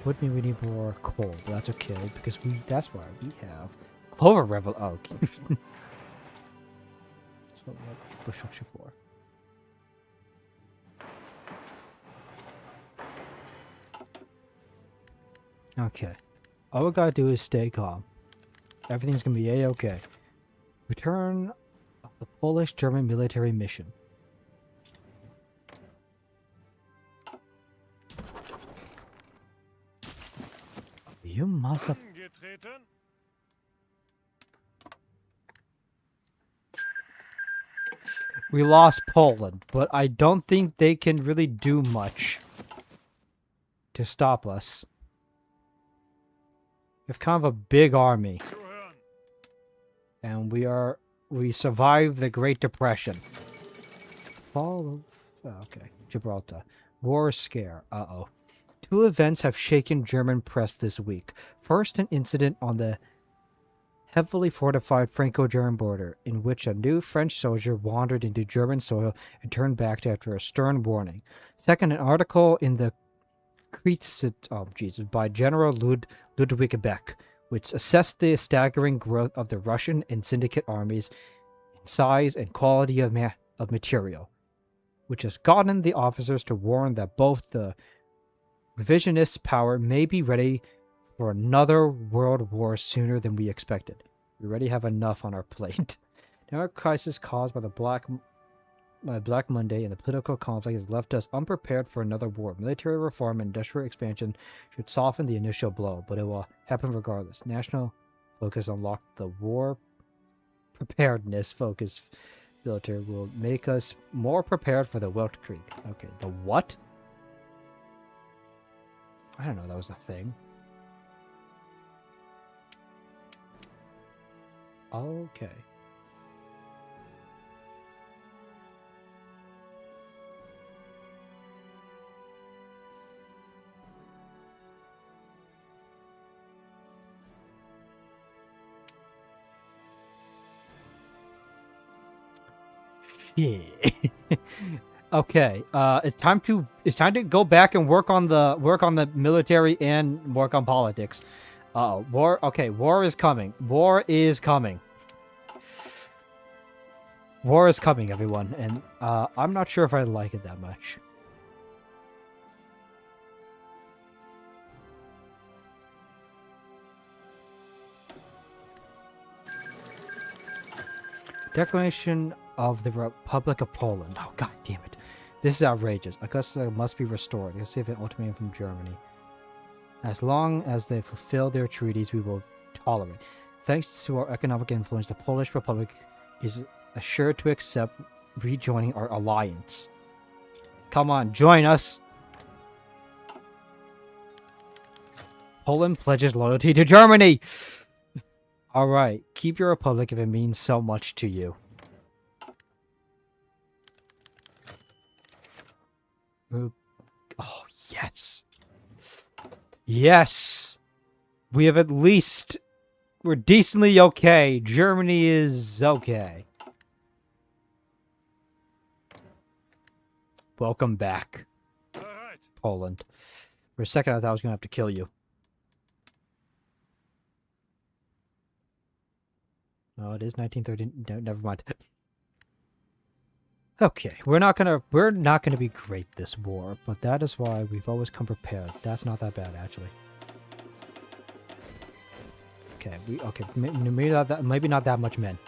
Would mean we need more coal, but that's okay, because that's why we have Clover Revel. Oh, okay. That's what we have infrastructure for. Okay. All we gotta do is stay calm. Everything's gonna be a-okay. Return of the Polish-German military mission. You must have... We lost Poland, but I don't think they can really do much to stop us. We have kind of a big army. And we survived the Great Depression. Fall of... Oh, okay. Gibraltar. War scare. Uh-oh. Two events have shaken German press this week. First, an incident on the heavily fortified Franco-German border, in which a new French soldier wandered into German soil and turned back after a stern warning. Second, an article in the Kriegszeit by General Ludwig Beck, which assessed the staggering growth of the Russian and Syndicate armies in size and quality of material, which has gotten the officers to warn that both the revisionist power may be ready for another world war sooner than we expected. We already have enough on our plate. Now, our crisis caused by the Black Monday and the political conflict has left us unprepared for another war. Military reform and industrial expansion should soften the initial blow, but it will happen regardless. National focus unlock the war preparedness focus filter will make us more prepared for the Weltkrieg. Okay, the what? I don't know that was a thing. Okay. Yeah. Okay. It's time to go back and work on the military and work on politics. Uh-oh. War. Okay, war is coming. War is coming. War is coming, everyone. And I'm not sure if I like it that much. Declaration of the Republic of Poland. Oh, god damn it. This is outrageous. Augusta must be restored. Let's see if it ultimatum from Germany. As long as they fulfill their treaties, we will tolerate. Thanks to our economic influence, the Polish Republic is assured to accept rejoining our alliance. Come on, join us! Poland pledges loyalty to Germany! Alright, keep your republic if it means so much to you. Oh, yes! Yes! We have at least... We're decently okay. Germany is okay. Welcome back, Poland. For a second, I thought I was going to have to kill you. Oh, it is 1930. No, never mind. Okay, we're not gonna be great this war, but that is why we've always come prepared. That's not that bad, actually. Okay, maybe not that much men.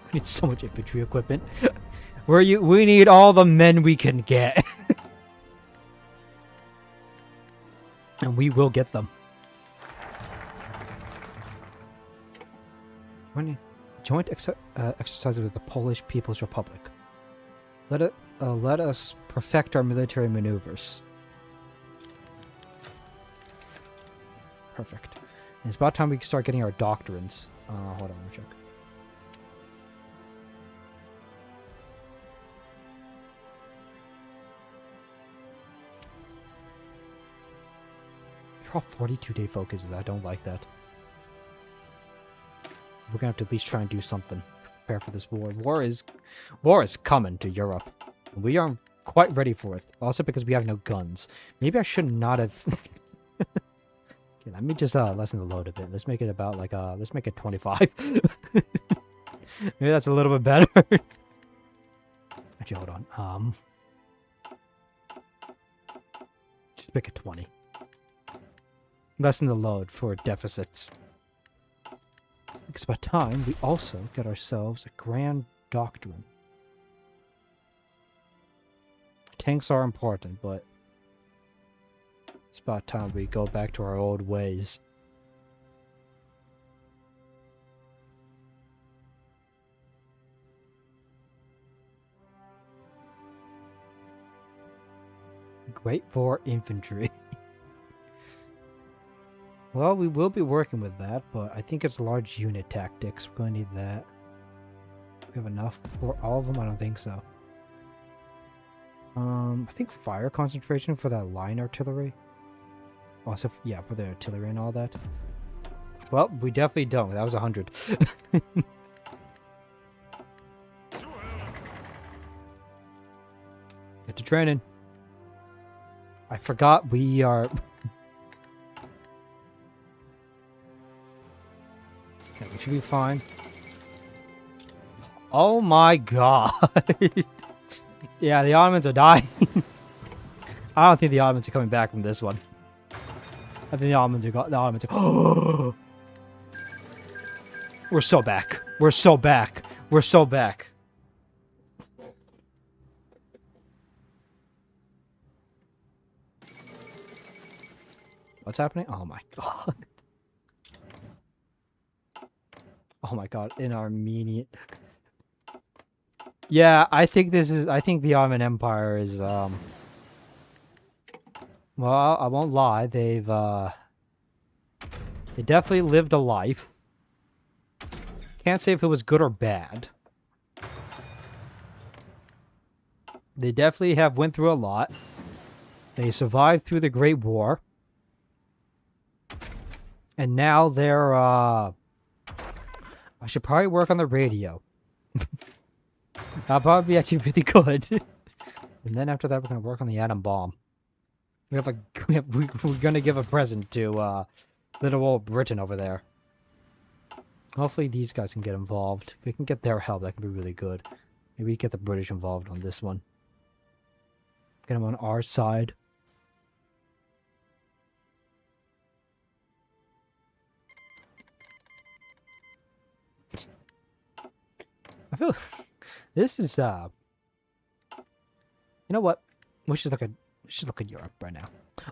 We need so much infantry equipment. We need all the men we can get. And we will get them. Joint exercises with the Polish People's Republic. Let us perfect our military maneuvers. Perfect. And it's about time we start getting our doctrines. Hold on, let me check. They're all 42-day focuses. I don't like that. We're gonna have to at least try and do something. Prepare for this war. War is coming to Europe. We are quite ready for it. Also because we have no guns. Maybe I should not have... Okay, let me just lessen the load a bit. Let's make it about like let's make it 25. Maybe that's a little bit better. Actually, hold on. Just make it 20. Lessen the load for deficits. It's about time we also get ourselves a grand doctrine. Tanks are important, but it's about time we go back to our old ways. Great for infantry. Well, we will be working with that, but I think it's large unit tactics. We're going to need that. We have enough for all of them? I don't think so. I think fire concentration for that line artillery. Also, yeah, for the artillery and all that. Well, we definitely don't. That was 100. Get to training. I forgot we are... Okay, we should be fine. Oh my god. Yeah, the Ottomans are dying. I don't think the Ottomans are coming back from this one. I think the Ottomans are... We're so back. We're so back. We're so back. What's happening? Oh my god. Oh my god, in Armenia. Yeah, I think the Ottoman Empire is, well, I won't lie, they definitely lived a life. Can't say if it was good or bad. They definitely have went through a lot. They survived through the Great War. And now they're, I should probably work on the radio. That'll probably be actually really good. And then after that, we're gonna work on the atom bomb. We're gonna give a present to little old Britain over there. Hopefully these guys can get involved. If we can get their help, that could be really good. Maybe we get the British involved on this one. Get them on our side. I feel this is you know what? We should look at Europe right now.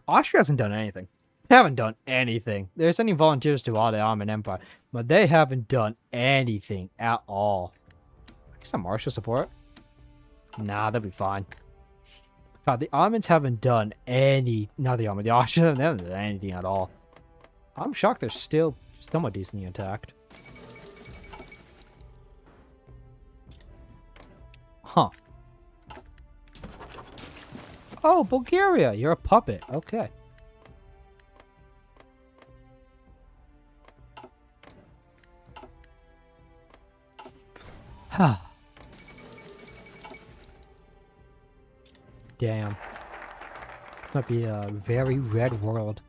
Austria hasn't done anything. They haven't done anything. They're sending volunteers to all the Ottoman Empire, but they haven't done anything at all. Some martial support? Nah, they'll be fine. God, the Ottomans haven't done any. Not the Ottomans. The Austrians haven't done anything at all. I'm shocked they're still somewhat decently intact. Huh. Oh, Bulgaria! You're a puppet. Okay. Damn. Might be a very red world.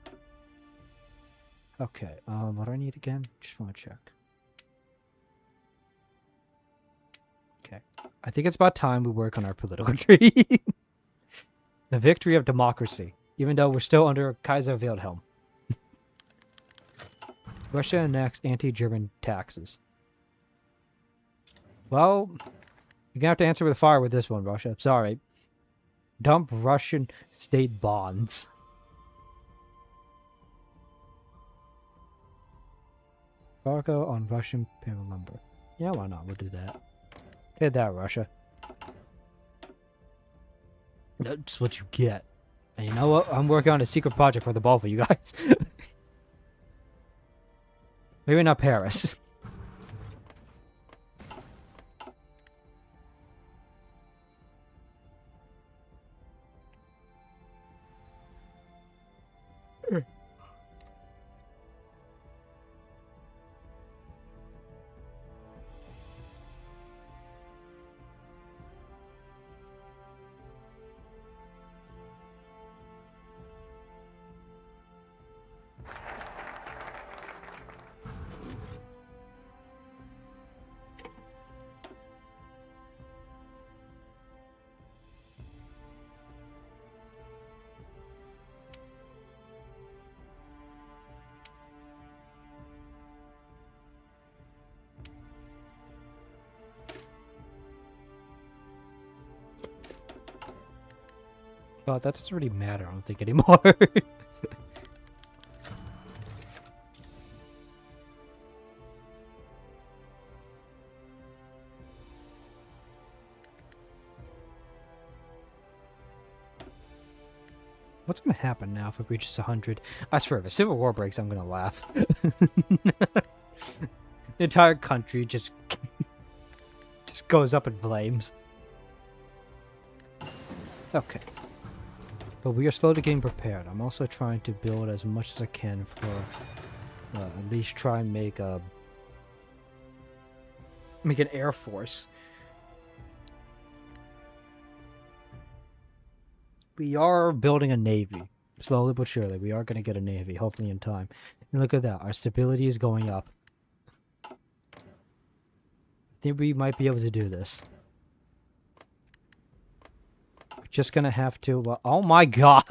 Okay, what do I need again? Just want to check. Okay. I think it's about time we work on our political tree. The victory of democracy. Even though we're still under Kaiser Wilhelm. Russia annexed anti-German taxes. Well, you're gonna have to answer with fire with this one, Russia. Sorry. Dump Russian state bonds. Embargo on Russian payment lumber. Yeah, why not? We'll do that. Hit that, Russia. That's what you get. And you know what? I'm working on a secret project for the both of you guys. Maybe not Paris. Well, that doesn't really matter, I don't think, anymore. What's gonna happen now if it reaches 100? I swear, if a civil war breaks, I'm gonna laugh. The entire country just goes up in flames. Okay. But we are slowly getting prepared. I'm also trying to build as much as I can for at least try and make an air force. We are building a navy. Slowly but surely, we are going to get a navy, hopefully in time. And look at that, our stability is going up. I think we might be able to do this. Just gonna have to oh my god.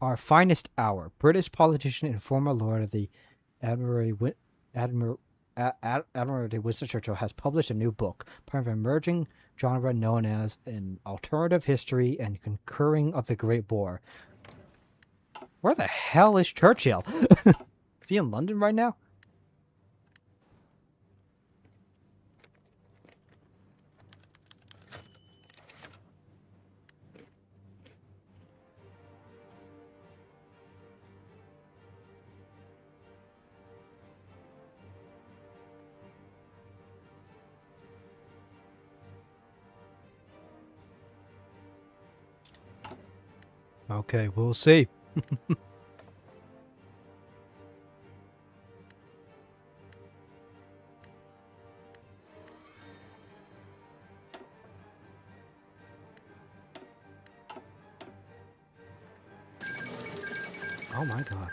Our finest hour. British politician and former lord of the Admiralty Winston Churchill has published a new book, part of an emerging genre known as an alternative history and concurring of the Great War. Where the hell is Churchill? Is he in London right now? Okay, we'll see. Oh my god.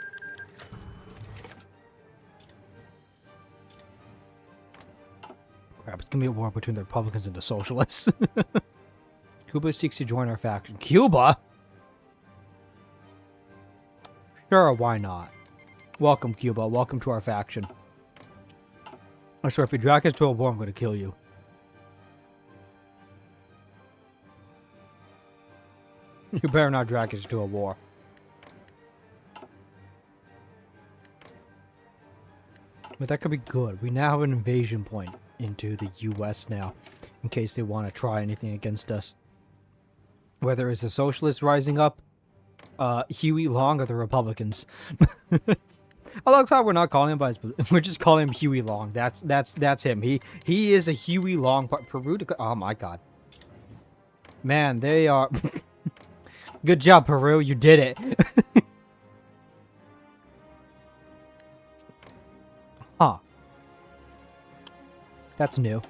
Crap, it's gonna be a war between the Republicans and the Socialists. Cuba seeks to join our faction. Cuba? Sure, why not? Welcome, Cuba. Welcome to our faction. I swear, if you drag us to a war, I'm gonna kill you. You better not drag us to a war. But that could be good. We now have an invasion point into the US now, in case they want to try anything against us. Whether it's the socialists rising up, Huey Long, or the Republicans. I like how we're not calling him by his, we're just calling him Huey Long. That's him. He is a Huey Long. Peru. Oh my god. Man, they are. Good job, Peru. You did it. Huh. That's new.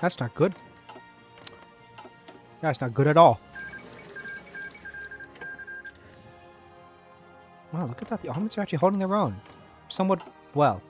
That's not good. That's not good at all. Wow, look at that. The armies are actually holding their own. Somewhat well.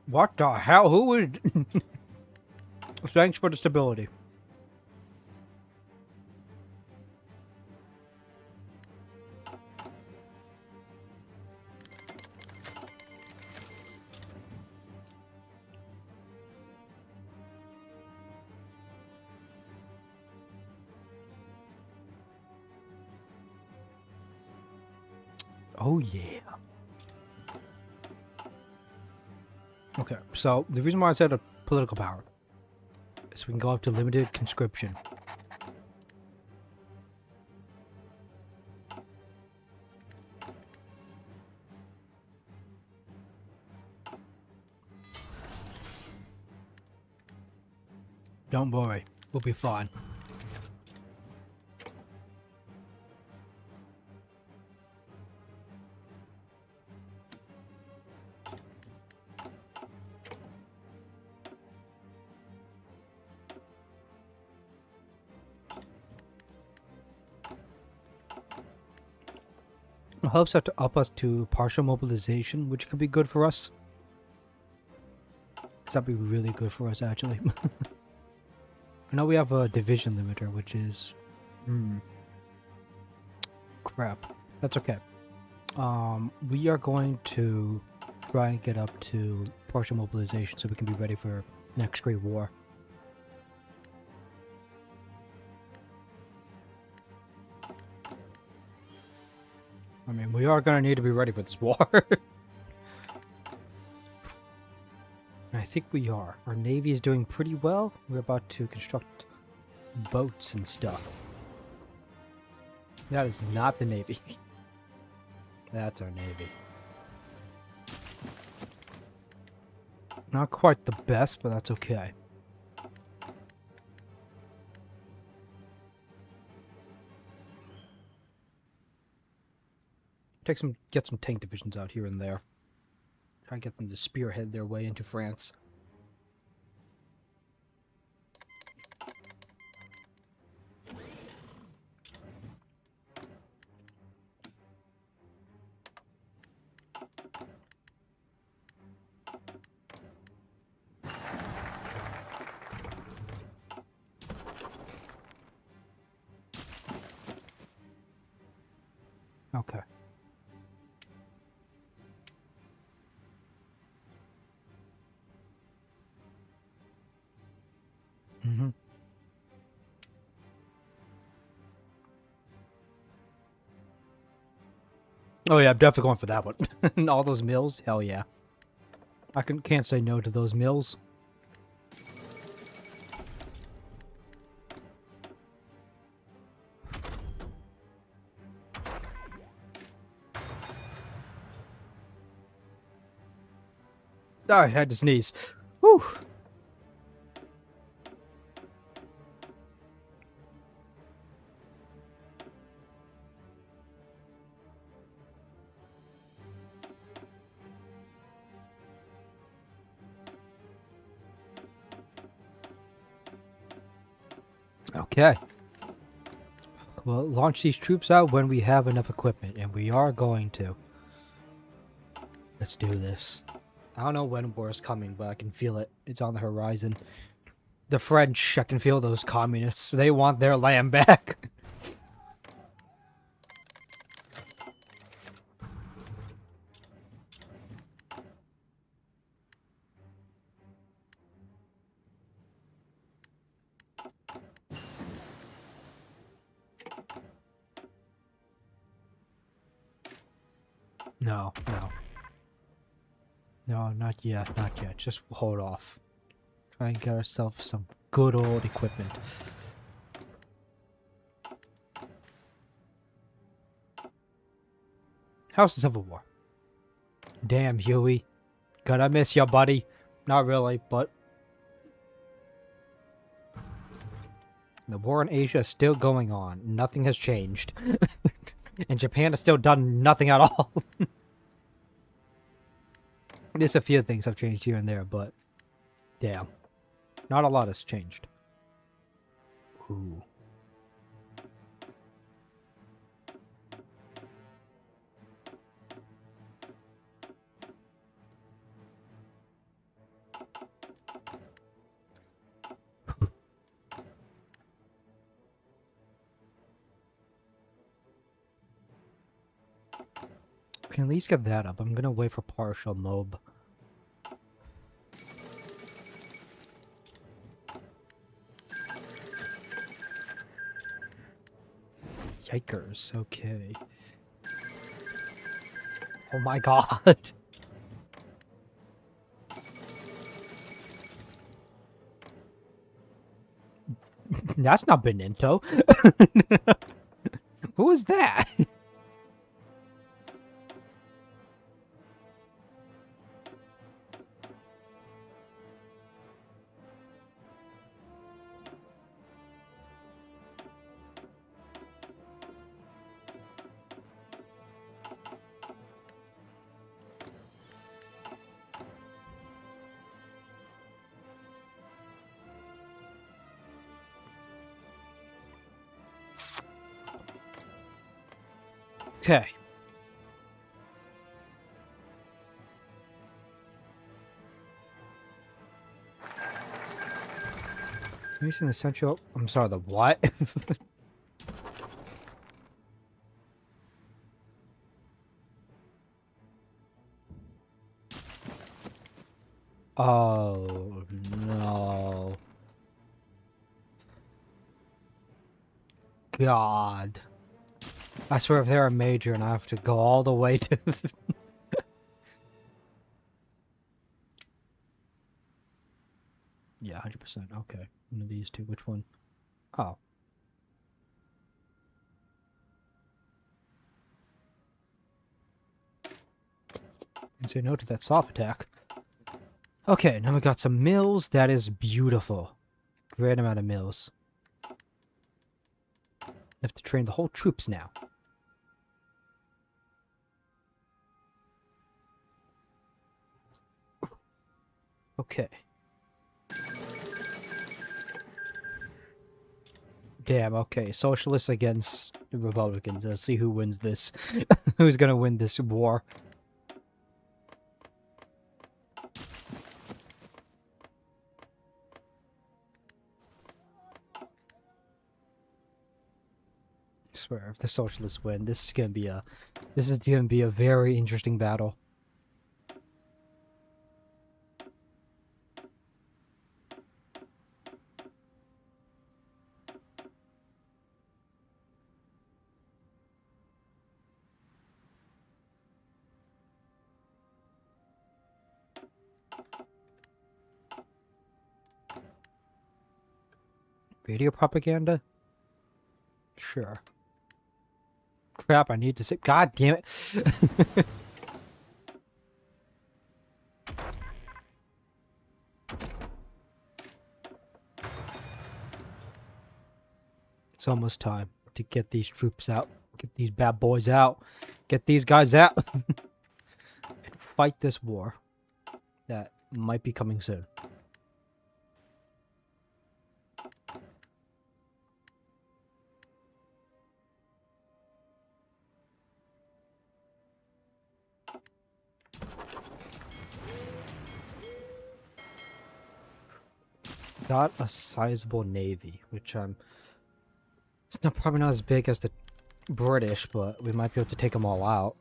What the hell? Who is... Thanks for the stability. Oh, yeah. Okay, so the reason why I said a political power is we can go up to limited conscription. Don't worry, we'll be fine. Hopes have to up us to partial mobilization, which could be good for us. That'd be really good for us, actually. I know we have a division limiter, which is... crap. That's okay. We are going to try and get up to partial mobilization so we can be ready for next Great War. I mean, we are going to need to be ready for this war. I think we are. Our Navy is doing pretty well. We're about to construct boats and stuff. That is not the Navy. That's our Navy. Not quite the best, but that's okay. Get some tank divisions out here and there. Try and get them to spearhead their way into France. Okay. Mm-hmm. Oh yeah, I'm definitely going for that one. All those mills? Hell yeah. I can't say no to those mills. Oh, I had to sneeze. Whew. Okay. Well, launch these troops out when we have enough equipment, and we are going to. Let's do this. I don't know when war is coming, but I can feel it. It's on the horizon. The French, I can feel those communists. They want their land back. No, no. No, not yet, not yet. Just hold off. Try and get ourselves some good old equipment. How's the Civil War? Damn, Huey. Gonna miss you, buddy. Not really, but... The war in Asia is still going on. Nothing has changed. And Japan has still done nothing at all. There's a few things have changed here and there, but... Damn. Not a lot has changed. Ooh. Can at least get that up. I'm gonna wait for partial mob. Yikers, okay. Oh my god. That's not Benito. Who is that? Okay. Using the essential. I'm sorry, the what? Oh no. God. I swear if they're a major and I have to go all the way to... Yeah, 100%. Okay. One of these two. Which one? Oh. And say no to that soft attack. Okay, now we got some mills. That is beautiful. Great amount of mills. Have to train the whole troops now. Okay. Damn, okay. Socialists against Republicans. Let's see who wins this. Who's gonna win this war? I swear, if the socialists win, this is gonna be a very interesting battle. Radio propaganda? Sure. Crap, I need to say. God damn it. It's almost time to get these troops out. Get these bad boys out. Get these guys out. And fight this war that might be coming soon. Got a sizable navy, which it's probably not as big as the British, but we might be able to take them all out.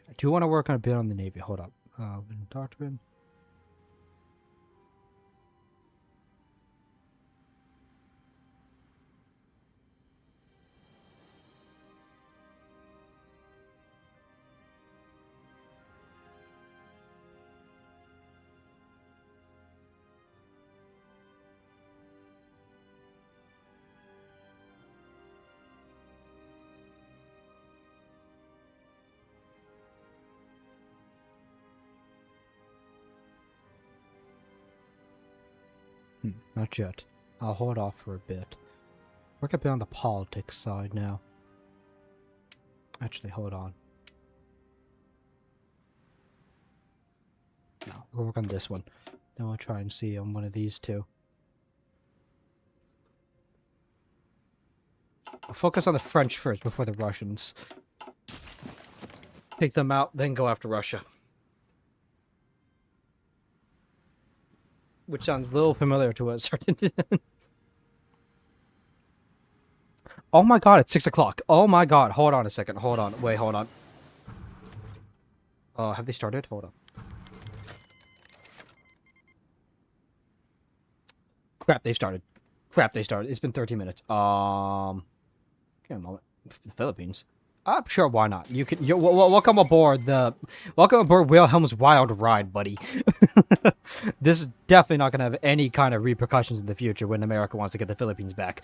I do want to work on a bit on the navy. Hold up. Doctrine. Not yet. I'll hold off for a bit. Work a bit on the politics side now. Actually, hold on. No, we'll work on this one. Then we'll try and see on one of these two. We'll focus on the French first before the Russians. Take them out, then go after Russia. Which sounds a little familiar to us. Oh my god, it's 6 o'clock. Oh my god, hold on a second. Hold on. Wait, hold on. Have they started? Hold on. Crap, they started. Crap, they started. It's been 13 minutes. Give me a moment. The Philippines. Sure, why not? You can. Welcome aboard Wilhelm's Wild Ride, buddy. This is definitely not gonna have any kind of repercussions in the future when America wants to get the Philippines back.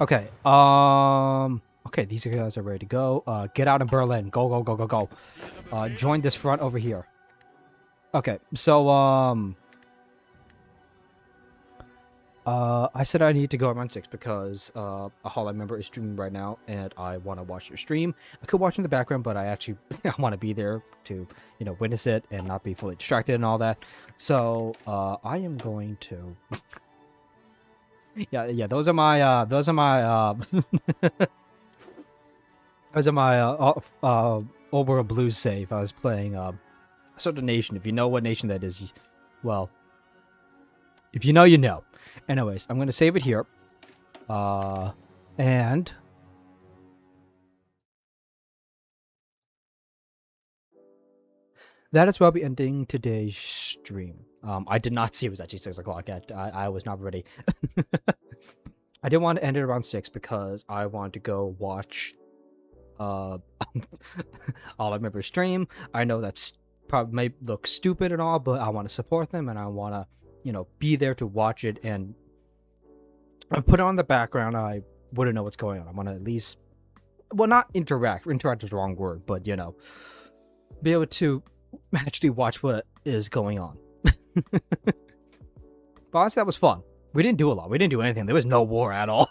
Okay. Okay, these guys are ready to go. Get out in Berlin. Go, go, go, go, go. Join this front over here. Okay, so I said I need to go around 6 because a HOI member is streaming right now and I want to watch your stream. I could watch in the background, but I actually I want to be there to, you know, witness it and not be fully distracted and all that. So, I am going to yeah, those are my those are my Obra Blues save. I was playing So the nation, if you know what nation that is, well, if you know, you know. Anyways, I'm gonna save it here. And that is where I'll be ending today's stream. I did not see it was actually 6 o'clock yet. I was not ready. I didn't want to end it around 6 because I wanted to go watch all I remember stream. I know that's probably may look stupid and all, but I want to support them and I want to, you know, be there to watch it, and I put it on the background. I wouldn't know what's going on. I want to at least, well, not interact. Interact is the wrong word, but you know, be able to actually watch what is going on. But honestly, that was fun. We didn't do a lot. We didn't do anything. There was no war at all.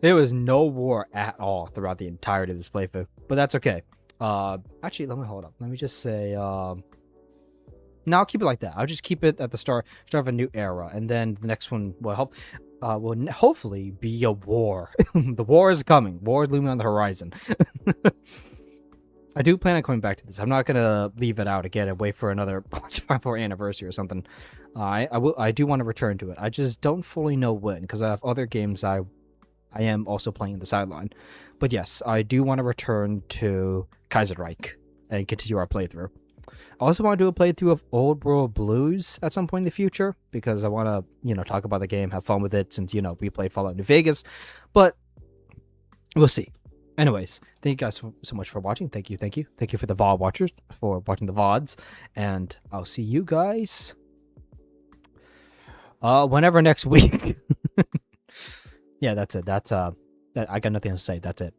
There was no war at all throughout the entirety of this playthrough, but that's okay. Actually, let me hold up. Let me just say, no, I'll keep it like that. I'll just keep it at the start of a new era, and then the next one will hopefully be a war. The war is coming. War is looming on the horizon. I do plan on coming back to this. I'm not gonna leave it out again and wait for another 4 anniversary or something. I do want to return to it. I just don't fully know when, because I have other games I am also playing in the sideline. But yes, I do want to return to Kaiserreich and continue our playthrough. I also want to do a playthrough of Old World Blues at some point in the future, because I want to, you know, talk about the game, have fun with it, since, you know, we played Fallout New Vegas. But we'll see. Anyways, thank you guys so much for watching. Thank you for the VOD watchers for watching the VODs, and I'll see you guys whenever next week. Yeah, that's it. I got nothing to say. That's it.